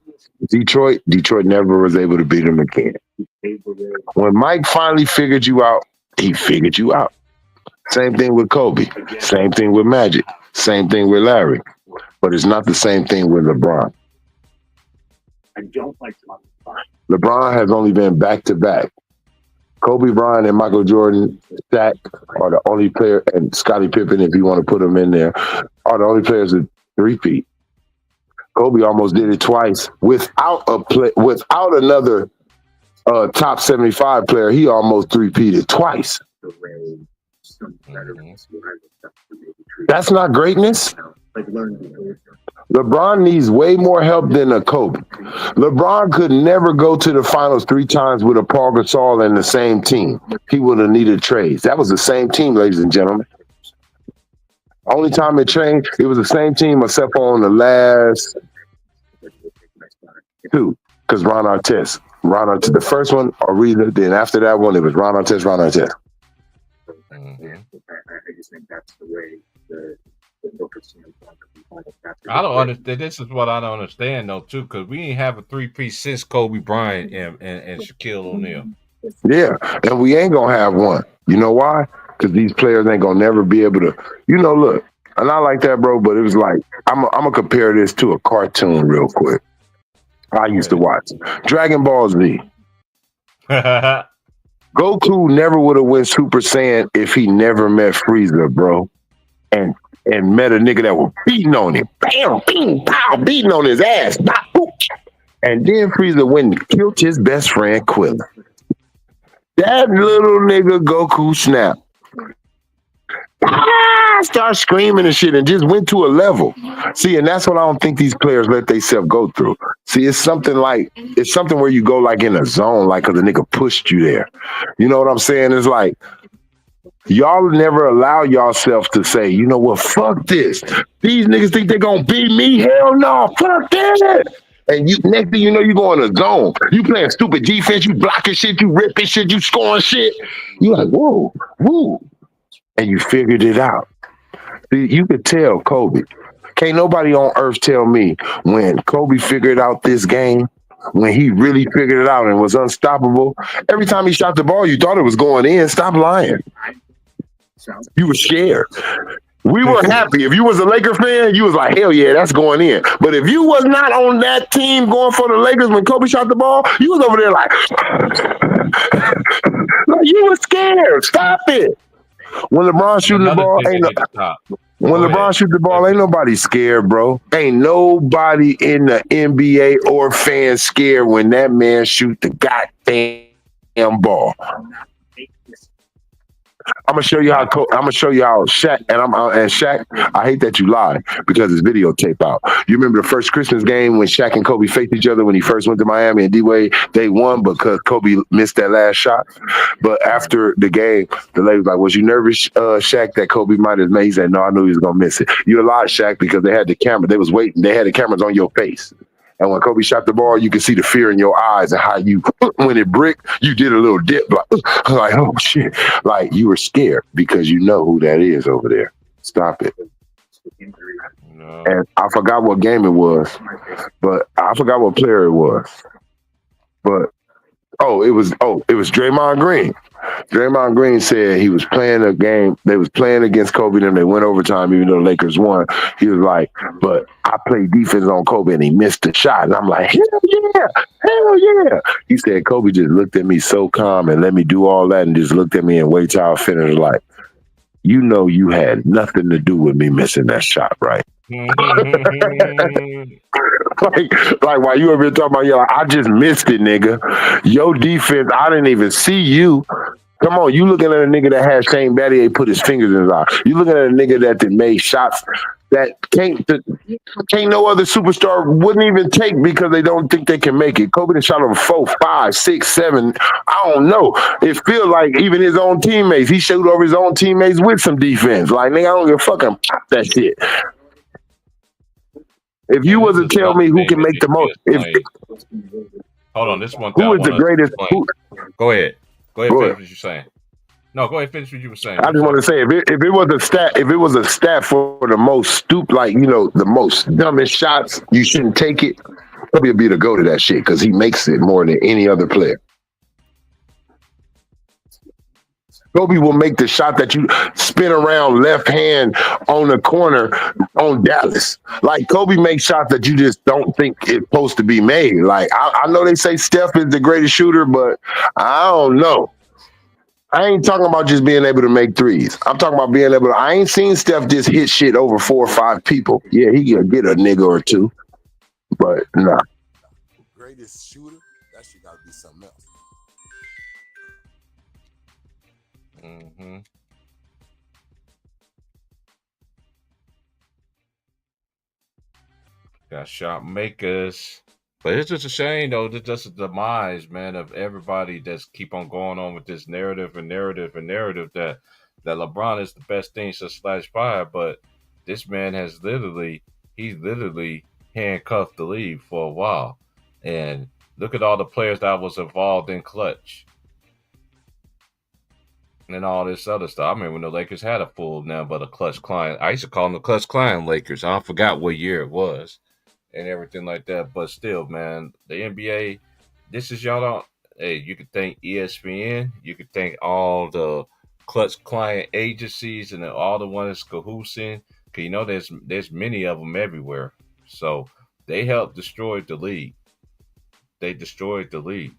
Detroit. Detroit never was able to beat him again. When Mike finally figured you out, he figured you out. Same thing with Kobe. Same thing with Magic. Same thing with Larry. But it's not the same thing with LeBron. LeBron has only been back-to-back. Kobe Bryant and Michael Jordan, Shaq are the only player, and Scottie Pippen, if you want to put them in there, are the only players that three-peat. Kobe almost did it twice without another top 75 player. He almost three-peated twice. That's not greatness. LeBron needs way more help than a Kobe. LeBron could never go to the finals 3 times with a Paul Gasol in the same team. He would have needed trades. That was the same team, ladies and gentlemen. Only time it changed, it was the same team except on the last 2, because Ron Artest, the first one, Ariza, then after that one, it was Ron Artest. I just think that's the way the I don't understand. This is what I don't understand, though, too, because we ain't have a three-piece since Kobe Bryant and Shaquille O'Neal. Yeah, and we ain't going to have one. You know why? because these players ain't gonna never be able to, look. And I like that, bro. But it was like I'm gonna compare this to a cartoon real quick. I used to watch Dragon Ball Z. Goku never would have went Super Saiyan if he never met Frieza, bro, and met a nigga that was beating on him, bam, bing, pow, beating on his ass, bop, boop. And then Frieza went and killed his best friend Krillin. That little nigga Goku snapped. Start screaming and shit and just went to a level. See, and that's what I don't think these players let themselves go through. See, it's something where you go like in a zone, like because the nigga pushed you there. You know what I'm saying? It's like y'all never allow yourself to say, you know what, fuck this. These niggas think they're gonna beat me. Hell no, fuck that. And you next thing you know, you go in a zone. You playing stupid defense, you blocking shit, you ripping shit, you scoring shit. You like, whoa, woo. And you figured it out. See, you could tell Kobe. Can't nobody on earth tell me when Kobe figured out this game, when he really figured it out and was unstoppable. Every time he shot the ball, you thought it was going in. Stop lying. You were scared. We were happy. If you was a Laker fan, you was like, hell yeah, that's going in. But if you was not on that team going for the Lakers when Kobe shot the ball, you was over there like you were scared. Stop it. When LeBron shooting the ball, ain't nobody scared, bro. Ain't nobody in the NBA or fan scared when that man shoot the goddamn ball. I'm gonna show you how Shaq and Shaq. I hate that you lie because it's videotape out. You remember the first Christmas game when Shaq and Kobe faced each other when he first went to Miami and D-Wade? They won because Kobe missed that last shot. But after the game, the lady was like, "Was you nervous, Shaq, that Kobe might have made?" He said, "No, I knew he was gonna miss it." You lied, Shaq, because they had the camera. They was waiting. They had the cameras on your face. And when Kobe shot the ball, you could see the fear in your eyes and how you, when it bricked, you did a little dip, like, oh shit. Like you were scared because you know who that is over there. Stop it. No. And I forgot what game it was, but I forgot what player it was. But it was Draymond Green. Draymond Green said he was playing a game. They was playing against Kobe, and they went overtime, even though the Lakers won. He was like, but I played defense on Kobe, and he missed the shot. And I'm like, hell yeah. He said, Kobe just looked at me so calm and let me do all that and just looked at me and wait till I finish. Like, you know you had nothing to do with me missing that shot, right? like while you over here talking about, I just missed it, nigga. Your defense, I didn't even see you. Come on, you looking at a nigga that had Shane Battier put his fingers in his eye. You looking at a nigga that made shots that can't no other superstar wouldn't even take because they don't think they can make it. Kobe shot him 4, 5, 6, 7. I don't know. It feels like even his own teammates, he showed over his own teammates with some defense. Like, nigga, I don't give a fucking pop that shit. If you was to tell me who can make the most, hold on, this one. Who is the greatest? Go ahead. Finish what you're saying. No, go ahead. Finish what you were saying. I just want to say, if it was a stat for the most the most dumbest shots, you shouldn't take it. Probably be the go to that shit because he makes it more than any other player. Kobe will make the shot that you spin around left hand on the corner on Dallas. Like Kobe makes shots that you just don't think it's supposed to be made. Like I know they say Steph is the greatest shooter, but I don't know. I ain't talking about just being able to make threes. I'm talking about being able to. I ain't seen Steph just hit shit over 4 or 5 people. Yeah, he can get a nigga or two, but nah. Greatest shooter, that shit gotta be something else. Mm-hmm. Got shot makers. But it's just a shame, though. It's just a demise, man, of everybody that's keep on going on with this narrative that LeBron is the best thing since /5. But this man has literally handcuffed the league for a while. And look at all the players that was involved in clutch and all this other stuff. I remember when the Lakers had a full now, but a clutch client. I used to call them the clutch client Lakers. I forgot what year it was and everything like that. But still, man, the NBA, this is y'all don't. Hey, you could thank ESPN. You could thank all the clutch client agencies and all the ones cahoosing. Cause you know there's many of them everywhere. So they helped destroy the league. They destroyed the league.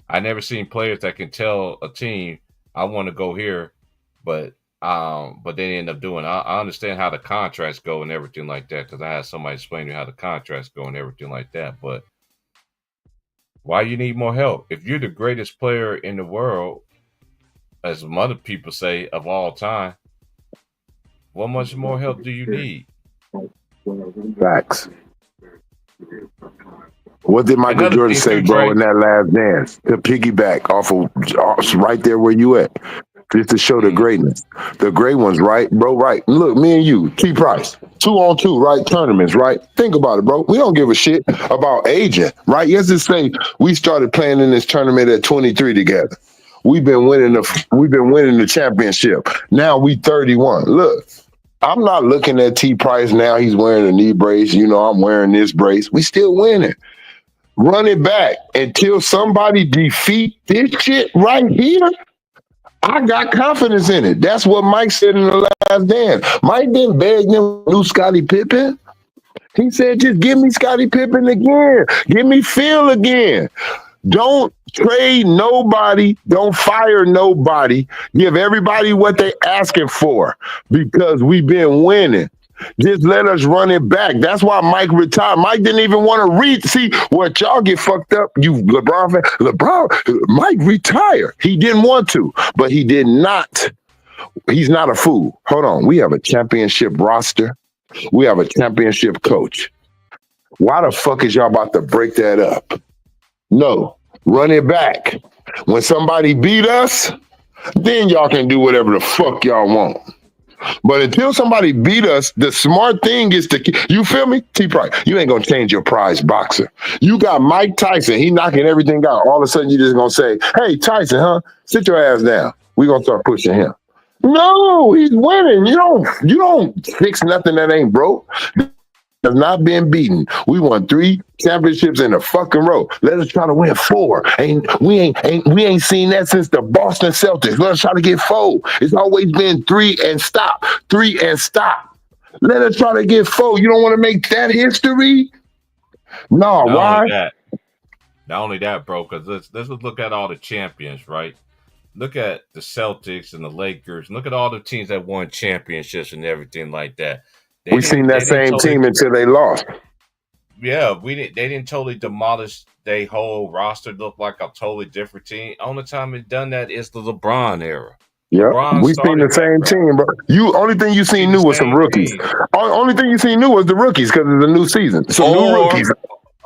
I never seen players that can tell a team, I want to go here, but they end up doing. I understand how the contracts go and everything like that because I had somebody explain to me how the contracts go and everything like that. But why you need more help? If you're the greatest player in the world, as some other people say, of all time, what much more help do you need? Facts. What did Michael Another Jordan thing say, too, bro, Trey. in that last dance? To piggyback off of right there where you at, just to show the greatness. The great ones, right, bro? Right. Look, me and you, T Price, 2-on-2, right? Tournaments, right? Think about it, bro. We don't give a shit about aging, right? Let's just say we started playing in this tournament at 23 together. We've been winning the championship. Now we 31. Look. I'm not looking at T Price now. He's wearing a knee brace. You know, I'm wearing this brace. We still winning. Run it back until somebody defeat this shit right here. I got confidence in it. That's what Mike said in the last dance. Mike didn't beg them new Scottie Pippen. He said, just give me Scottie Pippen again. Give me Phil again. Don't trade nobody. Don't fire nobody. Give everybody what they asking for because we've been winning. Just let us run it back. That's why Mike retired. Mike didn't even want to read. See, what y'all get fucked up, you LeBron fan. Mike retired. He didn't want to, but he did not. He's not a fool. Hold on. We have a championship roster. We have a championship coach. Why the fuck is y'all about to break that up? No, run it back. When somebody beat us, then y'all can do whatever the fuck y'all want. But until somebody beat us, the smart thing is to, you feel me? T Price, you ain't gonna change your prize boxer. You got Mike Tyson, he knocking everything out. All of a sudden you just gonna say, hey, Tyson, huh? Sit your ass down. We gonna start pushing him. No, he's winning. You don't fix nothing that ain't broke. Has not been beaten. We won 3 championships in a fucking row. Let us try to win 4. We ain't seen that since the Boston Celtics. Let us try to get 4. It's always been 3 and stop. 3 and stop. Let us try to get 4. You don't want to make that history? No, why? Not only that, bro, because let's look at all the champions, right? Look at the Celtics and the Lakers. Look at all the teams that won championships and everything like that. We seen that same team until they lost. Yeah, they didn't totally demolish their whole roster. Looked like a totally different team. Only time it done that is the LeBron era. Yeah, we seen the same team, bro. Only thing you seen new was some rookies. Only thing you seen new was the rookies because it's a new season. So new rookies.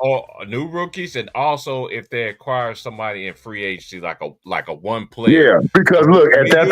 Or new rookies, and also if they acquire somebody in free agency, like a one player. Yeah, because look, at that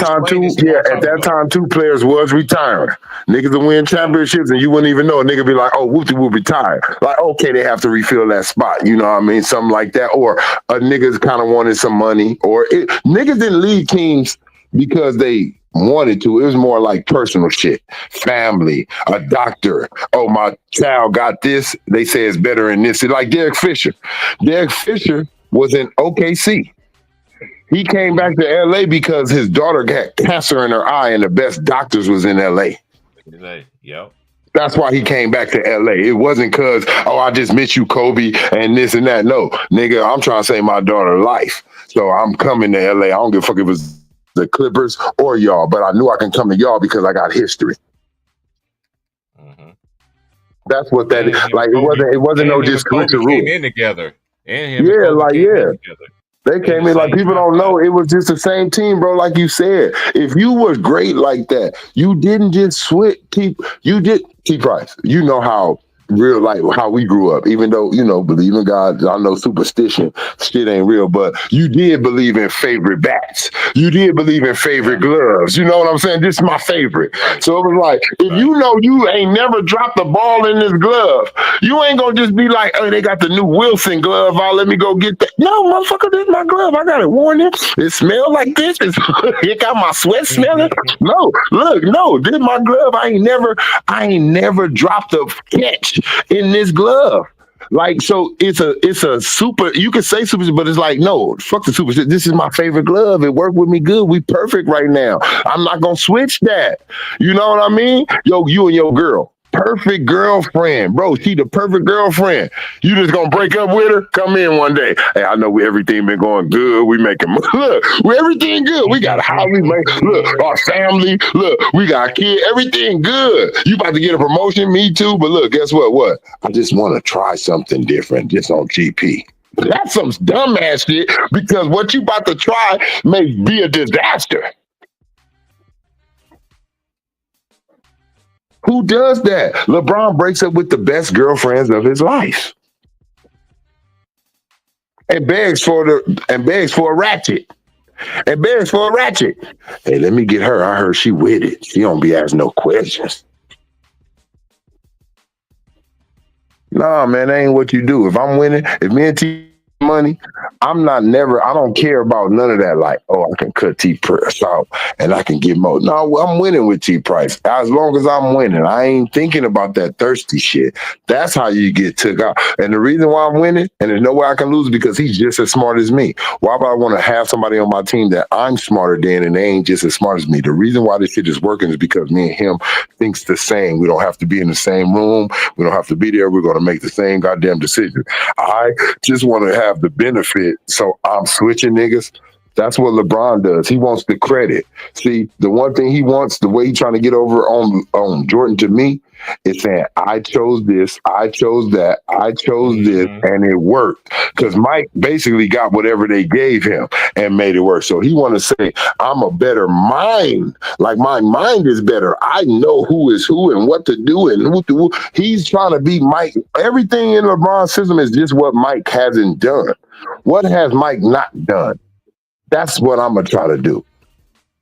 time, 2 players was retiring. Niggas would win championships, and you wouldn't even know. A nigga be like, oh, whoopty whoop retired. Like, okay, they have to refill that spot. You know what I mean? Something like that. Or a niggas kind of wanted some money. Or niggas didn't leave teams because they wanted to. It was more like personal shit. Family, a doctor. Oh, my child got this. They say it's better in this. It's like Derek Fisher. Derek Fisher was in OKC. He came back to LA because his daughter got cancer in her eye and the best doctors was in LA. Yep. That's why he came back to LA. It wasn't because, oh, I just miss you, Kobe, and this and that. No, nigga, I'm trying to save my daughter life. So I'm coming to LA. I don't give a fuck if it's the Clippers or y'all, but I knew I can come to y'all because I got history. Mm-hmm. That's what that is. Like it wasn't no just Kobe came in together. And him They came in like people don't know. It was just the same team, bro. Like you said, if you was great like that, you didn't just switch. You did T Price. You know how real, like how we grew up, even though, you know, believe in God, I know superstition shit ain't real, but you did believe in favorite bats. You did believe in favorite gloves. You know what I'm saying? This is my favorite. So it was like, if you know you ain't never dropped the ball in this glove, you ain't gonna just be like, oh, they got the new Wilson glove out, let me go get that. No, motherfucker, this is my glove. I got it worn in. It smells like this. It got my sweat smelling. No, look, no, this is my glove. I ain't never dropped a catch in this glove. Like, so it's a super. You can say super, but it's like no, fuck the super. This is my favorite glove. It worked with me good. We perfect right now. I'm not gonna switch that. You know what I mean? Yo, you and your girl. Perfect girlfriend, bro. She the perfect girlfriend. You just gonna break up with her? Come in one day. Hey, I know everything been going good. We making look, we everything good. We got a house. We make look our family. Look, we got kids. Everything good. You about to get a promotion? Me too. But look, guess what? What? I just want to try something different. Just on GP. That's some dumbass shit because what you about to try may be a disaster. Who does that? LeBron breaks up with the best girlfriends of his life and begs for a ratchet. And begs for a ratchet. Hey, let me get her. I heard she with it. She don't be asking no questions. Nah, man, that ain't what you do. If I'm winning, if me and T money, I don't care about none of that. Like, oh, I can cut T Price out and I can get more. No, I'm winning with T Price. As long as I'm winning, I ain't thinking about that thirsty shit. That's how you get took out. And the reason why I'm winning and there's no way I can lose is because he's just as smart as me. Why would I want to have somebody on my team that I'm smarter than and they ain't just as smart as me? The reason why this shit is working is because me and him thinks the same. We don't have to be in the same room. We don't have to be there. We're going to make the same goddamn decision. I just want to have the benefit, so I'm switching niggas. That's what LeBron does. He wants the credit. See, the one thing he wants, the way he's trying to get over on Jordan to me, is saying, I chose this, I chose that, I chose this, and it worked. Because Mike basically got whatever they gave him and made it work. So he want to say, I'm a better mind. Like my mind is better. I know who is who and what to do and who to. He's trying to be Mike. Everything in LeBron's system is just what Mike hasn't done. What has Mike not done? That's what I'm gonna try to do.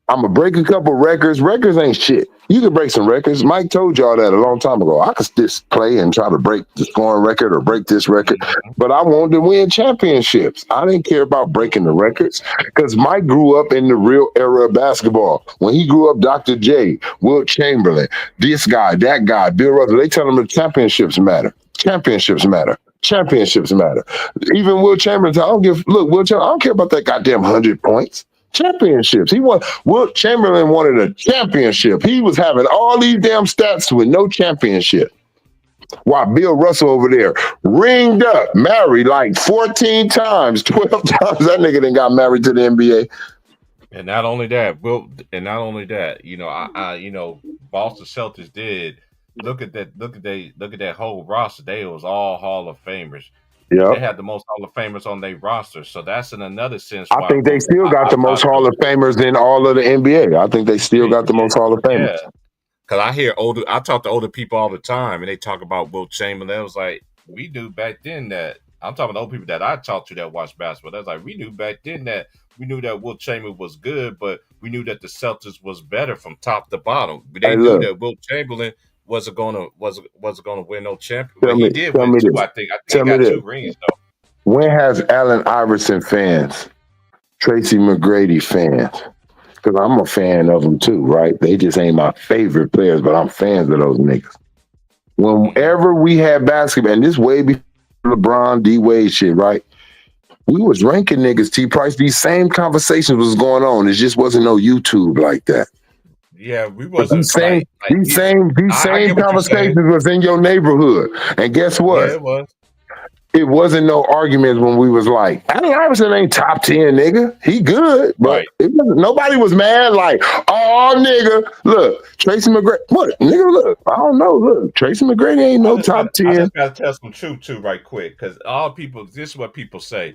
I'm gonna break a couple records. Records ain't shit. You can break some records. Mike told y'all that a long time ago. I could just play and try to break the scoring record or break this record, but I wanted to win championships. I didn't care about breaking the records because Mike grew up in the real era of basketball. When he grew up, Dr. J, Wilt Chamberlain, this guy, that guy, Bill Russell, they tell him the championships matter. Championships matter. Championships matter. Even Wilt Chamberlain, Wilt Chamberlain, I don't care about that goddamn 100 points. Championships. Wilt Chamberlain wanted a championship. He was having all these damn stats with no championship. While Bill Russell over there ringed up, married like 14 times, 12 times. That nigga done got married to the NBA. And not only that, Boston Celtics did look at that whole roster. They was all Hall of Famers. Yeah, they had the most Hall of Famers on their roster, so that's in another sense. I think they still got the most Hall of Famers in all of the NBA. I think they still got the most Hall of Famers. Yeah, because I talk to older people all the time, and they talk about Wilt Chamberlain. It was like we knew back then that I'm talking to old people that I talked to that watch basketball. That's like we knew back then that we knew that Wilt Chamberlain was good, but we knew that the Celtics was better from top to bottom. They knew that Wilt Chamberlain wasn't gonna win no champion. He did win two. I think he got 2 rings though. When has Allen Iverson fans, Tracy McGrady fans? Because I'm a fan of them too, right? They just ain't my favorite players, but I'm fans of those niggas. Whenever we had basketball, and this way before LeBron, D Wade shit, right? We was ranking niggas, T Price. These same conversations was going on. It just wasn't no YouTube like that. Yeah, we wasn't. These same conversations was in your neighborhood, and guess what? Yeah, it was. It wasn't no arguments when we was like, Allen Iverson ain't top 10, nigga. He good, but nobody was mad. Like, oh, nigga, look, Tracy McGrady. What, nigga? Look, I don't know. Look, Tracy McGrady ain't no top 10. I just gotta tell some truth too, right quick, because all people. This is what people say.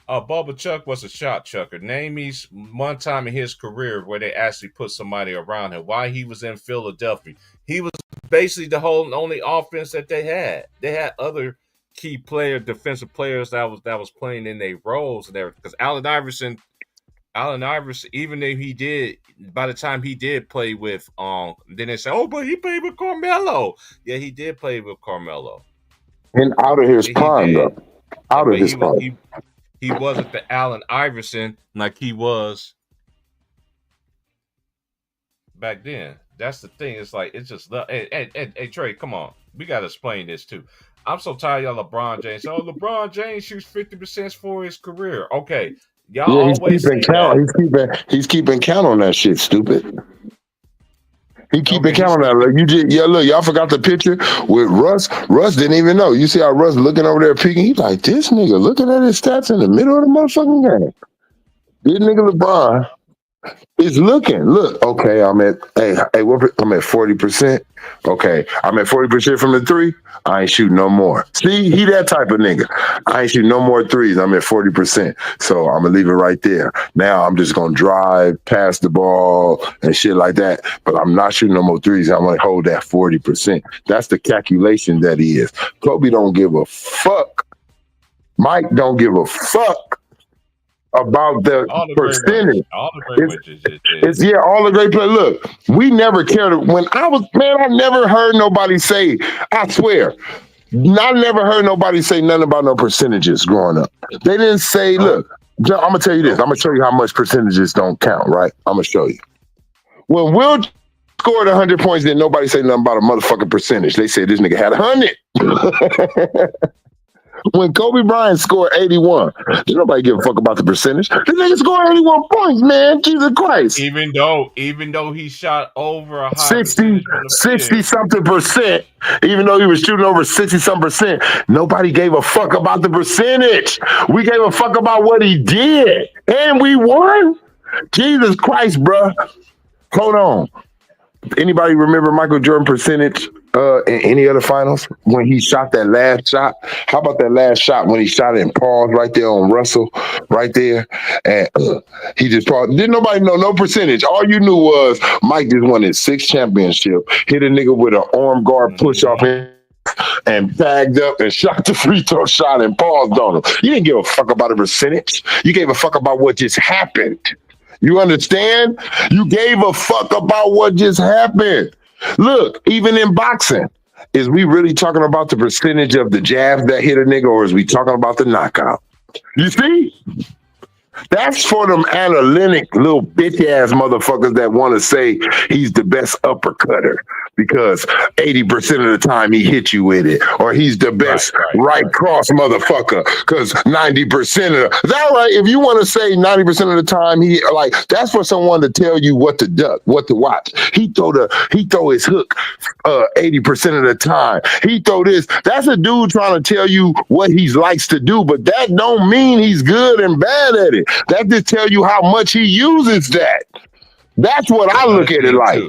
Bubba Chuck was a shot chucker. Name me one time in his career where they actually put somebody around him. While he was in Philadelphia, he was basically the only offense that they had. They had other key defensive players that was playing in their roles and everything. Because Allen Iverson, even though he did, by the time he did play with, then they say, oh, but he played with Carmelo. Yeah, he did play with Carmelo. And out of his prime, though. Out of his prime. He wasn't the Allen Iverson like he was back then. That's the thing. It's like, it's just, hey, Trey, come on. We got to explain this too. I'm so tired of LeBron James. Oh, LeBron James shoots 50% for his career. Okay, y'all Yeah, he's always keeping say that. count. He's keeping count on that shit. Stupid. He keeping Okay, count on that. Like, look, y'all forgot the picture with Russ. Russ didn't even know. You see how Russ looking over there peeking? He's like, this nigga looking at his stats in the middle of the motherfucking game. This nigga LeBron is looking. Look, okay, I'm at 40%. Okay, I'm at 40% from the three. I ain't shooting no more. See, he that type of nigga. I ain't shooting no more threes. I'm at 40%. So I'm gonna leave it right there. Now I'm just gonna drive, pass the ball, and shit like that. But I'm not shooting no more threes. I'm gonna hold that 40%. That's the calculation that he is. Kobe don't give a fuck. Mike don't give a fuck about the percentage. All the great witches. It's all the great players. Look, we never cared. When I never heard nobody say, I swear, I never heard nobody say nothing about no percentages growing up. They didn't say, look, I'm gonna tell you this. I'm gonna show you how much percentages don't count, right? I'm gonna show you. When Will scored 100 points, then nobody say nothing about a motherfucking percentage. They said this nigga had 100. When Kobe Bryant scored 81, did nobody give a fuck about the percentage? The nigga scored 81 points, man. Jesus Christ. Even though he shot over a high 60 something percent, even though he was shooting over 60 some percent, nobody gave a fuck about the percentage. We gave a fuck about what he did. And we won. Jesus Christ, bruh. Hold on. Anybody remember Michael Jordan percentage in any other finals when he shot that last shot? How about that last shot when he shot it and paused right there on Russell, right there, and he just paused? Didn't nobody know no percentage. All you knew was Mike just won his 6th championship, hit a nigga with an arm guard push off him, and bagged up and shot the free throw shot and paused on him. You didn't give a fuck about a percentage. You gave a fuck about what just happened. You understand? You gave a fuck about what just happened. Look, even in boxing, is we really talking about the percentage of the jabs that hit a nigga, or is we talking about the knockout? You see? That's for them analytic little bitch ass motherfuckers that want to say he's the best uppercutter because 80% of the time he hit you with it, or he's the best right cross motherfucker because 90% of that. Right? If you want to say 90% of the time he that's for someone to tell you what to duck, what to watch. He throw his hook 80% of the time. He throw this. That's a dude trying to tell you what he likes to do, but that don't mean he's good and bad at it. That just tell you how much he uses that. That's what I look at it like.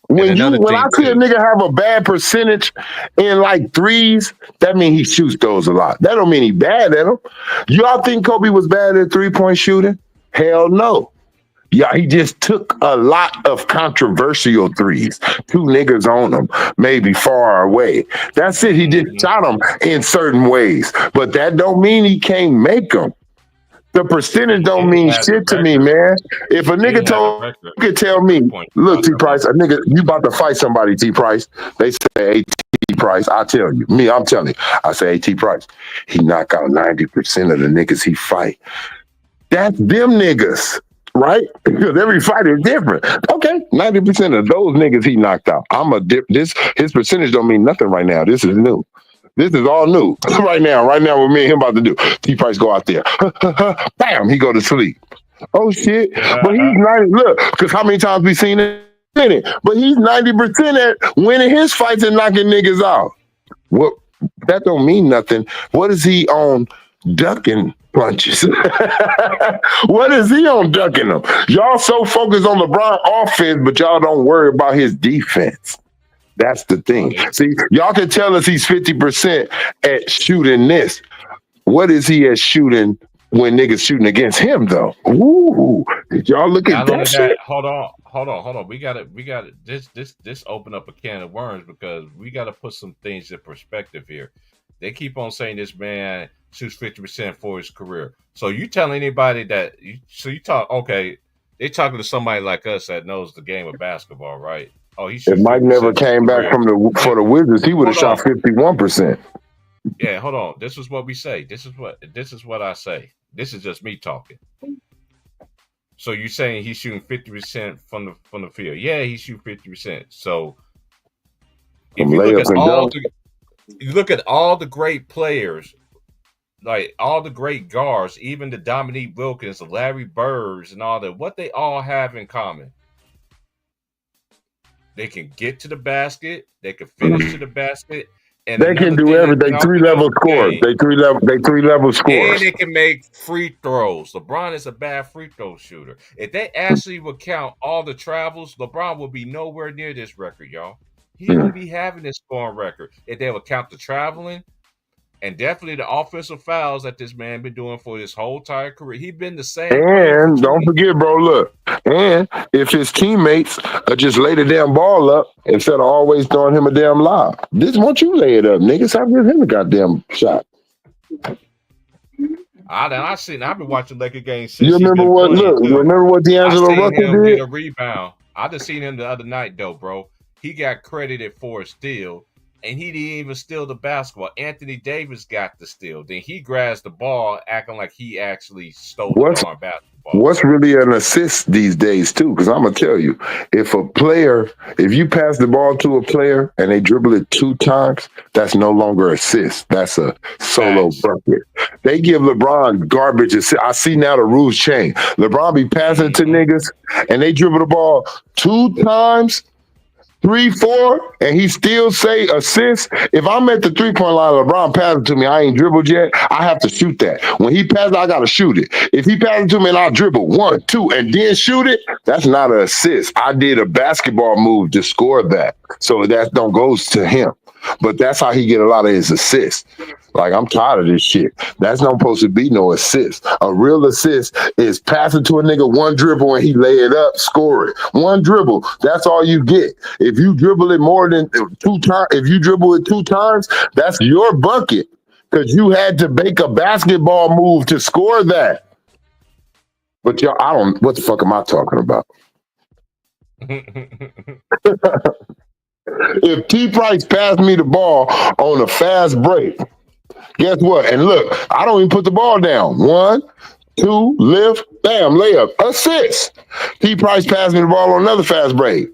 When I see a nigga have a bad percentage in like threes, that means he shoots those a lot. That don't mean he bad at them. Y'all think Kobe was bad at 3-point shooting? Hell no. Yeah, he just took a lot of controversial threes. 2 niggas on him, maybe far away. That's it. He just shot them in certain ways. But that don't mean he can't make them. The percentage don't mean shit to me, man. If a nigga could tell me, look, T Price, a nigga, you about to fight somebody, T Price. They say, hey, T Price, I tell you. I'm telling you. I say, hey, T Price, he knock out 90% of the niggas he fight. That's them niggas. Right? Because every fight is different. Okay, 90% of those niggas he knocked out. His percentage don't mean nothing right now. This is new. This is all new right now. Right now, what me and him about to do. T Price go out there. Bam, he go to sleep. Oh shit. But he's 90. Look, because how many times we seen it? But he's 90% at winning his fights and knocking niggas out. What? That don't mean nothing. What is he on ducking punches? What is he on ducking them? Y'all so focused on LeBron offense, but y'all don't worry about his defense. That's the thing. See, y'all can tell us he's 50% at shooting this. What is he at shooting when niggas shooting against him though? Ooh, did y'all look at that shit? Hold on. We got it. This open up a can of worms because we got to put some things in perspective here. They keep on saying this man shoots 50% for his career. So you tell anybody that they're talking to somebody like us that knows the game of basketball, right? Oh, if Mike never came back for the Wizards, he would have shot 51%. Yeah, hold on. This is what we say. This is what I say. This is just me talking. So you're saying he's shooting 50% from the field? Yeah, he's shooting 50%. So if you look at You look at all the great players, like all the great guards, even the Dominique Wilkins, the Larry Birds, and all that. What they all have in common: they can get to the basket, they can finish to the basket, and They can another do thing that everything. y'all forget Three-level about the scores. game, They three-level and scores. they can make free throws. LeBron is a bad free throw shooter. If they actually would count all the travels, LeBron would be nowhere near this record, y'all. He Mm. wouldn't be having this scoring record if they would count the traveling and definitely the offensive fouls that this man been doing for his whole entire career. He's been the same player for And don't 20. forget, bro, look. And if his teammates just lay the damn ball up instead of always throwing him a damn lob. This won't you lay it up, niggas. I'll give him a goddamn shot. I've been watching Laker games You since he's remember been what? playing Look, too. remember what I D'Angelo seen Russell him get did? a rebound. I just seen him the other night though, bro. He got credited for a steal, and he didn't even steal the basketball. Anthony Davis got the steal. Then he grabs the ball, acting like he actually stole the What's darn basketball. What's really an assist these days too? Because I'm gonna tell you, if you pass the ball to a player and they dribble it 2 times, that's no longer assist. That's a solo Facts. bucket. They give LeBron garbage assist. I see now the rules change. LeBron be passing to niggas and they dribble the ball 2 times. 3, 4, and he still say assist. If I'm at the 3-point line, LeBron passes to me, I ain't dribbled yet, I have to shoot that. When he passes, I gotta shoot it. If he passes to me and I dribble 1, 2, and then shoot it, that's not an assist. I did a basketball move to score that. So that don't goes to him. But that's how he get a lot of his assists. Like, I'm tired of this shit. That's not supposed to be no assist. A real assist is passing to a nigga 1 dribble and he lay it up, score it. 1 dribble. That's all you get. If you dribble it more than 2 times, if you dribble it 2 times, that's your bucket. Because you had to make a basketball move to score that. But y'all, what the fuck am I talking about? If T. Price passed me the ball on a fast break, guess what? And look, I don't even put the ball down. 1, 2, lift, bam, layup, assist. T. Price passed me the ball on another fast break.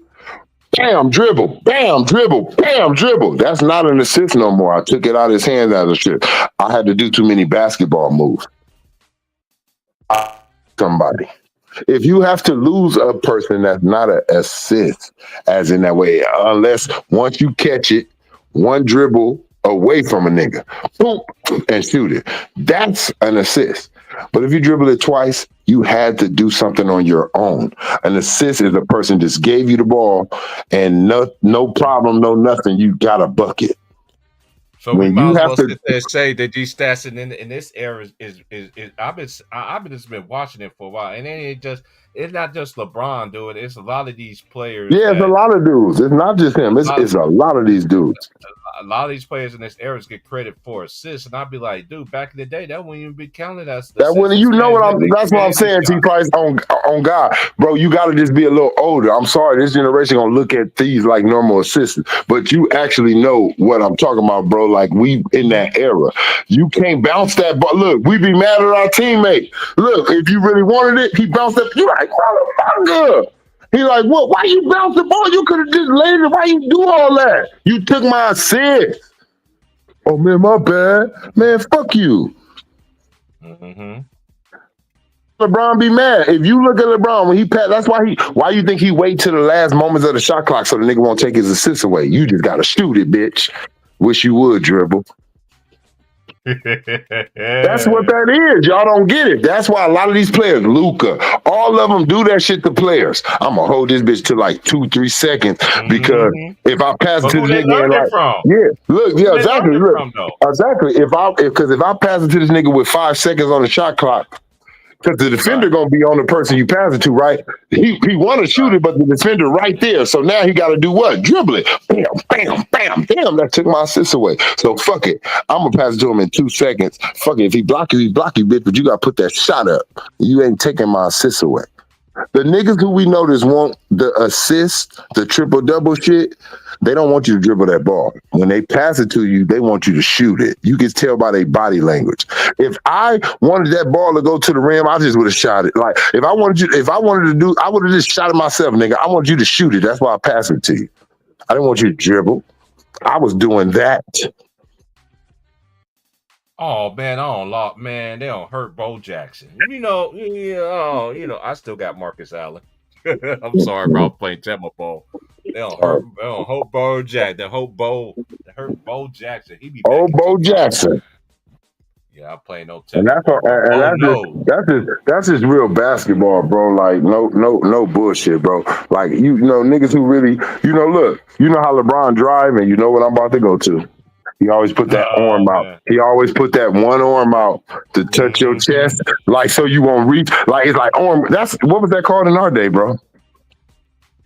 Bam, dribble, bam, dribble, bam, dribble. That's not an assist no more. I took it out of his hands out of shit. I had to do too many basketball moves. Somebody. If you have to lose a person, that's not an assist, as in that way, unless once you catch it, 1 dribble away from a nigga, boom, and shoot it. That's an assist. But if you dribble it twice, you had to do something on your own. An assist is a person just gave you the ball and no problem, no nothing. You got a bucket. So we might as well sit there and say that these stats in this era is I've just been watching it for a while, and it's not just LeBron doing it. It's a lot of these players. Yeah, it's a lot of dudes. It's not just him. It's a lot of these dudes. A lot of these players in this era get credit for assists, and I'd be like, dude, back in the day, that wouldn't even be counted as that. When you know what that's what I'm saying. T. Price on God, bro. You got to just be a little older. I'm sorry, this generation gonna look at these like normal assists, but you actually know what I'm talking about, bro. Like, we in that era. You can't bounce that ball. Look, we be mad at our teammate. Look, if you really wanted it, he bounced it. You like, motherfucker. He like, what? Why you bounce the ball? You could have just laid it. Why you do all that? You took my assist. Oh, man, my bad. Man, fuck you. LeBron be mad. If you look at LeBron, when he passed, that's why you think he wait till the last moments of the shot clock so the nigga won't take his assist away. You just got to shoot it, bitch. Wish you would, dribble. That's what that is. Y'all don't get it. That's why a lot of these players, Luka, all of them do that shit to players. I'm gonna hold this bitch to like 2-3 seconds because if I pass it to this nigga, exactly. Exactly. If I pass it to this nigga with 5 seconds on the shot clock, because the defender gonna be on the person you pass it to, right? He want to shoot it, but the defender right there. So now he got to do what? Dribble it. Bam, bam, bam. Damn, that took my assist away. So fuck it. I'm gonna pass it to him in 2 seconds. Fuck it. If he block you, bitch. But you gotta put that shot up. You ain't taking my assist away. The niggas who we notice want the assist, the triple-double shit, they don't want you to dribble that ball. When they pass it to you, they want you to shoot it. You can tell by their body language. If I wanted that ball to go to the rim, I just would have shot it. Like, I would have just shot it myself, nigga. I want you to shoot it. That's why I passed it to you. I didn't want you to dribble. I was doing that. Oh man, I don't lock man. They don't hurt Bo Jackson. I still got Marcus Allen. I'm sorry about playing Tampa Ball. They don't hope Bo Jackson. They hurt Bo Jackson. He be Oh, back in Bo 2 years. Jackson. Yeah, I play no And Tampa Ball, bro. and Oh no. that's just real basketball, bro. Like no bullshit, bro. Like you know niggas who really look, you know how LeBron drive, and you know what I'm about to go to. He always put that Oh arm out. man. He always put that one arm out to touch your Hmm. chest, like so you won't reach. Like it's like arm. That's what was that called in our day, bro?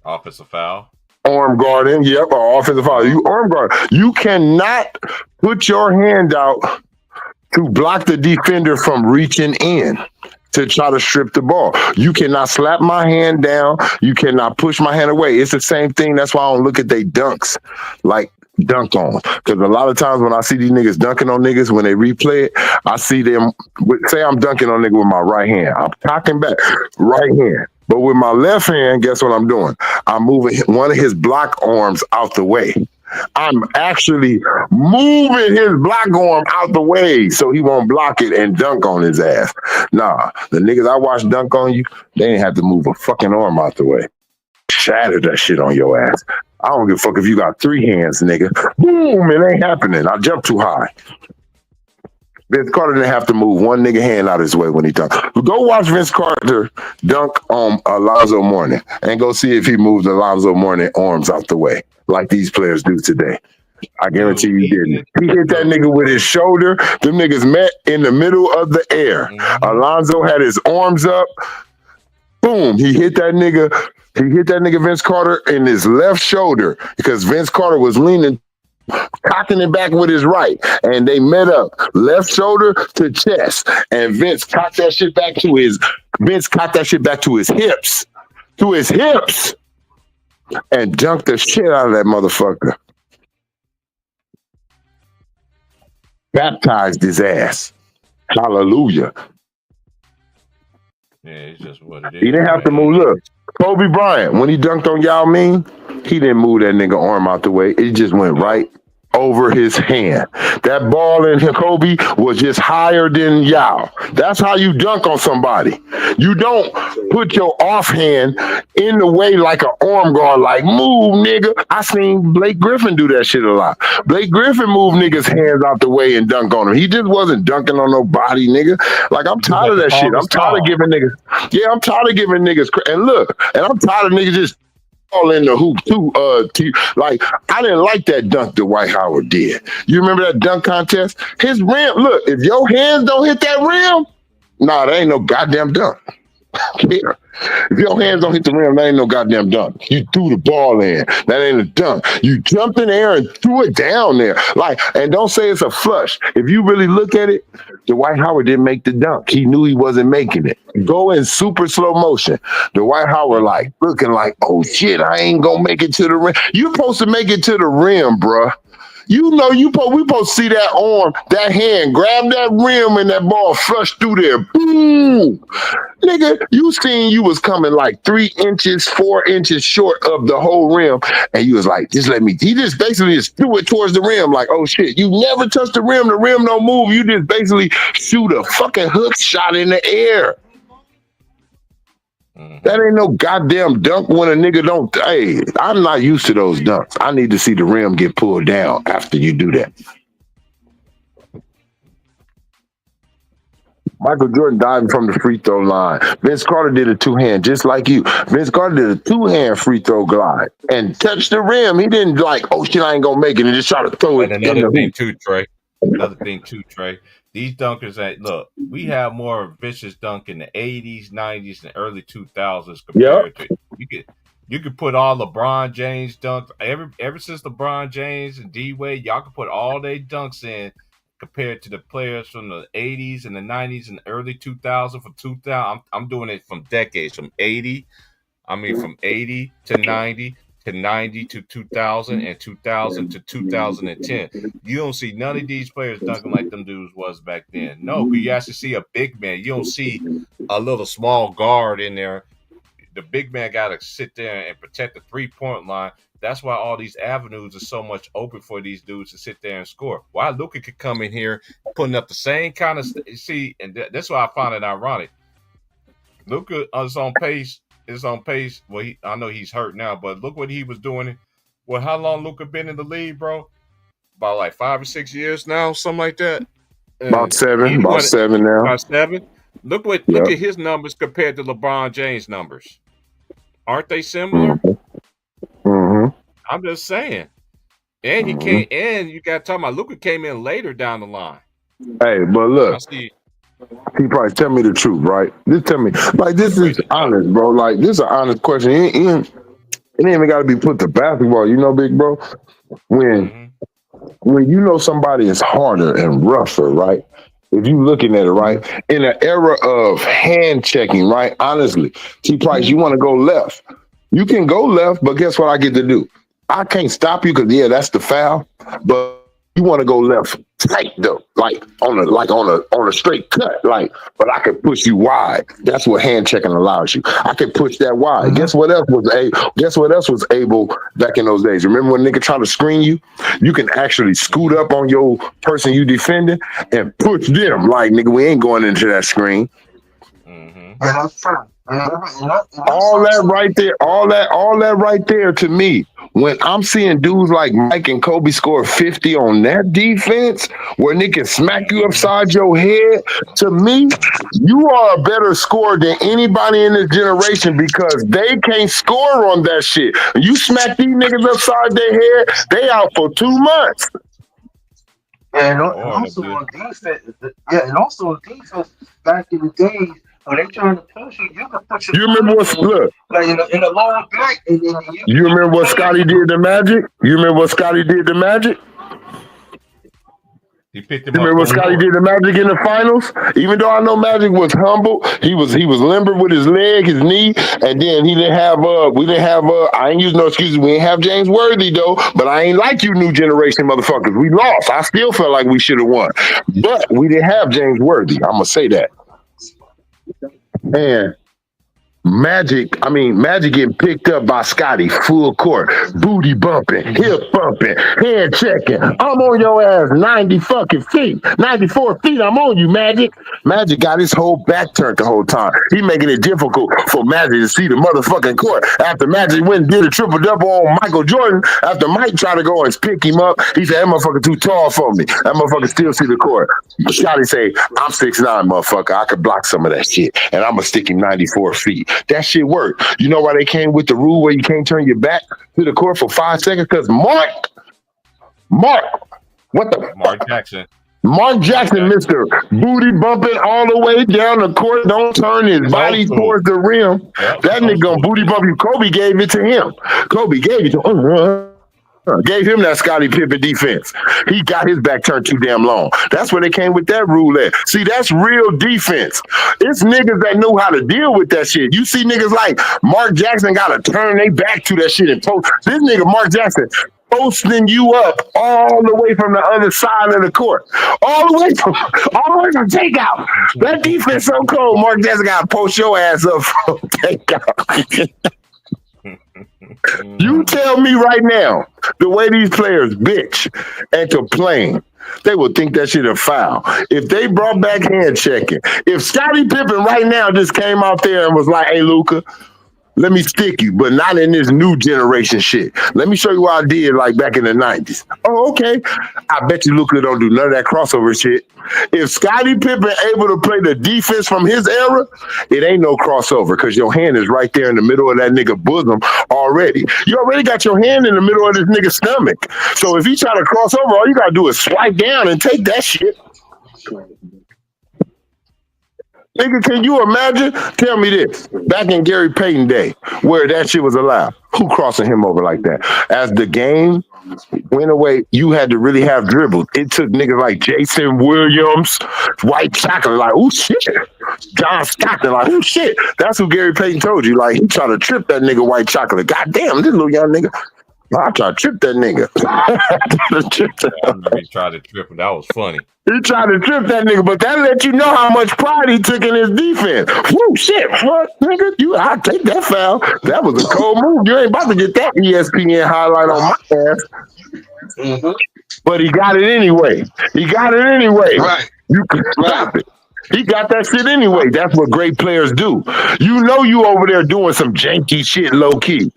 Offensive foul. Arm guarding. Yep, or offensive foul. You arm guard. You cannot put your hand out to block the defender from reaching in to try to strip the ball. You cannot slap my hand down. You cannot push my hand away. It's the same thing. That's why I don't look at they dunks like dunk on. Because a lot of times when I see these niggas dunking on niggas, when they replay it, I see them, say I'm dunking on nigga with my right hand. I'm cocking back, right hand. But with my left hand, guess what I'm doing? I'm moving one of his block arms out the way. I'm actually moving his block arm out the way so he won't block it and dunk on his ass. Nah, the niggas I watch dunk on you, they ain't have to move a fucking arm out the way. Shatter that shit on your ass. I don't give a fuck if you got 3 hands, nigga. Boom, it ain't happening. I jumped too high. Vince Carter didn't have to move one nigga hand out of his way when he dunked. Go watch Vince Carter dunk on Alonzo Mourning and go see if he moved Alonzo Mourning arms out the way like these players do today. I guarantee you didn't. He hit that nigga with his shoulder. Them niggas met in the middle of the air. Alonzo had his arms up. Boom. He hit that nigga Vince Carter in his left shoulder because Vince Carter was leaning, cocking it back with his right, and they met up left shoulder to chest, and Vince cocked that shit back to his hips, and dunked the shit out of that motherfucker. Baptized his ass. Hallelujah. Yeah, it's just what it is. He didn't have to move. Look, Kobe Bryant, when he dunked on Yao Ming, he didn't move that nigga arm out the way. It just went right over his hand. That ball in Kobe was just higher than Yao. That's how you dunk on somebody. You don't put your offhand in the way like an arm guard, like move, nigga. I seen Blake Griffin do that shit a lot. Blake Griffin moved niggas' hands out the way and dunk on him. He just wasn't dunking on nobody, nigga. Like, I'm tired of that shit. I'm tired of giving niggas. Yeah, I'm tired of giving niggas. And look, and I'm tired of niggas just all in the hoop too. Like, I didn't like that dunk that Dwight Howard did. You remember that dunk contest? His rim. Look, if your hands don't hit that rim, nah, that ain't no goddamn dunk. Care. If your hands don't hit the rim, that ain't no goddamn dunk. You threw the ball in. That ain't a dunk. You jumped in the air and threw it down there. Like, and don't say it's a flush. If you really look at it, Dwight Howard didn't make the dunk. He knew he wasn't making it. Go in super slow motion. Dwight Howard like looking like, oh shit, I ain't gonna make it to the rim. You supposed to make it to the rim, bruh. You know, we supposed to see that arm, that hand, grab that rim and that ball flush through there. Boom! Nigga, you seen you was coming like 3 inches, 4 inches short of the whole rim. And you was like, he just basically just threw it towards the rim like, oh shit, you never touch the rim don't move. You just basically shoot a fucking hook shot in the air. That ain't no goddamn dunk when a nigga don't. Hey, I'm not used to those dunks. I need to see the rim get pulled down after you do that. Michael Jordan diving from the free throw line. Vince Carter did a 2-hand, just like you. Vince Carter did a 2-hand free throw glide and touched the rim. He didn't like, oh shit, I ain't gonna make it, and just try to throw it. And another thing too, Trey. These dunkers look, we have more vicious dunk in the 80s, 90s, and early 2000s compared to you could put all LeBron James dunks ever since LeBron James and D Wade, y'all could put all their dunks in compared to the players from the 80s and the 90s and early 2000s. From 2000, I'm doing it from decades, from 80 to 90 to 90 to 2000 and 2000 to 2010. You don't see none of these players dunking like them dudes was back then. No, but you actually see a big man. You don't see a little small guard in there. The big man got to sit there and protect the 3-point line. That's why all these avenues are so much open for these dudes to sit there and score. Why Luka could come in here, putting up the same kind of see, and that's why I find it ironic. Luka is on pace. Well, I know he's hurt now, but look what he was doing. Well, how long Luka been in the league, bro? About like 5 or 6 years now, something like that. About seven now. About 7. Look at his numbers compared to LeBron James' numbers. Aren't they similar? I'm just saying. And he came, and you got to talk about Luka came in later down the line. Hey, but look, he probably tell me the truth, right? Just tell me, like, this is honest, bro. Like, this is an honest question. It ain't even got to be put to basketball, you know, big bro. When you know somebody is harder and rougher, right? If you looking at it, right, in an era of hand checking, right? Honestly, T Price, you want to go left. You can go left, but guess what I get to do? I can't stop you because that's the foul. But you want to go left tight though, like on a straight cut, like. But I can push you wide. That's what hand checking allows you. I can push that wide. Guess what else was able back in those days? Remember when nigga try to screen you? You can actually scoot up on your person you defending and push them. Like, nigga, we ain't going into that screen. That's true. All that right there to me, when I'm seeing dudes like Mike and Kobe score 50 on that defense, where they can smack you upside your head, to me, you are a better scorer than anybody in this generation because they can't score on that shit. You smack these niggas upside their head, they out for 2 months. And also on defense, back in the days, when they trying to push you, you can push it. You remember like in the lower back, and then you remember what Scotty did to Magic? You remember what Scotty did to Magic? He picked him you up. Remember what Scotty did to Magic in the finals? Even though I know Magic was humble, he was limber with his leg, his knee, and then we didn't have I ain't using no excuses. We ain't have James Worthy though, but I ain't like you new generation motherfuckers. We lost. I still felt like we should have won, but we didn't have James Worthy. I'm gonna say that. And Magic getting picked up by Scotty, full court, booty bumping, hip bumping, hand checking. I'm on your ass 90 fucking feet, 94 feet. I'm on you, Magic. Magic got his whole back turned the whole time. He making it difficult for Magic to see the motherfucking court. After Magic went and did a triple double on Michael Jordan, after Mike tried to go and pick him up, he said, "That motherfucker too tall for me. That motherfucker still see the court." Scotty say, "I'm 6'9", motherfucker. I could block some of that shit, and I'm gonna stick him 94 feet." That shit worked. You know why they came with the rule where you can't turn your back to the court for 5 seconds? Because Mark, what the Mark Jackson. Mark Jackson, Mr. Booty bumping all the way down the court, don't turn his body towards the rim. Yep. That nigga gonna booty bump you. Kobe gave it to him. Gave him that Scottie Pippen defense. He got his back turned too damn long. That's where they came with that rule at. See, that's real defense. It's niggas that know how to deal with that shit. You see niggas like Mark Jackson got to turn their back to that shit and post. This nigga Mark Jackson posting you up all the way from the other side of the court. All the way from takeout. That defense so cold, Mark Jackson got to post your ass up from takeout. You tell me right now, the way these players bitch and complain, they would think that shit a foul. If they brought back hand checking, if Scottie Pippen right now just came out there and was like, "Hey, Luka, let me stick you, but not in this new generation shit. Let me show you what I did like back in the 90s. Oh, okay. I bet you Luka don't do none of that crossover shit. If Scottie Pippen able to play the defense from his era, it ain't no crossover because your hand is right there in the middle of that nigga bosom already. You already got your hand in the middle of this nigga's stomach. So if he try to cross over, all you got to do is swipe down and take that shit. Nigga, can you imagine? Tell me this. Back in Gary Payton day, where that shit was allowed, who crossing him over like that? As the game went away, you had to really have dribbles. It took niggas like Jason Williams, White Chocolate, like, oh shit. John Stockton, like, oh shit. That's who Gary Payton told you. Like, he tried to trip that nigga White Chocolate. God damn, this little young nigga. I tried to trip that nigga. I remember he tried to trip him. That was funny. He tried to trip that nigga, but that let you know how much pride he took in his defense. Whoa, shit, what, nigga? I'll take that foul. That was a cold move. You ain't about to get that ESPN highlight on my ass. but he got it anyway. He got it anyway. Right. You can stop it. He got that shit anyway. That's what great players do. You know you over there doing some janky shit low key.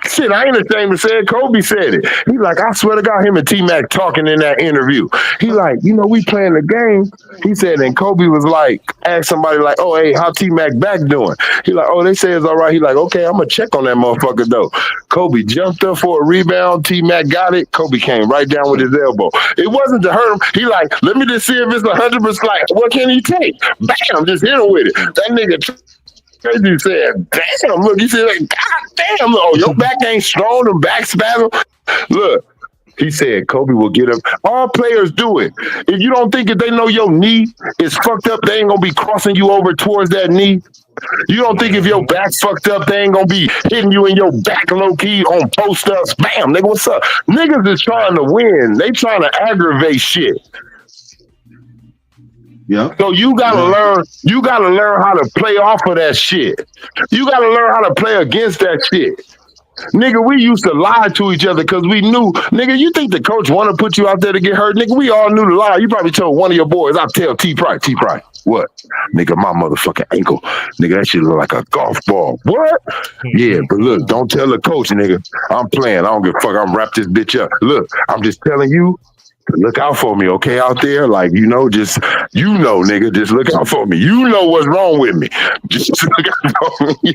Shit, I ain't ashamed to say it. Kobe said it. He like, I swear to God, him and T-Mac talking in that interview. He like, you know, we playing the game. He said, and Kobe was like, ask somebody like, oh, hey, how T-Mac back doing? He like, oh, they say it's all right. He like, okay, I'm going to check on that motherfucker though. Kobe jumped up for a rebound. T-Mac got it. Kobe came right down with his elbow. It wasn't to hurt him. He like, let me just see if it's 100%. Like, what can he take? Bam, just hit him with it. That nigga Tracy said, damn, look, he said, like, God damn, look, oh, your back ain't strong, them back spasm. Look, he said, Kobe will get up. All players do it. If you don't think if they know your knee is fucked up, they ain't gonna be crossing you over towards that knee. You don't think if your back's fucked up, they ain't gonna be hitting you in your back low key on post ups. Bam, nigga, what's up? Niggas is trying to win. They trying to aggravate shit. Yeah. So you gotta learn how to play off of that shit. You gotta learn how to play against that shit. Nigga, we used to lie to each other because we knew, nigga, you think the coach want to put you out there to get hurt? Nigga, we all knew the lie. You probably told one of your boys, I'll tell T Price, what? Nigga, my motherfucking ankle. Nigga, that shit look like a golf ball. What? Yeah, but look, don't tell the coach, nigga. I'm playing. I don't give a fuck. I'm wrap this bitch up. Look, I'm just telling you, look out for me, okay, out there? Like, you know, just, you know, nigga, just look out for me. You know what's wrong with me. Just look out for me.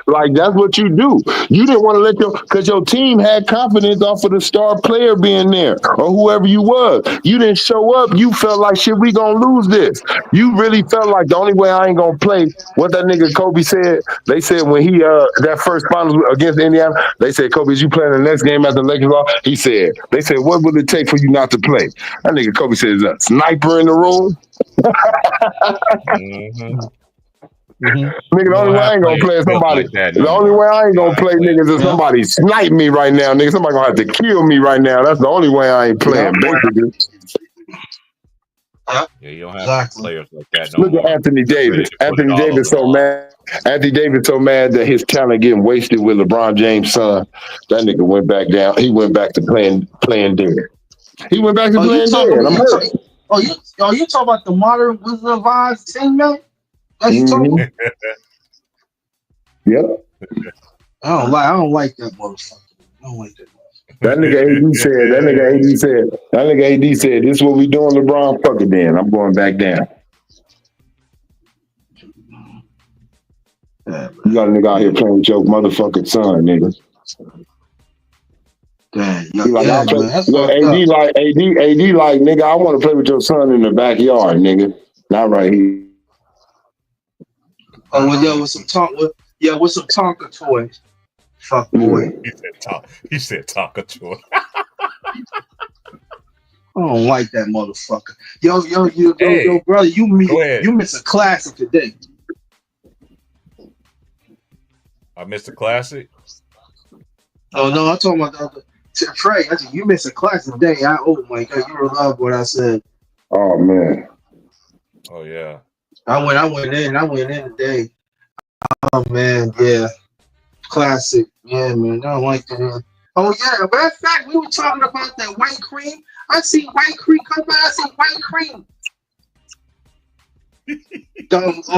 Like, that's what you do. You didn't want to let because your team had confidence off of the star player being there or whoever you was. You didn't show up. You felt like, shit, we gonna lose this. You really felt like the only way I ain't gonna play, what that nigga Kobe said, they said when he, that first finals against Indiana, they said, Kobe, is you playing the next game after the Lakers lost? He said, they said, what would it take for you not to play? That nigga Kobe said, is a sniper in the room? Nigga, the only way I ain't gonna play is somebody. The only way I ain't gonna play, niggas, is somebody snipe me right now, nigga. Somebody gonna have to kill me right now. That's the only way I ain't playing, basically. Yeah, you don't have players like that no Look more. at Anthony Davis. Anthony Davis so mad. Anthony Davis so mad that his talent getting wasted with LeBron James' son. That nigga went back down. He went back to playing dead. He went back to playing dead. I'm hurt. You talking about the modern Wizard of Oz team, man? That's you talking about? Yep. I don't like that motherfucker. I don't like that. That nigga AD said, this is what we doing, LeBron, fuck it then. I'm going back down. You got a nigga out here playing with your motherfucking son, nigga. AD like, nigga, I want to play with your son in the backyard, nigga. Not right here. Oh, well, with some Tonka toys. Fuck boy. He said Tonka toy. I don't like that motherfucker. Yo, brother, you miss a classic today. I missed a classic. Oh no, I'm talking about Trey. I said you missed a classic today. Oh my God, you were love what I said. Oh man. Oh yeah. I went in today. Oh man, yeah. Classic. Yeah, man. I don't like that. Oh yeah. Matter of fact, we were talking about that white cream. I see white cream come by. I see white cream. Coach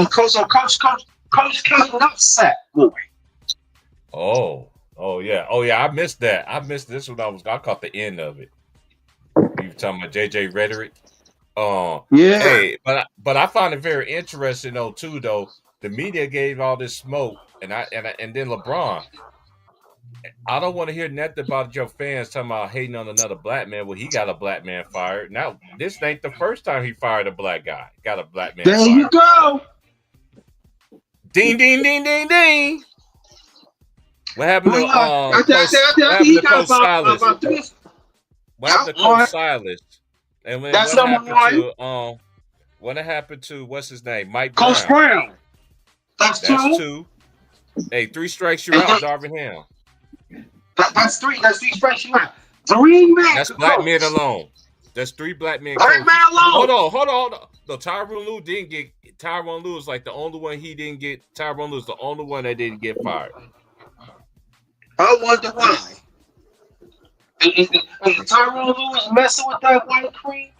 K Nutsack boy. Oh yeah. I missed that. I missed this when I caught the end of it. You were talking about JJ Rhetoric. Yeah. Hey, but I find it very interesting though too. Though the media gave all this smoke, and then LeBron. I don't want to hear nothing about your fans talking about hating on another black man. Well, he got a black man fired. Now this ain't the first time he fired a black guy. Got a black man. There fired. You go. Ding ding ding ding ding. What happened to Coach Silas? What happened to Coach Silas? And that's number one. What happened to what's his name? Mike Coach Brown. That's two. Hey, 3 strikes you out, Darvin Ham. That's 3. That's 3 strikes you out. 3 men. That's black men alone. That's 3 black men. Black man alone. Hold on. No, Tyronn Lue didn't get. Tyronn Lue is like the only one he didn't get. Tyronn Lue is the only one that didn't get fired. I wonder why. Is Tyrone Lewis messing with that white cream?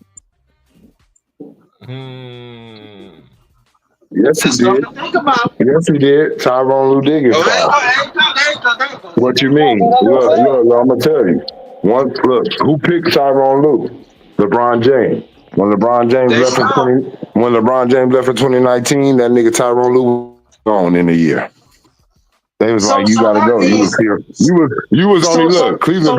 Yes, he That's did. something to think about. Yes, he did. Tyronn Lue did get Oh, there you fired. go, there you go, there you go, there you go. What you mean? Look, I'm gonna tell you. Look, who picked Tyronn Lue? LeBron James. When LeBron James There you left in go. 2019, that nigga Tyronn Lue was gone in a year. They was like, you So gotta that go. means You was only look. Cleveland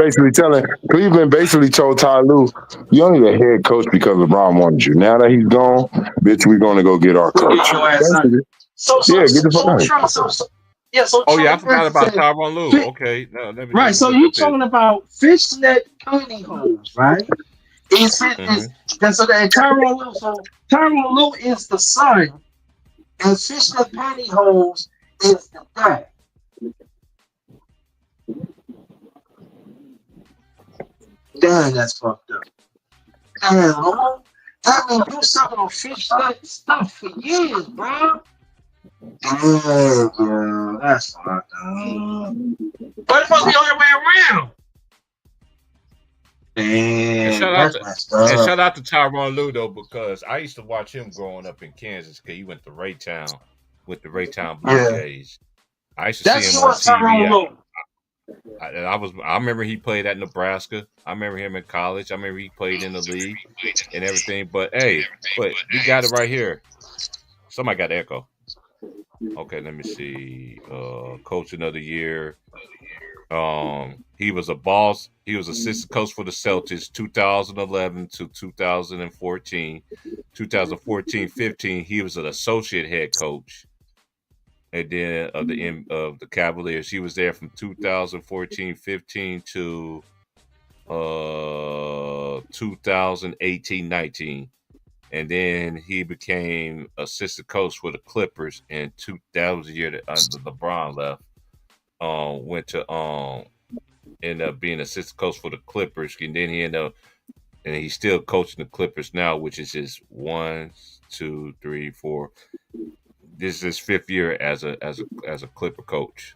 basically told Ty Lue, you only the head coach because LeBron wanted you. Now that he's gone, bitch, we're gonna go get our we'll coach. get your ass out. Yeah, get the fuck out. Oh yeah, I forgot about Tyronn Lue. Okay, no, let me Right, just so look you at this. talking about fishnet pantyhose, right? So that Tyronn Lue, so Tyronn Lue is the son, and fishnet pantyhose is the dad. Damn, that's fucked up. Damn, Lou, that means you sucking on fishnet stuff for years, bro. Damn, bro, that's fucked up. But it must be all the way around. Damn, that's messed up. And shout out to Tyronn Lue though, because I used to watch him growing up in Kansas because he went to Raytown with the Raytown Blue Jays. I used to see him on TV. I remember he played at Nebraska. I remember him in college. I remember he played in the league and everything. But hey, we got it right here. Somebody got echo. Okay, let me see. Coach another year. He was a boss. He was assistant coach for the Celtics 2011 to 2014. 2014-15, he was an associate head coach. And then of the Cavaliers, he was there from 2014-15 to 2018-19. And then he became assistant coach for the Clippers, and that was the year that LeBron left. Went to ended up being assistant coach for the Clippers, and then and he's still coaching the Clippers now, which is his 1, 2, 3, 4. This is his 5th year as a Clipper coach.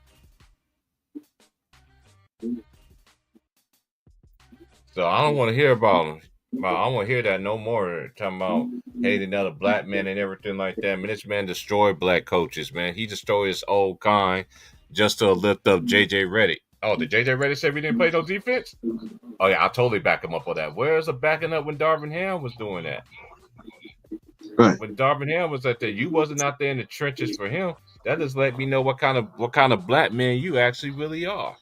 So I don't want to hear about him. I don't want to hear that no more. Talking about hating other black men and everything like that. Man, this man destroyed black coaches, man. He destroyed his old kind just to lift up JJ Redick. Oh, did JJ Redick say we didn't play no defense? Oh yeah, I totally back him up on that. Where's the backing up when Darvin Ham was doing that? Right. When Darvin Ham was out there, you wasn't out there in the trenches for him. That just let me know what kind of black man you actually really are.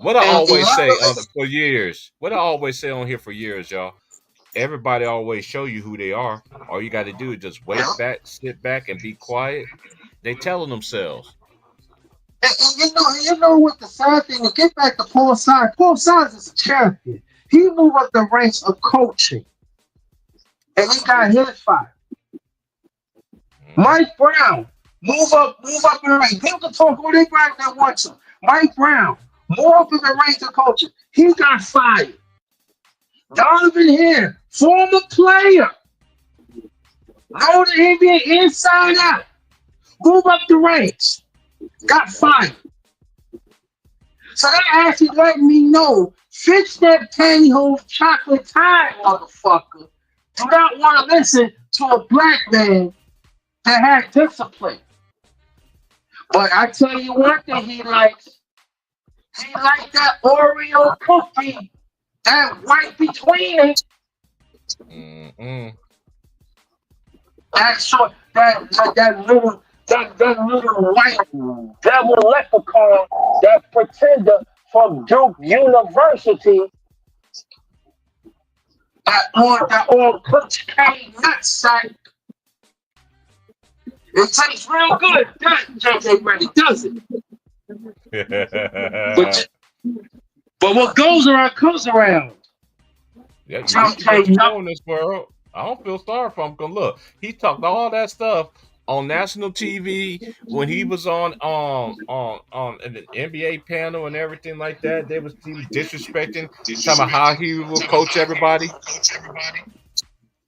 What I always say for years. What I always say on here for years, y'all. Everybody always show you who they are. All you got to do is just sit back, and be quiet. They telling themselves. And you know what the sad thing? To get back to Paul Sides. Paul Sides is a champion. He moved up the ranks of coaching, and he got his fire. Mike Brown, move up in the ranks. People can talk all they got that wants him. Mike Brown, move up in the ranks of coaching. He got fired. Donovan here, former player. Know the NBA inside out. Move up the ranks. Got fired. So that actually let me know, fix that pantyhose chocolate tie, motherfucker. Do not want to listen to a black man that has discipline. But I tell you one thing he likes. He likes that Oreo cookie, that white between it. That little white devil leprechaun, that pretender from Duke University, that old Coach K nutsack. It tastes real good, doesn't JJ Redick, does it? But what goes around comes around. Yeah, in this world. I don't feel sorry for him. Cause look, he talked all that stuff on national TV when he was on the NBA panel and everything like that. He was disrespecting, talking about how he will coach everybody.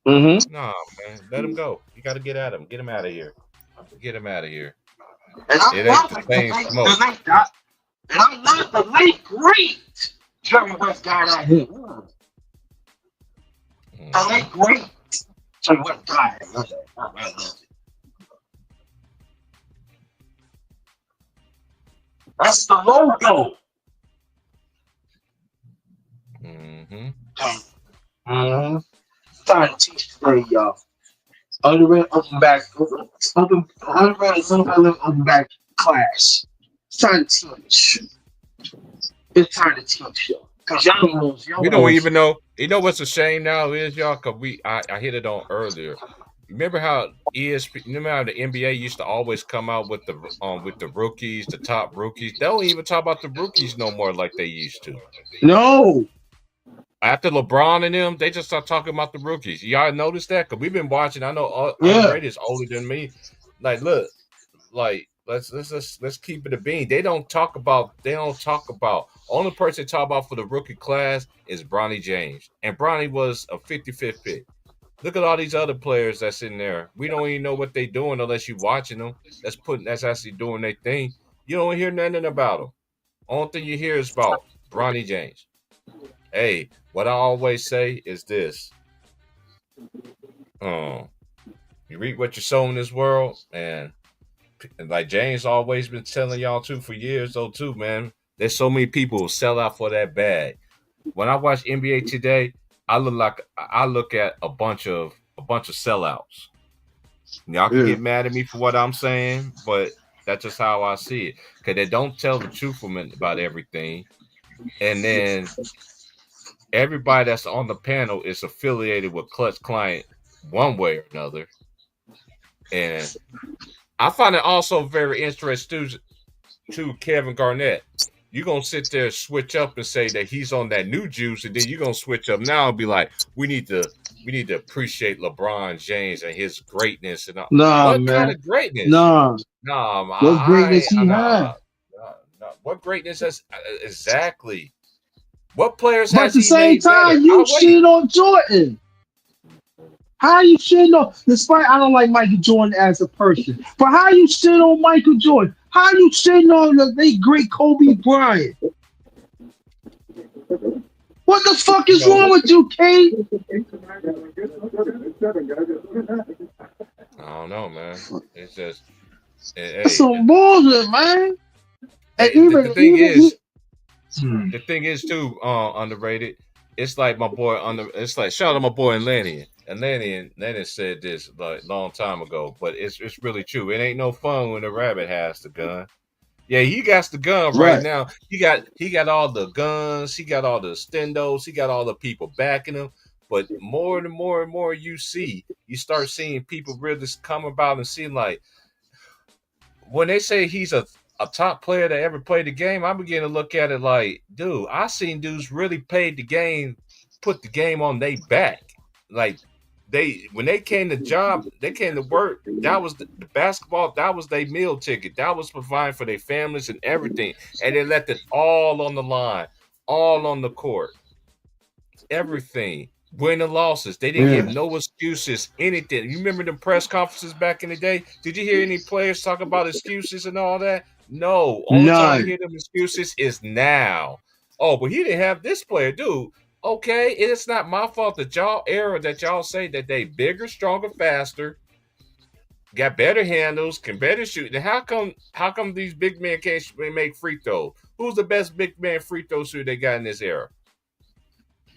Mm-hmm. Nah, man, let him go. You got to get at him. Get him out of here. Get him out of here. And I love the late great Jerry West got out here. LA great. Jerry West got it. I love it. That's the logo. Mm-hmm. Mm-hmm. Starting to teach today, y'all. Underrated open back class. It's time to teach. It's time to teach y'all. Cause y'all We don't even know. You know what's a shame now is, y'all, because I hit it on earlier. Remember how remember how the NBA used to always come out with the rookies, the top rookies. They don't even talk about the rookies no more like they used to. No. After LeBron and them, they just start talking about the rookies. Y'all notice that? Because we've been watching. I know Underrated is older than me. Like, look, like let's keep it a bean. They don't talk about. Only person they talk about for the rookie class is Bronny James, and Bronny was a 55th pick. Look at all these other players that's in there. We don't even know what they're doing unless you're watching them. That's actually doing their thing. You don't hear nothing about them. Only thing you hear is about Bronny James. Hey, what I always say is this. You reap what you sow in this world, and like James always been telling y'all too for years though too, man. There's so many people who sell out for that bag. When I watch NBA today, I look at a bunch of sellouts. Y'all can get mad at me for what I'm saying, but that's just how I see it. Because they don't tell the truth about everything, and then everybody that's on the panel is affiliated with Clutch Client one way or another. And I find it also very interesting to Kevin Garnett. You're going to sit there and switch up and say that he's on that new juice, and then you're going to switch up now and be like, we need to appreciate LeBron James and his greatness. And all. Nah, what man. kind of greatness? Nah. What greatness he had? What greatness has exactly? What players But has at the he same made time, better? you shit on Jordan. How you shit on? Despite I don't like Michael Jordan as a person, but how you shit on Michael Jordan? How you shitting on the late great Kobe Bryant? What the fuck is wrong with you, Kate? I don't know, man. It's just That's some bullshit, man. And the thing is too underrated. It's like my boy it's like shout out my boy Lenny. And Lenny said this like long time ago, but it's really true. It ain't no fun when the rabbit has the gun. Yeah, he got the gun right now. He got all the guns, he got all the stendos, he got all the people backing him. But more and more you start seeing people really come about and see like when they say he's a top player that ever played the game, I begin to look at it like, dude, I seen dudes really played the game, put the game on their back. Like when they came to job, they came to work. That was the basketball. That was their meal ticket. That was providing for their families and everything. And they left it all on the line, all on the court, everything. Win and losses. They didn't give no excuses, anything. You remember the press conferences back in the day? Did you hear any players talk about excuses and all that? No. Only time you hear them excuses is now. Oh, but he didn't have this player, dude. Okay, it's not my fault that y'all say that they bigger, stronger, faster, got better handles, can better shoot. Then how come these big men can't make free throws? Who's the best big man free throw shooter they got in this era?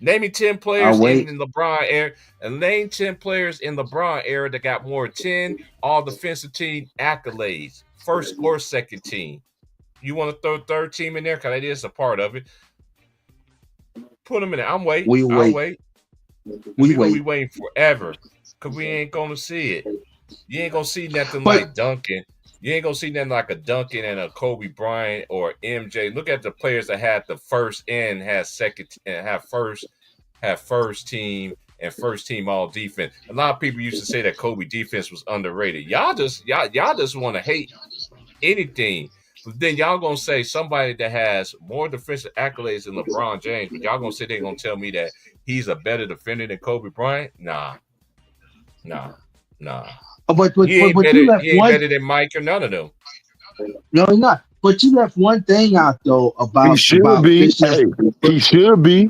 Name me 10 players in the LeBron era, and name 10 players in LeBron era that got more 10 all defensive team accolades, first or second team. You want to throw third team in there? Because that is a part of it. Put them in there. I'll wait. We waiting forever because we ain't going to see it. You ain't going to see nothing like Duncan. You ain't going to see nothing like a Duncan and a Kobe Bryant or MJ. Look at the players that had the first and had second and have first team and first team all defense. A lot of people used to say that Kobe defense was underrated. Y'all just want to hate anything. But then y'all gonna say somebody that has more defensive accolades than LeBron James, but y'all gonna say they're gonna tell me that he's a better defender than Kobe Bryant? Nah. But he ain't better than Mike or none of them. No, he's not. But you left one thing out though He about should be. this year's. Hey, he should be.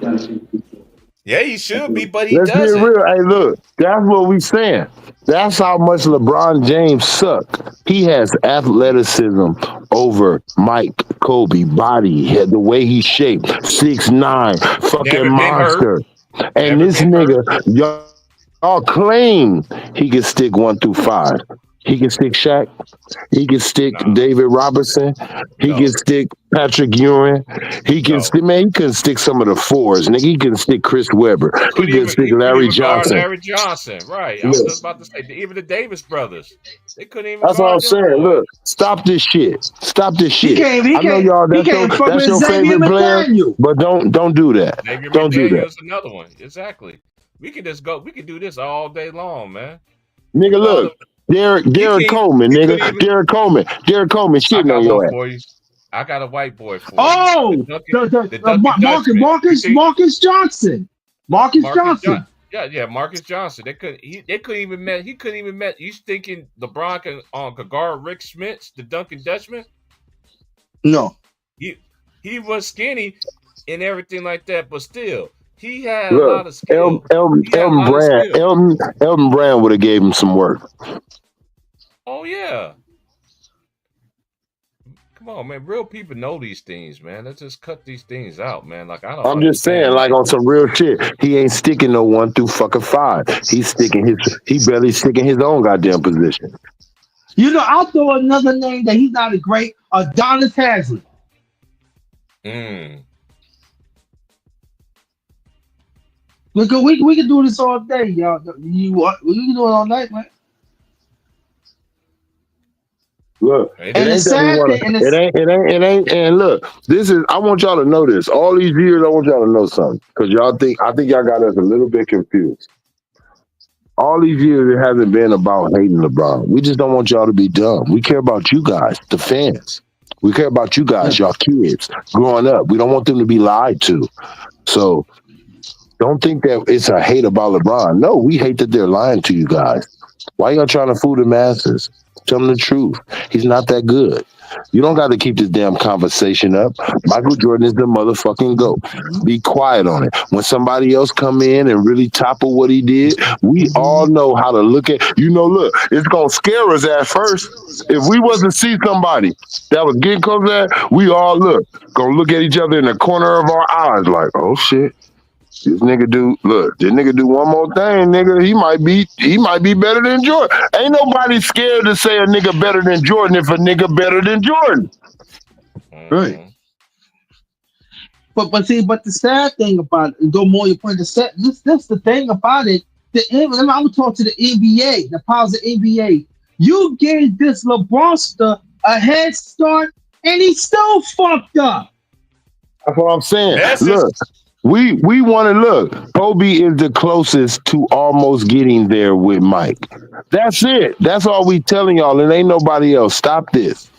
Yeah, he should be, but he Let's be doesn't. real. Hey, look, that's what we saying. That's how much LeBron James suck. He has athleticism over Mike, Kobe, body, the way he shaped, 6'9", fucking Never been monster. hurt. And Never this been hurt. nigga, y'all claim he can stick 1 through 5. He can stick Shaq. He can stick No. David Robertson. He No. can stick Patrick Ewing. He can No. stick, man, he can stick some of the 4s. Nigga, he can stick Chris Webber. He Couldn't can even, stick he couldn't Larry even guard Johnson. Larry Johnson. Right. I was Look, just about to say, even the Davis brothers, they couldn't even that's what I'm guard them saying. boys. Look, stop this shit. Stop this He shit. can't. He I know can't. y'all. He can't fuck That's with your Xavier favorite player, McDaniel. but don't do that. Xavier Don't do that, McDaniel's another one. Exactly. We can just go. We can do this all day long, man. nigga. With all Look, the, Derek you Coleman, couldn't nigga. even. Derek Coleman I shitting got on your one ass. for you. I got a white boy for you. Oh, The Duncan Dutchman. Marcus Johnson. Marcus Marcus Johnson. Yeah, Marcus Johnson. They couldn't even met. He couldn't even met. You thinking LeBron could guard Rick Smits, the Duncan Dutchman? No. He was skinny and everything like that, but still, he had a lot Look, of skill. Elton Brand would have gave him some work. Oh yeah. Come on, man. Real people know these things, man. Let's just cut these things out, man. Like I don't. I'm just saying, understand. like on some real shit, he ain't sticking no 1 through fucking 5. He barely sticking his own goddamn position. You know, I'll throw another name that he's not a great Adonis Haslem. Look, we can do this all day, y'all. We can do it all night, man. Look, And it ain't that we wanna, it ain't, and look, this is, I want y'all to know this. All these years, I want y'all to know something. Because I think y'all got us a little bit confused. All these years, it hasn't been about hating LeBron. We just don't want y'all to be dumb. We care about you guys, the fans. We care about you guys, y'all kids, growing up. We don't want them to be lied to. So don't think that it's a hate about LeBron. No, we hate that they're lying to you guys. Why y'all trying to fool the masses? Tell them the truth. He's not that good. You don't got to keep this damn conversation up. Michael Jordan is the motherfucking GOAT. Be quiet on it. When somebody else come in and really topple what he did, we all know how to look at, look, it's going to scare us at first. If we wasn't see somebody that was getting close to that, we all going to look at each other in the corner of our eyes like, oh shit. This nigga do one more thing, nigga. He might be better than Jordan. Ain't nobody scared to say a nigga better than Jordan if a nigga better than Jordan. Right. But the sad thing about it, go more your point. That's the thing about it. I would talk to the NBA, the powers of NBA. You gave this LeBron a head start, and he still fucked up. That's what I'm saying. Look. We want to look. Kobe is the closest to almost getting there with Mike. That's it. That's all we telling y'all. And ain't nobody else. Stop this.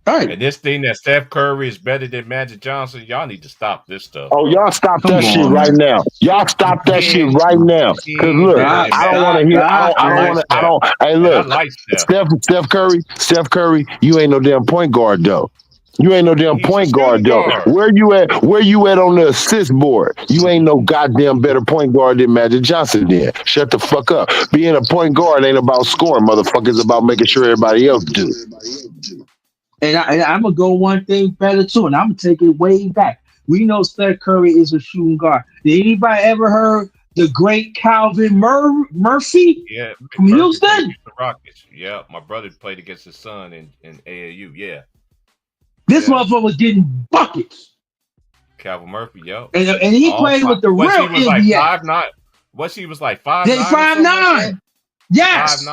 All right. And this thing that Steph Curry is better than Magic Johnson, y'all need to stop this stuff. Oh, y'all stop that shit right now. Y'all stop that shit right now. Cause look, I don't want to hear. I don't. Hey, look, Steph Curry, you ain't no damn point guard though. You ain't no damn point guard though. Where you at on the assist board? You ain't no goddamn better point guard than Magic Johnson then. Shut the fuck up. Being a point guard ain't about scoring, motherfucker. It's about making sure everybody else do. And I'm going to go one thing better too, and I'm going to take it way back. We know Steph Curry is a shooting guard. Did anybody ever heard the great Calvin Murphy? Yeah, from Houston? The Rockets. Yeah, my brother played against his son in AAU. Yeah. This motherfucker was getting buckets. Calvin Murphy, yo. And he played with the real NBA. Like 5'9". What she was like 5'9"? 5'9". Yes.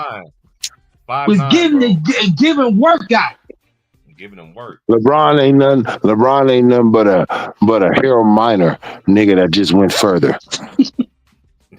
5'9". Was giving workout. Giving them work. LeBron ain't nothing but a Harold Miner nigga that just went further.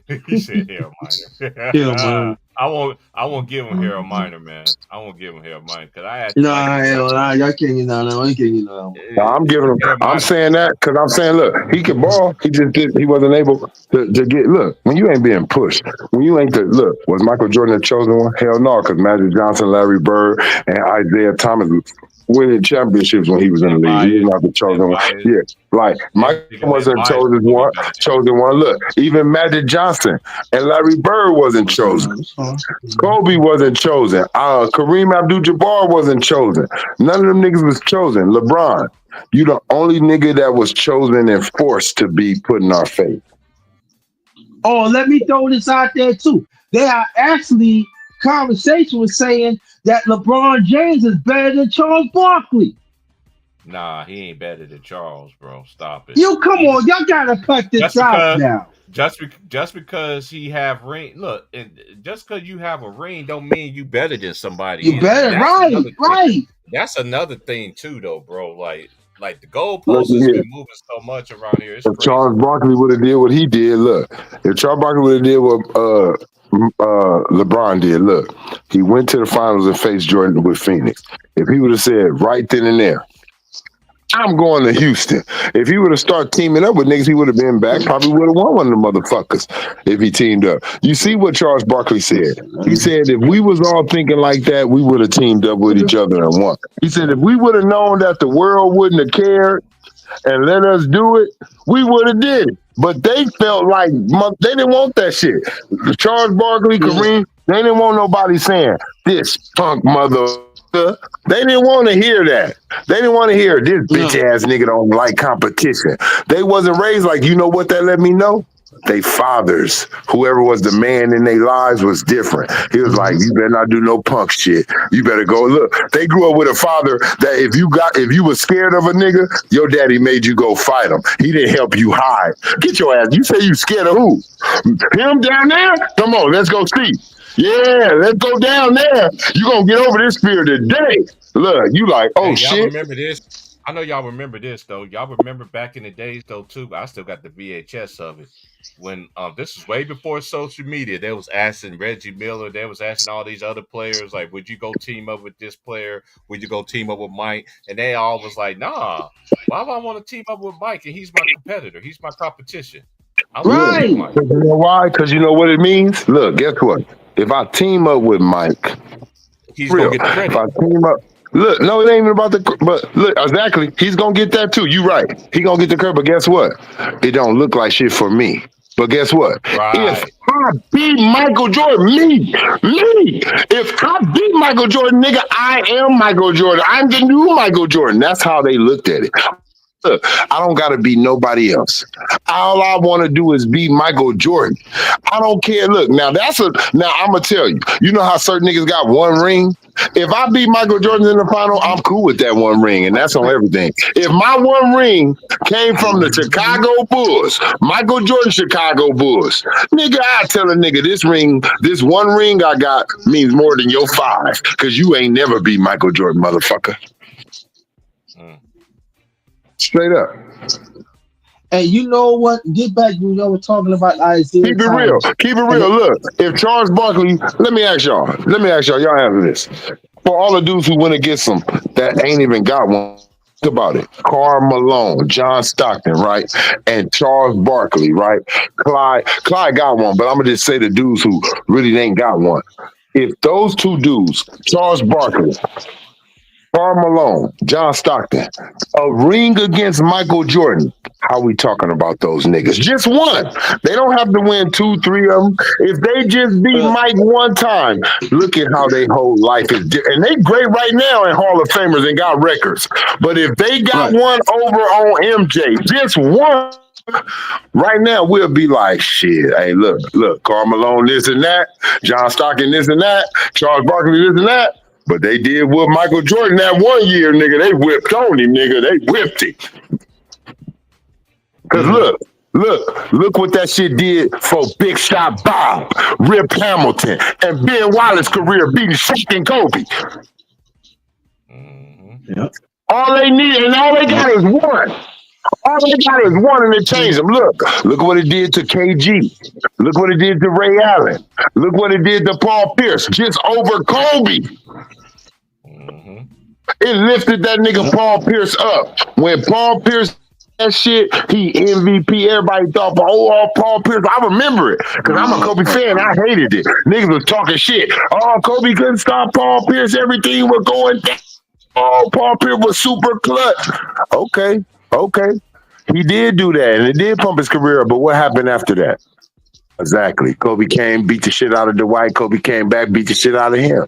He said Harold Miner. Harold Miner. I won't give him Harold Miner, man. I won't give him Harold Miner because I actually like Nah, him. hell, nah, y'all can't get down there. I can't get down there. No, I'm giving him. Harold I'm Miner. saying that because I'm saying, look, he could ball. He just did. He wasn't able to get. Look, when you ain't being pushed, when you ain't the look, was Michael Jordan the chosen one? Hell no, because Magic Johnson, Larry Bird, and Isaiah Thomas winning championships when he was in the league. He was not the chosen one. Yeah, like Michael wasn't chosen one. Chosen one. Look, even Magic Johnson and Larry Bird wasn't chosen. Kobe wasn't chosen. Kareem Abdul-Jabbar wasn't chosen. None of them niggas was chosen. LeBron, you the only nigga that was chosen and forced to be put in our face. Oh, let me throw this out there too. There are actually conversation was saying that LeBron James is better than Charles Barkley. Nah, he ain't better than Charles, bro. Stop it. You come on, y'all gotta cut this out now. Just because he have ring, look, and just because you have a ring, don't mean you better than somebody. You better, right. That's another thing too, though, bro. Like the goalposts has been moving so much around here. It's if crazy. Charles Barkley would have did what he did, look. If Charles Barkley would have did what LeBron did, look, he went to the finals and faced Jordan with Phoenix. If he would have said right then and there, I'm going to Houston. If he would have started teaming up with niggas, he would have been back. Probably would have won one of the motherfuckers if he teamed up. You see what Charles Barkley said? He said if we was all thinking like that, we would have teamed up with each other and won. He said if we would have known that the world wouldn't have cared and let us do it, we would have did it. But they felt like they didn't want that shit. Charles Barkley, Kareem, they didn't want nobody saying this punk mother. They didn't want to hear that. They didn't want to hear this bitch ass nigga don't like competition. They wasn't raised like, you know what that let me know? They fathers, whoever was the man in their lives was different. He was like, you better not do no punk shit. You better go look. They grew up with a father that if you was scared of a nigga, your daddy made you go fight him. He didn't help you hide. Get your ass. You say you scared of who? Him down there? Come on, let's go see. Yeah, let's go down there. You gonna get over this fear today. Look, you like, oh y'all shit. Remember this? I know y'all remember this though. Y'all remember back in the days though too. I still got the VHS of it. When this was way before social media, they was asking Reggie Miller, they was asking all these other players, like, would you go team up with this player? Would you go team up with Mike? And they all was like, nah, why would I want to team up with Mike? And he's my competitor. He's my competition. Right. You know why? Because you know what it means? Look, guess what? If I team up with Mike, he's gonna get the credit. If I team up, look, no, it ain't even about the. But look, exactly, he's gonna get that too. You right. He gonna get the credit. But guess what? It don't look like shit for me. But guess what? If I beat Michael Jordan, me. If I beat Michael Jordan, nigga, I am Michael Jordan. I'm the new Michael Jordan. That's how they looked at it. Look, I don't gotta be nobody else. All I want to do is be Michael Jordan. I don't care. Look, now I'm gonna tell you. You know how certain niggas got one ring? If I beat Michael Jordan in the final, I'm cool with that one ring, and that's on everything. If my one ring came from the Chicago Bulls, Michael Jordan Chicago Bulls, nigga, I tell a nigga this one ring I got means more than your 5, because you ain't never beat Michael Jordan, motherfucker. Straight up. Hey, you know what? Get back when y'all were talking about Isaiah. Keep it real. Keep it real. Look, if Charles Barkley, let me ask y'all. Y'all answer this. For all the dudes who went against him that ain't even got one, think about it. Karl Malone, John Stockton, right? And Charles Barkley, right? Clyde got one, but I'm gonna just say the dudes who really ain't got one. If those two dudes, Charles Barkley, Karl Malone, John Stockton, a ring against Michael Jordan. How we talking about those niggas? Just one. They don't have to win 2, 3 of them. If they just beat Mike one time, look at how their whole life is different. And they great right now in Hall of Famers and got records. But if they got one over on MJ, just one, right now we'll be like, shit, hey, look, Karl Malone this and that, John Stockton this and that, Charles Barkley this and that. But they did with Michael Jordan that one year, nigga. They whipped on him, nigga. They whipped him. Because look what that shit did for Big Shot Bob, Rip Hamilton, and Ben Wallace's career beating Shaq and Kobe. Yep. All they need and all they got is one. All they got is one and it changed them. Look what it did to KG. Look what it did to Ray Allen. Look what it did to Paul Pierce just over Kobe. Mm-hmm. It lifted that nigga Paul Pierce up. When Paul Pierce that shit, he MVP. Everybody thought, oh, Paul Pierce. I remember it because I'm a Kobe fan. I hated it. Niggas was talking shit. Oh, Kobe couldn't stop Paul Pierce. Everything was going down. Oh, Paul Pierce was super clutch. Okay. He did do that, and it did pump his career up, but what happened after that? Exactly. Kobe came, beat the shit out of Dwight. Kobe came back, beat the shit out of him.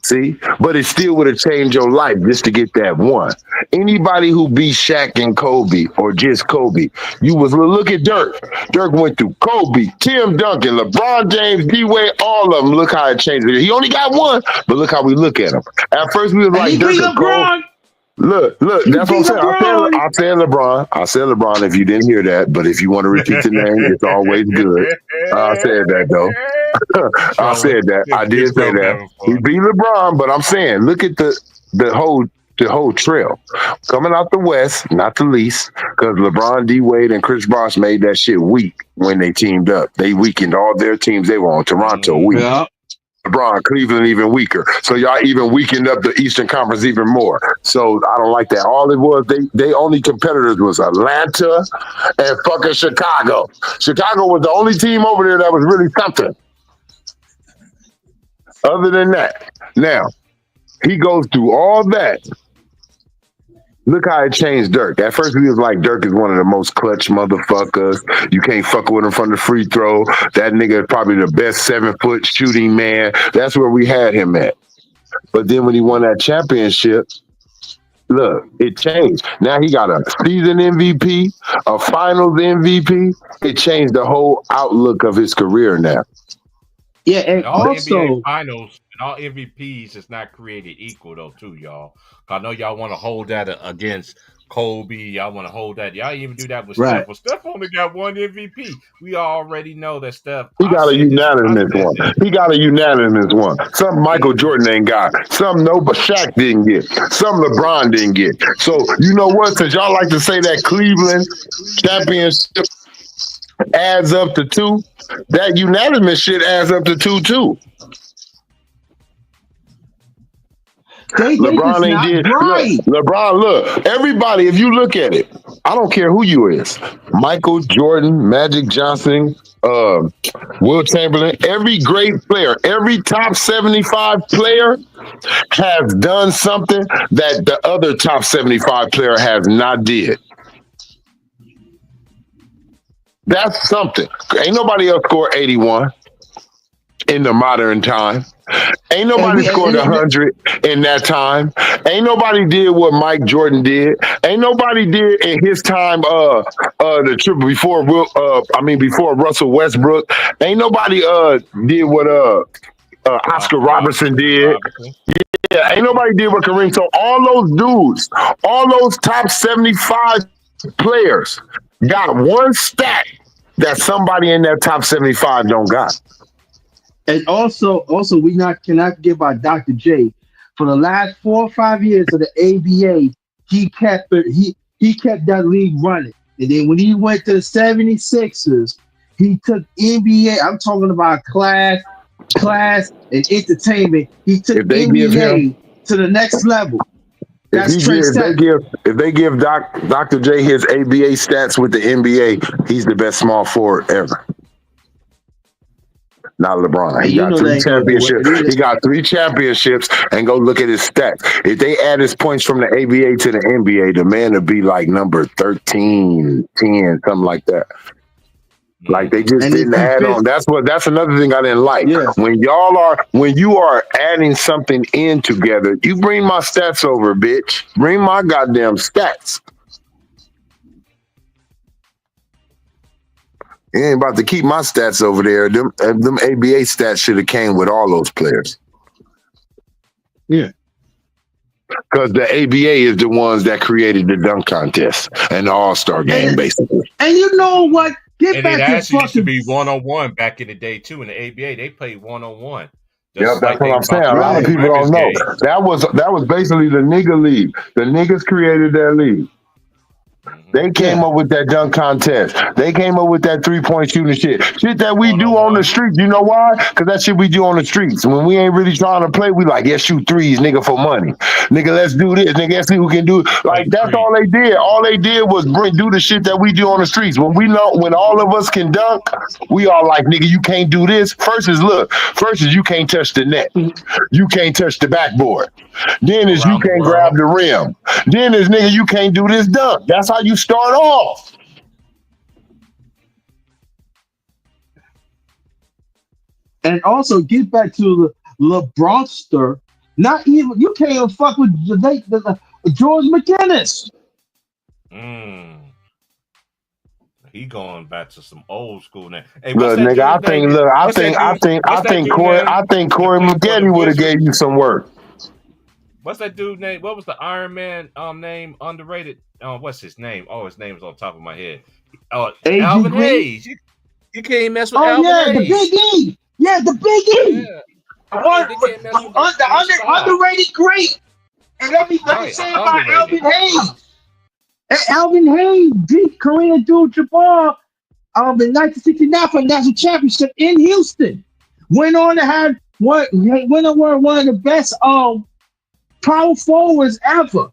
See? But it still would have changed your life just to get that one. Anybody who beat Shaq and Kobe or just Kobe, you was look at Dirk. Dirk went through Kobe, Tim Duncan, LeBron James, D-Wade, all of them. Look how it changed. He only got one, but look how we look at him. At first we was like Dirk and Kobe. Look, that's what I'm saying. I said LeBron if you didn't hear that, but if you want to repeat the name, it's always good. I said that though. I said that. I did say that. He beat LeBron, but I'm saying, look at the whole trail. Coming out the West, not the least, because LeBron, D-Wade, and Chris Bosh made that shit weak when they teamed up. They weakened all their teams they were on. Toronto weak. Yeah. LeBron, Cleveland even weaker. So y'all even weakened up the Eastern Conference even more. So I don't like that. All it was, they only competitors was Atlanta and fucking Chicago. Chicago was the only team over there that was really something. Other than that, now he goes through all that. Look how it changed Dirk. At first, we was like, Dirk is one of the most clutch motherfuckers. You can't fuck with him from the free throw. That nigga is probably the best 7-foot shooting man. That's where we had him at. But then when he won that championship, look, it changed. Now he got a season MVP, a finals MVP. It changed the whole outlook of his career now. Yeah, and all also NBA finals and all MVPs is not created equal though, too, y'all. I know y'all want to hold that against Kobe. Y'all want to hold that. Y'all even do that with Steph. Well, Steph only got one MVP. We already know that Steph. He got a unanimous one. He got a unanimous one. Some Michael Jordan ain't got. Some but Shaq didn't get. Some LeBron didn't get. So you know what? Since y'all like to say that Cleveland championship adds up to 2, that unanimous shit adds up to 2 too. LeBron ain't did. Right. LeBron, look, everybody, if you look at it, I don't care who you is. Michael Jordan, Magic Johnson, Will Chamberlain, every great player, every top 75 player has done something that the other top 75 player has not did. That's something. Ain't nobody else scored 81 in the modern time. Ain't nobody scored 100 in that time. Ain't nobody did what Mike Jordan did. Ain't nobody did in his time the triple before Russell Westbrook. Ain't nobody did what Oscar Robertson did. Yeah, ain't nobody did what Kareem. So all those dudes, all those top 75 players got one stat that somebody in that top 75 don't got. And also we cannot give our Dr. J. For the last 4 or 5 years of the ABA, he kept that league running. And then when he went to the 76ers, he took NBA. I'm talking about class and entertainment. He took NBA to the next level. If they give Dr. J his ABA stats with the NBA, he's the best small forward ever. Not LeBron. He got 3 championships. He got 3 championships, and go look at his stats. If they add his points from the ABA to the NBA, the man would be like number 13, 10, something like that. Like they just didn't add on. That's another thing I didn't like. Yeah. When you are adding something in together, you bring my stats over, bitch. Bring my goddamn stats. You ain't about to keep my stats over there. Them ABA stats should have came with all those players. Yeah. Because the ABA is the ones that created the dunk contest and the All-Star game, basically. And you know what? It actually used to be 1-on-1 back in the day, too. In the ABA, they played 1-on-1. Yep, that's what I'm saying. A lot of people don't know. That was basically the nigga league. The niggas created that league. They came up with that dunk contest. They came up with that 3-point shooting shit. Shit that we do on the streets. You know why? Because that shit we do on the streets. When we ain't really trying to play, we like, yeah, shoot threes, nigga, for money. Nigga, let's do this. Nigga, let's see who can do it. Like, that's all they did. All they did was do the shit that we do on the streets. When we know, when all of us can dunk, we all like, nigga, you can't do this. First is you can't touch the net. You can't touch the backboard. Then is you can't grab the rim. Then is, nigga, you can't do this dunk. That's how you start off. And also get back to the LeBronster. Not even you can't even fuck with the George McGinnis. He going back to some old school now. Hey, look, nigga, I think Corey Maggette would have gave you some work. What's that dude name? What was the Iron Man name? Underrated. What's his name? Oh, his name's on top of my head. Alvin Hayes. You can't mess with Alvin Hayes. The Big E. Yeah, the Big E. Underrated great. And let me say about Alvin Hayes. And Alvin Hayes beat Kareem Abdul-Jabbar in 1969 for a national championship in Houston. Went on to have one of the best power forwards ever.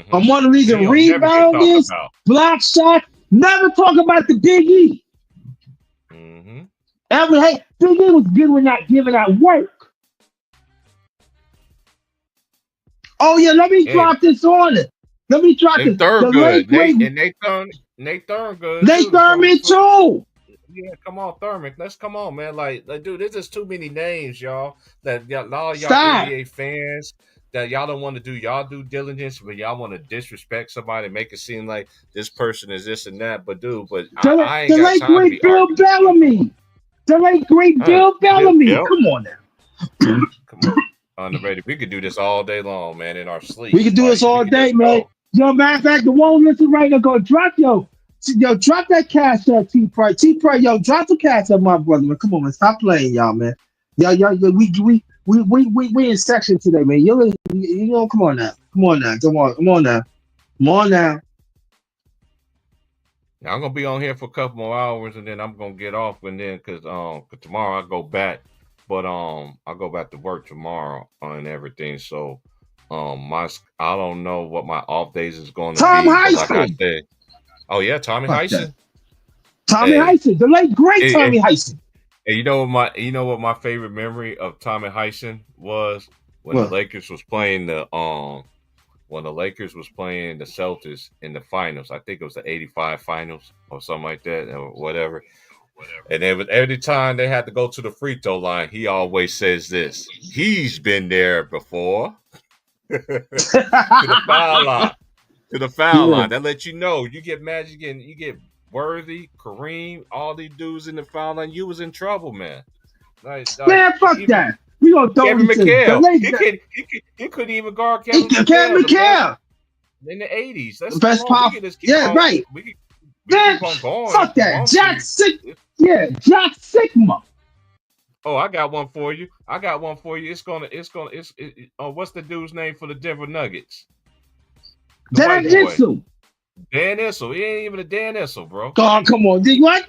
One of the reasons rebounders, block shot. Never talk about the Big E. Alvin Hayes, Big E was giving out work. Oh yeah, let me drop this on it. Let me drop this. Nate Thurman. Nate Thurman too. Yeah, come on, Thurman. Let's come on, man. Like, dude, there's just too many names, y'all. That all y'all NBA fans that y'all don't want to do y'all due diligence, but y'all want to disrespect somebody, make it seem like this person is this and that. But dude, I ain't got time to be Bill Bellamy. The late great Bill Bellamy. Come on now. Come on. Underrated. We could do this all day long, man, in our sleep. We could do this all day, man. Yo, matter of fact, the one listen right now, go drop drop that cash up, T Price. T Price, yo, drop the cash up, my brother, man. Come on, man, stop playing, y'all, man. Yo, we in section today, man. You know, come on now. Come on now. Now, I'm gonna be on here for a couple more hours, and then I'm gonna get off, and then because tomorrow I go back, but I go back to work tomorrow and everything. So I don't know what my off days is going to be. Tommy Heinsohn. Like I said, oh yeah, Tommy Heinsohn. Tommy Heinsohn, the late great Tommy Heinsohn. And you know what my favorite memory of Tommy Heinsohn was when the Lakers was playing the Celtics in the finals. I think it was the 85 finals or something like that or whatever. And every time they had to go to the free throw line, he always says this. He's been there before. To the foul line. That lets you know you get Magic and you get Worthy, Kareem, all these dudes in the foul line. You was in trouble, man. Man, fuck that. We gonna throw Kevin McHale. He couldn't even guard Kevin McHale in the 80s. That's best pop. Right. We man, keep on going. Fuck that. Jack Sigma. Oh, I got one for you. It's what's the dude's name for the Denver Nuggets? Dan Issel. Dan Issel. He ain't even a Dan Issel, bro. God, come on. What?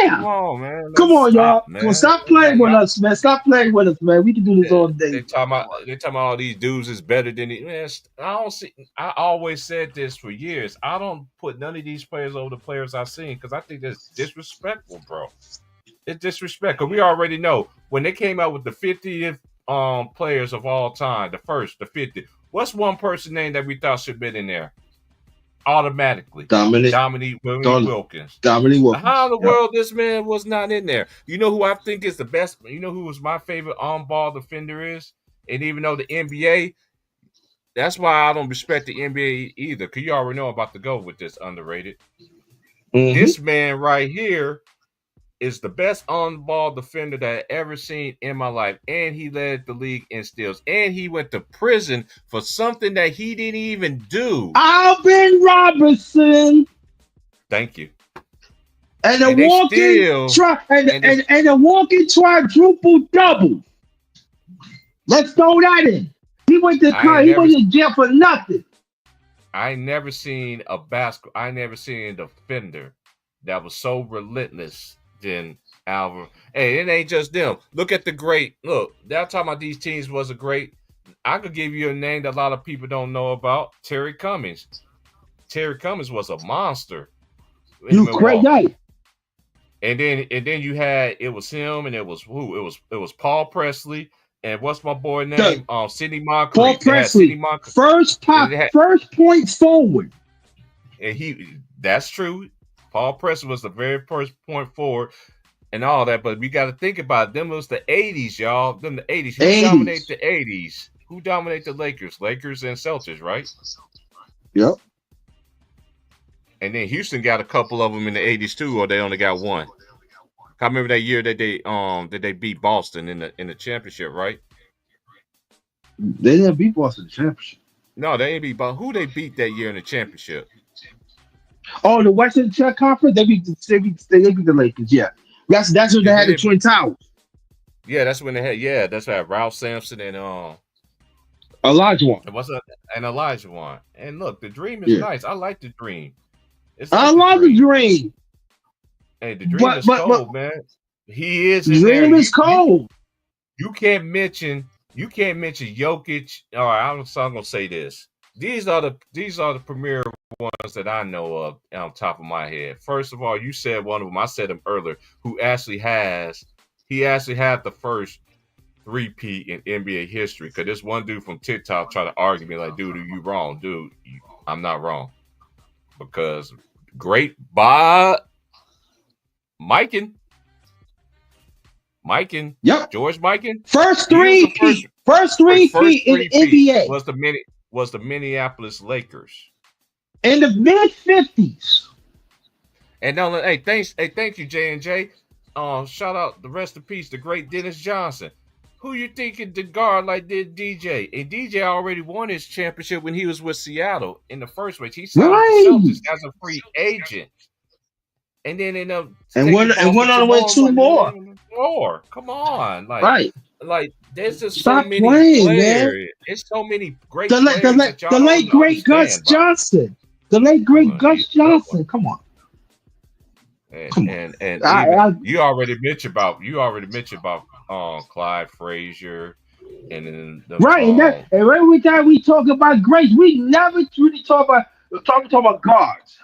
Yeah. Come on, man. Come on, y'all. Man. Stop playing with us, man. Stop playing with us, man. We can do this all day. They talking about all these dudes is better than man. I always said this for years. I don't put none of these players over the players I've seen because I think that's disrespectful, bro. It's disrespect because we already know when they came out with the 50th players of all time, the 50. What's one person name that we thought should have been in there? Automatically, Dominique Wilkins. Dominique Wilkins. How in the world this man was not in there? You know who I think is the best? You know who was my favorite on-ball defender is? And even though the NBA, that's why I don't respect the NBA either, because you already know I'm about to go with this underrated. Mm-hmm. This man right here is the best on-ball defender that I ever seen in my life. And he led the league in steals. And he went to prison for something that he didn't even do. Alvin Robertson. Thank you. And a walking quadruple double. Let's throw that in. He went to jail for nothing. I never seen a I never seen a defender that was so relentless than Alvin. Hey, it ain't just them. Look at the great. Look, they're talking about these teams wasn't great. I could give you a name that a lot of people don't know about. Terry Cummings. Terry Cummings was a monster. You great guy. And then you had it was him and it was who? It was Paul Presley and what's my boy name? Sidney Moncrief. Paul Presley. First point forward. And that's true. Paul Presley was the very first point forward and all that, but we got to think about it. Them was the 80s, y'all. Them the 80s. Who dominated the 80s? Who dominated the Lakers? Lakers and Celtics, right? Yep. And then Houston got a couple of them in the 80s too, or they only got one. I remember that year that they beat Boston in the championship, right? They didn't beat Boston in the championship. No, they didn't beat Boston. Who they beat that year in the championship? Oh, the Western Conference, they beat the Lakers. Yeah, that's when they had the Twin Towers. Yeah, that's when they had. Yeah, that's right. Ralph Sampson and Olajuwon. What's up? And Olajuwon. And look, the Dream is nice. I like the Dream. I love the Dream. Hey, the Dream is cold, man. He is. The Dream is cold. You can't mention Jokic. All right, I'm gonna say this. These are the premier ones that I know of on top of my head. First of all, you said one of them. I said him earlier. He actually had the first 3-peat in NBA history. Because this one dude from TikTok tried to argue me like, dude, are you wrong? Dude, I'm not wrong. Because great Bob Mikan. Yep. George Mikan. First 3-peat in the NBA. Was the Minneapolis Lakers. In the mid-50s. And now, thank you, J&J. Shout out the rest in peace, the great Dennis Johnson. Who you thinking the guard like did DJ? And DJ already won his championship when he was with Seattle in the first race. He signed with the Celtics as a free agent. And then went on to win 2 more. Come on. Like there's just so many players. Man. There's so many great players. The late great Gus Johnson. The late great Gus Johnson. Come on. And you already mentioned about Clyde Frazier and then and every time we talk about greats, we never really talk about guards.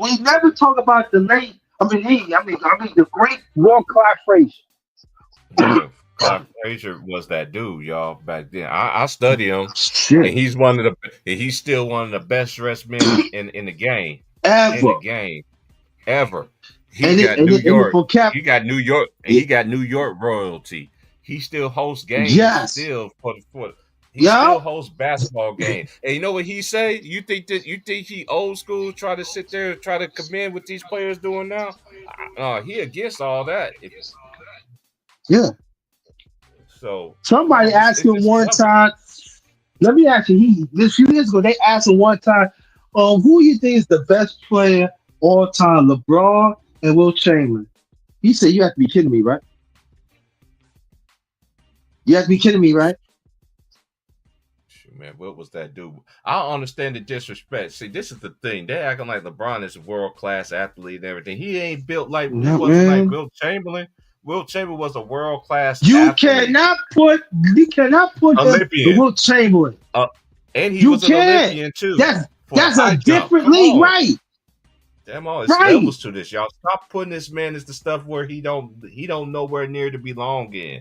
We never talk about the late. The great Lord Clyde Frazier. Clyde Frazier was that dude, y'all. Back then, I study him, Shit. and he's still one of the best dressed men in the game ever. He got New York, and he got New York royalty. He still hosts games. Yes. Still still hosts basketball games. And you know what he say? You think he old school? Try to sit there, try to commend what these players doing now? He against all that. Yeah. So somebody asked him one time. Let me ask you. A few years ago, they asked him one time, who you think is the best player all time, LeBron and Will Chamberlain? He said, "You have to be kidding me, right? You have to be kidding me, right?" Shoot, man, what was that dude? I don't understand the disrespect. See, this is the thing. They acting like LeBron is a world-class athlete and everything. He ain't built like he wasn't like Will Chamberlain. Will Chamberlain was a world-class athlete. You cannot put him Will Chamberlain. And he was an Olympian too. That's a different league, right? Damn, all it's levels to this, y'all. Stop putting this man as the stuff where he don't nowhere near to belong in.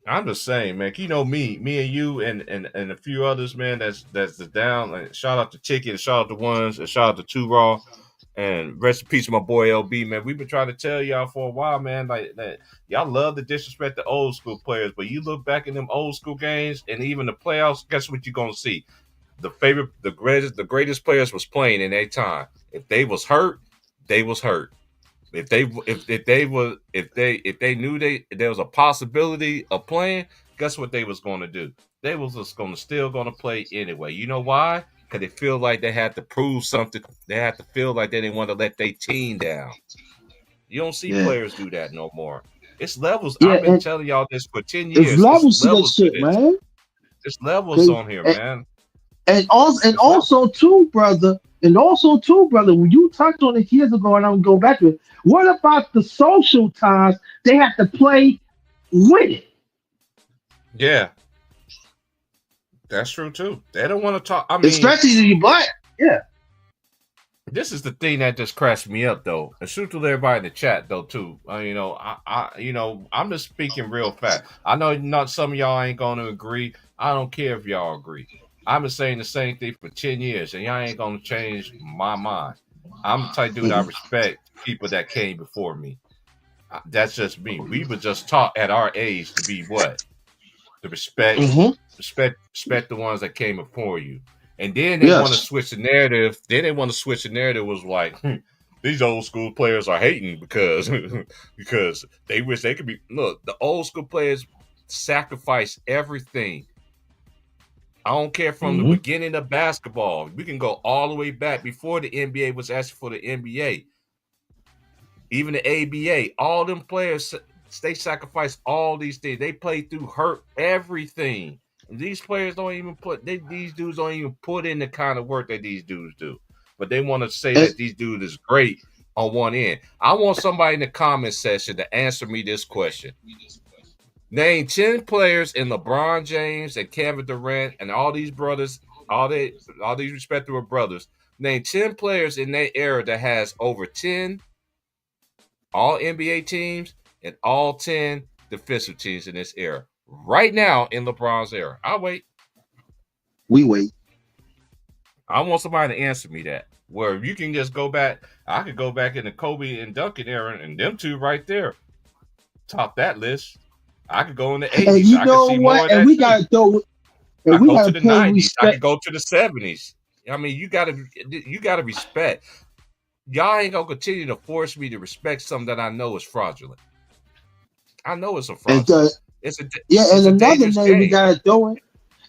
I'm just saying, man. You know me and you and a few others, man. That's down. Like, shout out to Chicken, shout out to Ones, and shout out to Two Raw, and rest in peace, my boy LB, man. We've been trying to tell y'all for a while, man. Like that, y'all love to disrespect the old school players, but you look back in them old school games and even the playoffs. Guess what you're gonna see? The greatest players was playing in their time. If they was hurt, they was hurt. If they knew there was a possibility of playing, guess what they was going to do? They was just still going to play anyway. You know why? Because they feel like they had to prove something. They had to feel like they didn't want to let their team down. You don't see players do that no more. It's levels. I've been telling y'all this for 10 years. It's levels to this shit, man. There's levels Okay? on here, man. And also, There's levels. and also too, brother, when you touched on it years ago, and I'm going back to it. What about the social times they have to play with it? Yeah, that's true too. They don't want to talk. I mean, Especially if you black. Yeah. this is the thing that just crashed me up though. And shoot to everybody in the chat though too. I'm just speaking real fast. I know not some of y'all ain't gonna agree. I don't care if y'all agree. I've been saying the same thing for 10 years, and y'all ain't gonna change my mind. I'm the type of dude I respect people that came before me. That's just me. We were just taught at our age to be what? To respect, Mm-hmm. respect the ones that came before you. And then they want to Yes. switch the narrative. Then they want to switch the narrative. Was like these old school players are hating because because they wish they could be. Look, the old school players sacrifice everything. I don't care from the Mm-hmm. beginning of basketball. We can go all the way back before the NBA was asking for the NBA, even the ABA. All them players, they sacrifice all these things. They play through hurt everything. And these players don't even these dudes don't even put in the kind of work that these dudes do. But they want to say And, that these dudes is great on one end. I want somebody in the comment section to answer me this question. Name 10 players in LeBron James and Kevin Durant and all these brothers, all these respectable brothers. Name 10 players in that era that has over 10 all NBA teams and all 10 defensive teams in this era. Right now in LeBron's era. I'll wait. we wait. I want somebody to answer me that. Where you can just go back, I could go back in the Kobe and Duncan era, and them two right there top that list. I could go in the 80s. And you I could know see more what? of that And we too. gotta throw. I And we go to gotta the pay 90s. I respect. could go to the 70s. I mean, you gotta respect. Y'all ain't gonna continue to force me to respect something that I know is fraudulent. I know it's a And fraudulent. It's a and another dangerous name we game. gotta throw in.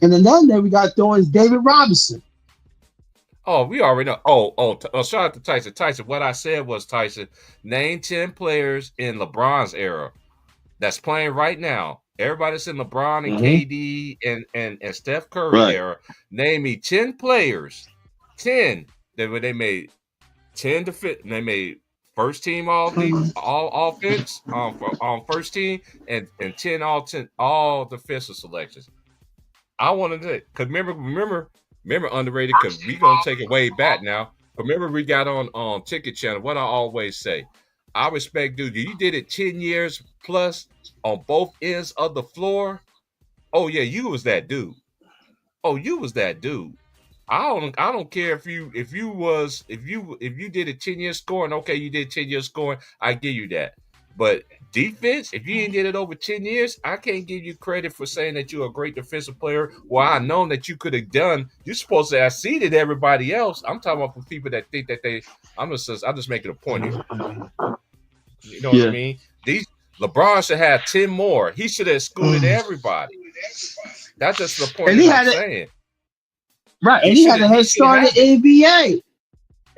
And another name we gotta throw in is David Robinson. Oh, we already know. Shout out to Tyson. Tyson, what I said was, Tyson, name 10 players in LeBron's era that's playing right now. Everybody that's in LeBron and KD and Steph Curry Right. era. Name me 10 players. 10 that they made 10 to fit. They made first team all offense on first team and 10 all defensive selections. I wanted to because remember underrated because we gonna take it way back now. Remember we got on Ticket Channel. What I always say, I respect dude. You did it 10 years plus on both ends of the floor. Oh yeah, you was that dude. Oh, you was that dude. I don't care if you did it 10 years scoring. Okay, you did 10 years scoring. I give you that. But defense, if you ain't did it over 10 years, I can't give you credit for saying that you're a great defensive player. Well, I know that you could have done. You're supposed to have seeded everybody else. I'm talking about for people that think that I'm just making a point here. You know what I mean? LeBron should have 10 more. He should have excluded everybody. That's just the point I'm saying. Right, and he had a head start in NBA.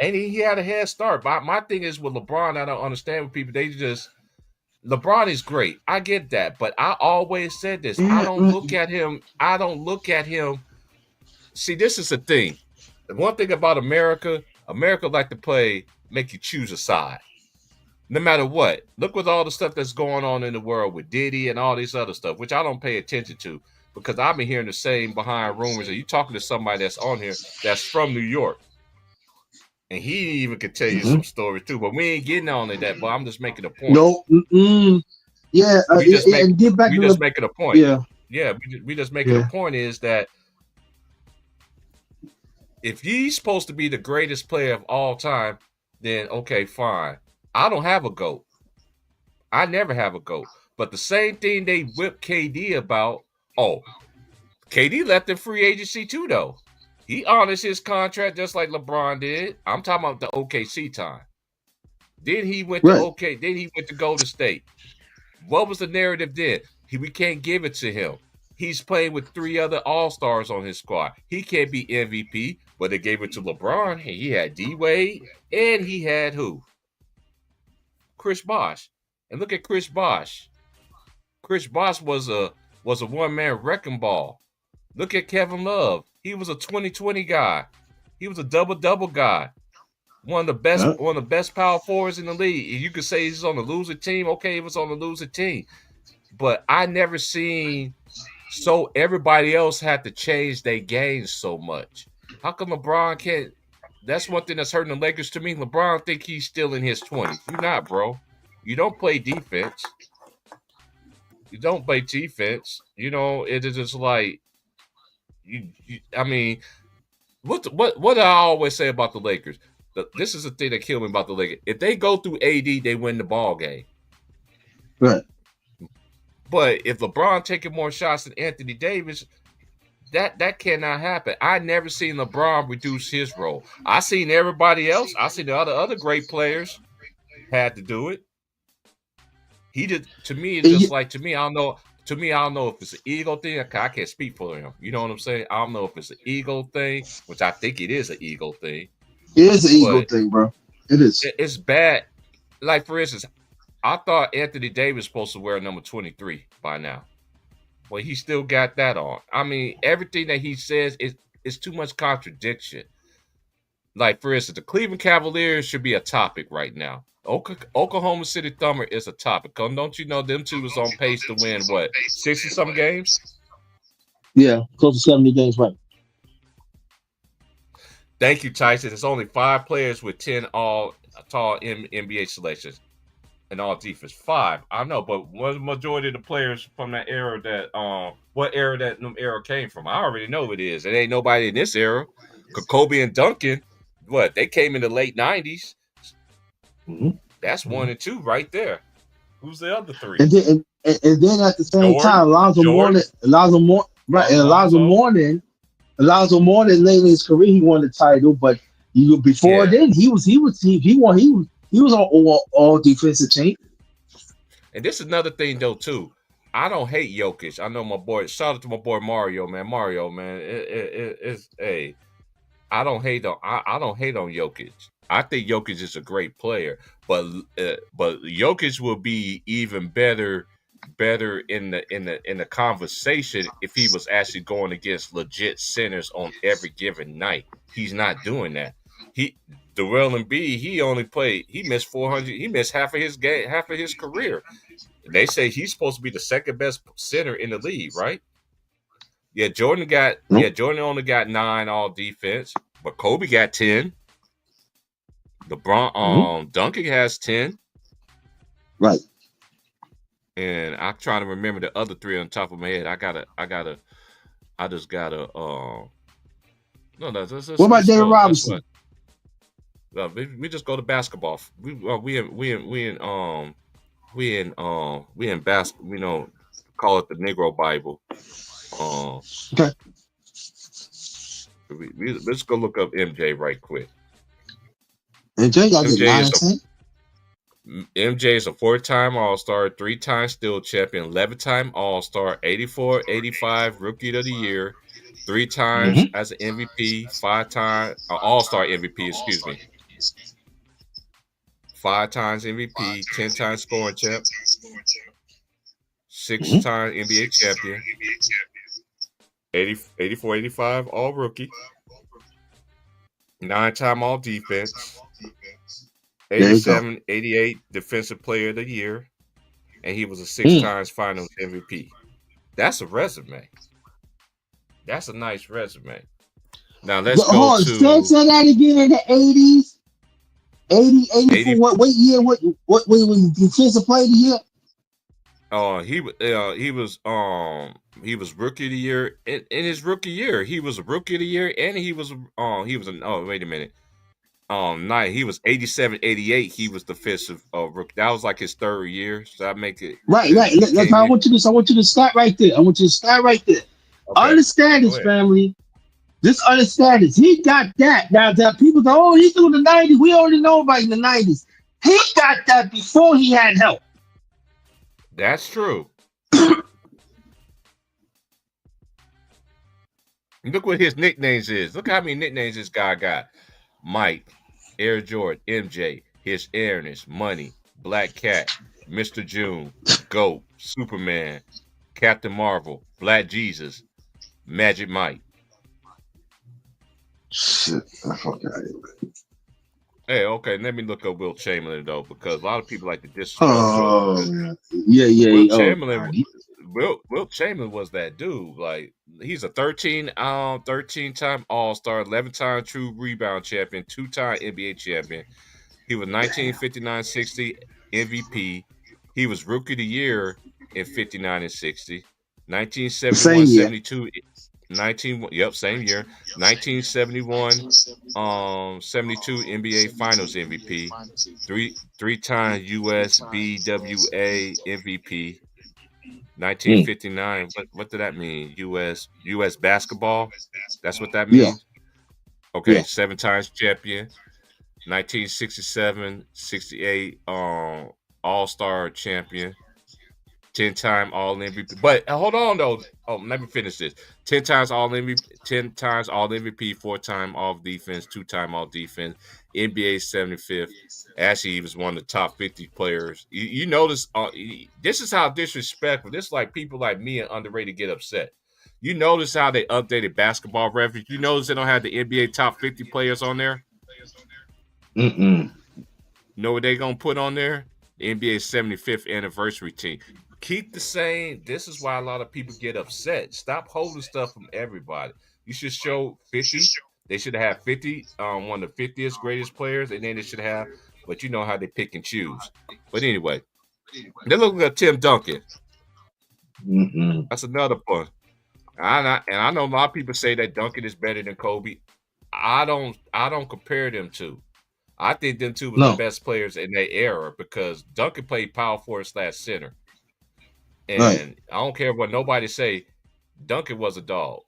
And he had a head start. But my thing is with LeBron, I don't understand with people. LeBron is great. I get that. But I always said this. I don't look at him. See, this is the thing. The one thing about America like to make you choose a side. No matter what. Look with all the stuff that's going on in the world with Diddy and all this other stuff, which I don't pay attention to. Because I've been hearing the same behind rumors. And you talking to somebody that's on here that's from New York. And he even could tell you some stories too. But we ain't getting on to that. But I'm just making a point. No. Yeah. We just making a point. Yeah. Yeah. We just making a point is that if he's supposed to be the greatest player of all time, then okay, fine. I don't have a GOAT. I never have a GOAT. But the same thing they whipped KD about. Oh, KD left in free agency too, though. He honors his contract just like LeBron did. I'm talking about the OKC time. Then he went to Then he went to Golden State. What was the narrative then? We can't give it to him. He's playing with 3 other All-Stars on his squad. He can't be MVP, but they gave it to LeBron. He had D-Wade, and he had who? Chris Bosh. And look at Chris Bosh. Chris Bosh was a one-man wrecking ball. Look at Kevin Love. He was a 20-20 guy. He was a double-double guy. One of the best power forwards in the league. You could say he's on the losing team. Okay, he was on the losing team. But I never seen so everybody else had to change their game so much. How come LeBron can't? That's one thing that's hurting the Lakers to me. LeBron think he's still in his 20s. You're not, bro. You don't play defense. You don't play defense. You know, it is just like I mean, what I always say about the Lakers. This is the thing that killed me about the Lakers. If they go through AD, they win the ball game. Right. But if LeBron taking more shots than Anthony Davis, that cannot happen. I never seen LeBron reduce his role. I seen everybody else. I seen the other great players had to do it. He did. To me, it's just like I don't know. To me, I don't know if it's an ego thing. I can't speak for him. You know what I'm saying? I don't know if it's an ego thing, which I think it is an ego thing. It is an ego thing, bro. It is. It's bad. Like, for instance, I thought Anthony Davis was supposed to wear number 23 by now. Well, he still got that on. I mean, everything that he says is too much contradiction. Like, for instance, the Cleveland Cavaliers should be a topic right now. Oklahoma City Thunder is a topic. Don't you know them two was on pace to win, what, 60-some games? Yeah, close to 70 games, right. Thank you, Tyson. There's only 5 players with 10 all-tall NBA selections and all defense. 5. I know, but what majority of the players from that era what era that era came from? I already know it is. It ain't nobody in this era. Kobe and Duncan, they came in the late 90s. Mm-hmm. That's 1 and 2 right there. Who's the other 3? And then at the same time, Alonzo Mourning late in his career, he won the title, but before then he was on all defensive team. And this is another thing though too. I don't hate Jokic. I know my boy. Shout out to my boy Mario, man. Mario, man. I don't hate on Jokic. I think Jokic is a great player, but Jokic will be even better in the conversation if he was actually going against legit centers on every given night. He's not doing that. Joel Embiid, he missed 400. He missed half of his game, half of his career. They say he's supposed to be the second best center in the league, right? Yeah, Jordan only got 9 all defense, but Kobe got 10. LeBron, Duncan has 10. Right. And I'm trying to remember the other 3 on top of my head. I just gotta. No, what about David Robinson? We just go to basketball. We in basketball. You know, call it the Negro Bible. Okay. Let's go look up MJ right quick. MJ got the 9 MJ is a 4-time All-Star, 3-time Steel Champion, 11-time All-Star, 84, 85 Rookie of the Year, 3 times as an MVP, 5-time All-Star MVP, excuse me. 5 times MVP, 10 times scoring champ, 6-time NBA champion, 84, 85 All Rookie, 9-time All Defense, 87, 88 Defensive Player of the Year, and he was a 6 times Finals MVP. That's a resume. That's a nice resume. Now let's go to. Say that again in the 80s. 84. What year? What defensive player of the year? He was Rookie of the Year in his rookie year. He was a Rookie of the Year, and he was wait a minute. He was 87, 88. He was defensive rookie. That was like his 3rd year. So that make it right. That's how I want you to start right there. Okay. Understand this, family. Just understand this. He got that. Now that people go, oh, he's doing the 90s. We already know about in the 90s. He got that before he had help. That's true. Look what his nicknames is. Look how many nicknames this guy got. Mike, Air Jordan, MJ, His Airness, Money, Black Cat, Mr. June, GOAT, Superman, Captain Marvel, Black Jesus, Magic Mike. Shit. Okay. Hey, okay, let me look up Will Chamberlain though, because a lot of people like to disrespect Oh, Will. yeah. Will Oh, Chamberlain, God. Will Chamberlain was that dude. Like he's a 13-time All-Star, 11-time True Rebound champion, 2-time NBA champion. He was 1959-60 MVP. He was Rookie of the Year in 59 and 60. The same year. 1971-72 same year. 1971 72 NBA Finals MVP. Three-time US BWA MVP. 1959. What did that mean? US basketball. That's what that Yeah. means. Okay, Yeah. 7 times champion. 1967, 68 All-Star champion. 10-time All MVP. But hold on though. Oh, let me finish this. 10 times All MVP, 10 times All MVP, 4-time All Defense, 2-time All Defense, NBA 75th. Actually, he was one of the top 50 players. You notice this is how disrespectful. This is like people like me and underrated get upset. You notice how they updated basketball reference. You notice they don't have the NBA top 50 players on there. Know what they gonna put on there? The NBA 75th anniversary team. Keep the same. This is why a lot of people get upset. Stop holding stuff from everybody. You should show 50. They should have 50, one of the 50th greatest players, and then they should have, but you know how they pick and choose. But anyway, they're looking at Tim Duncan. That's another one. And I know a lot of people say that Duncan is better than Kobe. I don't compare them two. I think them two were the best players in their era because Duncan played power forward / center. And I don't care what nobody say, Duncan was a dog.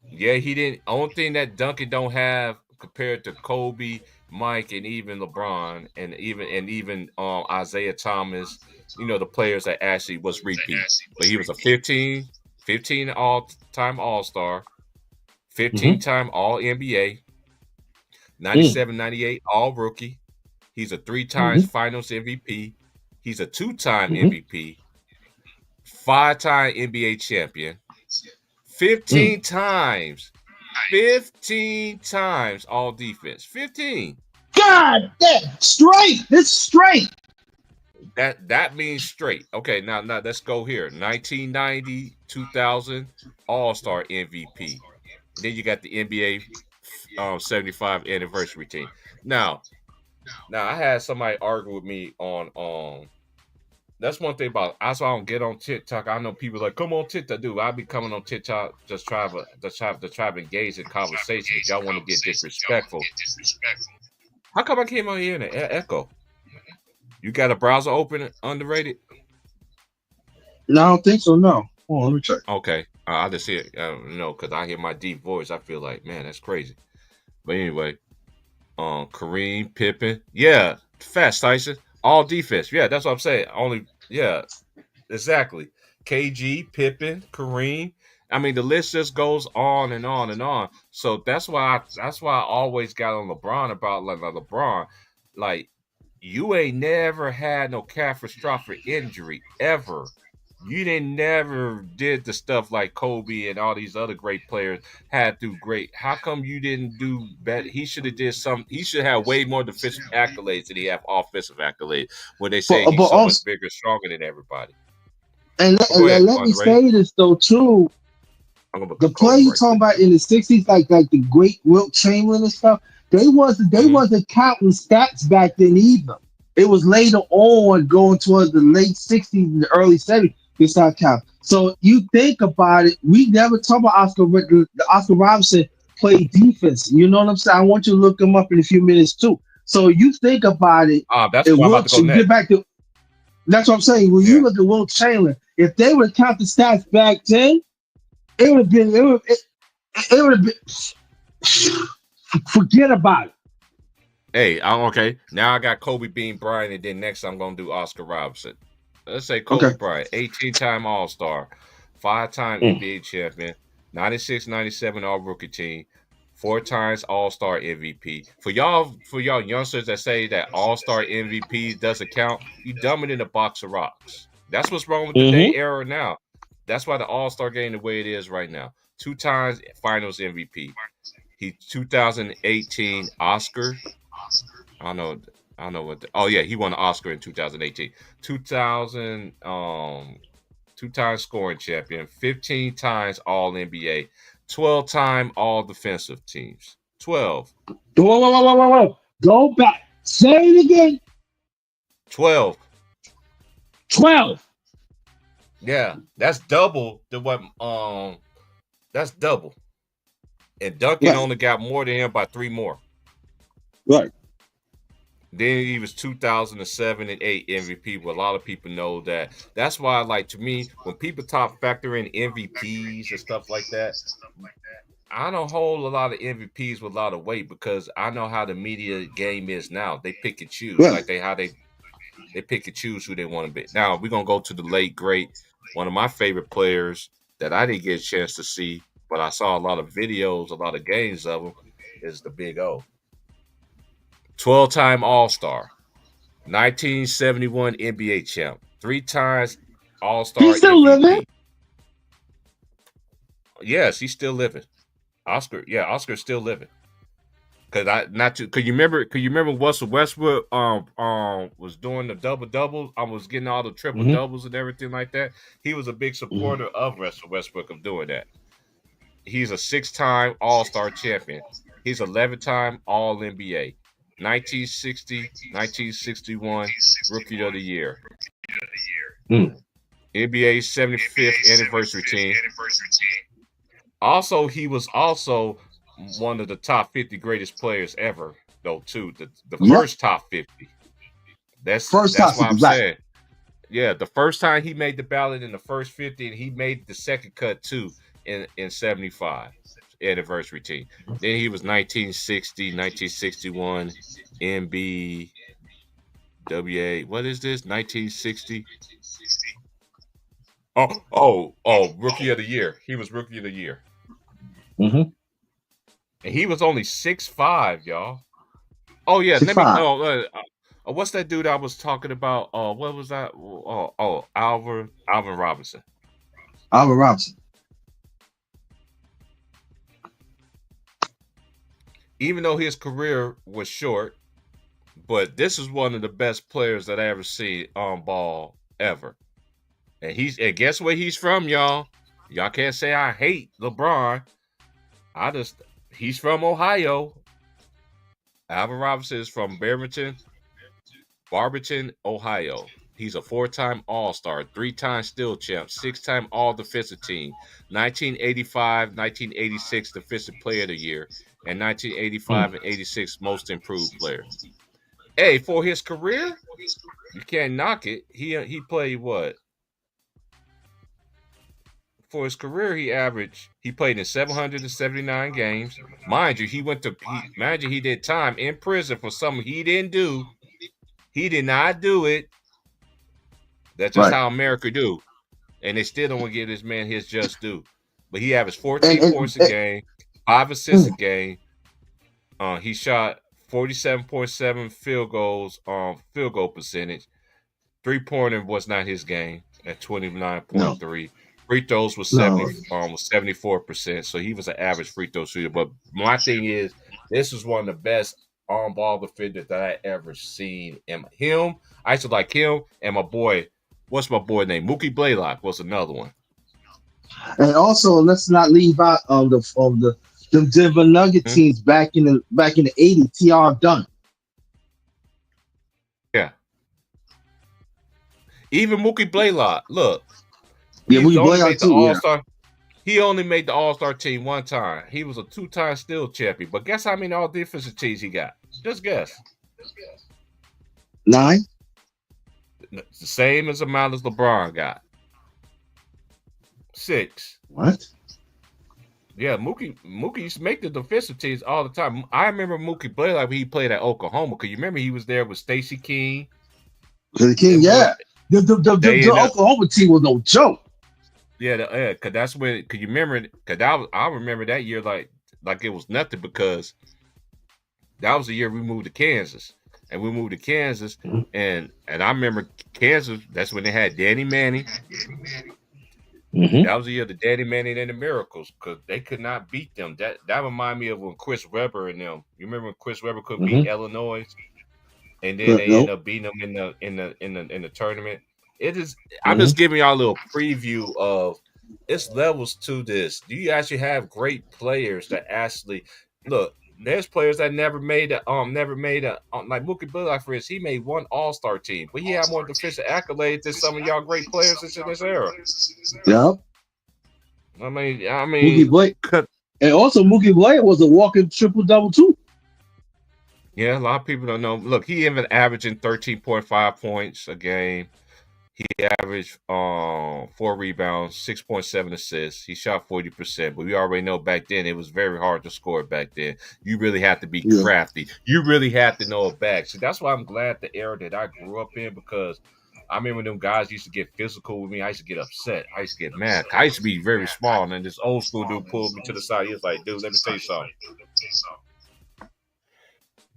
Yeah, he didn't. Only thing that Duncan don't have compared to Kobe, Mike, and even LeBron, and even Isaiah Thomas, the players that actually was repeat. But he was a 15 all-time All-Star, 15-time All-NBA, 97-98 All-Rookie. He's a 3 times Finals MVP. He's a 2-time MVP. 5-time NBA champion, 15 times all defense, 15. God damn, straight. It's straight. That means straight. Okay, now let's go here. 1990, 2000 All-Star MVP. Then you got the NBA 75 anniversary team. Now I had somebody argue with me on that's one thing about. That's why I don't get on TikTok. I know people like, come on TikTok, dude. I be coming on TikTok just try to engage in conversation. If y'all want to get disrespectful, how come I came on here in an echo? You got a browser open? Underrated? No, I don't think so. No. Hold on, let me check. Okay, I just hear because I hear my deep voice. I feel like, man, that's crazy. But anyway, Kareem, Pippen, yeah, fast Tyson. All defense. Yeah, that's what I'm saying. Exactly. KG, Pippen, Kareem. I mean, the list just goes on and on and on. So that's why I always got on LeBron about LeBron. Like, you ain't never had no catastrophic injury ever. You never did the stuff like Kobe and all these other great players had to great. How come you didn't do better? He should have did some. He should have way more defensive accolades than he have offensive accolades. When they say he's so much bigger, stronger than everybody. And let me say this though too. The play you talking about in the '60s, like the great Wilt Chamberlain and stuff, they wasn't counting stats back then either. It was later on, going towards the late '60s and the early '70s. They start counting. So you think about it, we never talk about Oscar Robertson played defense. You know what I'm saying? I want you to look him up in a few minutes too. So you think about it. That's what I'm about to go next. Get back to. That's what I'm saying. When you look at Wilt Chamberlain, if they would count the stats back then, it would have been. It would have been. Forget about it. Hey, okay. Now I got Kobe Bean Bryant, and then next I'm gonna do Oscar Robertson. Let's say Kobe Bryant, 18-time All-Star, 5-time NBA champion, 96, 97 All-Rookie team, 4 times All-Star MVP. For y'all youngsters that say that All-Star MVP doesn't count, you dumb it in a box of rocks. That's what's wrong with the day era now. That's why the All-Star game the way it is right now. 2 times Finals MVP. He 2018 Oscar. I don't know what. Oh yeah, he won an Oscar in 2018. 2000 2 times scoring champion, 15 times All NBA, 12-time All Defensive Teams. 12. Whoa. Go back. Say it again. 12. 12. Yeah, that's double than what that's double. And Duncan Right. only got more than him by 3 more. Right. Then he was 2007 and 8 MVP. But a lot of people know that. That's why, like, to me, when people factor in MVPs and stuff like that, I don't hold a lot of MVPs with a lot of weight because I know how the media game is now. They pick and choose, Right. like they pick and choose who they want to be. Now we're gonna go to the late great, one of my favorite players that I didn't get a chance to see, but I saw a lot of videos, a lot of games of him, is the Big O. 12-time All-Star, 1971 NBA champ, 3 times All-Star He's still MVP. living. Yes, he's still living. Oscar's still living. Could you remember Russell Westbrook was doing the double doubles? I was getting all the triple doubles and everything like that. He was a big supporter of Russell Westbrook of doing that. He's a 6-time All-Star champion. He's 11-time All NBA. 1960, 1961 Rookie of the Year. NBA's 75th anniversary team. Also, he was also one of the top 50 greatest players ever, though, too. The first top 50. That's top why 50, I'm right. saying. Yeah, the first time he made the ballot in the first 50, and he made the second cut, too, in 75 anniversary team. Then he was 1960, 1961 NBWA. What is this? 1960. Rookie of the Year. He was Rookie of the Year. And he was only 6'5", y'all. Oh yeah, 6'5". What's that dude I was talking about? What was that? Alvin Robinson. Alvin Robinson. Even though his career was short, but this is one of the best players that I ever seen on ball ever. And guess where he's from, y'all? Y'all can't say I hate LeBron. He's from Ohio. Alvin Robinson is from Barberton, Ohio. He's a 4-time All-Star, 3-time Steel Champ, 6-time All-Defensive Team, 1985, 1986 Defensive Player of the Year, and 1985 and 86 Most Improved Player. Hey, for his career, you can't knock it. He played what? For his career, he played in 779 games. Mind you, he did time in prison for something he didn't do. He did not do it. That's just how America do. And they still don't want to give this man his just due. But he averaged 14 points a game, 5 assists a game. He shot 47.7 field goal percentage. 3-pointer was not his game at 29.3. Free throws was 74%. So he was an average free throw shooter. But my thing is, this is one of the best on-ball defenders that I ever seen. And I used to like him and my boy. What's my boy name? Mookie Blaylock was another one. And also, let's not leave out the Denver Nugget teams back in the 80s. T.R. Dunn. Yeah. Even Mookie Blaylock. Look. Yeah, Mookie Blaylock too. All-Star. He only made the All-Star team one time. He was a 2-time Steel champion. But guess how many all-defensive teams he got? Just guess. 9. It's the same as amount as LeBron got. 6. What? Yeah, Mookie used to make the defensive teams all the time. I remember Mookie Blaylock when he played at Oklahoma. Because you remember he was there with Stacey King. The King, yeah. The Oklahoma team was no joke. Yeah, because that's when. Because you remember, because I remember that year like it was nothing, because that was the year we moved to Kansas, and and I remember Kansas. That's when they had Danny Manning, That was the year of the Daddy Manning and the Miracles because they could not beat them. That reminded me of when Chris Webber and them. You remember when Chris Webber couldn't beat Illinois, and then they ended up beating them in the tournament. It is. I'm just giving y'all a little preview of it's levels to this. Do you actually have great players that actually look? There's players that never made a like Mookie Blaylock, for instance. He made one All-Star team, but he had more defensive accolades than some of y'all great players in this era. Yep. I mean, Mookie Blake, and also Mookie Blake was a walking triple-double too. Yeah, a lot of people don't know. Look, he even averaging 13.5 points a game. He averaged 4 rebounds, 6.7 assists. He shot 40%, but we already know back then it was very hard to score back then. You really had to be crafty. You really had to know a bag. So that's why I'm glad the era that I grew up in, because I remember them guys used to get physical with me. I used to get upset. I used to get mad. I used to be very small, and then this old school dude pulled me to the side. He was like, dude, let me tell you something.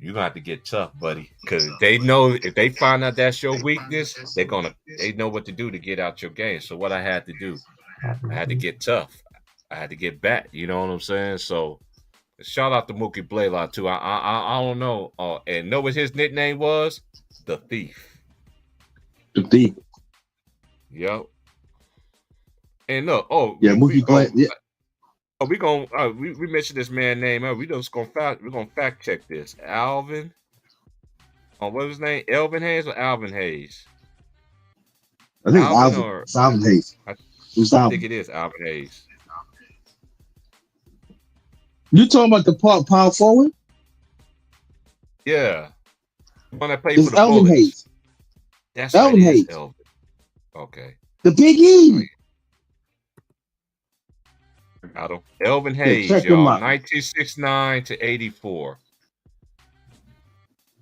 You're gonna have to get tough, buddy, because they know if they find out that's your weakness, they know what to do to get out your game. So what I had to do, I had to get tough. I had to get back. You know what I'm saying? So shout out to Mookie Blaylock too. I don't know, and know what his nickname was? The Thief. The Thief. Yep. And look, Mookie Blaylock. Yeah. Oh, we mentioned this man name. We're gonna fact check this. Alvin. What was his name? Elvin Hayes or Alvin Hayes? I think it's Alvin Hayes. I think it is Alvin Hayes. You talking about the power forward? Yeah. The one that played it's for the Elvin Bullets. Hayes. That's Elvin Hayes. Elvin. Okay. The Big E. Elvin Hayes, y'all, 1969 to 84.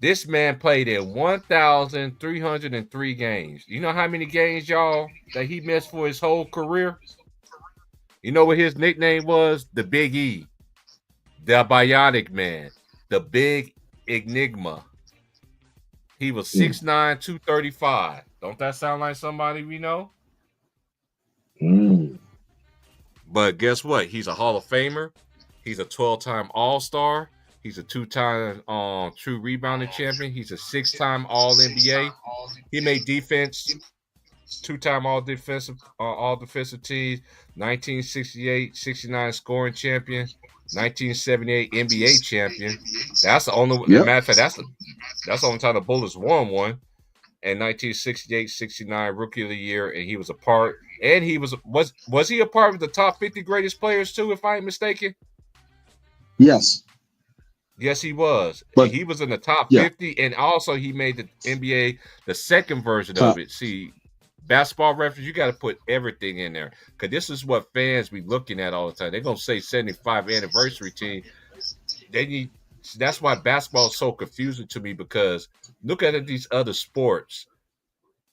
This man played in 1,303 games. You know how many games, y'all, that he missed for his whole career? You know what his nickname was? The Big E, the Bionic Man, the Big Enigma. He was 6'9", 235. Don't that sound like somebody we know? But guess what? He's a Hall of Famer. He's a 12-time All-Star. He's a 2-time true rebounding champion. He's a 6-time All-NBA. He made defense, 2-time All-Defensive teams, 1968-69 scoring champion, 1978 NBA champion. That's the only matter of fact, that's the only time the Bullets won one. And 1968-69 Rookie of the Year, and he was a part. And he was he a part of the top 50 greatest players too, if I ain't mistaken? Yes. Yes, he was. But he was in the top 50, and also he made the NBA the second version of it. See, Basketball Reference, you got to put everything in there, because this is what fans be looking at all the time. They're gonna say 75th anniversary team. That's why basketball is so confusing to me, because look at these other sports.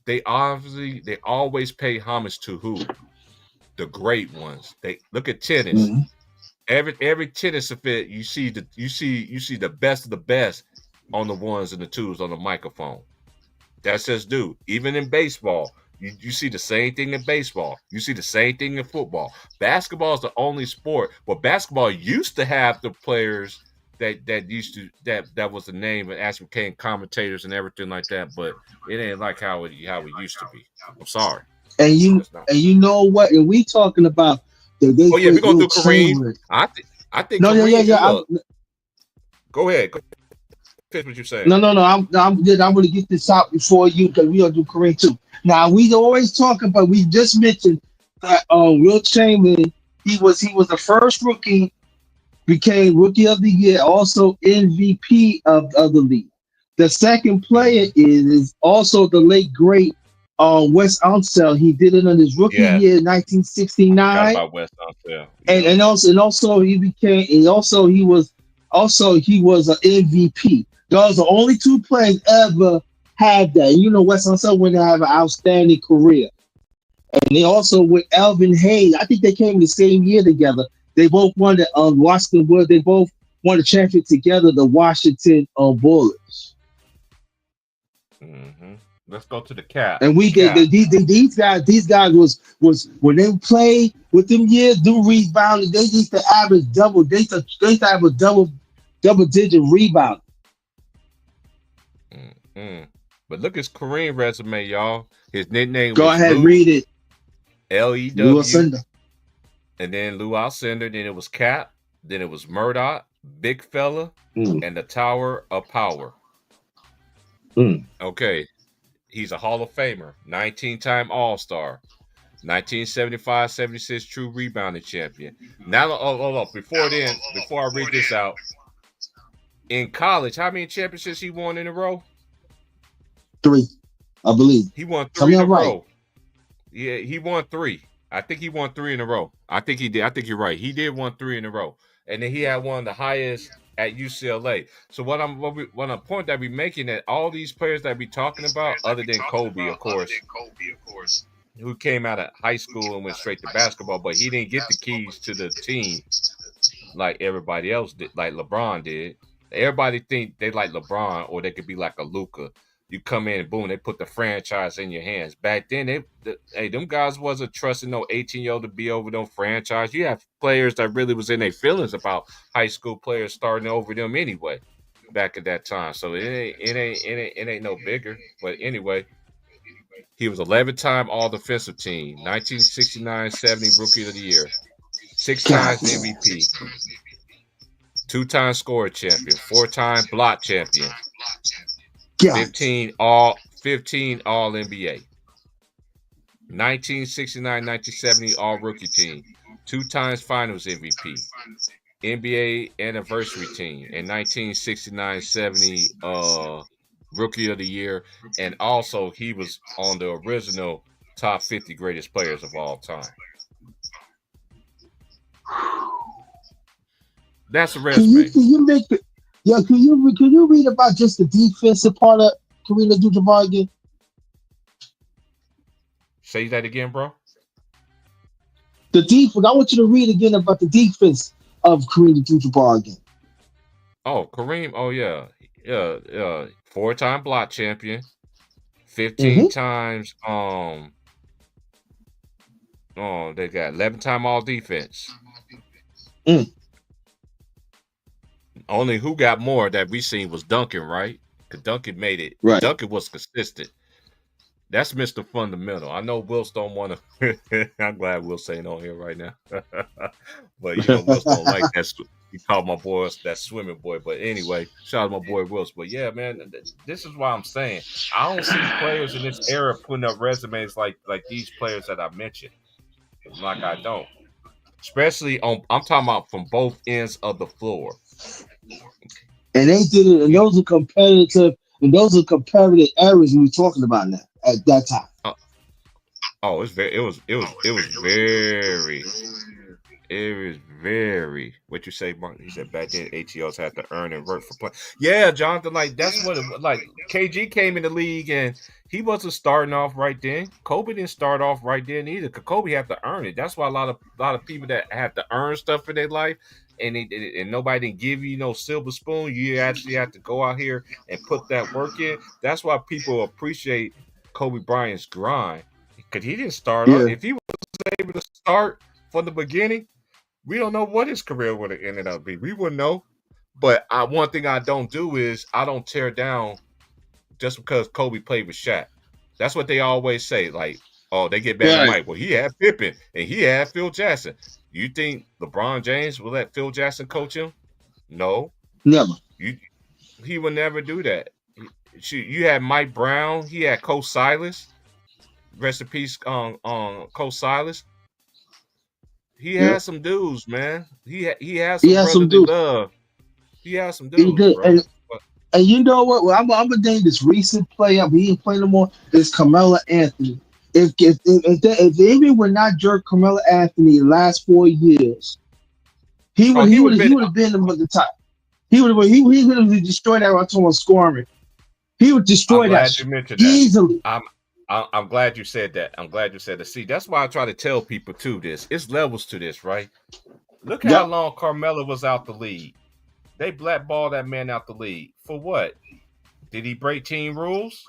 They always pay homage to who? The great ones. They look at tennis. Every tennis event, you see the best of the best on the ones and the twos on the microphone. That's just dude. Even in baseball, you see the same thing in baseball. You see the same thing in football. Basketball is the only sport. Well, basketball used to have the players that was the name and actually became commentators and everything like that, but it ain't like how it used to be. I'm sorry. And you know what? And we talking about we're gonna do Kareem. I think no, Kareem, go ahead. Finish what you're saying. No. I'm gonna get this out before you, because we gonna do Kareem too. Now we always talk about. We just mentioned that Wilt Chamberlain. He was the first rookie. Became Rookie of the Year, also MVP of the league. The second player is also the late great Wes Unseld. He did it on his rookie year, 1969. About Wes Unseld. And also he was an MVP. Those are the only two players ever had that. You know, Wes Unseld went to have an outstanding career. And they also with Elvin Hayes. I think they came the same year together. They both won the Washington Bullets. They both won the championship together, the Washington Bullets. Let's go to the cap. And we did Cap. these guys was when they played with them years, do rebounding. They used to average double. They used to have a double digit rebound. Mm-mm. But look at Kareem resume, y'all. His nickname Go was ahead, Lou, read it. Lew, Lewis Cinder. and then Lou Alcindor. Then it was Cap. Then it was Murdoch, Big Fella, Mm, and the Tower of Power. mm. Okay, he's a Hall of Famer, 19-time All-Star, 1975-76 True Rebounding Champion. Now, hold on. Before I read this out, in college, how many championships he won in a row? 3, I believe. He won Tell 3 me in a I'm right. row. Yeah, he won 3. I think he won 3 in a row. I think he did. I think you're right. He did won 3 in a row, and then he had one of the highest at UCLA. So what I'm point that we making that all these players that we talking about, other than Kobe, of course, who came out of high school and went straight to basketball, but he didn't get the keys to the team like everybody else did, like LeBron did. Everybody think they like LeBron or they could be like a Luka. You come in and boom, they put the franchise in your hands. Back then, them guys wasn't trusting no 18-year-old to be over them franchise. You have players that really was in their feelings about high school players starting over them anyway. Back at that time, so it ain't no bigger. But anyway, he was 11-time All-Defensive Team, 1969-70 Rookie of the Year, 6 times MVP, 2-time scorer champion, 4-time block champion, 15 all NBA, 1969-1970 All Rookie Team, 2 times Finals MVP, NBA Anniversary Team, and 1969-70 Rookie of the Year, and also he was on the original top 50 greatest players of all time. That's a resume. Can you make the can you read about just the defensive part of Kareem Abdul-Jabbar again? Say that again, bro. The defense. I want you to read again about the defense of Kareem Abdul-Jabbar again. Oh, Kareem. Oh yeah. 4-time block champion, 15 times. They got 11-time All Defense. Only who got more that we seen was Duncan, right? Because Duncan made it. Right. Duncan was consistent. That's Mr. Fundamental. I know Wills don't want to. I'm glad Will's saying on here right now. But you know, Wills don't like that. He called my boy that swimming boy. But anyway, shout out to my boy Wills. But yeah, man, this is why I'm saying I don't see players in this era putting up resumes like these players that I mentioned. Like I don't. Especially I'm talking about from both ends of the floor. And they did it, and those are competitive areas we were talking about now at that time. It was very what you say, Martin. He said back then ATOs had to earn and work for play. Yeah, Jonathan, like that's what like KG came in the league and he wasn't starting off right then. Kobe didn't start off right then either. Cause Kobe had to earn it. That's why a lot of people that have to earn stuff in their life and nobody didn't give you no silver spoon. You actually have to go out here and put that work in. That's why people appreciate Kobe Bryant's grind. Because he didn't start off. If he was able to start from the beginning, we don't know what his career would have ended up being. We wouldn't know. But one thing I don't do is I don't tear down just because Kobe played with Shaq. That's what they always say. Like, oh, they get back to Mike. Well, he had Pippen and he had Phil Jackson. You think LeBron James will let Phil Jackson coach him? No. Never. He would never do that. You had Mike Brown. He had Coach Silas. Rest in peace, Coach Silas. He had some dudes, man. He had some dudes. Love. He had some dudes, bro. And you know what? Well, I'm gonna name this recent player. He ain't playing no more. It's Carmelo Anthony. If they would not jerk Carmelo Anthony the last 4 years, he would have been at the top. He would have destroyed that. I'm talking about scoring. He would destroy that easily. I'm glad you said that. I'm glad you said that. See, that's why I try to tell people too. It's levels to this, right? Look how long Carmelo was out the league. They blackballed that man out the league for what? Did he break team rules?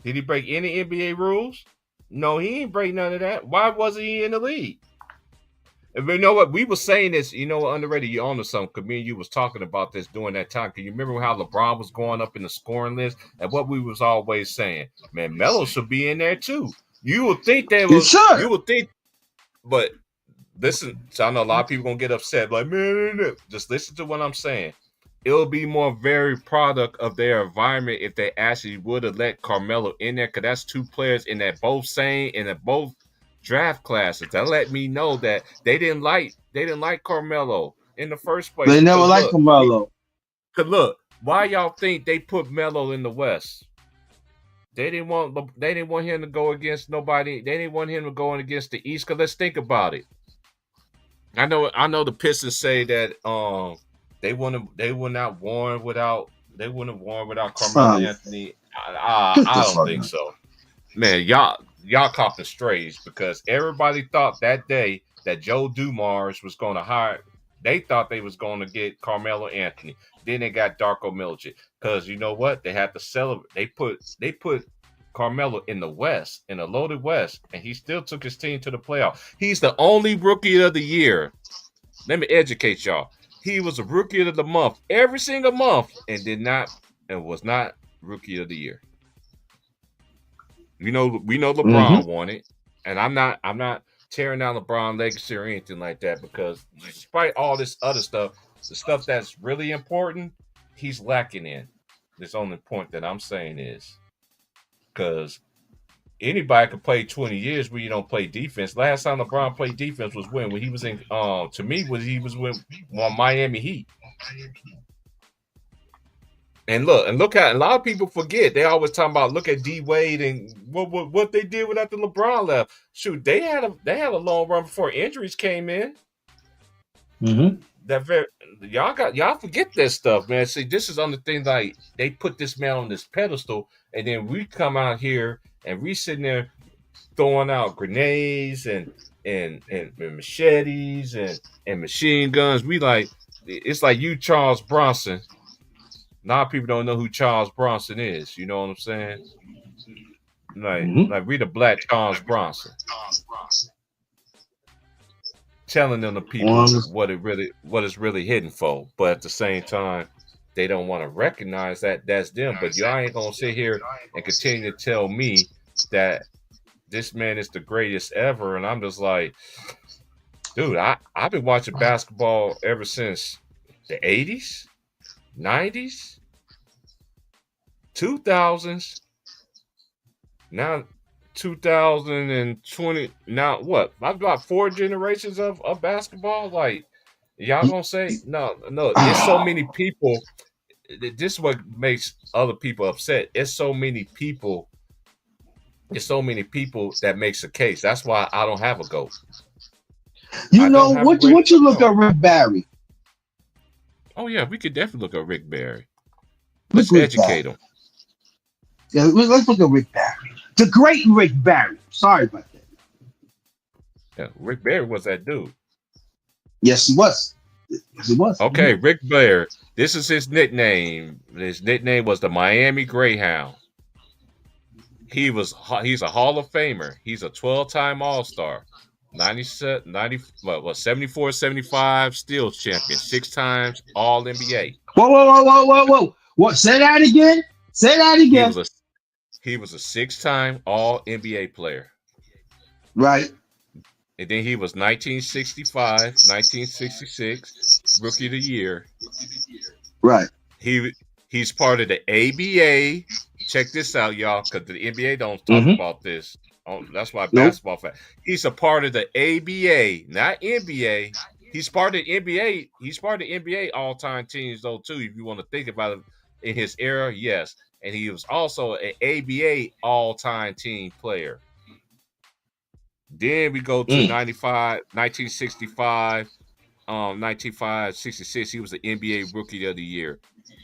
Did he break any NBA rules? No, he ain't break none of that. Why wasn't he in the league? And you know what? We were saying this, underrated, you on to something, because me and you was talking about this during that time. Can you remember how LeBron was going up in the scoring list? And what we was always saying, man, Melo should be in there too. You would think that was, you would think, but listen, so I know a lot of people gonna get upset, like, man, just listen to what I'm saying. It'll be more very product of their environment if they actually would have let Carmelo in there, because that's two players in that both same and that both draft classes. That let me know that they didn't like Carmelo in the first place. They never liked Carmelo. Cause look, why y'all think they put Melo in the West? They didn't want him to go against nobody. They didn't want him to go against the East. Cause let's think about it. I know the Pistons say that they wouldn't have won without Carmelo Anthony. I don't think so. Man, y'all copping strays, because everybody thought that day that Joe Dumars was going to hire. They thought they was going to get Carmelo Anthony. Then they got Darko Milicic, because you know what? They had to celebrate. They put Carmelo in the West, in a loaded West, and he still took his team to the playoff. He's the only rookie of the year. Let me educate y'all. He was a rookie of the month every single month, and was not rookie of the year. We know LeBron won it, and I'm not tearing down LeBron legacy or anything like that, because despite all this other stuff, the stuff that's really important, he's lacking in. This only point that I'm saying is, because anybody could play 20 years where you don't play defense. Last time LeBron played defense was when he was in he was with Miami Heat. And look at, a lot of people forget. They always talking about, look at D Wade and what they did when after LeBron left. Shoot, they had a long run before injuries came in. Mm-hmm. Y'all forget that stuff, man. See, this is on the thing, like, they put this man on this pedestal, and then we come out here and we sitting there throwing out grenades and machetes and machine guns. We like, it's like you Charles Bronson. A lot of people don't know who Charles Bronson is. You know what I'm saying? Like we the black Charles Bronson. Telling them the people what it's really hitting for. But at the same time, they don't want to recognize that that's them. But y'all ain't gonna sit here and continue to tell me that this man is the greatest ever. And I'm just like, dude, I've been watching basketball ever since the 80s, 90s, 2000s, now 2020. Now what? I've got 4 generations of basketball. Like, y'all gonna say no? There's so many people. This is what makes other people upset. It's so many people that makes a case. That's why I don't have a GOAT. What you look at Rick Barry? Oh yeah, we could definitely look at Rick Barry. Let's educate him. Yeah, let's look at Rick Barry. The great Rick Barry. Sorry about that. Yeah, Rick Barry was that dude. Yes, he was. Yes, he was. Okay, Rick Barry. This is his nickname. His nickname was the Miami Greyhound. He's a Hall of Famer. He's a 12-time All-Star. 74, 75 Steals champion. 6 times All NBA. Whoa. What? Say that again. He was a 6-time All NBA player. Right. And then he was 1965, 1966 Rookie of the Year. Right. He's part of the ABA. Check this out, y'all, because the NBA don't talk about this. That's why basketball fan. He's a part of the ABA, not NBA. He's part of the NBA. He's part of the NBA all-time teams, though, too, if you want to think about it in his era, yes. And he was also an ABA all-time team player. Then we go to 1965, 66. He was the NBA Rookie of the Year.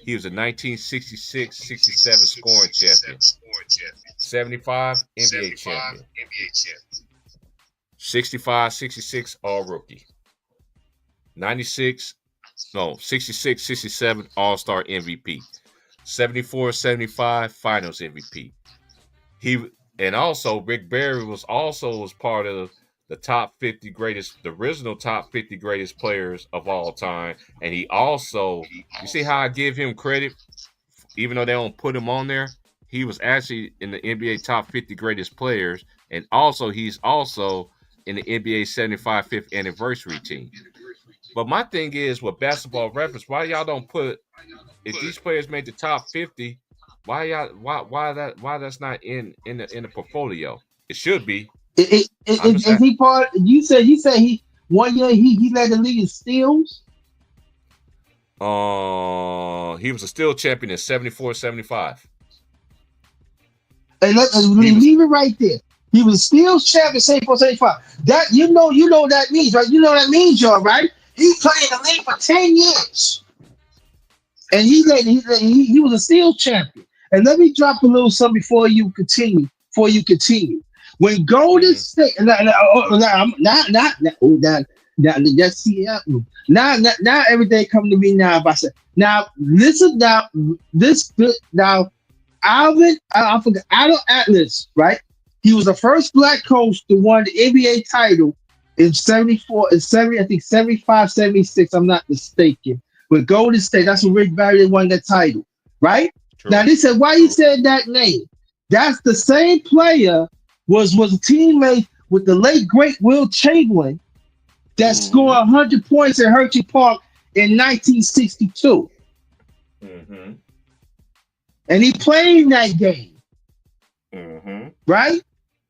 He was a 1966-67 scoring champion. 75 NBA champion. 65-66 All Rookie. 66-67 All-Star MVP. 74-75 Finals MVP. And also Rick Barry was part of the top 50 greatest, the original top 50 greatest players of all time. And he also, you see how I give him credit, even though they don't put him on there. He was actually in the NBA top 50 greatest players, and also he's also in the NBA 75 5th anniversary team. But my thing is with Basketball Reference, why y'all don't put, if these players made the top 50, why that's not in the portfolio? It should be. Is he part? You said he 1 year he led the league in steals. He was a steal champion in 74-75. And leave it right there. He was still champion 74-75. That you know what that means, right? You know what that means, y'all, right? He played in the league for 10 years. And he was a steal champion. And let me drop a little something before you continue. When Golden State, now everything come to me now. If I say now, listen now, Alvin, I forgot Allen Atlas, right? He was the first black coach to win the NBA title in 75, 76. I'm not mistaken. With Golden State, that's when Rick Barry won that title, right? True. Now they said why he said that name. That's the same player was a teammate with the late great Will Chamberlain that scored 100 points at Hershey Park in 1962. Mm-hmm. And he played in that game. Mm-hmm. Right?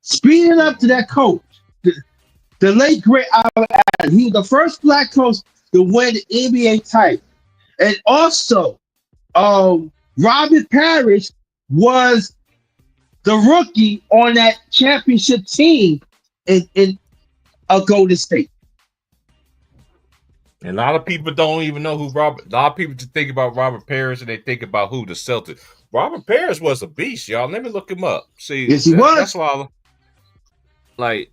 Speeding up to that coach, the late great Allen Atlas. He was the first black coach to win the NBA title. And also, Robert Parrish was the rookie on that championship team in Golden State. And a lot of people don't even know who Robert. A lot of people just think about Robert Parrish and they think about who the Celtics. Robert Parrish was a beast, y'all. Let me look him up. See, yes, he was. That's why, like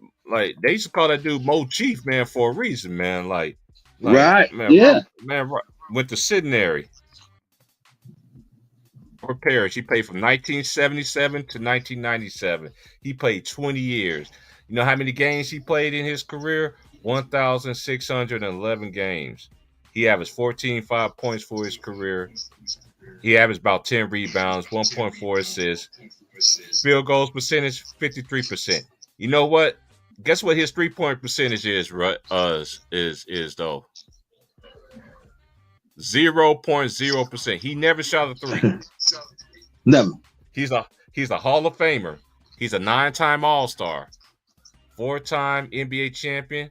they used to call that dude Mo Chief, man, for a reason, man. Like right, man, yeah, went to Centenary. Robert Parrish, he played from 1977 to 1997. He played 20 years. You know how many games he played in his career? 1,611 games. He averaged 14.5 points for his career. He averaged about 10 rebounds, 1.4 assists. Field goals percentage, 53%. You know what? Guess what his 3-point percentage is, right? Is though 0.0%. He never shot a 3. Never. He's a Hall of Famer. He's a 9-time All-Star, 4-time NBA champion,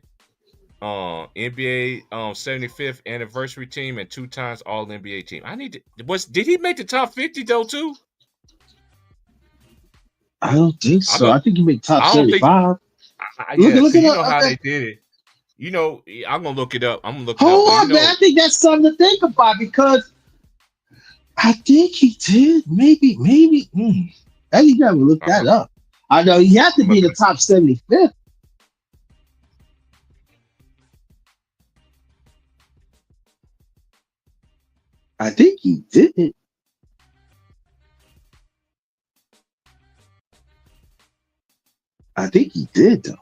NBA 75th anniversary team, and 2 times All NBA team. Did he make the top 50 though too? I don't think so. I think he made top 75. You know how they did it. You know, I'm gonna look it up. Hold on, man. I think that's something to think about because I think he did. Maybe. I think you gotta look that up. I know he had to be the top 75th. I think he did it. I think he did though.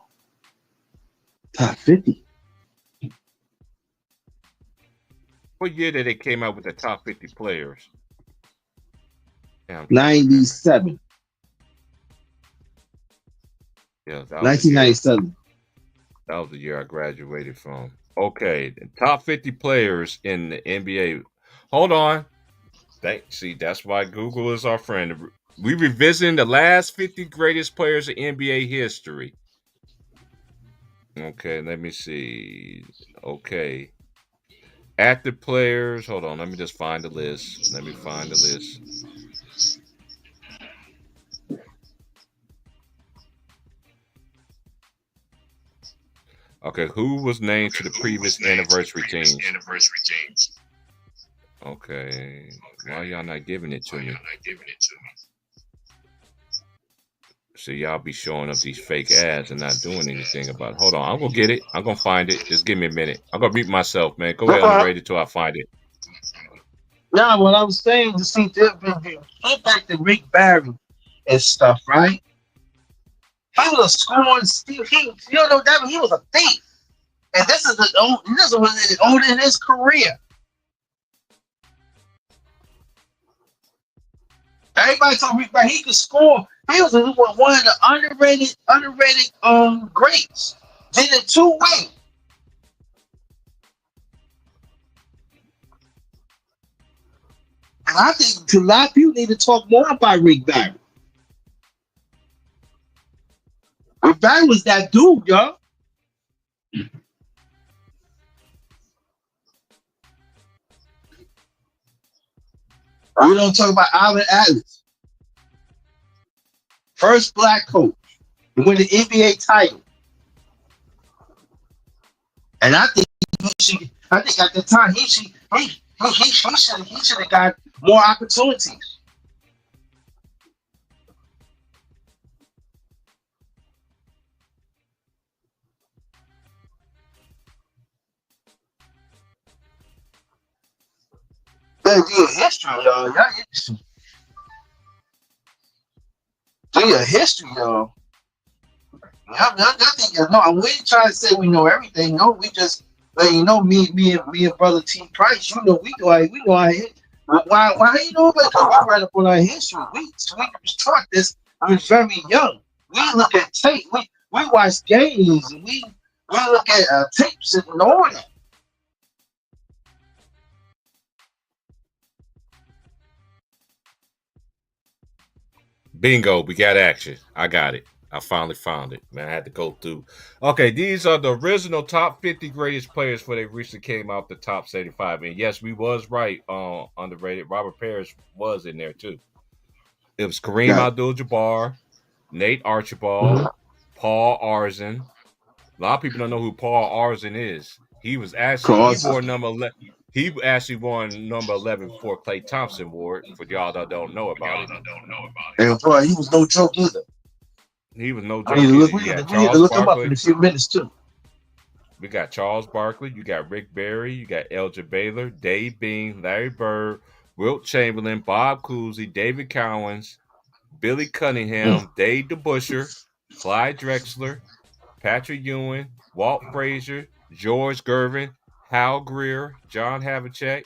Top 50. What year did they came out with the top 50 players? 97. Yeah, 1997. That was the year I graduated from. Okay, the top 50 players in the NBA. Hold on. See, that's why Google is our friend. We revisiting the last 50 greatest players in NBA history. Okay, let me see. Okay. Active players. Hold on, let me just find the list. Okay, who was named to the previous anniversary teams? Okay, why y'all not giving it to me? See, y'all be showing up these fake ads and not doing anything about it. Hold on, I'm gonna get it. I'm gonna find it. Just give me a minute. I'm gonna mute myself, man. Go ahead and narrate it till I find it. Now, what I was saying, to see, get back to Rick Barry and stuff, right? He was a scoring steal. You know that he was a thief. And this was only in his career. Everybody told me that he could score. He was one of the underrated greats. Did it two-way. And I think a lot of people need to talk more about Rick Barry. Rick Barry was that dude, y'all. We don't talk about Alvin Atlas. First black coach to win the NBA title. And I think at the time he should have got more opportunities. Do your history, y'all. Do your history, y'all. I think we ain't trying to say we know everything. No, we just me and brother T Price. We know our history. Why you know about we right up on our history? We was taught this. I was very young. We look at tape. We watch games. And we look at tapes and all that. Bingo, we got action. I got it. I finally found it. Man, I had to go through. Okay, these are the original top 50 greatest players for they recently came out the top 75. And yes, we was right underrated. Robert Parrish was in there too. It was Kareem Abdul-Jabbar, Nate Archibald, Paul Arzon. A lot of people don't know who Paul Arzon is. He was actually he wore number 11. He actually won number 11 for Klay Thompson Award. For y'all that don't know about it. And boy, he was no joke either. He was no joke. We need to look him up in a few minutes too. We got Charles Barkley, you got Rick Barry, you got Elgin Baylor, Dave Bean, Larry Bird, Wilt Chamberlain, Bob Cousy, David Cowens, Billy Cunningham, Dave DeBusschere, Clyde Drexler, Patrick Ewing, Walt Frazier, George Gervin, Hal Greer, John Havlicek,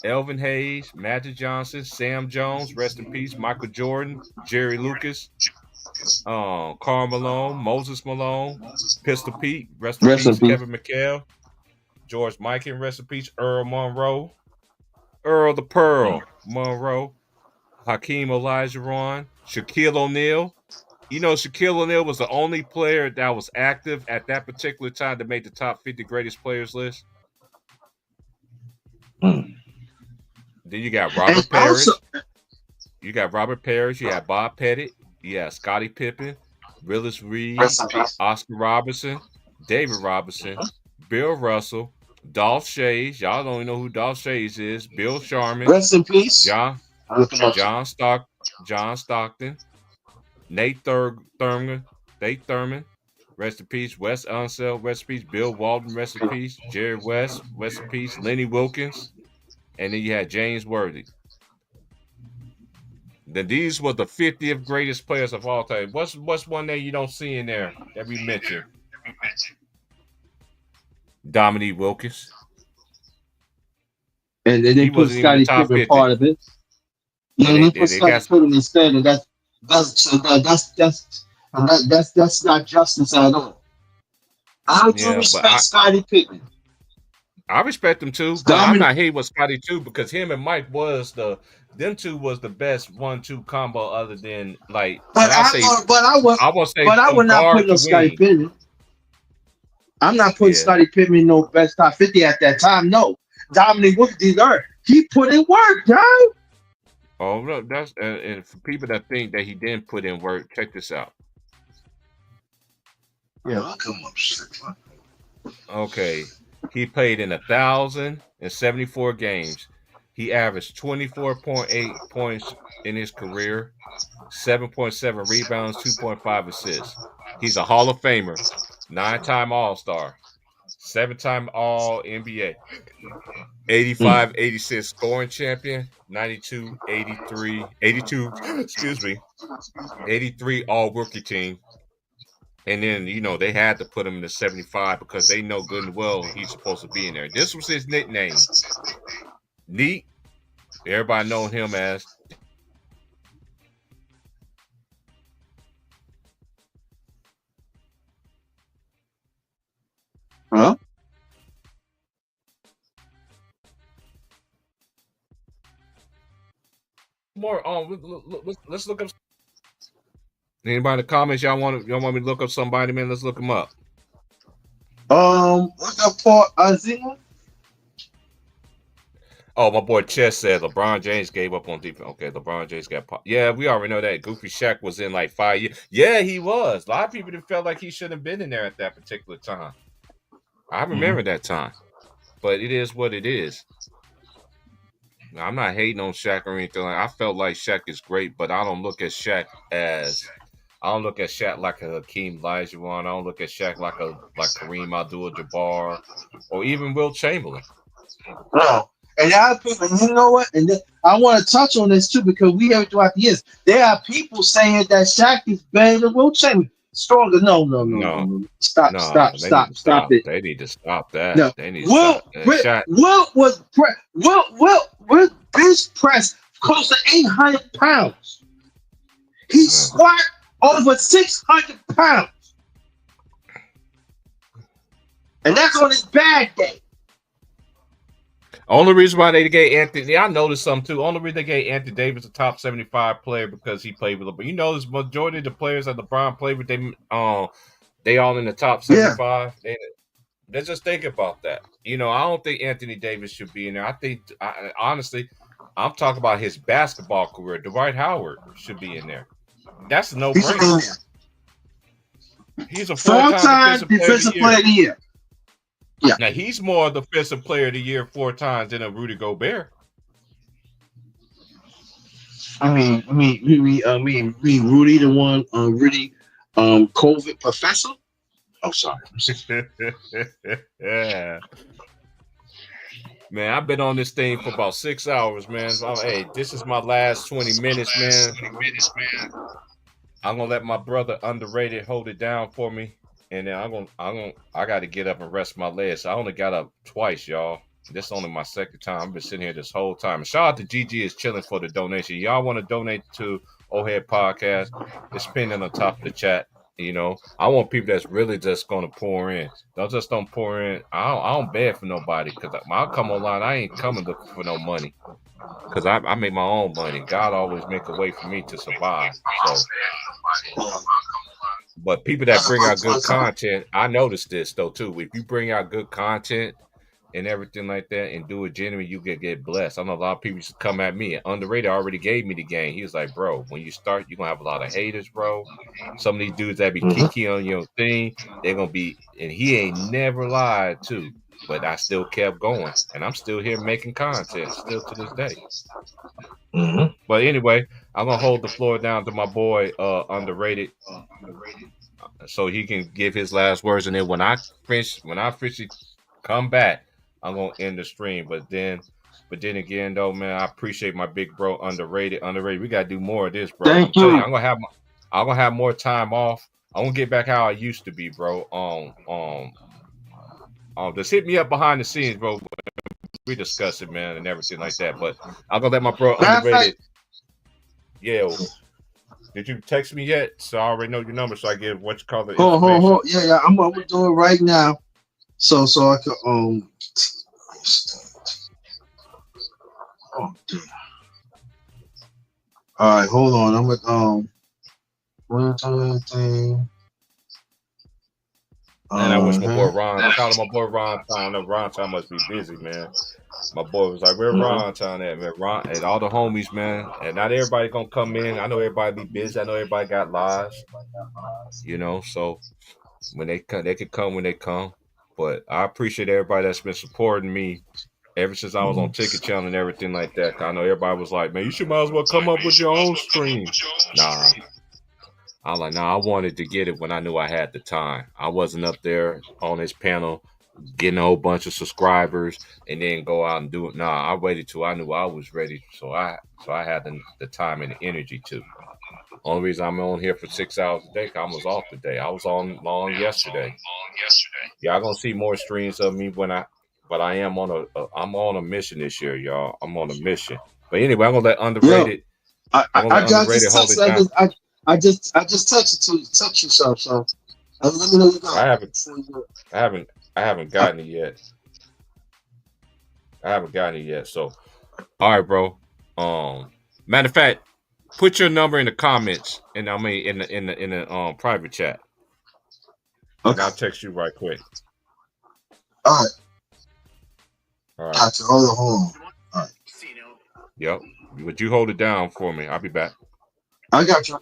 Elvin Hayes, Magic Johnson, Sam Jones, rest in peace, Michael Jordan, Jerry Lucas, Karl Malone, Moses Malone, Pistol Pete, rest in peace, Kevin McHale, George Mikan, rest in peace, Earl Monroe, Earl the Pearl Monroe, Hakeem Olajuwon, Shaquille O'Neal. You know, Shaquille O'Neal was the only player that was active at that particular time that made the top 50 greatest players list. Then you got Robert Parrish. You got Robert Parrish. You had Bob Pettit. You had Scottie Pippen, Willis Reed, Oscar Robertson, David Robinson, Bill Russell, Dolph Schayes. Y'all don't even know who Dolph Schayes is. Bill Sharman. Rest in peace. John Stockton. Nate Thurman. Rest in peace. Wes Unseld. Rest in peace. Bill Walton. Rest in peace. Jerry West. Rest in peace. Lenny Wilkins. And then you had James Worthy. Then these were the 50th greatest players of all time. What's one name you don't see in there that we mentioned? Dominique Wilkins. And they put Scottie Pippen part of it. Yeah, they put Scottie Pippen instead, and that's not justice at all. I do respect Scottie Pippen. I respect him too. But I'm not hating with Scottie too because him and Mike them two was the best 1-2 combo other than like. I would not put no Scottie Pippen. I'm not putting Scottie Pippen no best top 50 at that time. No, Dominique Wilkins, he put in work, guys. Oh no, that's and for people that think that he didn't put in work, check this out. Yeah, I'll come up. Okay, he played in 1,074 games. He averaged 24.8 points in his career, 7.7 rebounds, 2.5 assists. He's a Hall of Famer, 9-time All-Star, 7-time All-NBA, 85, 86 scoring champion, 92, 83, 82, 83 All-Rookie team, And then, they had to put him in the 75 because they know good and well he's supposed to be in there. This was his nickname. Neat. Everybody know him as. Huh? More let's look up. Anybody in the comments y'all want me to look up somebody, man? Let's look them up. Look up Paul Azima. Oh, my boy Chess said LeBron James gave up on defense. Okay, LeBron James got. Yeah, we already know that. Goofy Shaq was in like 5 years. Yeah, he was. A lot of people felt like he shouldn't have been in there at that particular time. I remember that time, but it is what it is. Now, I'm not hating on Shaq or anything. I felt like Shaq is great, but I don't look at Shaq like a Hakeem Olajuwon. I don't look at Shaq like Kareem Abdul-Jabbar or even Will Chamberlain. Oh. And there are people, you know what? And I want to touch on this too because we have it throughout the years. There are people saying that Shaq is better than Will Chamberlain. Stronger. No. Stop it. They need to stop that. No. They need to stop that. Will bench press close to 800 pounds. He squat over 600 pounds. And that's on his bad day. Only reason why they gave Anthony, I noticed something too. Only reason they gave Anthony Davis a top 75 player because he played with LeBron. You know, the majority of the players that LeBron played with, they all in the top 75. Yeah. Let's just think about that. I don't think Anthony Davis should be in there. Honestly, I'm talking about his basketball career. Dwight Howard should be in there. That's a no-brainer. He's a four-time defensive player of the year. Yeah. Now he's more of the defensive player of the year 4 times than a Rudy Gobert. I mean, Rudy, the one, Rudy, COVID professor. Oh, sorry. Yeah. Man, I've been on this thing for about 6 hours, man. Hey, this is my last 20 minutes, man. I'm gonna let my brother Underrated hold it down for me. And then I got to get up and rest my legs. I only got up twice, y'all. This is only my second time. I've been sitting here this whole time. And shout out to GG is chilling for the donation. Y'all want to donate to Ohead Podcast? It's pinned on the top of the chat. I want people that's really just going to pour in. Don't pour in. I don't beg for nobody because when I come online, I ain't coming looking for no money because I make my own money. God always make a way for me to survive. So. But people that bring out good content, I noticed this though too. If you bring out good content and everything like that and do it genuinely, you get blessed. I know a lot of people used to come at me. Underrated already gave me the game. He was like, bro, when you start, you're gonna have a lot of haters, bro. Some of these dudes that be kiki on your thing, they're gonna be, and he ain't never lied too. But I still kept going, and I'm still here making content still to this day. But anyway, I'm gonna hold the floor down to my boy Underrated, so he can give his last words, and then when I officially come back, I'm gonna end the stream. But then again, though, man, I appreciate my big bro Underrated. We gotta do more of this, bro. Thank you. I'm gonna have more time off. I'm gonna get back how I used to be, bro. Just hit me up behind the scenes, bro. We discuss it, man, and everything like that. But I'm gonna let my bro Underrated. Yeah. Did you text me yet? So I already know your number, so I give what you call it. Hold. Yeah. I'm gonna do it right now. So I can Oh damn. All right, hold on. I'm gonna thing. And I wish my boy Ron. I called my boy Ron Town. I know Ron Town must be busy, man. My boy was like, "Where Ron Town at, man?" Ron and all the homies, man. And not everybody gonna come in. I know everybody be busy. I know everybody got lives. So when they come, they can come when they come. But I appreciate everybody that's been supporting me ever since I was on Ticket Channel and everything like that. I know everybody was like, "Man, you might as well come up with your own stream." Nah. I'm like, I wanted to get it when I knew I had the time. I wasn't up there on this panel getting a whole bunch of subscribers and then go out and do it. I waited till I knew I was ready. So I had the time and the energy to. Only reason I'm on here for 6 hours a day, 'cause I was off today. I was on long yesterday. Y'all gonna see more streams of me but I am on I'm on a mission this year, y'all. I'm on a mission. But anyway, I'm gonna let Yo, underrated. I'm gonna let I underrated just hold text it down. I just texted to you, text you so let me know you I got haven't, it. I haven't, I haven't gotten it yet. I haven't gotten it yet. So, all right, bro. Matter of fact, put your number in the comments, and I mean in the private chat, and Okay. I'll text you right quick. All right. All right. Gotcha. Hold on. All right. Yep. Would you hold it down for me? I'll be back. I got you.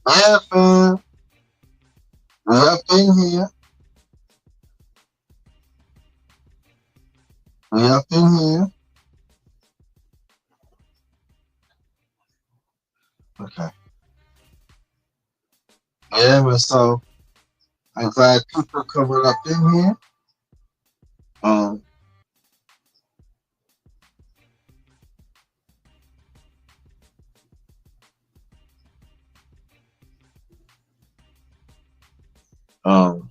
I have been here. I have been here. Okay. Yeah, but so I'm glad people coming up in here. Um, um,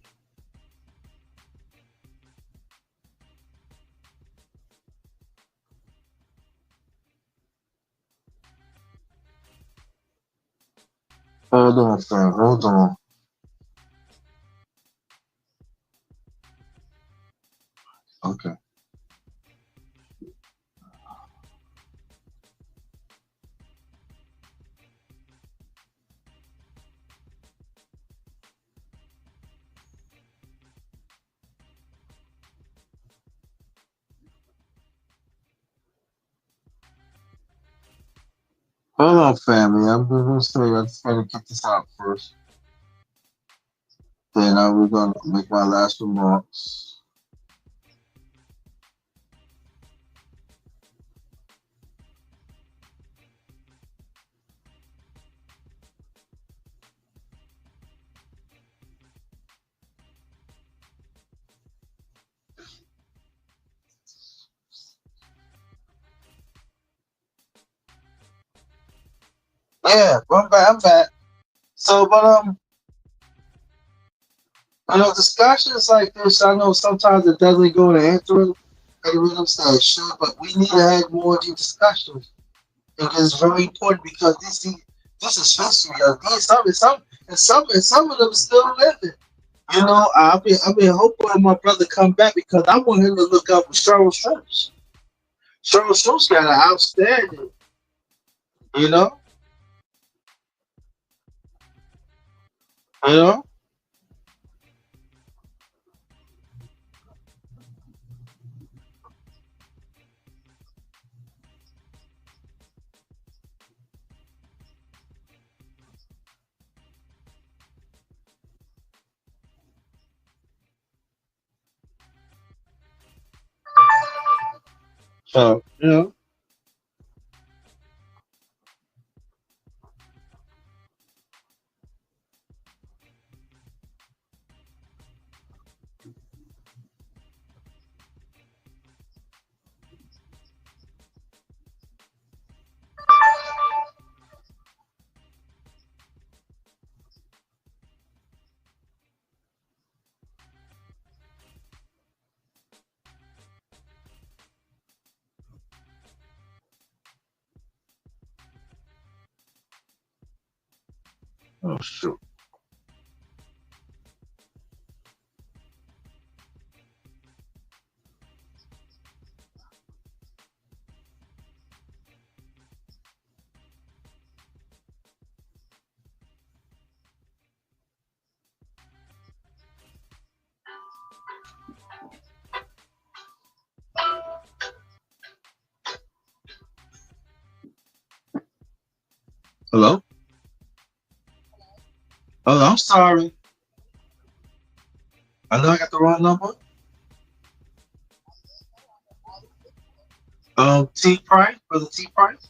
hold on, sir. Hold on. Okay. Hold on, family. I'm gonna say I just gotta get this out first. Then we're gonna make my last remarks. Yeah, I'm back. So, but I know discussions like this. I know sometimes it doesn't go to answering everyone's say sure, but we need to have more of these discussions because it's very important because this is history. Some of them still living. You know, I've been hoping my brother come back because I want him to look up for Cheryl Strokes. Cheryl Strokes got an outstanding. You know, you know. So you know. Oh shoot. Hello. Oh, I'm sorry. I know I got the wrong number. T Price, brother T Price.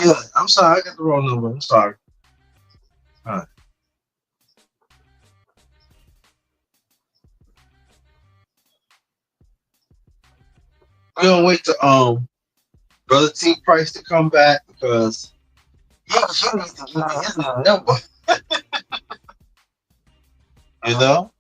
Yeah, I'm sorry, I got the wrong number. I'm sorry. All right. We're gonna wait to Brother T Price to come back because he needs to get his number. You know?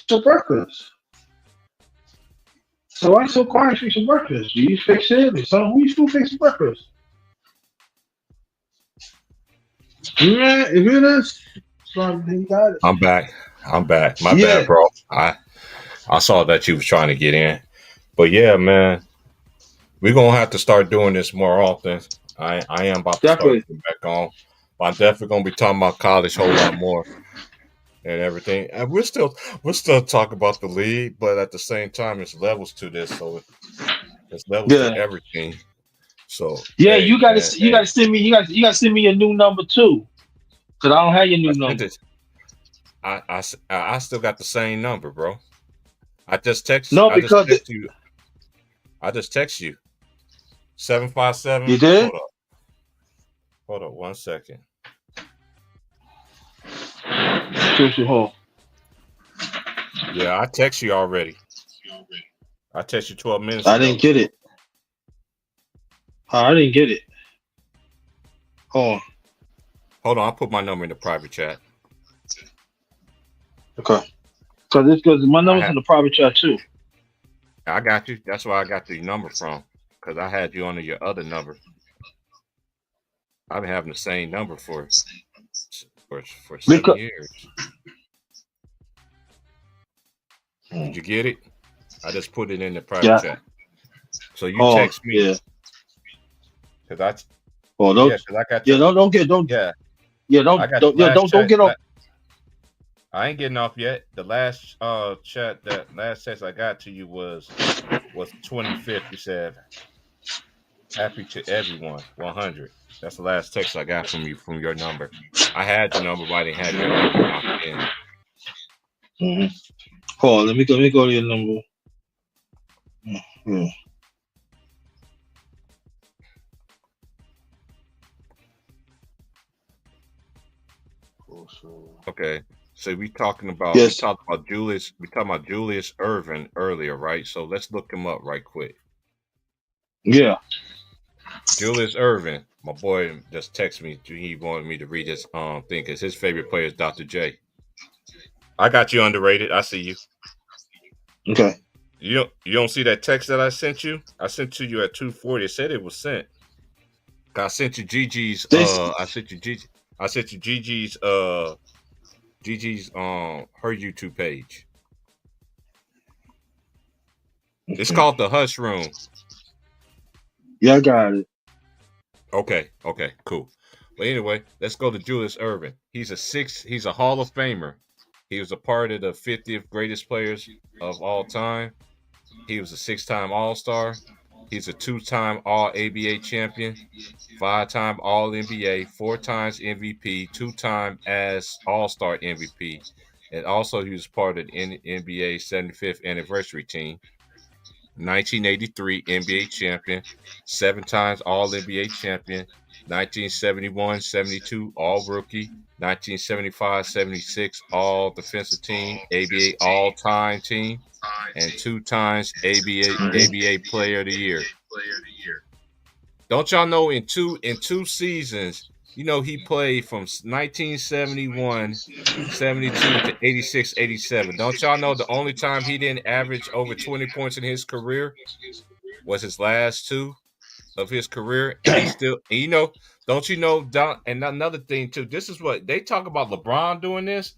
for breakfast? So why so quiet fixing breakfast? Do you fix it? Or something? Who you still fixing breakfast? Yeah, if it is, something you got it. I'm back. My Yeah. bad, bro. I saw that you was trying to get in, but yeah, man, we're gonna have to start doing this more often. I am about to Definitely. start getting back on. But I'm definitely gonna be talking about college a whole lot more and everything. And we're still talking about the league, but at the same time, there's levels to this, so there's levels to Yeah. everything. So Yeah, hey, you gotta man, you gotta send me you gotta send me your new number too. Cause I don't have your new I sent number. it. I still got the same number, bro. I just text No, because you. I just text you. 757. you did? Hold up 1 second. Hold. Yeah, I text you already. I text you 12 minutes I ago. didn't get it. I didn't get it. Oh, Hold on, I'll put my number in the private chat. okay. Because my number's in the private chat too. I got you. That's where I got the number from. Because I had you under your other number. I've been having the same number for 7 years. Did you get it? I just put it in the private chat. So you text me. Yeah. Cause I got don't get off. I ain't getting off yet. The last last text I got to you was 25th. You said happy to everyone 100. That's the last text I got from you from your number. I had your number, but I didn't have your number locked in. Mm-hmm. Hold on, let me go to your number. Mm-hmm. Okay, so we talking about Julius Erving earlier, right? So let's look him up right quick. Yeah, Julius Erving, my boy, just texted me. He wanted me to read his thing because his favorite player is Dr. J. I got you underrated. I see you. Okay. You don't see that text that I sent you? I sent to you at 2:40. It said it was sent. I sent you Gigi's. I sent you Gigi's. Gigi's her YouTube page. It's called the Hush Room. Yeah, I got it. Okay, cool. But anyway, let's go to Julius Erving. He's a Hall of Famer. He was a part of the 50th greatest players of all time. He was a 6-time All-Star. He's a 2-time All-ABA champion, 5-time All-NBA, 4 times MVP, 2-time as All-Star MVP. And also he was part of the NBA 75th anniversary team. 1983 NBA champion, 7 times All-NBA champion, 1971, 72 All-Rookie, 1975-76 All-Defensive Team, ABA All-Time Team, and 2 times ABA Player of the Year. Don't y'all know in two seasons, he played from 1971, 72 to 86, 87. Don't y'all know the only time he didn't average over 20 points in his career was his last 2 of his career? And he still, don't you know, and another thing too, this is what they talk about LeBron doing this.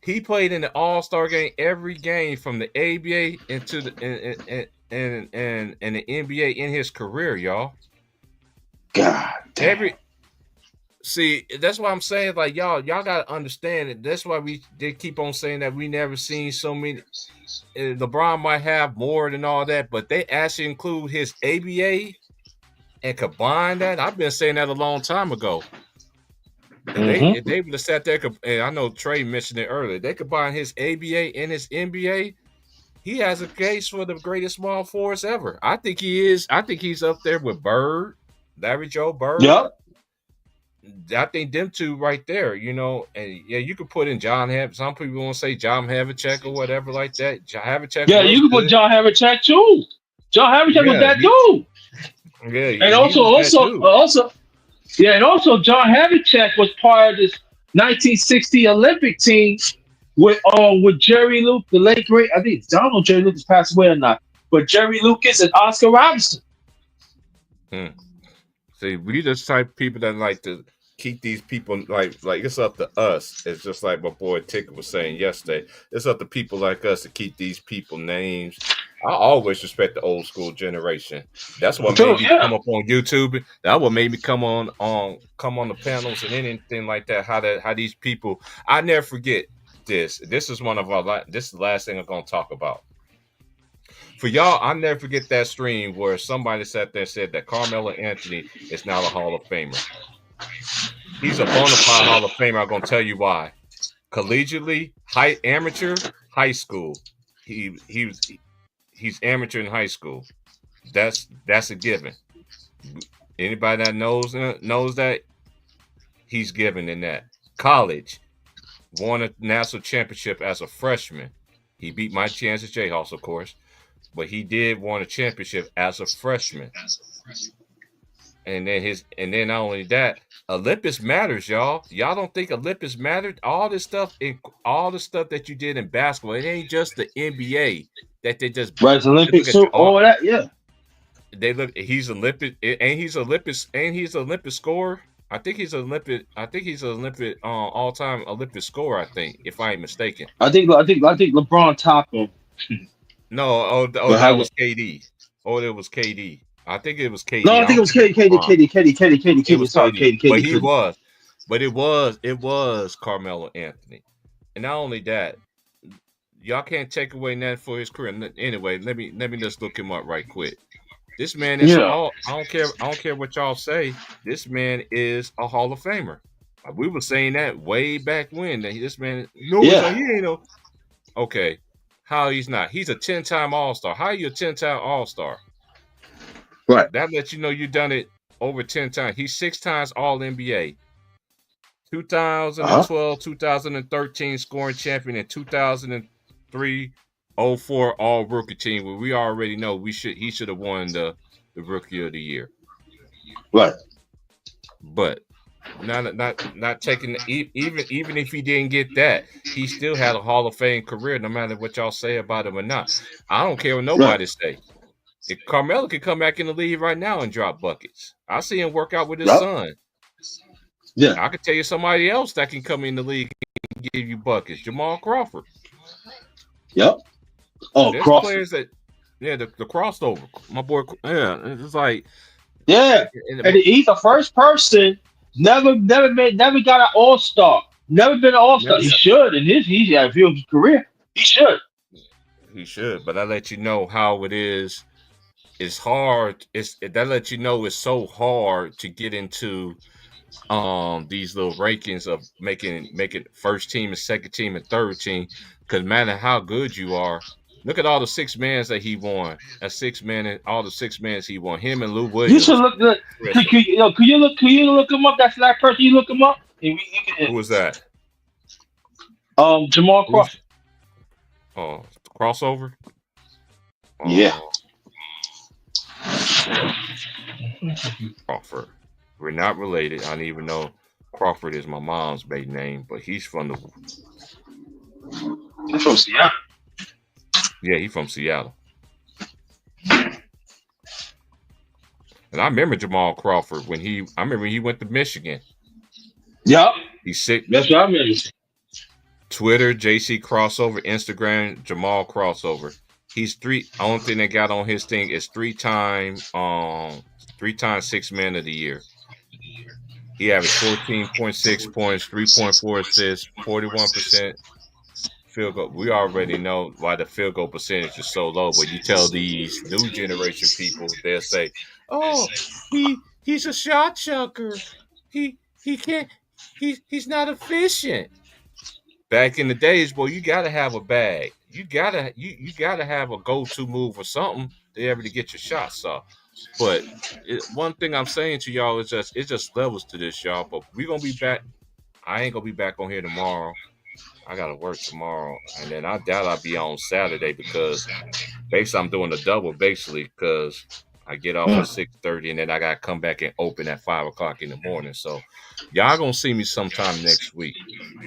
He played in the All-Star game every game from the ABA into the and the NBA in his career, y'all. God damn. See, that's why I'm saying, like, y'all gotta understand it. That's why they keep on saying that we never seen so many. LeBron might have more than all that, but they actually include his ABA and combine that. I've been saying that a long time ago. If they would have sat there, and I know Trey mentioned it earlier, they combine his ABA and his NBA. He has a case for the greatest small forwards ever. I think he is. I think he's up there with Bird, Larry Joe Bird. Yep. I think them two right there, and yeah, you could put in John Havlicek. Some people want to say John Havlicek or whatever like that. John Havlicek. Yeah, you can put John Havlicek too. John Havlicek was that dude. Yeah, and also, John Havlicek was part of this 1960 Olympic team with Jerry Luke, the late great. I think I don't know if Jerry Lucas passed away or not, but Jerry Lucas and Oscar Robertson. See, we just type of people that like to keep these people like it's up to us. It's just like my boy Ticker was saying yesterday. It's up to people like us to keep these people names. I always respect the old school generation. That's what made me come up on YouTube. That what made me come on the panels and anything like that. How these people. I never forget this. This is one of our. This is the last thing I'm gonna talk about. For y'all, I'll never forget that stream where somebody sat there and said that Carmelo Anthony is now a Hall of Famer. He's a bona fide Hall of Famer. I'm gonna tell you why. Collegiately, amateur, high school. He's amateur in high school. That's a given. Anybody that knows that he's given in that. College, won a national championship as a freshman. He beat Mike Kansas Jayhawks, of course, but he did won a championship as a freshman. And then not only that, Olympus matters, y'all. Y'all don't think Olympus mattered? All the stuff that you did in basketball, it ain't just the NBA that they just Olympics, all that, yeah. They look. He's Olympic, and he's Olympic scorer. I think he's Olympic all-time Olympic scorer. I think, if I ain't mistaken. I think LeBron topped him. No, that was KD. Oh, it was KD. I think it was KD. No, I think it was KD. Sorry, KD. But it was Carmelo Anthony, and not only that, y'all can't take away that for his career. Anyway, let me just look him up right quick. This man is I don't care what y'all say. This man is a Hall of Famer. We were saying that way back when. That this man, he ain't no. Okay, how he's not? He's a 10-time All-Star. How are you a 10-time All-Star? Right. That lets you know you done it over 10 times. He's 6 times All-NBA. 2012, 2013 scoring champion, and 2003. 04 all rookie team where we already know he should have won the rookie of the year. Right. But not taking even if he didn't get that, he still had a Hall of Fame career no matter what y'all say about him or not. I don't care what nobody say. If Carmelo could come back in the league right now and drop buckets. I see him work out with his son. Yeah. I could tell you somebody else that can come in the league and give you buckets. Jamal Crawford. Yep. Oh, there's Crawford. Players that, the crossover. My boy, it's like, and he's the first person never got an All-Star. Never been an All-Star. He should in his career. He should. He should, but I let you know how it is. It's hard. That lets you know it's so hard to get into these little rankings of making first team and second team and third team. Because no matter how good you are, look at all the 6 mans that he won. All the 6 mans he won. Him and Lou Williams. You should look good. Can you look him up? That's that person you look him up. Who was that? Jamal Crawford. Oh, crossover. Yeah. Crawford. We're not related. I don't even know Crawford is my mom's maiden name, but he's from Seattle. Yeah, he's from Seattle. And I remember Jamal Crawford when he went to Michigan. Yep. He's sick. That's what I remember. Twitter, JC Crossover, Instagram, Jamal Crossover. He's 3. Only thing they got on his thing is 3-time 6 man of the year. He averaged 14.6 points, 3.4 assists, 41% field goal. We already know why the field goal percentage is so low, but you tell these new generation people, they'll say, "Oh, he's a shot chucker. He can't. He's not efficient." Back in the days, boy, you gotta have a bag. You gotta have a go-to move or something to be able to get your shots off. But one thing I'm saying to y'all is it's just levels to this, y'all. But we're gonna be back. I ain't gonna be back on here tomorrow. I gotta work tomorrow, and then I doubt I'll be on Saturday because basically I'm doing a double basically because I get off at 6:30, and then I gotta come back and open at 5 o'clock in the morning. So y'all gonna see me sometime next week.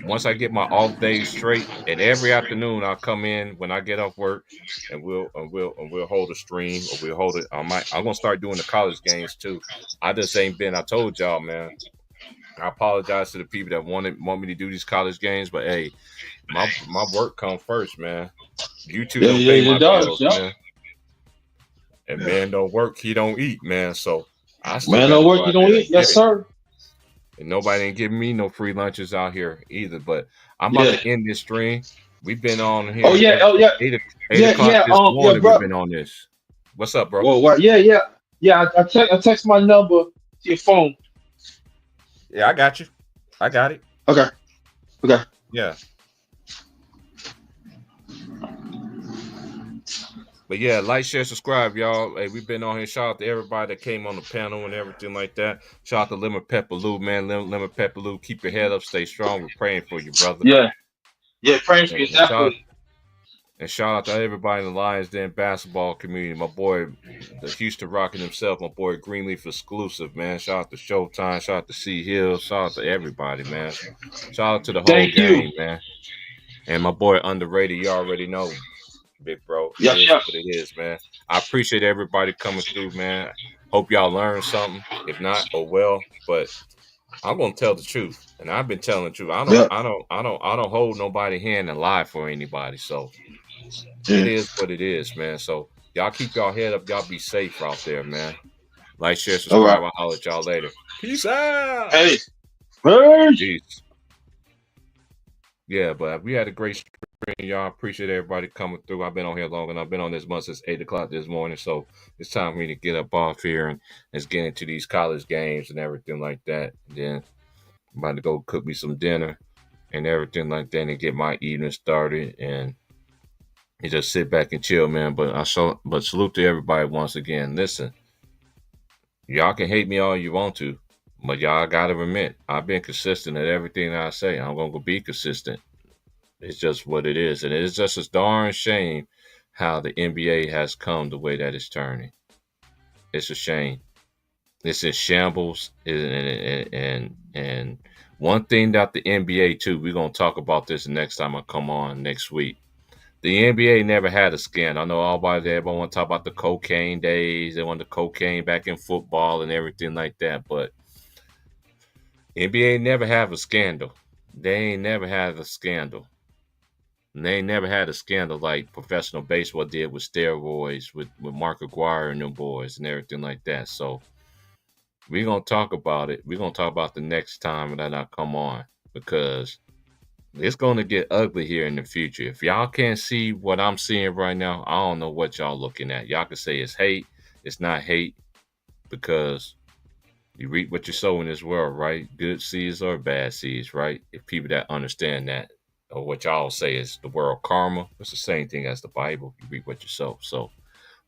Once I get my off days straight, and every afternoon I'll come in when I get off work, and we'll hold a stream, or we'll hold it. I'm gonna start doing the college games too. I just ain't been. I told y'all, man. I apologize to the people that want me to do these college games, but hey, my work come first, man. YouTube don't pay my bills, man. And man don't work, he don't eat, man. So I still Man gotta don't go work, out you don't there eat. and get Yes, it. sir. And nobody ain't giving me no free lunches out here either. But I'm about to end this stream. We've been on here. Oh yeah, oh yeah. 8 Yeah, o'clock yeah, this morning. bro. We've been on this. What's up, bro? Well, what? Yeah. I text my number to your phone. Yeah, I got you. I got it. Okay. Yeah. But yeah, like, share, subscribe, y'all. Hey, we've been on here. Shout out to everybody that came on the panel and everything like that. Shout out to Lemon Pepper Lou, man. Lemon Pepper Lou, keep your head up, stay strong. We're praying for you, brother. Yeah, praying for you, definitely. And shout out to everybody in the Lions Den basketball community. My boy, the Houston Rocket himself, my boy Greenleaf exclusive, man. Shout out to Showtime. Shout out to C Hill. Shout out to everybody, man. Shout out to the whole game, man. And my boy Underrated, you already know, big bro. It is what it is, man. I appreciate everybody coming through, man. Hope y'all learned something. If not, oh well. But I'm gonna tell the truth, and I've been telling the truth. I don't hold nobody hand and lie for anybody. So it is what it is, man. So y'all keep y'all head up. Y'all be safe out there, man. Like, share, subscribe. I'll holler at y'all later. Peace out. Hey. Jeez. Yeah, but we had a great stream, y'all. Appreciate everybody coming through. I've been on here long, and I've been on this month since 8 o'clock this morning. So it's time for me to get up off here and let's get into these college games and everything like that. And then I'm about to go cook me some dinner and everything like that and get my evening started and just sit back and chill, man. But salute to everybody once again. Listen, y'all can hate me all you want to, but y'all gotta admit, I've been consistent at everything I say. I'm gonna be consistent. It's just what it is. And it's just a darn shame how the NBA has come the way that it's turning. It's a shame. It's in shambles. And one thing that the NBA too, we're gonna talk about this the next time I come on next week. The NBA never had a scandal. I know everybody want to talk about the cocaine days. They want the cocaine back in football and everything like that. But NBA never have a scandal. They ain't never had a scandal. And they ain't never had a scandal like professional baseball did with steroids, with Mark Aguirre and them boys and everything like that. So we're going to talk about it. We're going to talk about the next time that I come on because it's going to get ugly here in the future. If y'all can't see what I'm seeing right now, I don't know what y'all looking at. Y'all can say it's hate. It's not hate because you reap what you sow in this world, right? Good seeds or bad seeds, right? If people that understand that, or what y'all say is the world karma, it's the same thing as the Bible. You reap what you sow. So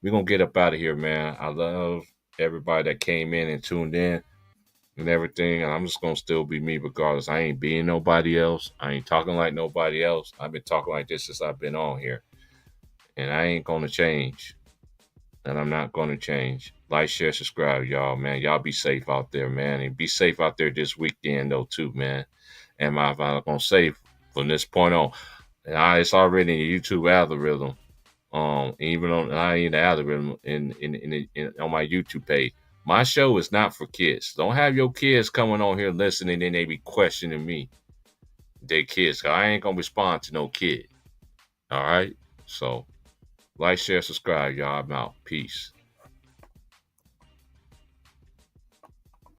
we're going to get up out of here, man. I love everybody that came in and tuned in and everything. And I'm just going to still be me regardless. I ain't being nobody else. I ain't talking like nobody else. I've been talking like this since I've been on here. And I ain't going to change. And I'm not going to change. Like, share, subscribe, y'all, man. Y'all be safe out there, man. And be safe out there this weekend, though, too, man. And I'm going to say from this point on, it's already in the YouTube algorithm. Even on the algorithm on my YouTube page. My show is not for kids. Don't have your kids coming on here listening and they be questioning me. They kids. I ain't gonna respond to no kid. All right. So like, share, subscribe, y'all. I'm out. Peace.